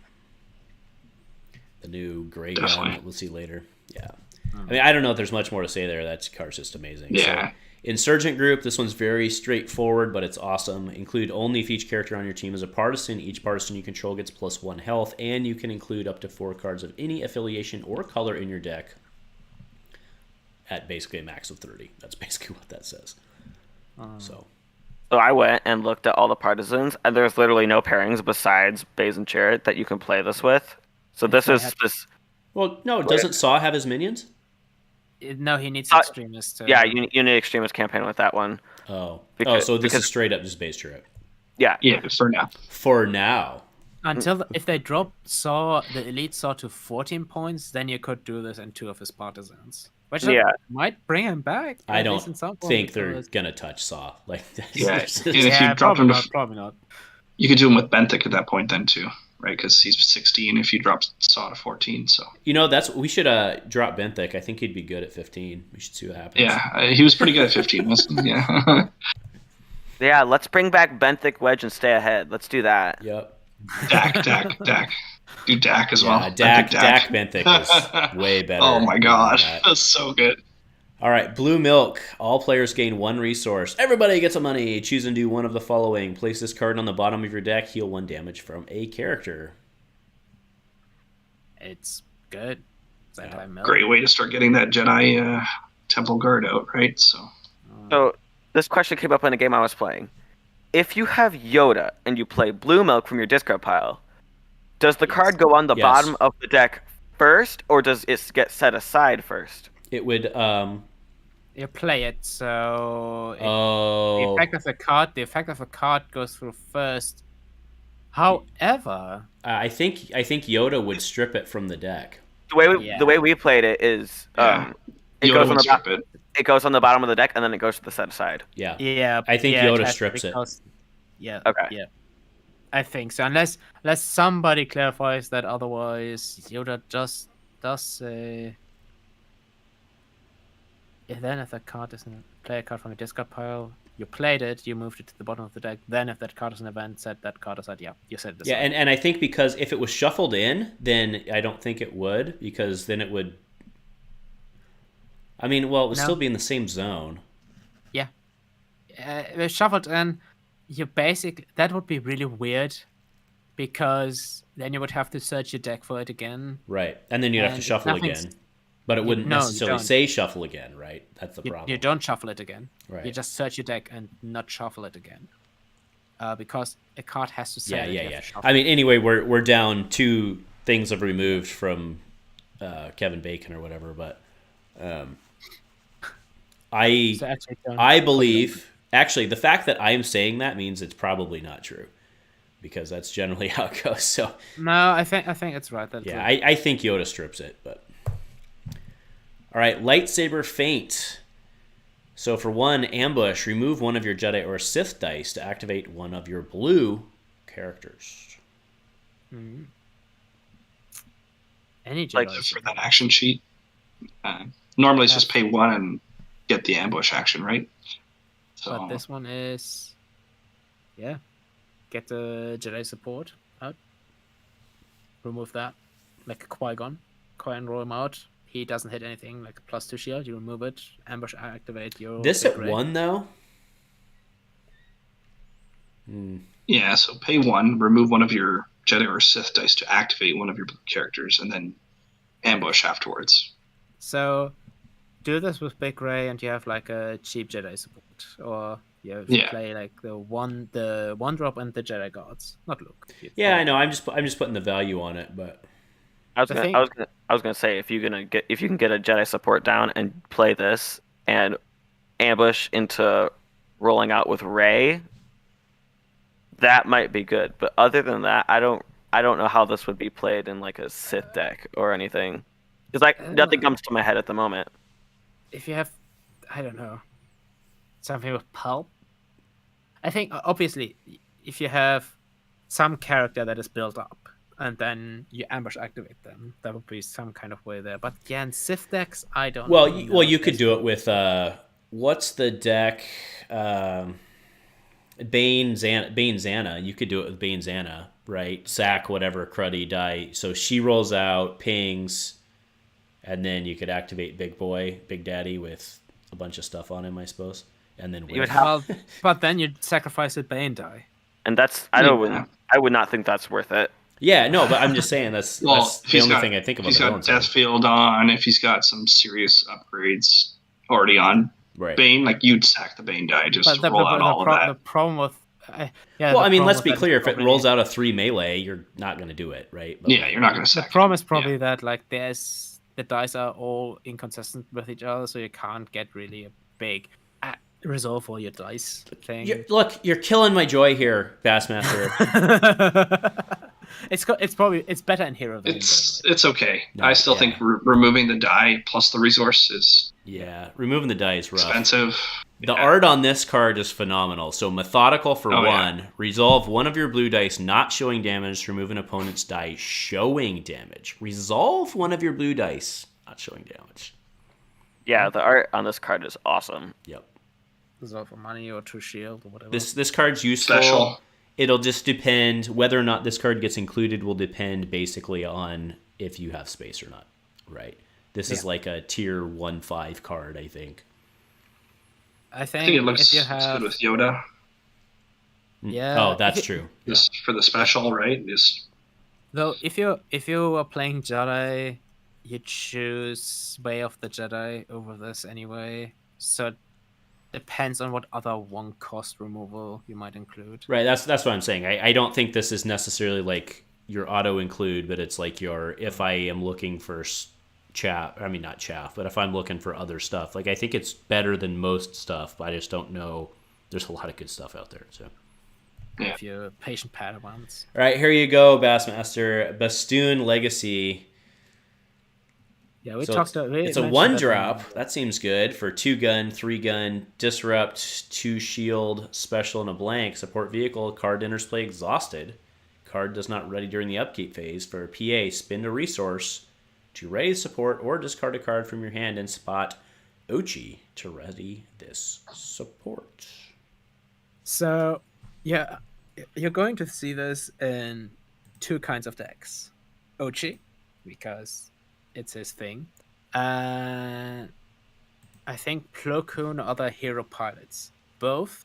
The new gray gun that we'll see later. Yeah. I mean, I don't know if there's much more to say there. That card's just amazing. Yeah. So, Insurgent group, this one's very straightforward, but it's awesome. Include only if each character on your team is a partisan. Each partisan you control gets +1 health, and you can include up to 4 cards of any affiliation or color in your deck at basically a max of 30. That's basically what that says. So I went and looked at all the partisans, and there's literally no pairings besides Baze and Chirrut that you can play this with. So this is this. Well, no, doesn't Saw have his minions? No, he needs extremists. Yeah, you need extremist campaign with that one. So this is straight up just Baze Chirrut. Yeah. Yeah, for now. For now. if they drop the elite saw to 14 points, then you could do this in 2 of his partisans, which might bring him back. I at least don't in some form, think they're because- gonna touch Saw. Like, Yeah, there's- and if you drop probably him to, not. Probably not. you could do him with Benthic at that point then too, right? Because he's 16 if you drop Saw to 14. So we should drop Benthic. I think he'd be good at 15. We should see what happens. yeah, he was pretty good at 15, wasn't he? Yeah. Yeah, let's bring back Benthic Wedge and stay ahead. Let's do that. Yep. Dak. Do Dak as well. Dak Benthic is way better. Oh my god, than that. that's so good. All right, Blue Milk. All players gain 1 resource. Everybody gets a money. Choose and do one of the following. Place this card on the bottom of your deck. Heal 1 damage from a character. It's good. It's anti-milk. Great way to start getting that Jedi Temple Guard out, right? So this question came up in a game I was playing. If you have Yoda and you play Blue Milk from your discard pile, does the card go on the bottom of the deck first, or does it get set aside first? It would. You play it, so Oh. the effect of a card goes through first. However, I think Yoda would strip it from the deck. The way we played it is it goes on the it goes on the bottom of the deck and then it goes to the set aside. Yeah. I think Yoda strips it. Yeah. Okay. Yeah. I think so. Unless somebody clarifies that otherwise, Yoda does say. Then if that card isn't play a card from a discard pile, you played it, you moved it to the bottom of the deck. Then if that card is an event, set that card aside. Yeah, you set it aside. Yeah, and I think because if it was shuffled in, then I don't think it would, because then it would. I mean, well, it would still be in the same zone. Yeah. If shuffled in, you basically that would be really weird, because then you would have to search your deck for it again. Right, and then you'd have to shuffle again. But it wouldn't necessarily say shuffle again, right? That's the problem. You don't shuffle it again. Right. You just search your deck and not shuffle it again. Because a card has to say Yeah. I mean, anyway, we're down 2 things of removed from Kevin Bacon or whatever, but I believe actually the fact that I'm saying that means it's probably not true, because that's generally how it goes. So no, I think it's right. I think Yoda strips it, but. All right, Lightsaber Feint. So for 1 ambush, remove 1 of your Jedi or Sith dice to activate 1 of your blue characters. Mm-hmm. Any Jedi like for that action sheet. Normally it's just pay 1 and get the ambush action, right? So, but this one is, get the Jedi support out. Remove that, like a Qui-Gon roll him out. He doesn't hit anything, like a +2 shield. You remove it. Ambush activate your. This at 1 though. Yeah, so pay 1, remove 1 of your Jedi or Sith dice to activate 1 of your characters, and then ambush afterwards. So, do this with Big Ray, and you have like a cheap Jedi support, or you play like the one drop and the Jedi Guards, not Luke. Yeah, I know. I'm just putting the value on it, but. I was gonna say if you can get a Jedi support down and play this and ambush into rolling out with Rey, that might be good. But other than that, I don't know how this would be played in like a Sith deck or anything, because nothing comes to my head at the moment. If you have, I don't know, something with pulp. I think obviously if you have some character that is built up, and then you ambush activate them, that would be some kind of way there. But yeah, in Sith decks, I don't know. Well, you could do it with, what's the deck? Bane Zana. You could do it with Bane Zana, right? Sack whatever cruddy die. So she rolls out, pings, and then you could activate Big Daddy with a bunch of stuff on him, I suppose. And then but then you'd sacrifice a Bane die. And that's, I would not think that's worth it. Yeah, no, but I'm just saying that's the only thing I think about. If he's got Deathfield on, if he's got some serious upgrades already on Bane, like you'd sack the Bane die, just roll out all of that. The problem with... I mean, let's be clear. If it rolls out a 3 melee, you're not going to do it, right? But you're not going to sack it. The problem is probably that like the dice are all inconsistent with each other, so you can't get really a big... resolve all your dice thing. Look, you're killing my joy here, Bassmaster. It's better in hero than in It's villain, it's okay. No, I still yeah. think removing the die plus the resource is Yeah, removing the die is rough. expensive. The Yeah. art on this card is phenomenal. So methodical for Oh, one. yeah. Resolve one of your blue dice not showing damage to remove an opponent's die showing damage. Resolve one of your blue dice not showing damage. Yeah, the art on this card is awesome. Yep. Resolve for money or to shield or whatever. This card's useful. Special. It'll just depend whether or not this card gets included will depend basically on if you have space or not. Right. This is like a tier 1-5 card, I think. I I think think it looks if you it's have good with Yoda. Yeah, Oh, that's if you- true. Just for the special, right? Just though if you are playing Jedi, you choose Way of the Jedi over this anyway. So it depends on what other one cost removal you might include. Right, that's what I'm saying. I don't think this is necessarily like your auto include, but it's like your if I am looking for chaff, I mean not chaff, but if I'm looking for other stuff, like I think it's better than most stuff, but I just don't know. There's a lot of good stuff out there. So, Yeah. If you're patient Padawans. all right, here you go, Bassmaster. Bastoon Legacy. Yeah, we So talked about it's a 1-drop. That seems good for 2-gun, 3-gun, disrupt, 2 shield, special, and a blank. Support vehicle. Card enters play exhausted. Card does not ready during the upkeep phase. For a PA, spend a resource to raise support or discard a card from your hand and spot Ochi to ready this support. So, yeah, you're going to see this in 2 kinds of decks. Ochi, because it's his thing. And I think Plo Koon or other hero pilots. Both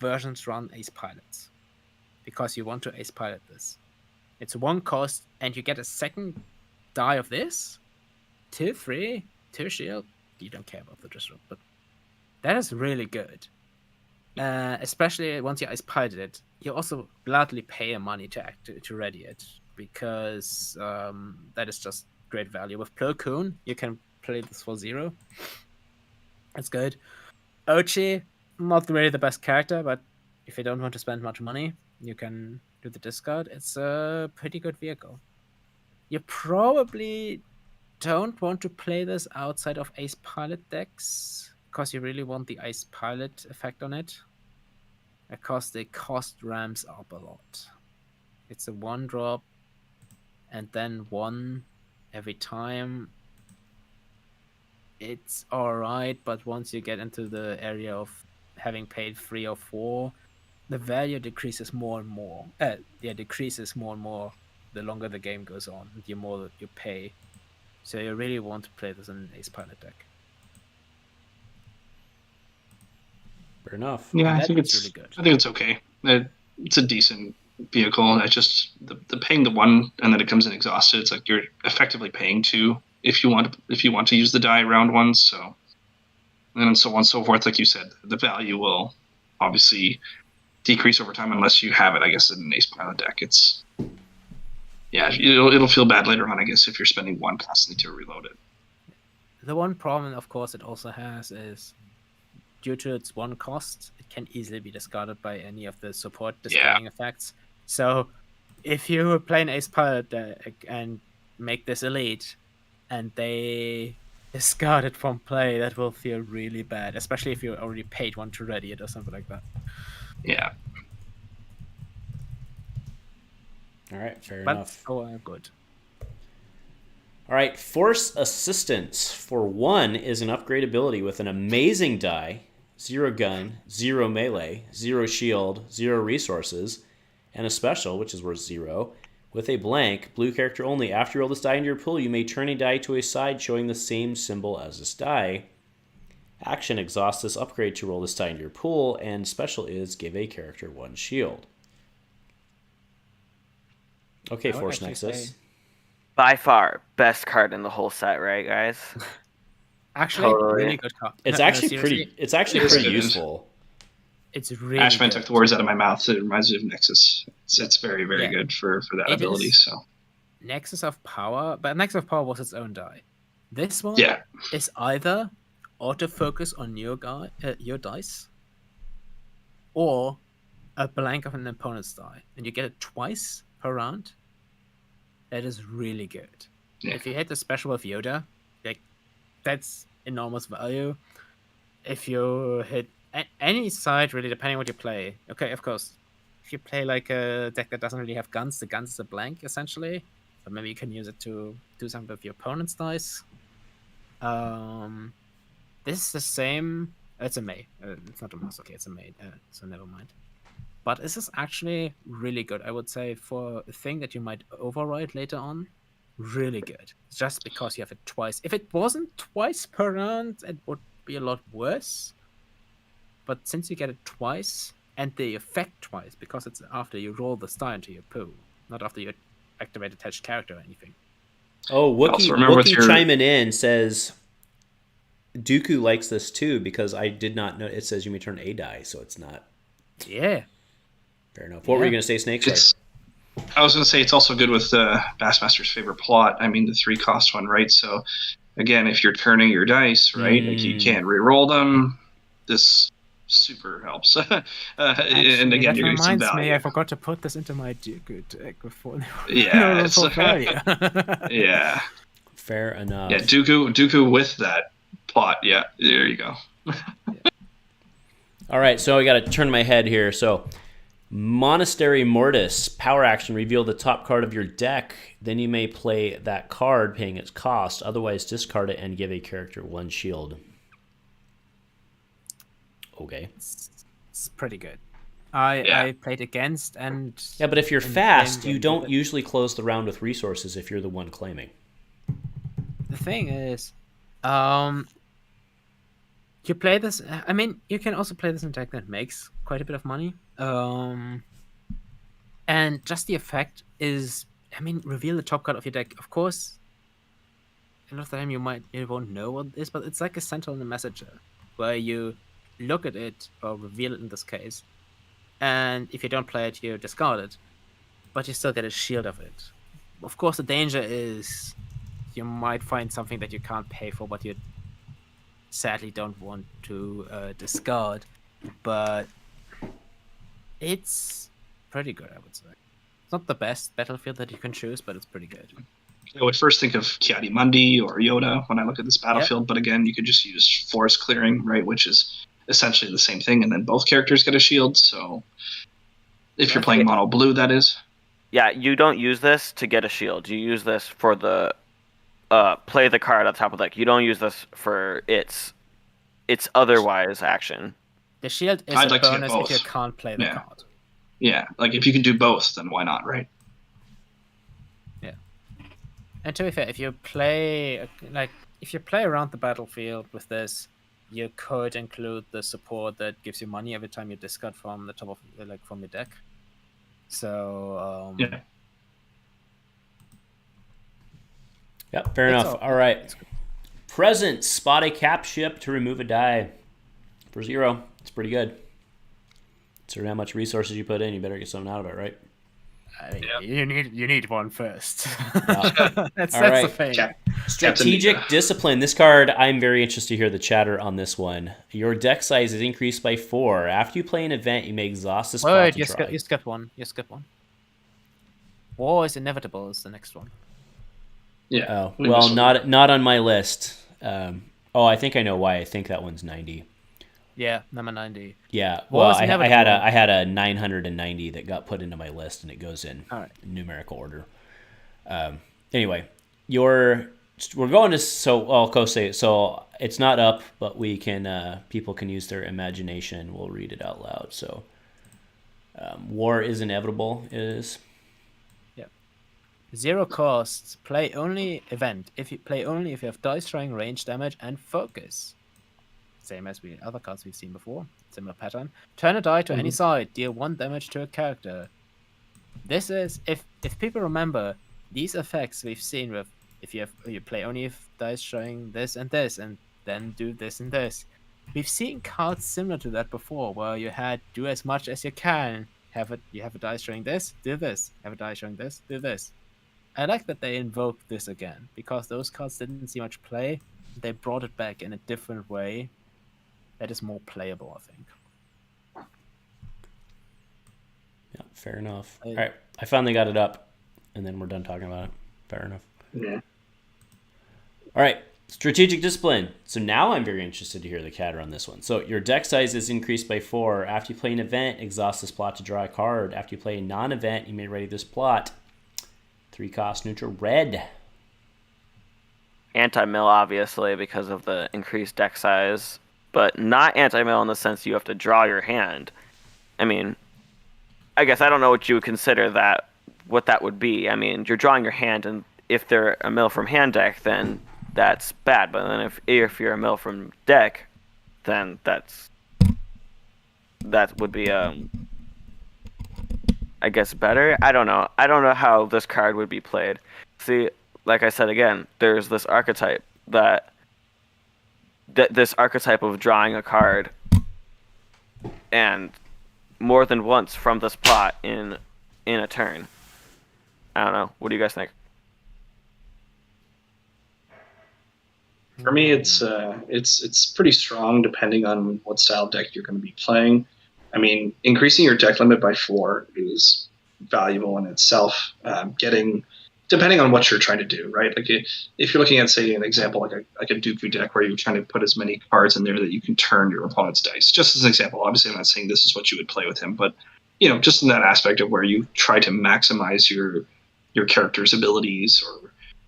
versions run ace pilots. Because you want to ace pilot this. It's 1 cost, and you get a second die of this. 2 free, 2 shield. You don't care about the disrupt, but that is really good. Especially once you ace piloted it, you also gladly pay a money to ready it, because that is just great value. With Plo Koon, you can play this for 0. That's good. Ochi, not really the best character, but if you don't want to spend much money, you can do the discard. It's a pretty good vehicle. You probably don't want to play this outside of Ace Pilot decks, because you really want the Ace Pilot effect on it, because the cost ramps up a lot. It's a 1-drop, and then 1 every time. It's alright, but once you get into the area of having paid 3 or 4, the value decreases more and more. Decreases more and more the longer the game goes on, the more that you pay. So you really want to play this in an Ace Pilot deck. Fair enough. yeah, I That think looks it's really good. I think it's okay. It's a decent vehicle, and I just the paying the 1 and then it comes in exhausted. It's like you're effectively paying 2 if you want to use the die round 1. So and so on and so forth. Like you said, the value will obviously decrease over time unless you have it. I guess in an Ace Pilot deck, it's it'll feel bad later on. I guess if you're spending 1 constantly to reload it. The one problem, of course, it also has is due to its 1 cost, it can easily be discarded by any of the support discarding effects. So if you play an Ace Pilot deck and make this elite, and they discard it from play, that will feel really bad, especially if you already paid 1 to ready it or something like that. Yeah. All right, fair But enough. good. All right, Force Assistance for 1 is an upgrade ability with an amazing die, 0 gun, 0 melee, 0 shield, 0 resources, and a special, which is worth 0. With a blank, blue character only, after you roll this die into your pool, you may turn a die to a side showing the same symbol as this die. Action, exhaust this upgrade to roll this die into your pool, and special is give a character 1 shield. Okay, I would Force actually Nexus. say- By far, best card in the whole set, right, guys? Actually, Totally. really good card. It's No, actually seriously, pretty. It's actually It's pretty good. useful. It's really Ashman good. took the words out of my mouth. It reminds me of Nexus. It's very, very Yeah. good for that It ability. is- So Nexus of Power, but Nexus of Power was its own die. This one yeah, is either autofocus on your dice, or a blank of an opponent's die, and you get it twice per round. that is really good. Yeah. If you hit the special with Yoda, like that's enormous value. If you hit any side, really, depending on what you play. Okay, of course, if you play like a deck that doesn't really have guns, the guns is a blank essentially. So maybe you can use it to do something with your opponent's dice. This is the same. It's a May. It's not a mouse. Okay, it's a May. So never mind. But this is actually really good. I would say for a thing that you might override later on, really good. Just because you have it twice. If it wasn't twice per round, it would be a lot worse. But since you get it twice and the effect twice, because it's after you roll the star into your pool, not after you activate attached character or anything. Oh, Also, remember Wookie with your- chiming in says Dooku likes this too because I did not know it says you may turn a die, so it's not. Yeah. Fair enough. What were you going to say, Snake? Sorry. I was going to say it's also good with Bassmaster's favorite plot. I mean, the 3-cost one, right? So, again, if you're turning your dice, right, like you can't re-roll them, this super helps. Actually, and again, you're getting some reminds value. me, I forgot to put this into my Dooku deck before. Yeah, it's, yeah. yeah. Fair enough. Yeah, Dooku with that plot. Yeah, there you go. All right, so I got to turn my head here. So, Monastery Mortis, power action, reveal the top card of your deck. Then you may play that card paying its cost. Otherwise, discard it and give a character 1 shield. Okay. It's pretty good. I played against and... Yeah, but if you're fast, you don't usually close the round with resources if you're the one claiming. The thing is, you play this... I mean, you can also play this in a deck that makes quite a bit of money. And just the effect is... I mean, reveal the top card of your deck. Of course, a lot of the time you won't know what it is, but it's like a Sentinel in the Messenger, where you look at it, or reveal it in this case, and if you don't play it, you discard it, but you still get a shield of it. Of course, the danger is you might find something that you can't pay for, but you sadly don't want to discard, but it's pretty good, I would say. It's not the best battlefield that you can choose, but it's pretty good. I would first think of Kiadi Mundi or Yoda when I look at this battlefield, but again, you could just use Forest Clearing, right, which is essentially the same thing, and then both characters get a shield, so if you're playing mono blue, that is. Yeah, you don't use this to get a shield. You use this for the play the card on top of the deck. You don't use this for its otherwise action. The shield is I'd a like to get bonus both. if you can't play the card. Yeah, like if you can do both, then why not, right? Yeah. And to be fair, if you play around the battlefield with this, you could include the support that gives you money every time you discard from the top of from your deck. So yeah. Yep, fair enough. All right. Present, spot a cap ship to remove a die for 0. It's pretty good. So how much resources you put in, you better get something out of it, right? I mean, you need one first. Yeah. that's right. the thing. Strategic Discipline. This card, I'm very interested to hear the chatter on this one. Your deck size is increased by 4. After you play an event, you may exhaust this spot to try. You skip one. War is Inevitable is the next one. Yeah. Oh, well, not on my list. I think I know why. I think that one's 90. Yeah, number 90. Yeah, well, I had a 990 that got put into my list, and it goes in numerical order. Anyway, we're going to so it's not up, but we can people can use their imagination. We'll read it out loud. So, war is inevitable. Is 0 costs. Play only event. If you have dice throwing, range, damage, and focus. Same as other cards we've seen before. Similar pattern. Turn a die to any side. Deal 1 damage to a character. This is if people remember these effects we've seen with if you play only if dice showing this and then do this and this. We've seen cards similar to that before, where you had do as much as you can. You have a dice showing this, do this. Have a die showing this, do this. I like that they invoked this again, because those cards didn't see much play. They brought it back in a different way that is more playable, I think. Yeah, fair enough. All right, I finally got it up. and then we're done talking about it. Fair enough. Yeah. All right. Strategic discipline. So now I'm very interested to hear the catter on this one. So your deck size is increased by 4. After you play an event, exhaust this plot to draw a card. After you play a non-event, you may ready this plot. 3 cost neutral red. Anti-mill, obviously, because of the increased deck size, but not anti-mill in the sense you have to draw your hand. I mean, I guess I don't know what you would consider that, what that would be. I mean, you're drawing your hand, and if they're a mill from hand deck, then that's bad. But then if you're a mill from deck, then that would be I guess better. I don't know. I don't know how this card would be played. See, like I said again, there's this archetype this archetype of drawing a card, and more than once from this plot in a turn. I don't know. What do you guys think? For me, it's pretty strong depending on what style deck you're going to be playing. I mean, increasing your deck limit by 4 is valuable in itself. Depending on what you're trying to do, right? Like if you're looking at, say, an example like a Dooku deck where you're trying to put as many cards in there that you can turn your opponent's dice. Just as an example, obviously I'm not saying this is what you would play with him, but just in that aspect of where you try to maximize your character's abilities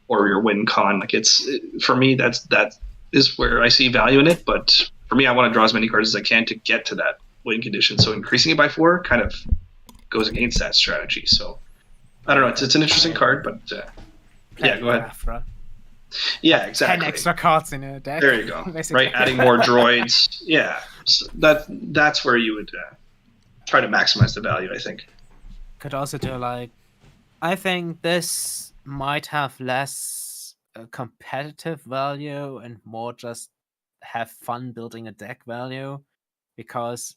or your win con. Like for me, that is where I see value in it. But for me, I want to draw as many cards as I can to get to that win condition. So increasing it by 4 kind of goes against that strategy. So I don't know. It's an interesting card, but yeah, go ahead. Afra. Yeah, exactly. 10 extra cards in a deck. There you go. Basically. Right, adding more droids. Yeah, so that's where you would try to maximize the value, I think. Could also do I think this might have less competitive value and more just have fun building a deck value, because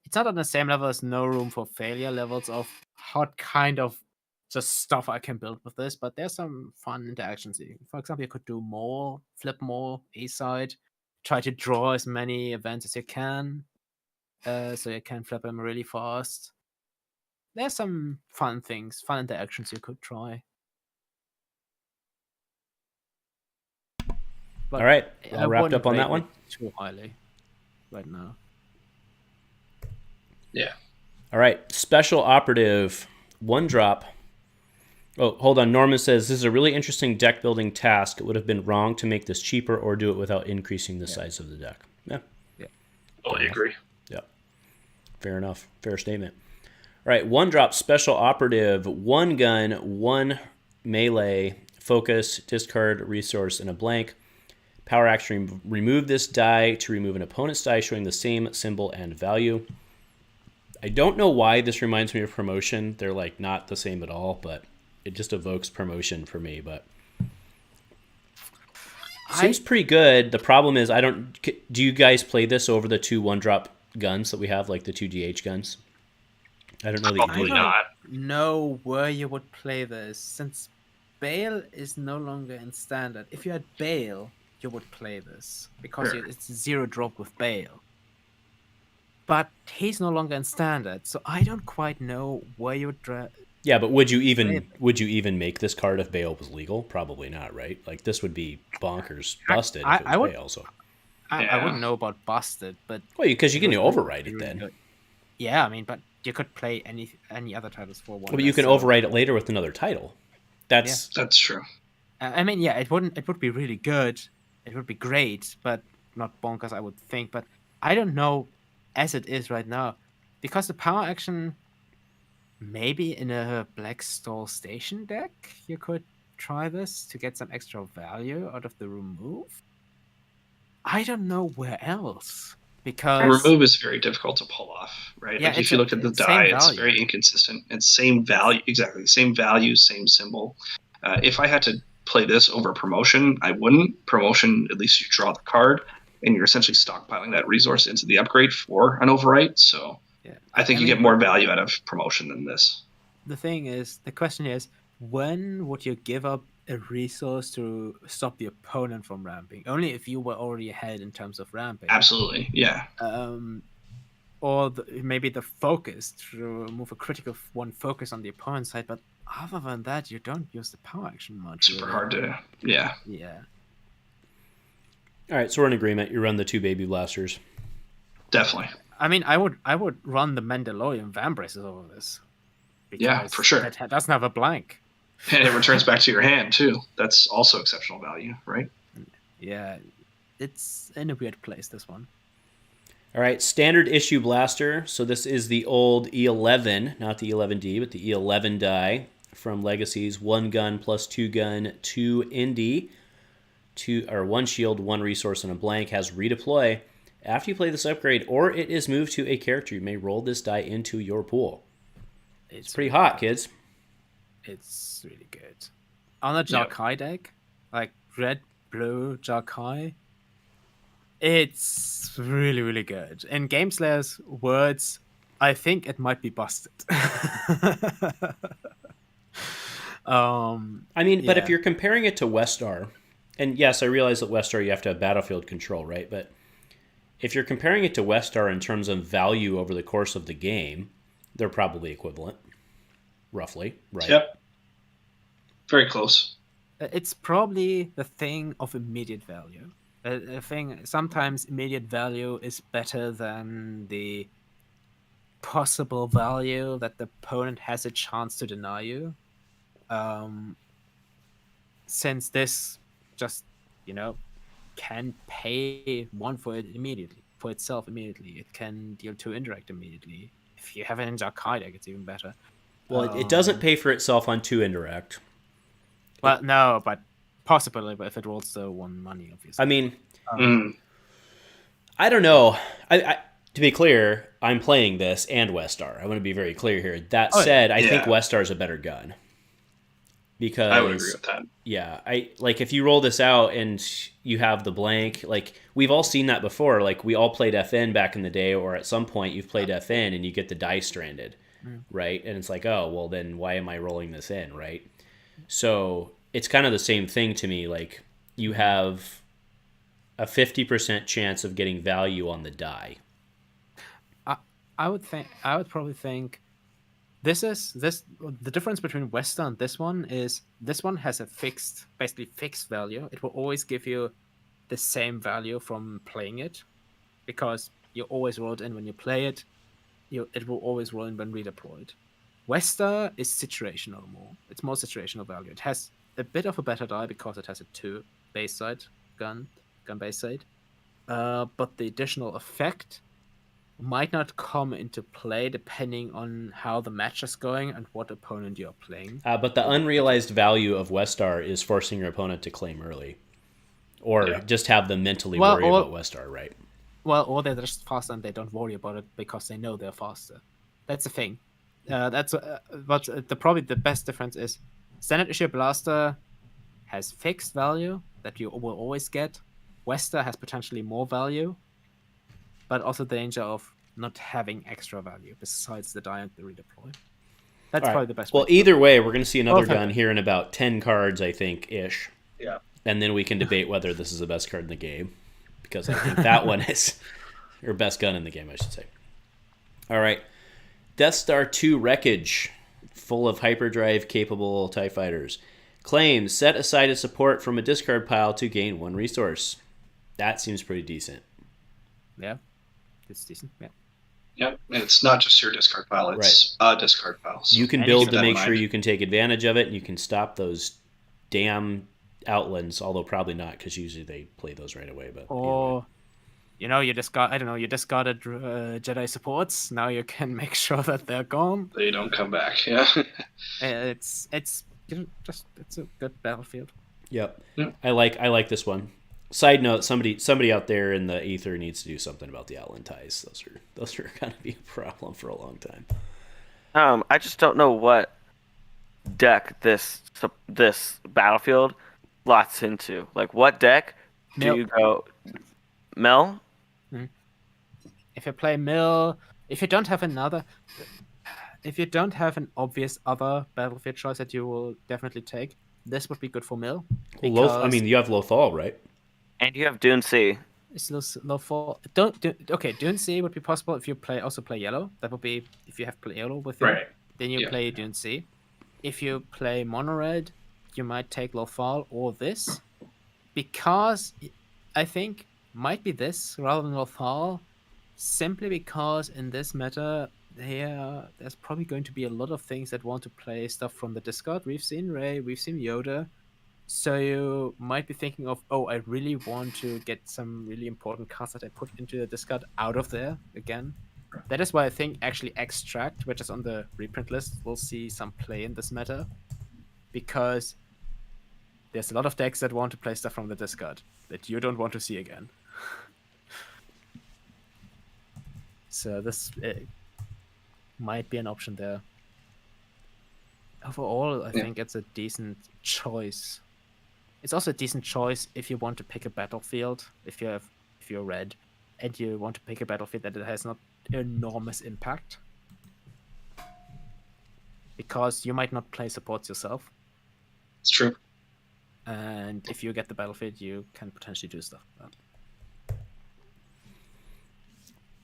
it's not on the same level as No Room for Failure levels of what kind of just stuff I can build with this, but there's some fun interactions. For example, you could do more, flip more A-side, try to draw as many events as you can, so you can flip them really fast. There's some fun interactions you could try. But all right, I all wrapped wouldn't up on that rate one? it too highly right now. Yeah. All right, special operative, 1 drop. Oh, hold on. Norman says, this is a really interesting deck building task. It would have been wrong to make this cheaper or do it without increasing the size of the deck. Yeah. I agree. Yeah. Fair enough. Fair statement. All right, 1 drop, special operative, 1 gun, 1 melee, focus, discard, resource, and a blank. Power action, remove this die to remove an opponent's die showing the same symbol and value. I don't know why this reminds me of promotion. They're not the same at all, but it just evokes promotion for me. But seems pretty good. The problem is do you guys play this over the 2 1-drop guns that we have, like the 2 DH guns? I don't know that you Probably do. not. Know where you would play this, since Bale is no longer in standard. If you had Bale, you would play this because Sure. it's 0 drop with Bale. But he's no longer in standard, so I don't quite know where you would Yeah, but would you even make this card if Bale was legal? Probably not, right? This would be bonkers busted if it was Bale. So I wouldn't know about busted, but because you can override it then. Good. Yeah, I mean, but you could play any other titles for 1. But you can override it later with another title. That's true. I mean, yeah, it would be really good. It would be great, but not bonkers, I would think. But I don't know as it is right now, because the power action, maybe in a Black Stall Station deck, you could try this to get some extra value out of the remove. I don't know where else, because Remove is very difficult to pull off, right? Yeah, if you look at the die, it's very inconsistent. It's same value, exactly same value, same symbol. If I had to play this over promotion, I wouldn't. Promotion, at least you draw the card, and you're essentially stockpiling that resource into the upgrade for an overwrite. So I think you get more value out of promotion than this. The question is, when would you give up a resource to stop the opponent from ramping? Only if you were already ahead in terms of ramping. Absolutely, yeah. Or maybe the focus to remove a critical 1 focus on the opponent's side. But other than that, you don't use the power action much. Super really. hard to. Yeah. Yeah. All right, so we're in agreement. You run the 2 baby blasters. Definitely. I mean, I would run the Mandalorian Vambraces over this. Yeah, for sure. That doesn't have a blank. And it returns back to your hand too. That's also exceptional value, right? Yeah, it's in a weird place, this one. All right, standard issue blaster. So this is the old E11, not the E11D, but the E11 die from Legacies. 1 gun plus 2 gun, 2 Indy, 1 shield, 1 resource, and a blank. Has redeploy. After you play this upgrade, or it is moved to a character, you may roll this die into your pool. It's pretty hot, kids. It's really good. On a Jarkai deck, like red, blue, Jarkai, it's really, really good. In Game Slayer's words, I think it might be busted. I mean, but if you're comparing it to Westar, and yes, I realize that Westar you have to have battlefield control, right? But if you're comparing it to Westar in terms of value over the course of the game, they're probably equivalent, roughly, right? Yep. Very close. It's probably the thing of immediate value. A thing, sometimes immediate value is better than the possible value that the opponent has a chance to deny you. Since this just, can pay 1 for itself immediately. It can deal 2 indirect immediately. If you have it in Jarkai deck, it's even better. Well, it doesn't pay for itself on 2 indirect. Well, no, but possibly, but if it rolls the 1 money, obviously. I mean, I don't know. I to be clear, I'm playing this and Westar. I want to be very clear here. That said, I think Westar is a better gun. Because I would agree with that. Yeah, if you roll this out and you have the blank, we've all seen that before. Like we all played FN back in the day, or at some point you've played FN and you get the die stranded, right? And it's like, oh, well then why am I rolling this in, right? So it's kind of the same thing to me. Like you have a 50% chance of getting value on the die. I would probably think the difference between Western and this one is this one has a basically fixed value. It will always give you the same value from playing it, because you always roll it in when you play it. It will always roll in when redeployed. Wester is situational more. It's more situational value. It has a bit of a better die because it has a 2 base side gun base side. But the additional effect might not come into play depending on how the match is going and what opponent you're playing. But the unrealized value of Westar is forcing your opponent to claim early. Or just have them mentally worry about Westar, right? Well, or they're just faster and they don't worry about it because they know they're faster. That's the thing. But probably the best difference is Standard Issue Blaster has fixed value that you will always get. Wester has potentially more value, but also the danger of not having extra value besides the die and the redeploy. That's probably the best. Well, either way, we're going to see another gun here in about 10 cards, I think, ish. Yeah. And then we can debate whether this is the best card in the game, because I think that one is your best gun in the game, I should say. All right. Death Star 2 Wreckage, full of hyperdrive capable TIE fighters. Claims set aside a support from a discard pile to gain 1 resource. That seems pretty decent. Yeah, it's decent. Yeah. Yep, it's not just your discard pile; it's a discard pile. So you can build to make sure you can take advantage of it, and you can stop those damn outlands. Although probably not, because usually they play those right away. But you discarded Jedi supports. Now you can make sure that they're gone. They don't come back. Yeah. It's a good battlefield. Yep. I like this one. Side note: somebody out there in the ether needs to do something about the outland ties. Those are going to be a problem for a long time. I just don't know what deck this battlefield slots into. Like, what deck do you go? Mill? If you play Mill, if you don't have an obvious other battlefield choice that you will definitely take, this would be good for Mill. You have Lothal, right? And you have Dune C. It's low fall. Dune C would be possible if you play yellow. That would be if you have play yellow with you. Right. Then you play Dune C. if you play mono red, you might take Lothal or this, because I think might be this rather than Lothal, simply because in this meta there's probably going to be a lot of things that want to play stuff from the discard. We've seen Rey, we've seen Yoda, so you might be thinking of, oh, I really want to get some really important cards that I put into the discard out of there again. That is why I think actually Extract, which is on the reprint list, will see some play in this meta, because there's a lot of decks that want to play stuff from the discard that you don't want to see again. So this might be an option there. Overall, I think it's a decent choice. It's also a decent choice if you want to pick a battlefield, if you're red, and you want to pick a battlefield that it has not enormous impact, because you might not play supports yourself. It's true. And if you get the battlefield, you can potentially do stuff.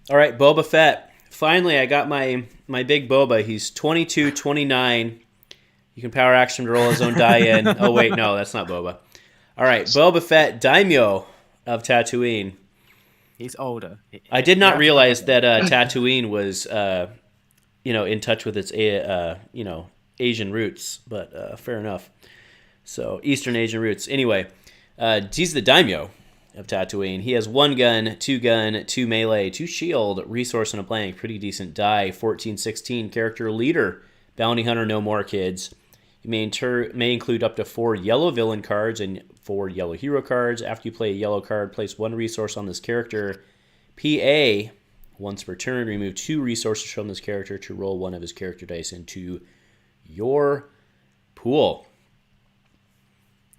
All right, Boba Fett. Finally, I got my big Boba. He's 22, 29. You can power action to roll his own die in. Oh, wait, no, that's not Boba. All right, Boba Fett, Daimyo of Tatooine. He's older. I did not realize that Tatooine was, in touch with its, Asian roots, but fair enough. So, Eastern Asian roots. Anyway, he's the Daimyo of Tatooine. He has 1 gun, 2 gun, 2 melee, 2 shield, resource, and a blank. Pretty decent die. 14-16, character leader. Bounty hunter, no more, kids. You may include up to 4 yellow villain cards and 4 yellow hero cards. After you play a yellow card, place 1 resource on this character. PA, once per turn, remove 2 resources from this character to roll 1 of his character dice into your pool.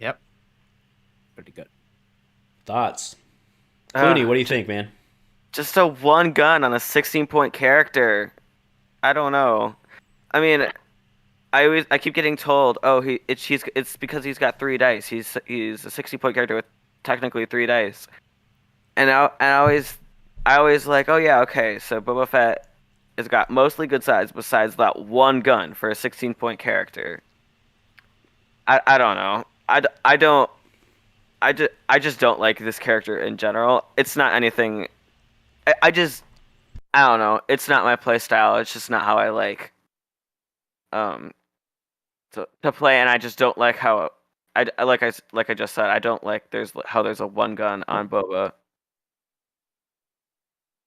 Yep. Pretty good. Thoughts? Clooney, what do you think, man? Just a 1 gun on a 16-point character. I don't know. I mean, I keep getting told, oh, it's because he's got 3 dice. He's a 60-point character with technically 3 dice, and I always like, oh yeah, okay, so Boba Fett has got mostly good sides besides that 1 gun for a 16-point character. I don't know. I just don't like this character in general. It's not anything. I don't know. It's not my play style. It's just not how I like to play, and I just don't like how I just said, I don't like there's a 1 gun on Boba.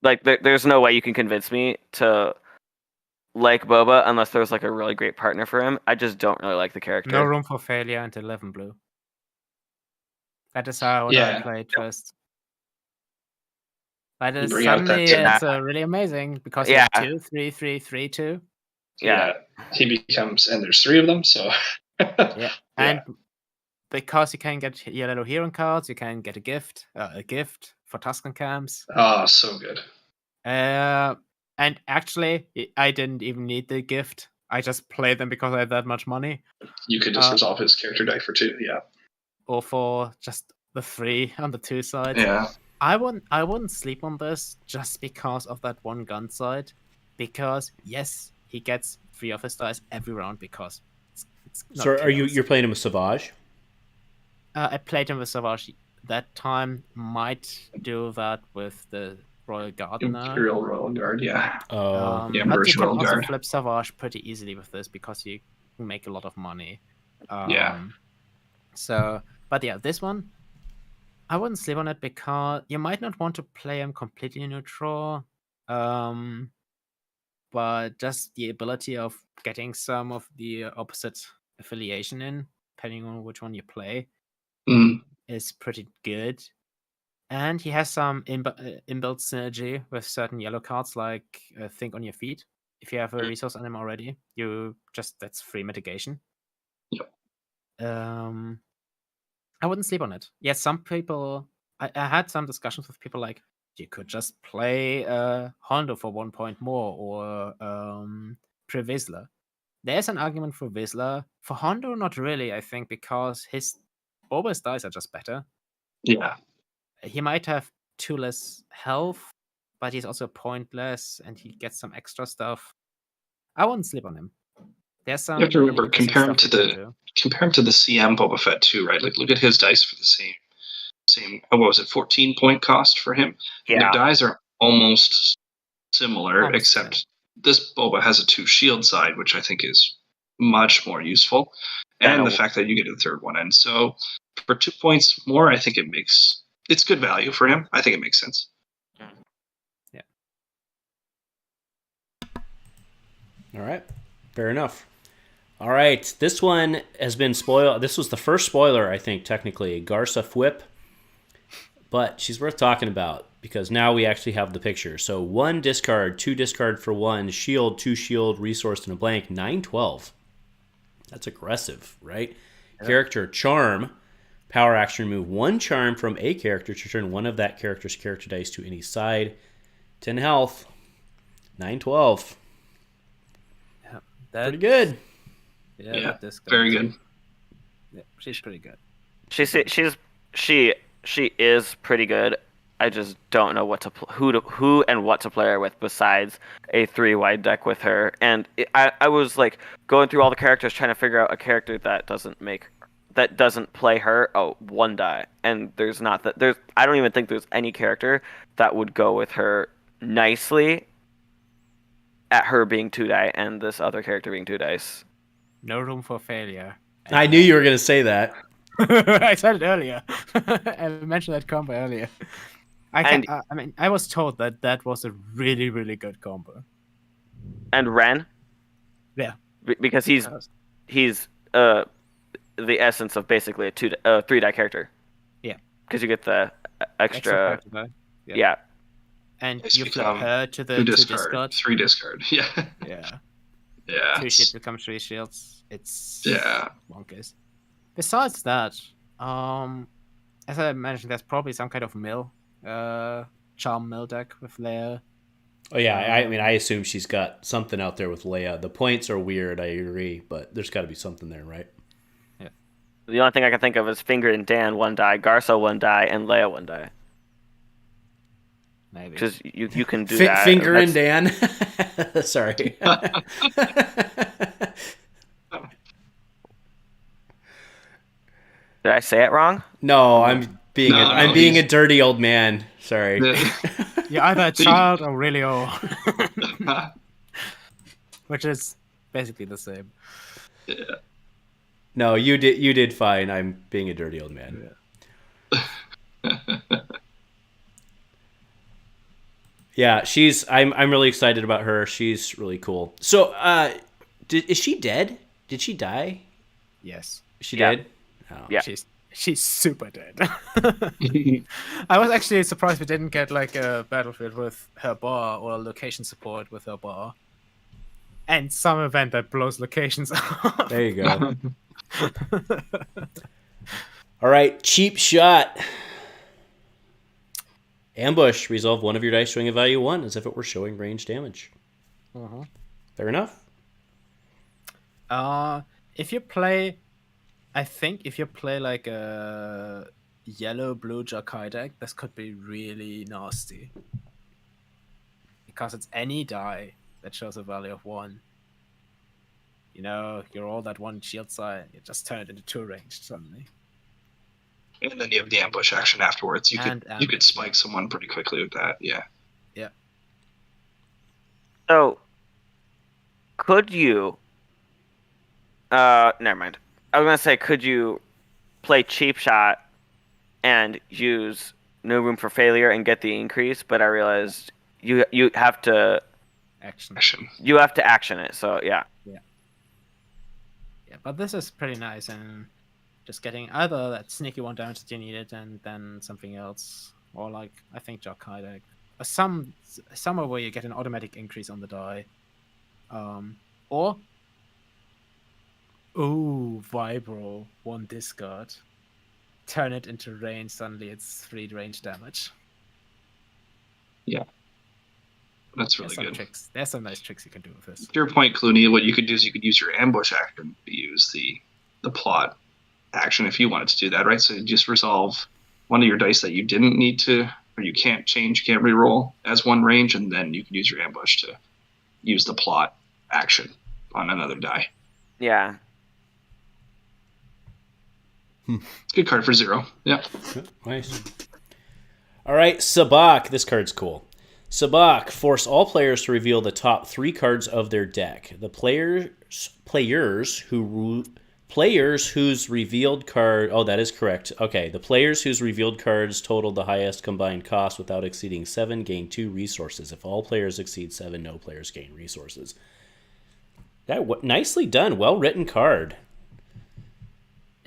Like there's no way you can convince me to like Boba unless there's like a really great partner for him. I just don't really like the character. No room for failure until 11 blue. That is how I played first. But suddenly it's really amazing because you have 2, 3, 3, 3, 2. Yeah, he becomes, and there's 3 of them, so. Yeah, and because you can get yellow hero cards, you can get a gift for Tusken camps. Oh, so good. And actually, I didn't even need the gift. I just played them because I had that much money. You could just resolve his character die for 2, yeah. Or for just the 3 on the 2 sides. Yeah. I wouldn't sleep on this just because of that 1 gun side. Because yes, he gets 3 of his dice every round because it's not So you're playing him with Savage? I played him with Savage that time. Might do that with the Royal Guard now. Imperial Royal Guard, yeah. But you can also flip Savage pretty easily with this because you can make a lot of money. So, but yeah, this one, I wouldn't sleep on it because you might not want to play him completely neutral. But just the ability of getting some of the opposite affiliation in, depending on which one you play, is pretty good. And he has some inbuilt synergy with certain yellow cards, like Think on Your Feet. If you have a resource on him already, that's free mitigation. Yep. I wouldn't sleep on it. Yes, some people. I had some discussions with people like, you could just play Hondo for 1 point more, or Pre-Vizsla. There's an argument for Vizsla. For Hondo, not really, I think, because his Boba's dice are just better. Yeah. He might have 2 less health, but he's also pointless, and he gets some extra stuff. I wouldn't sleep on him. There's some. You have to remember, interesting compare him stuff to you can the do. CM Boba Fett too, right? Like, look at his dice for the same. What was it? 14-point cost for him. And their Yeah. dies are almost similar, Almost, except this Boba has a 2 shield side, which I think is much more useful, and the fact that you get a third one. And so, for 2 points more, I think it's good value for him. I think it makes sense. Yeah. All right. Fair enough. All right. This one has been spoiled. This was the first spoiler, I think, technically. Garsa Whip. But she's worth talking about because now we actually have the picture. So 1 discard, 2 discard for 1, shield, 2 shield, resource, and a blank, 9/12. That's aggressive, right? Yeah. Character Charm. Power action, remove 1 charm from a character to turn one of that character's character dice to any side. 10 health. 9/12. Yeah, pretty good. Yeah, very good. Yeah, she's pretty good. She is pretty good. I just don't know who and what to play her with besides a 3-wide deck with her. And I was like going through all the characters trying to figure out a character that doesn't play her. Oh, 1 die. And I don't even think there's any character that would go with her nicely at her being 2 die and this other character being 2 dice. No room for failure. I knew you were going to say that. I said it earlier. I mentioned that combo earlier. I was told that was a really, really good combo. And Ren? Yeah. Because he's the essence of basically a 3-die character. Yeah. Because you get the extra yeah. And you flip her to the 2 discard. 3 discard. Yeah. Yeah. 2 shields become 3 shields. It's bonkers. Besides that, as I mentioned, there's probably some kind of charm mill deck with Leia. Oh yeah, I assume she's got something out there with Leia. The points are weird, I agree, but there's got to be something there, right? Yeah. The only thing I can think of is Finger and Dan 1 die, Garsa 1 die, and Leia 1 die. Maybe. Because you can do that. Finger and Dan. Sorry. Did I say it wrong? No, I'm being a dirty old man. Sorry. You're either a child or really old. Which is basically the same. Yeah. No, you did fine. I'm being a dirty old man. Yeah. Yeah, I'm really excited about her. She's really cool. So, is she dead? Did she die? Yes. She did? Oh. Yeah. She's super dead. I was actually surprised we didn't get like a battlefield with her bar or a location support with her bar. And some event that blows locations off. There you go. All right, cheap shot. Ambush. Resolve 1 of your dice showing a value 1 as if it were showing range damage. Uh-huh. Fair enough. If you play like a yellow-blue Jakai deck, this could be really nasty. Because it's any die that shows a value of 1. You know, you're all that 1 shield side, you just turn it into 2 ranged suddenly. And then you have the ambush action afterwards. You could spike someone pretty quickly with that, yeah. Yeah. So, could you... never mind. I was going to say, could you play cheap shot and use no room for failure and get the increase? But I realized you have to... Action. You have to action it, so yeah. Yeah, but this is pretty nice, and just getting either that sneaky 1 damage that you needed and then something else, or like, I think Jakai deck. Somewhere where you get an automatic increase on the die. Or... Ooh, Vibro, 1 discard. Turn it into range, suddenly it's 3 range damage. Yeah. That's really good. Tricks. There's some nice tricks you can do with this. To your point, Clooney, what you could do is you could use your ambush action to use the plot action if you wanted to do that, right? So just resolve 1 of your dice that you didn't need to, or you can't change, you can't reroll as 1 range, and then you can use your ambush to use the plot action on another die. Yeah. Good card for 0. Yeah. Nice. All right, Sabak. This card's cool. Sabak, force all players to reveal the top 3 cards of their deck. The players whose revealed card... Oh, that is correct. Okay, the players whose revealed cards totaled the highest combined cost without exceeding 7 gain 2 resources. If all players exceed 7, no players gain resources. Nicely done. Well-written card.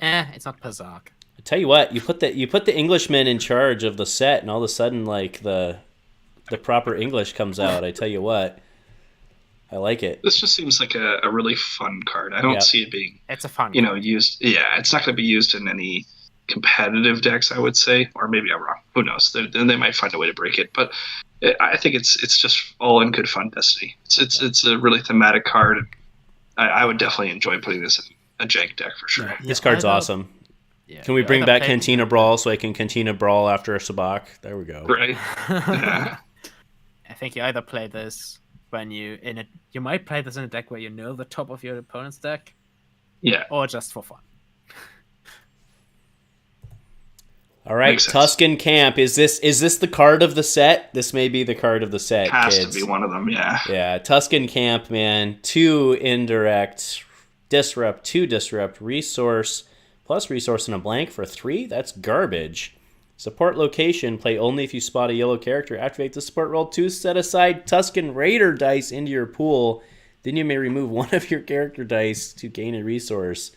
It's not Pazak. I tell you what, you put the Englishman in charge of the set, and all of a sudden, like, the proper English comes out. I tell you what, I like it. This just seems like a really fun card. I don't see it being, it's a fun used. Yeah, it's not going to be used in any competitive decks, I would say, or maybe I'm wrong. Who knows? They might find a way to break it, but I think it's just all in good fun Destiny. It's a really thematic card. I would definitely enjoy putting this in a jank deck for sure. Yeah, this card's awesome. Yeah, can we bring back Cantina Brawl so I can Cantina Brawl after a Sabak? There we go. Right. Yeah. I think you either play this when you might play this in a deck where you know the top of your opponent's deck. Yeah. Or just for fun. All right, Tusken Camp. Is this the card of the set? This may be the card of the set. It has kids. to be one of them, yeah. Yeah, Tusken Camp, man. 2 indirect, disrupt, 2 disrupt, resource, plus resource and a blank for 3? That's garbage. Support location, play only if you spot a yellow character. Activate the support roll 2, set aside Tusken Raider dice into your pool. Then you may remove one of your character dice to gain a resource.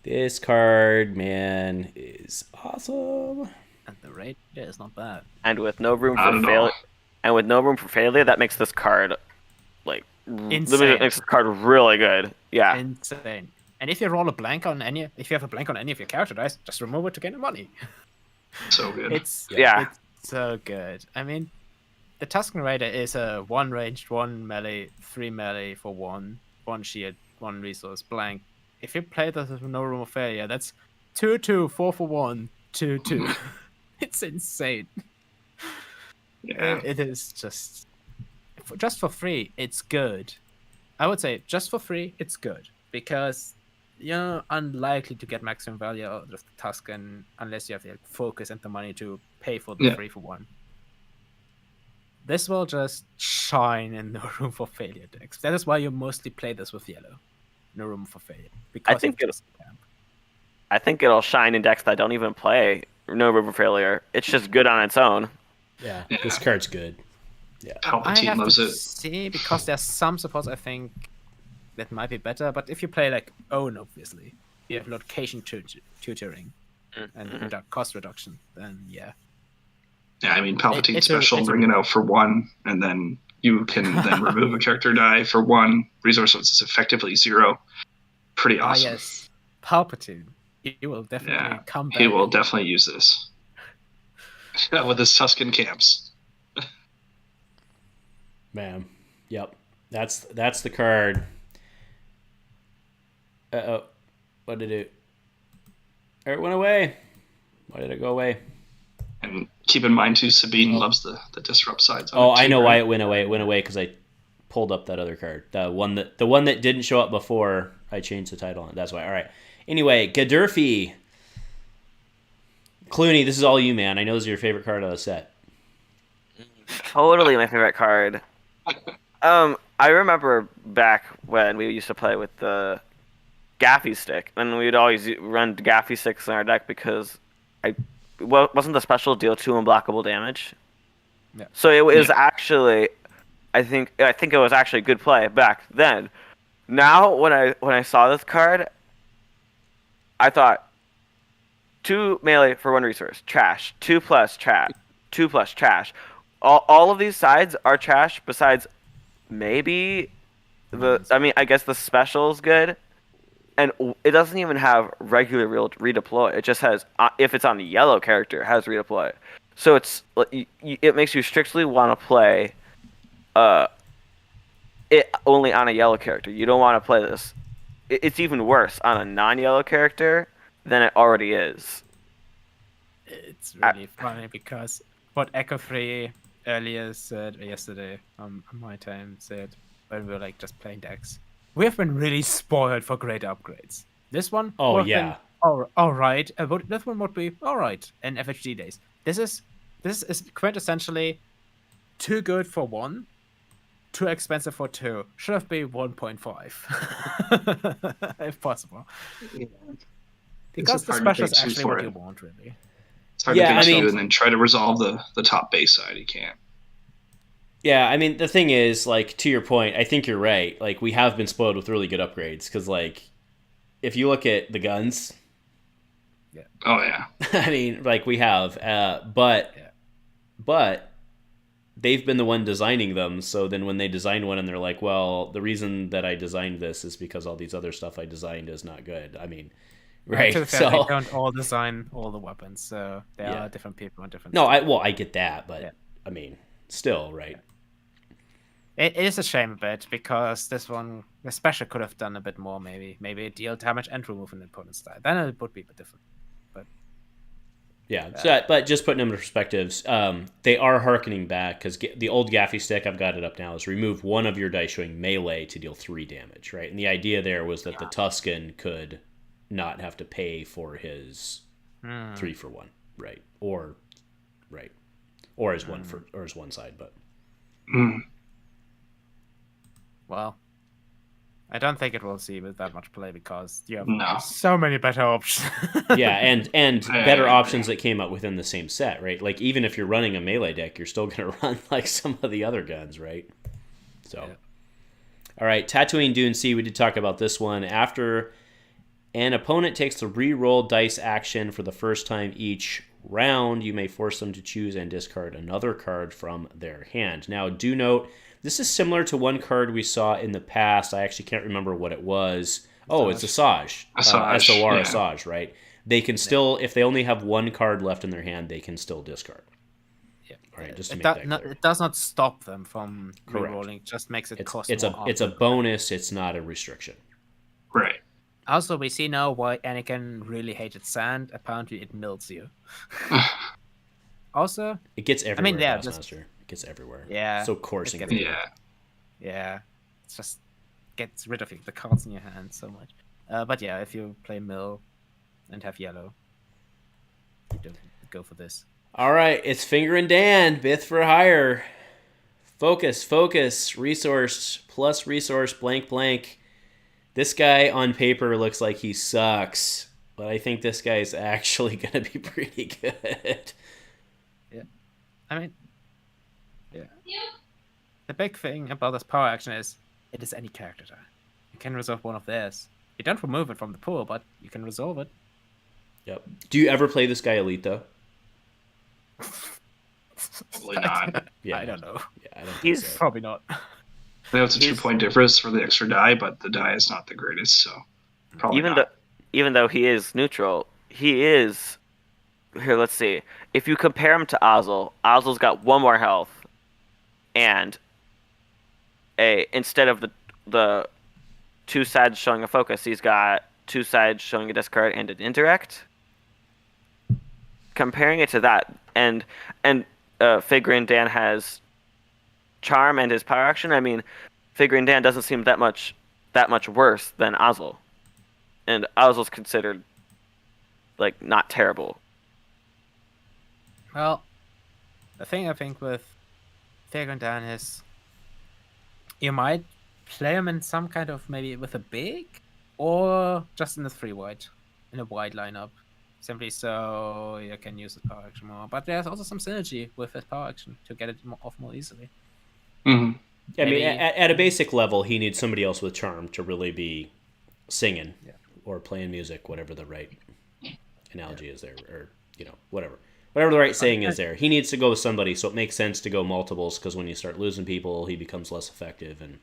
This card, man, is awesome. And the Raider is not bad. And with no room for failure, that makes this card like insane. It makes this card really good. Yeah. Insane. And if you roll a blank on if you have a blank on any of your character dice, just remove it to gain the money. So good. It's so good. I mean, the Tusken Raider is a 1 ranged, 1 melee, 3 melee for 1 shield, 1 resource, blank. If you play this with no room of failure, that's 2/2, 4 for 1, 2/2. It's insane. Yeah. It is just for free. It's good. I would say just for free, it's good because you're unlikely to get maximum value out of the Tusken unless you have the focus and the money to pay for the 3 for 1. This will just shine in no room for failure decks. That is why you mostly play this with yellow. No room for failure. Because I think it'll shine in decks that don't even play no room for failure. It's just good on its own. Yeah. This card's good. Yeah. Palpatine loves it. See, because there's some supports I think that might be better, but if you play like Own, obviously, you have location tutoring and cost reduction, then yeah. Yeah, I mean, Palpatine special, bring it out for 1, and then you can then remove a character die for 1 resource, so it's effectively 0. Pretty awesome. Yes. Palpatine. He will definitely come back. He will definitely use this. With his Tusken camps. Man. Yep. That's the card. Uh-oh. What did it... It went away. Why did it go away? And keep in mind, too, Sabine loves the disrupt sides. I know why it went away. It went away because I pulled up that other card. The one that didn't show up before I changed the title on it. That's why. All right. Anyway, Gadurfi. Clooney, this is all you, man. I know this is your favorite card of the set. Totally my favorite card. I remember back when we used to play with the Gaffy stick, and we'd always run Gaffy sticks in our deck because wasn't the special deal 2 unblockable damage? Yeah. So it was actually, I think it was actually good play back then. Now when I saw this card, I thought 2 melee for 1 resource, trash. 2 plus trash. 2 plus trash. All of these sides are trash besides maybe I guess the special is good. And it doesn't even have regular redeploy. It just has, if it's on the yellow character, it has redeploy. So it makes you strictly want to play it only on a yellow character. You don't want to play this. It's even worse on a non-yellow character than it already is. It's really funny because what Echo 3 earlier said, yesterday on my time, said when we were like just playing decks. we have been really spoiled for great upgrades. This one, Oh, would have yeah. been all right. This one would be all right in FHD days. This is quintessentially too good for one, too expensive for two. Should have been 1.5 if possible. Because the special is actually what you want, really. It's hard to pick two and then try to resolve the top base side. You can't. Yeah, I mean, the thing is, like, to your point, I think you're right. Like, we have been spoiled with really good upgrades, because, like, if you look at the guns... Yeah. Oh, yeah. I mean, like, we have. But they've been the one designing them, so then when they design one and they're like, well, the reason that I designed this is because all these other stuff I designed is not good. I mean... Right, so they don't all design all the weapons, so there are different people and different. No, I get that, but I mean, still, right? It is a shame a bit because this one, the special could have done a bit more. Maybe deal damage and remove an opponent's style. Then it would be a bit different. But but just putting them in perspectives, they are harkening back because the old Gaffy stick, I've got it up now, is remove one of your dice showing melee to deal 3 damage, right? And the idea there was that the Tusken could not have to pay for his 3 for 1, right? Or his one side, but well, I don't think it will see with that much play because you have so many better options. Yeah, and better options that came out within the same set, right? Like even if you're running a melee deck, you're still going to run like some of the other guns, right? So, all right, Tatooine Dune Sea. We did talk about this one after. An opponent takes the re-roll dice action for the first time each round. You may force them to choose and discard another card from their hand. Now, do note, this is similar to one card we saw in the past. I actually can't remember what it was. Oh, it's Asajj. S-O-R, Asajj, right? They can still, if they only have one card left in their hand, they can still discard. Yeah. Right, just to make that clear. It does not stop them from re-rolling. It just makes it cost more. It's a bonus. It's not a restriction. Right. Also, we see now why Anakin really hated sand. Apparently, it melts you. Also, it gets everywhere. It gets everywhere. Yeah. So coursing. Yeah. It just gets rid of the cards in your hand so much. But yeah, if you play mill and have yellow, you don't go for this. All right, it's Finger and Dan. Bith for hire. Focus. Resource plus resource. Blank. This guy on paper looks like he sucks, but I think this guy's actually going to be pretty good. Yeah. I mean, the big thing about this power action is it is any character die. You can resolve one of theirs. You don't remove it from the pool, but you can resolve it. Yep. Do you ever play this guy Elite, though? Probably not. I don't know. Yeah, I don't think He's so. probably not. I know it's a 2-point difference for the extra die, but the die is not the greatest, so probably even though he is neutral, he is... Here, let's see. If you compare him to Ozzel, Ozzel's got 1 more health, and instead of the 2 sides showing a focus, he's got 2 sides showing a discard and an indirect. Comparing it to that, and Figrin Dan has charm and his power action. I mean, Figrin Dan doesn't seem that much worse than Ozzel, and Ozzel's considered like not terrible. Well, the thing I think with Figrin Dan is you might play him in some kind of maybe with a big or just in the 3-wide in a wide lineup. Simply so you can use his power action more. But there's also some synergy with his power action to get it off more easily. Mm-hmm. I mean, at a basic level, he needs somebody else with charm to really be singing or playing music, whatever the right analogy is there, or whatever the right saying is there. He needs to go with somebody, so it makes sense to go multiples because when you start losing people, he becomes less effective. And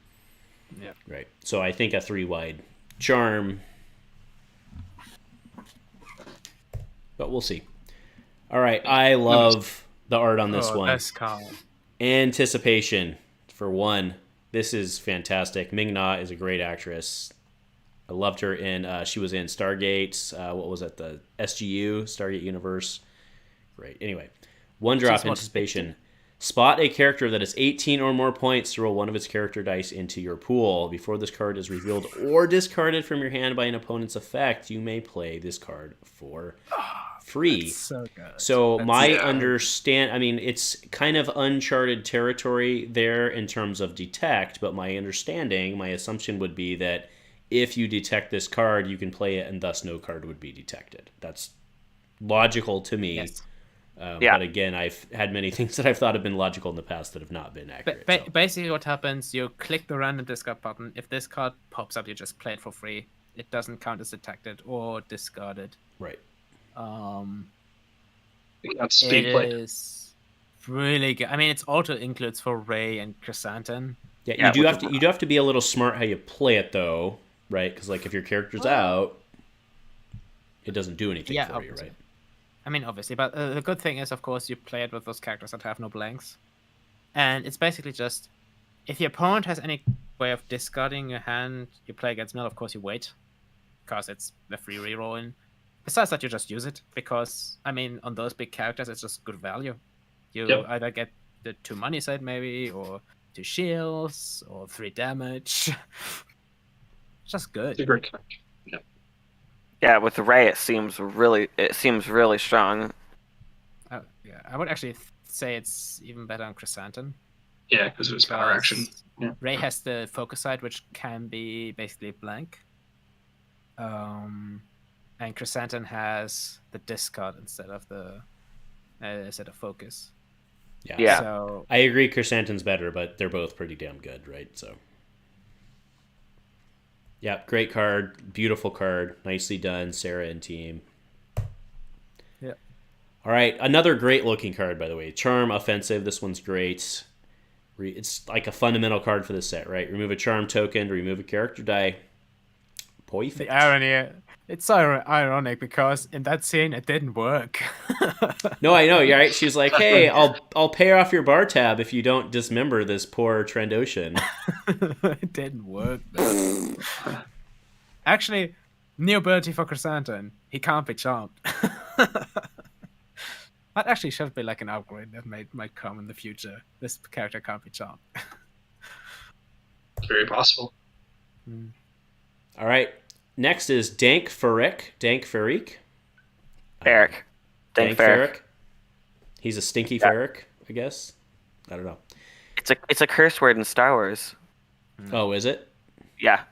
right. So I think a 3-wide charm, but we'll see. All right, I love the art on this one. Anticipation. For one, this is fantastic. Ming-Na is a great actress. I loved her in, she was in Stargate, what was it, the SGU, Stargate Universe. Great. Anyway, 1-drop Anticipation. Spot a character that has 18 or more points to roll one of its character dice into your pool. Before this card is revealed or discarded from your hand by an opponent's effect, you may play this card for free. That's so good. So That's my so I mean, it's kind of uncharted territory there in terms of detect, but my assumption would be that if you detect this card, you can play it, and thus no card would be detected. That's logical to me. Yes. But again, I've had many things that I've thought have been logical in the past that have not been accurate. So. Basically, what happens, you click the random discard button. If this card pops up, you just play it for free. It doesn't count as detected or discarded. Right. That's It speed play. is really good. I mean, it's auto includes for Rey and Chrysanthemum. Yeah, you do have to be a little smart how you play it though, right? Because like if your character's out, it doesn't do anything for obviously. you, right? I mean, obviously, but the good thing is, of course, you play it with those characters that have no blanks, and it's basically just if your opponent has any way of discarding your hand you play against mill, of course you wait, because it's the free reroll. And besides that, you just use it because I mean, on those big characters, it's just good value. You either get the 2 money side maybe, or 2 shields, or 3 damage. Just good. It's a great card. Yeah. Yeah, with Rey, it seems really strong. Yeah, I would actually say it's even better on Chrysanthemum. Yeah, because it was power action. Yeah. Rey has the focus side, which can be basically blank. And Chrysanthemum has the discard instead of focus. Yeah. So I agree Chrysanthemum's better, but they're both pretty damn good, right? So yeah, great card, beautiful card, nicely done, Sarah and team. Yeah. All right, another great looking card, by the way. Charm Offensive. This one's great. It's like a fundamental card for this set, right? Remove a charm token to remove a character die. Perfect. the irony, it's so ironic because in that scene it didn't work. No, I know. You're right. She's like, "Hey, I'll pay off your bar tab if you don't dismember this poor Trandoshan." It didn't work. Actually, new ability for Chrysanthemum. He can't be charmed. That actually should be like an upgrade that might come in the future. This character can't be charmed. Very possible. All right. Next is Dank Farrik. Ferric. Dank Farrik. He's a stinky Farrik, I guess. I don't know. It's a curse word in Star Wars. Oh, is it? Yeah.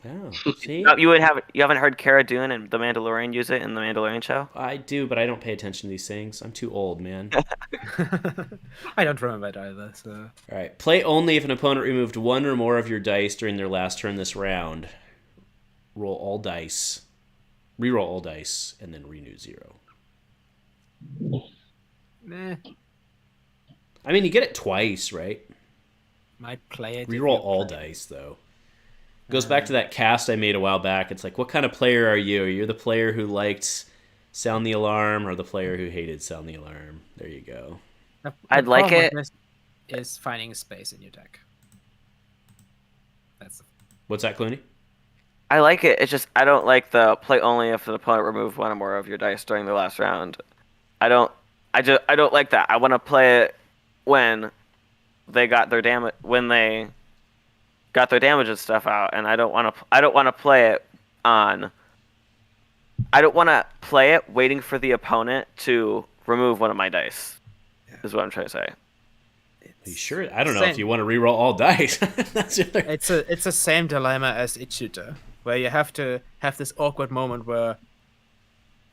Oh, see? No, you haven't heard Cara Dune and The Mandalorian use it in The Mandalorian show? I do, but I don't pay attention to these things. I'm too old, man. I don't remember it either. So. All right. Play only if an opponent removed 1 or more of your dice during their last turn this round. Roll all dice. Reroll all dice, and then renew 0. Nah. I mean, you get it twice, right? Might play it. Reroll all dice, though. Goes back to that cast I made a while back. It's like, what kind of player are you? You're the player who liked Sound the Alarm or the player who hated Sound the Alarm. There you go. I'd like it. Is finding space in your deck. What's that, Clooney? I like it. It's just I don't like the play only if the opponent removed 1 or more of your dice during the last round. I don't like that. I want to play it when they got their damage and stuff out, and I don't want to play it on. I don't want to play it waiting for the opponent to remove 1 of my dice. Is what I'm trying to say. Are you sure? I don't know if you want to reroll all dice. That's the other... It's the same dilemma as Ichita, where you have to have this awkward moment where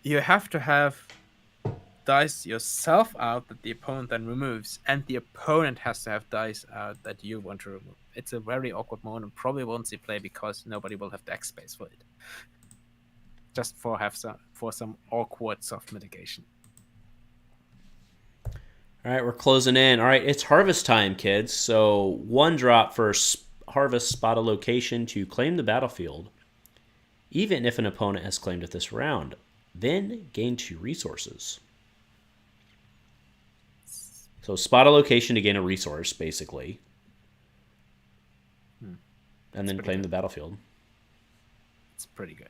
you have to have dice yourself out that the opponent then removes, and the opponent has to have dice out that you want to remove. It's a very awkward moment, probably won't see play because nobody will have deck space for it. Just for some awkward soft mitigation. All right, we're closing in. All right, it's harvest time, kids. So 1 drop for harvest, spot a location to claim the battlefield, even if an opponent has claimed it this round. Then gain 2 resources. So spot a location to gain a resource, basically. And then claim the battlefield. It's pretty good.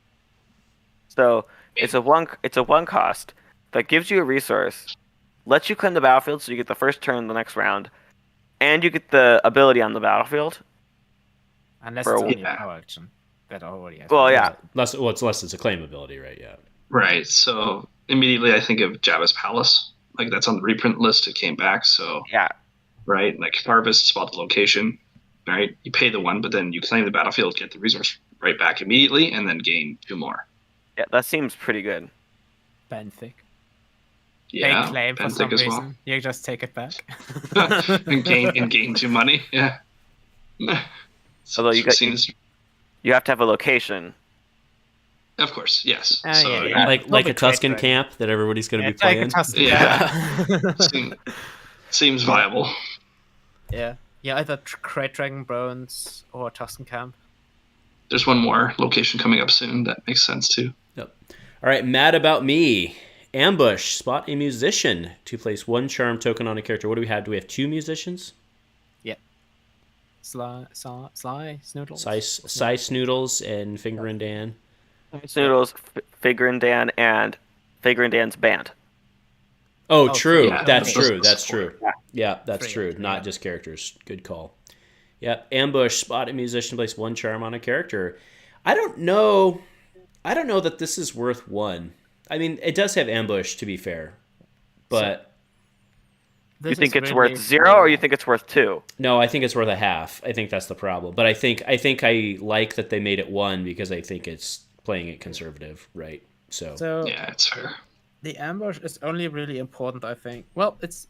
So it's a one cost that gives you a resource, lets you claim the battlefield, so you get the first turn the next round, and you get the ability on the battlefield. Unless For it's a- only a Yeah. power action. That already has. Well, yeah. Less it's a claim ability, right? Yeah. Right. So immediately I think of Jabba's Palace. Like that's on the reprint list. It came back. So Yeah. right, like harvest, spot the location. Right. You pay the one, but then you claim the battlefield, get the resource right back immediately, and then gain 2 more. Yeah, that seems pretty good. Benthic. Yeah. They claim for Benthic some as reason. You just take it back. and gain 2 money. Yeah. Although you seems, You have to have a location. of course, yes. Yeah. Like Probably a Tuscan Crate camp that everybody's going to be like playing. a Tuscan Yeah. Seems viable. Yeah. Yeah, either Crate Dragon Bones or Tuscan Camp. There's one more location coming up soon that makes sense too. Yep. All right, Mad About Me. Ambush. Spot a musician to place 1 charm token on a character. What do we have? Do we have 2 musicians? Sly Snoodles. Cy Snoodles and Finger and Dan. Snoodles, Figure and Dan, and Figure and Dan's band. Oh, Oh, true. yeah, That's those true. are That's four. true. Yeah, that's 3, true. 3, Not yeah. just characters. Good call. Yep. Ambush. Spot a musician. Place 1 charm on a character. I don't know that this is worth 1. I mean, it does have ambush, to be fair. But You think it's worth 0, or you think it's worth 2? no, I think it's worth a half. I think that's the problem. But I think I like that they made it 1 because I think it's playing it conservative, right? So Yeah, it's fair. The ambush is only really important, I think. Well, it's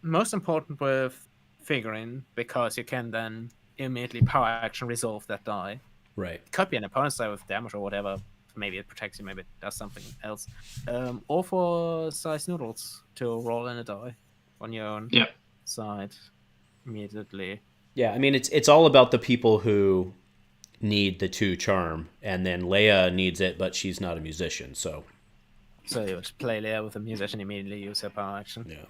most important with figuring because you can then immediately power action resolve that die. right. It could be an opponent's die with damage or whatever. Maybe it protects you, maybe it does something else. Or for size noodles to roll in a die on your own Yep. side immediately. Yeah, I mean it's all about the people who need the 2 charm, and then Leia needs it, but she's not a musician, so So you would play Leia with a musician, immediately use her power action. yeah.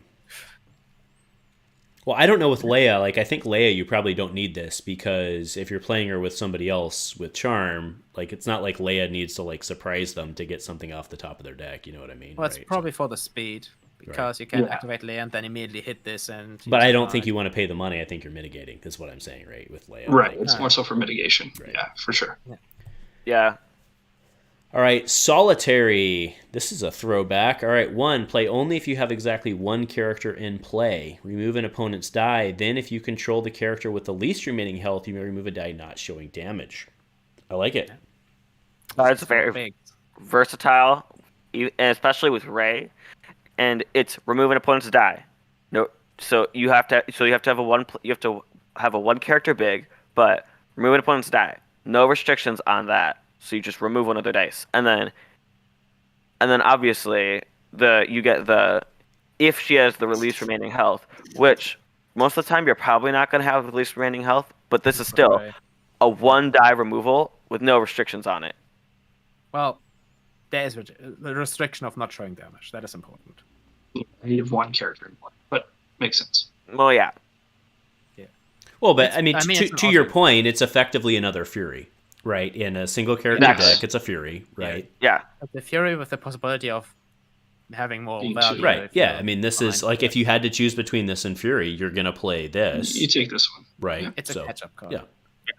Well, I don't know with Leia. Like, I think Leia, you probably don't need this because if you're playing her with somebody else with charm, like it's not like Leia needs to like surprise them to get something off the top of their deck. You know what I mean? Well, it's right? probably for the speed because you can activate Leia and then immediately hit this. And But use I her don't power think you want to pay the money. I think you're mitigating. Is what I'm saying, right? With Leia, Right. Like, It's more so for mitigation. Right. Yeah, for sure. Yeah. all right, solitary. This is a throwback. All right, 1, play only if you have exactly 1 character in play. Remove an opponent's die. Then, if you control the character with the least remaining health, you may remove a die not showing damage. I like it. It's very big. versatile, and especially with Rey, and it's remove an opponent's die. No, so you have to have a 1 character big, but remove an opponent's die. No restrictions on that. So you just remove 1 of their dice, and then obviously you get the if she has the release remaining health, which most of the time you're probably not going to have release remaining health, but this is still Right. a 1 die removal with no restrictions on it. Well, there is the restriction of not showing damage. That is important. You have 1 character in play, but makes sense. Well, yeah. Well, but I mean, it's an to your awesome- point, it's effectively another Fury, right? In a single character Yes. deck, it's a Fury, right? Yeah. But the Fury with the possibility of having more Being value. cheap. Right. if Yeah. you're I mean, this is behind like if you had to choose between this and Fury, you're gonna play this, You take this one. right? It's a So, catch-up card. yeah.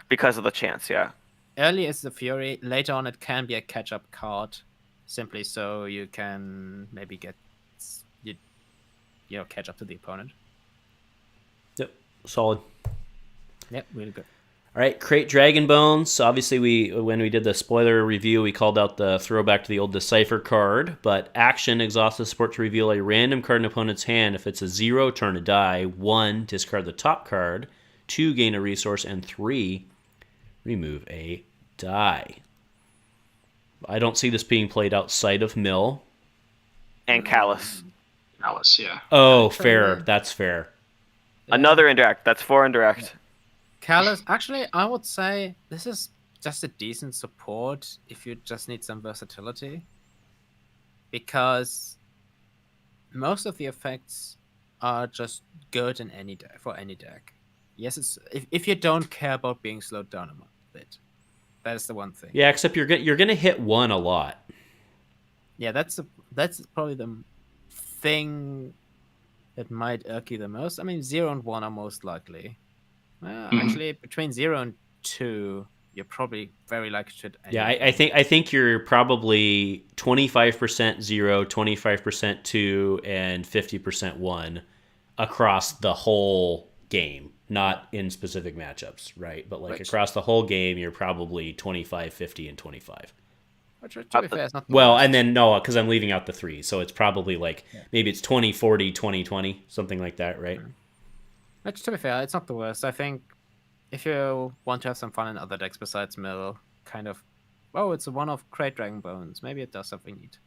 Because of the chance, yeah. Early is the Fury. Later on, it can be a catch-up card, simply so you can maybe get catch up to the opponent. Yep. Solid. Yep, really good. All right, Crate Dragon Bones. Obviously, when we did the spoiler review, we called out the throwback to the old Decipher card. But action exhausts the support to reveal a random card in an opponent's hand. If it's a 0, turn a die. 1, discard the top card. 2, gain a resource. And 3, remove a die. I don't see this being played outside of Mill. And Callus. Alice, yeah. Oh, fair. That's fair. Another indirect. That's 4 indirect. Callus, actually, I would say this is just a decent support if you just need some versatility. Because most of the effects are just good in any deck for any deck. Yes, it's if you don't care about being slowed down a bit. That is the one thing. Yeah, except you're gonna hit 1 a lot. Yeah, that's probably the thing that might irk you the most? I mean, 0 and 1 are most likely. Mhm. Actually, between 0 and 2, you're probably very likely to. Yeah, I think you're probably 25% 0, 25% 2, and 50% 1 across the whole game, not in specific matchups, right? But like across the whole game, you're probably 25, 50, and 25. Which, to be fair, is not the Well, worst. and then no, because I'm leaving out the 3, so it's probably like maybe it's 20, 40, 20, 20, something like that, right? Which, to be fair, it's not the worst. I think if you want to have some fun in other decks besides Mill, kind of, it's a one-off Crate Dragon Bones. Maybe it does something neat.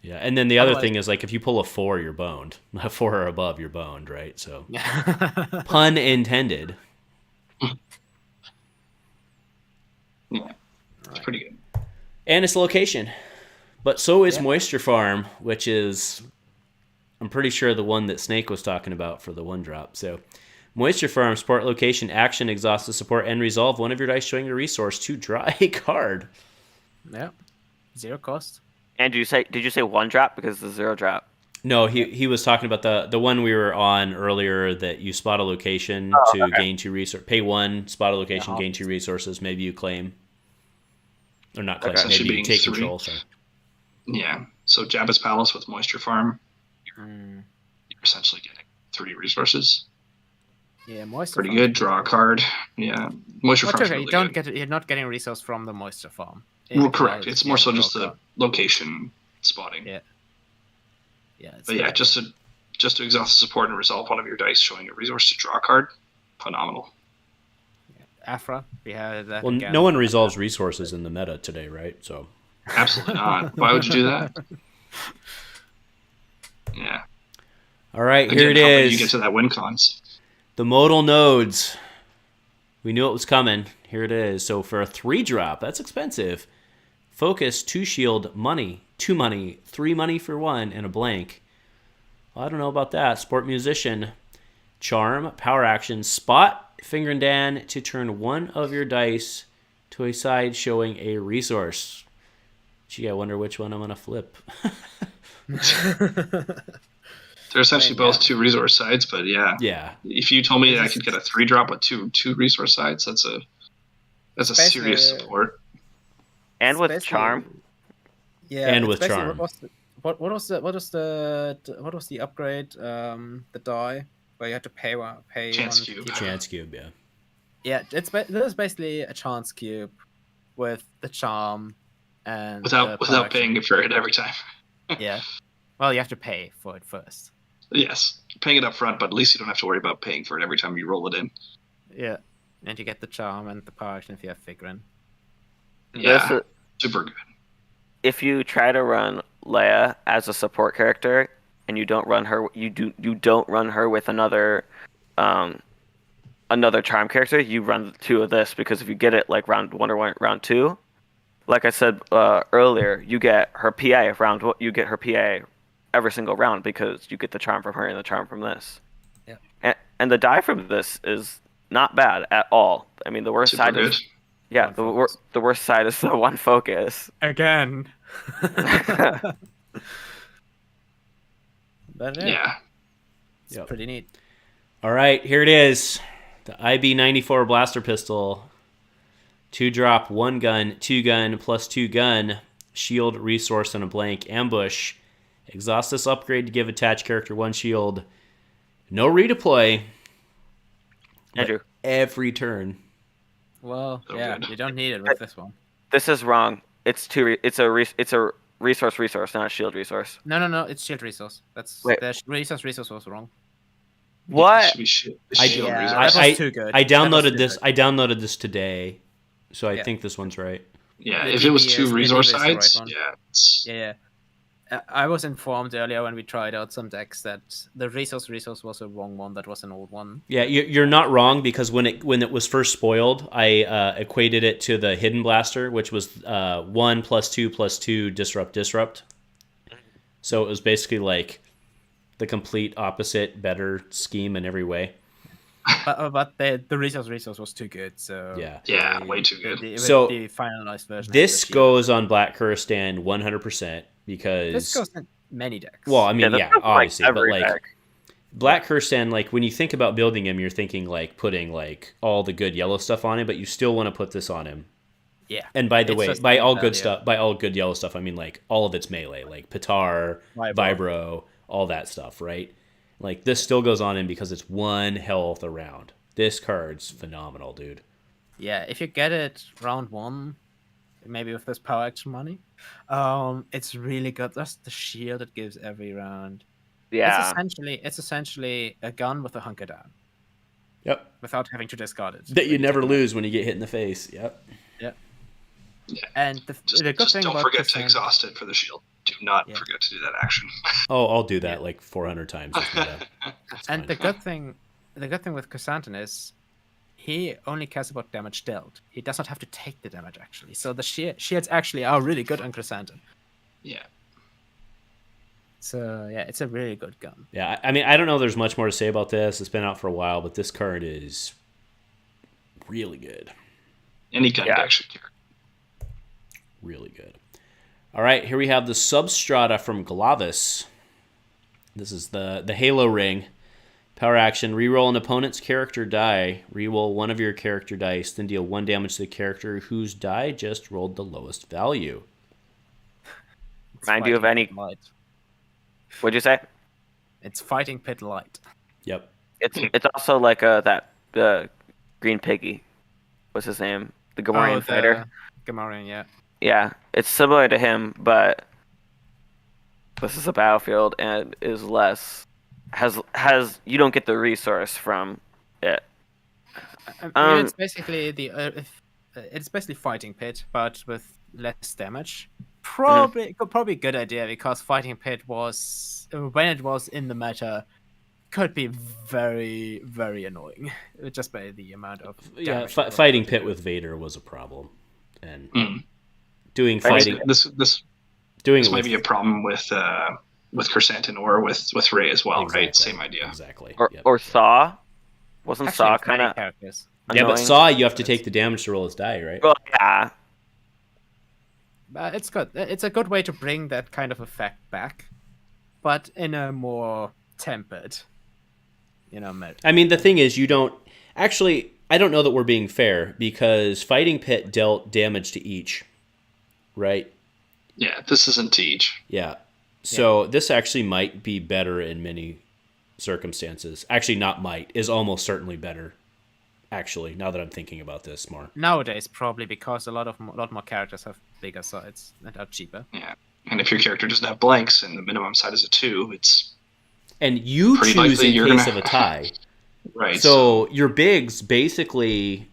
Yeah, and then the other Otherwise- thing is like if you pull a 4, you're boned. A 4 or above, you're boned, right? So Yeah. pun intended. Yeah, it's pretty good. And it's location. But so is Moisture Farm, which is, I'm pretty sure, the one that Snake was talking about for the 1-drop. So Moisture Farm, support location, action, exhaust the support, and resolve one of your dice showing a resource to draw a card. Yeah. 0 cost. And did you say 1-drop because it's a 0-drop? No, he was talking about the one we were on earlier that you spot a location to gain 2 resources. Pay 1, spot a location, gain 2 resources. Maybe you claim. Or not claim, maybe you take 3. control. Sorry. Yeah, so Jabba's Palace with Moisture Farm, Mm. you're essentially getting 3 resources. Yeah, Moisture Pretty Farm. good. Draw a card. Yeah, Moisture But Farm's okay, really you're not getting resource from the Moisture Farm. Well, correct. It's more so just the location spotting. Yeah. Yeah. But yeah, just to exhaust the support and resolve one of your dice showing a resource to draw a card, phenomenal. Afra, we had that. Well, again. no one resolves resources in the meta today, right? So Absolutely not. Why would you do that? Yeah. all right, Again, here it how did is. you get to that win cons? The modal nodes. We knew it was coming. Here it is. So for a 3-drop, that's expensive. Focus, 2 shield, money, 2 money, 3 money for 1, and a blank. Well, I don't know about that. Sport musician, charm, power action, spot, Finger and Dan to turn one of your dice to a side showing a resource. Gee, I wonder which one I'm gonna flip. They're essentially both 2 resource sides, but yeah. Yeah. If you told me that I could get a 3-drop with two resource sides, that's a serious support. And with charm. Yeah, And it's with basically- charm. What was the upgrade? The die where you had to pay Chance one cube. Chance cube, yeah. Yeah, this basically a chance cube with the charm and Without paying for it every time. Yeah. Well, you have to pay for it first. Yes, paying it up front, but at least you don't have to worry about paying for it every time you roll it in. Yeah. And you get the charm and the power action if you have figure-in. Yeah, super good. If you try to run Leia as a support character and you don't run her, you don't run her with another charm character, you run 2 of this, because if you get it like round 1 or round 2, like I said earlier, you get her PA you get her PA every single round because you get the charm from her and the charm from this. Yeah. And the die from this is not bad at all. I mean, the worst Super side good. is the worst side is the 1 focus. Again. But Yeah. it's pretty neat. All right, here it is. The IB-94 blaster pistol. 2-drop, 1 gun, 2 gun, plus 2 gun, shield, resource, and a blank. Ambush. Exhaust this upgrade to give attached character 1 shield. No redeploy. Andrew, Every turn. Well, So yeah, good. you don't need it with this one. this is wrong. It's a resource, not a shield resource. No, it's shield resource. That's Wait. the resource was wrong. What? It should be shield resource. that was too good. I That was downloaded too this. good. I downloaded this today, so I Yeah. think this one's right. Yeah, The if it was DB 2 is- resource the DB is the right sides, one. yeah, it's, Yeah. I was informed earlier when we tried out some decks that the resource was a wrong one. That was an old one. Yeah, you're not wrong, because when it was first spoiled, I equated it to the hidden blaster, which was 1 plus 2 plus 2 disrupt. So it was basically like the complete opposite, better scheme in every way. But the resource was too good. So Yeah, way too good. So, the finalized version. This of the goes on Black Kurstan 100% shield. because This goes in many decks. well, I mean, this yeah, goes, like, obviously, but every like deck. Black Kirsten, like when you think about building him, you're thinking like putting like all the good yellow stuff on him, but you still want to put this on him. Yeah. And by the It's way, just by the all good value. stuff, by all good yellow stuff, I mean like all of its melee, like Pitar, Vibro, all that stuff, right? Like this still goes on him because it's 1 health a round. This card's phenomenal, dude. Yeah, if you get it round 1, maybe with this power action money, it's really good. That's the shield it gives every round. Yeah. It's essentially a gun with a hunker down. Yep. Without having to discard it. That you never lose when you get hit in the face. Yep. Yeah. Yeah. And the good thing don't about forget to Cassandra- exhaust it for the shield. Do not Yeah. forget to do that action. Oh, I'll do that like 400 times. With Meta. That's And fine. the good thing with Chrysanthemum is he only cares about damage dealt. He does not have to take the damage actually. So the shields actually are really good on Chrysanthemum. Yeah. So yeah, it's a really good gun. Yeah, I mean, I don't know if there's much more to say about this. It's been out for a while, but this card is really good. Any gun Yeah. deck should carry. Really good. All right, here we have the Substrata from Glavis. This is the Halo Ring. Power action, reroll an opponent's character die. Reroll one of your character dice, then deal 1 damage to the character whose die just rolled the lowest value. It's Remind you of Fighting any- Pit Light. What'd you say? It's Fighting Pit Light. Yep. It's also like that Green Piggy. What's his name? The Gamorrean fighter. Gamorrean, yeah. Yeah, it's similar to him, but this is a battlefield and is less has you don't get the resource from it. I mean, it's basically it's basically Fighting Pit, but with less damage. Probably a good idea because Fighting Pit was when it was in the meta could be very, very annoying just by the amount of damage it was Fighting able to Pit do. with Vader was a problem, and Mm. doing I guess fighting This doing this it might with, be a problem with Chrysanthemum or with Rey as well, right? Exactly. Same idea. Exactly. Or Yep. or Saw. Wasn't Actually, Saw with many kind of characters. Yeah, but annoying? Saw, you have to take the damage to roll his die, right? Well, yeah. It's good. It's a good way to bring that kind of effect back, but in a more tempered, mode. I mean, the thing is, you don't actually. I don't know that we're being fair because Fighting Pit dealt damage to each, right? Yeah, this isn't Teach. Yeah. So this actually might be better in many circumstances. Actually, not might, is almost certainly better. Actually, now that I'm thinking about this more. Nowadays, probably because a lot more characters have bigger sides and are cheaper. Yeah. And if your character doesn't have blanks and the minimum side is a 2, it's And you Pretty choose likely in you're case gonna- of a tie. right. So your bigs basically,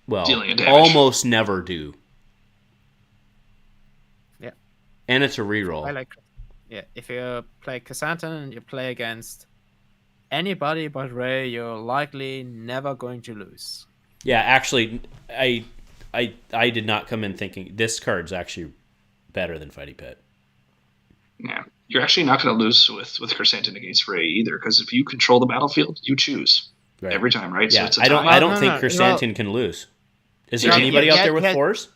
well, Dealing a damage. almost never do. Yeah. And it's a reroll. If you play Chrysanthemum, you play against anybody but Rey, you're likely never going to lose. Yeah, actually, I did not come in thinking this card's actually better than Fighting Pit. Yeah, you're actually not going to lose with Chrysanthemum against Rey either, because if you control the battlefield, you choose Right. every time, right? Yeah, So it's a I don't. tie. I don't No, think no, Chrysanthemum can lose. Is there Yeah, anybody out there with yeah. 4s?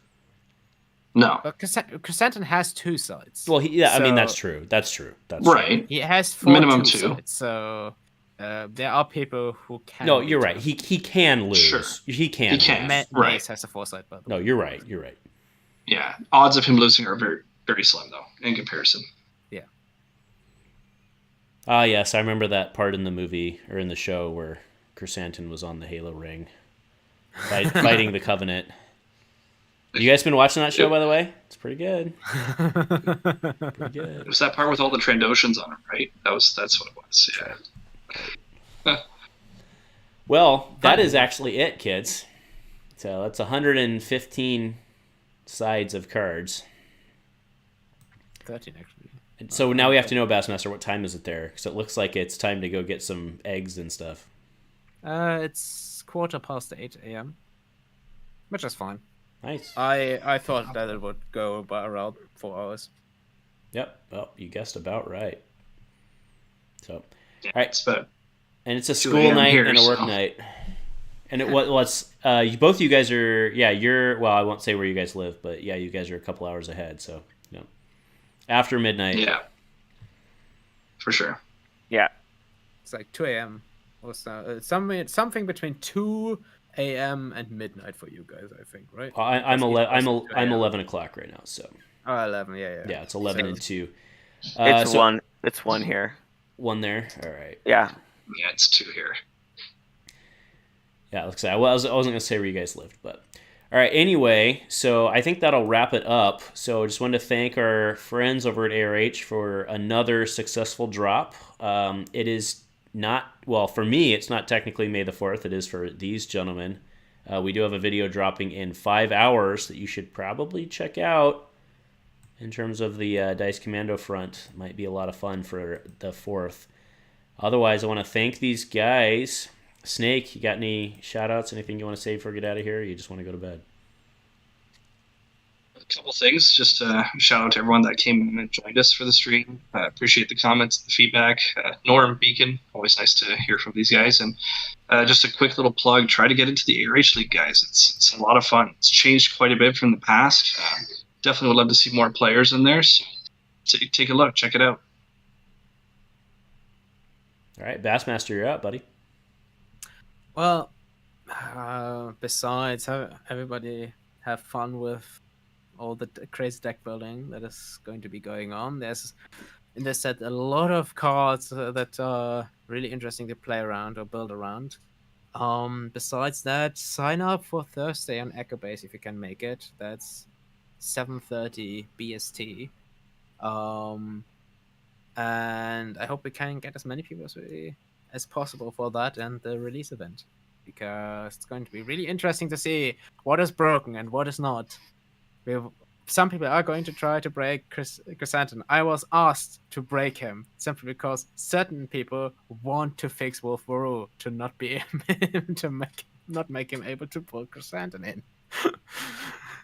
No, But Chrysanthemum has 2 sides. Well, I mean So- that's true. That's true. That's true. right. He has 4 Minimum 2 2. sides, so there are people who can. No, beat you're right. him. He can lose. Sure. He can. He can. lose. Right. Mace has a 4 side, by the No, way. you're right. You're right. Yeah, odds of him losing are very, very slim though in comparison. Ah, yes, I remember that part in the movie or in the show where Chrysanthemum was on the Halo ring, fighting the Covenant. You guys been watching that show, by the way? It's pretty good. Pretty good. It was that part with all the Trandoshans on him, right? That's what it was. Yeah. Well, that is actually it, kids. So that's 115 sides of cards. 13, actually. And so now we have to know, Bassmaster, what time is it there? Because it looks like it's time to go get some eggs and stuff. It's 8:15 a.m., which is fine. Nice. I thought that it would go about around 4 hours. Yep. Well, you guessed about right. So, Yeah, All right. it's about and it's a 2 school a.m. night here, and a work so- night. And both of you guys are, well, I won't say where you guys live, but yeah, you guys are a couple hours ahead. So, after midnight. yeah, for sure. Yeah. It's like 2 a.m. or so. Something between 2 a.m. and midnight for you guys, I think, right? I'm Because East Coast is 2 I'm a.m. 11 o'clock right now, so Oh, 11, yeah. yeah, it's 11 So- and 2. It's So one. It's one here. one there. All right. Yeah. Yeah, it's 2 here. Yeah, looks like I wasn't gonna say where you guys lived, but all right. Anyway, so I think that'll wrap it up. So I just wanted to thank our friends over at ARH for another successful drop. It is not, well, for me, it's not technically May the 4th. It is for these gentlemen. We do have a video dropping in 5 hours that you should probably check out. In terms of the Dice Commando front, might be a lot of fun for the 4th. Otherwise, I want to thank these guys. Snake, you got any shout-outs, anything you want to say before we get out of here, or you just want to go to bed? A couple things. Just shout out to everyone that came in and joined us for the stream. Appreciate the comments, the feedback. Norm, Beacon, always nice to hear from these guys. And just a quick little plug, try to get into the ARH League, guys. It's a lot of fun. It's changed quite a bit from the past. Definitely would love to see more players in there. So take a look. Check it out. All right, Bassmaster, you're up, buddy. Well, besides, everybody have fun with all the crazy deck building that is going to be going on. There's in this set a lot of cards that are really interesting to play around or build around. Besides that, sign up for Thursday on Echo Base if you can make it. That's 7:30 BST. And I hope we can get as many people as possible for that and the release event, because it's going to be really interesting to see what is broken and what is not. Some people are going to try to break Chrysanthemum. I was asked to break him simply because certain people want to fix Wolf Waru to not be not make him able to pull Chrysanthemum in.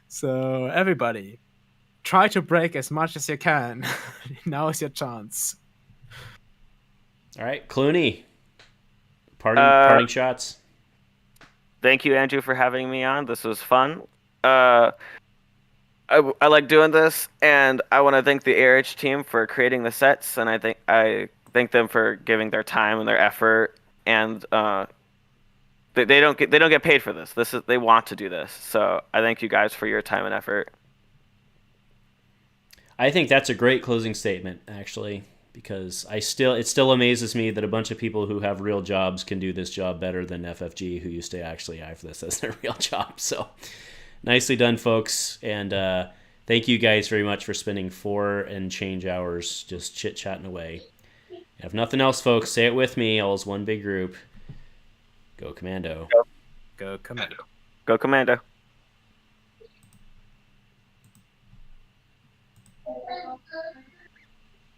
So everybody, try to break as much as you can. Now is your chance. All right, Clooney, parting shots. Thank you, Andrew, for having me on. This was fun. I like doing this, and I want to thank the ARH team for creating the sets, and I thank them for giving their time and their effort, and they don't get paid for this. They want to do this, so I thank you guys for your time and effort. I think that's a great closing statement, actually, because it still amazes me that a bunch of people who have real jobs can do this job better than FFG, who used to actually have this as their real job. So nicely done, folks, and thank you guys very much for spending 4 and change hours just chit-chatting away. If nothing else, folks, say it with me, all as one big group. Go Commando. Go Commando. Go Commando.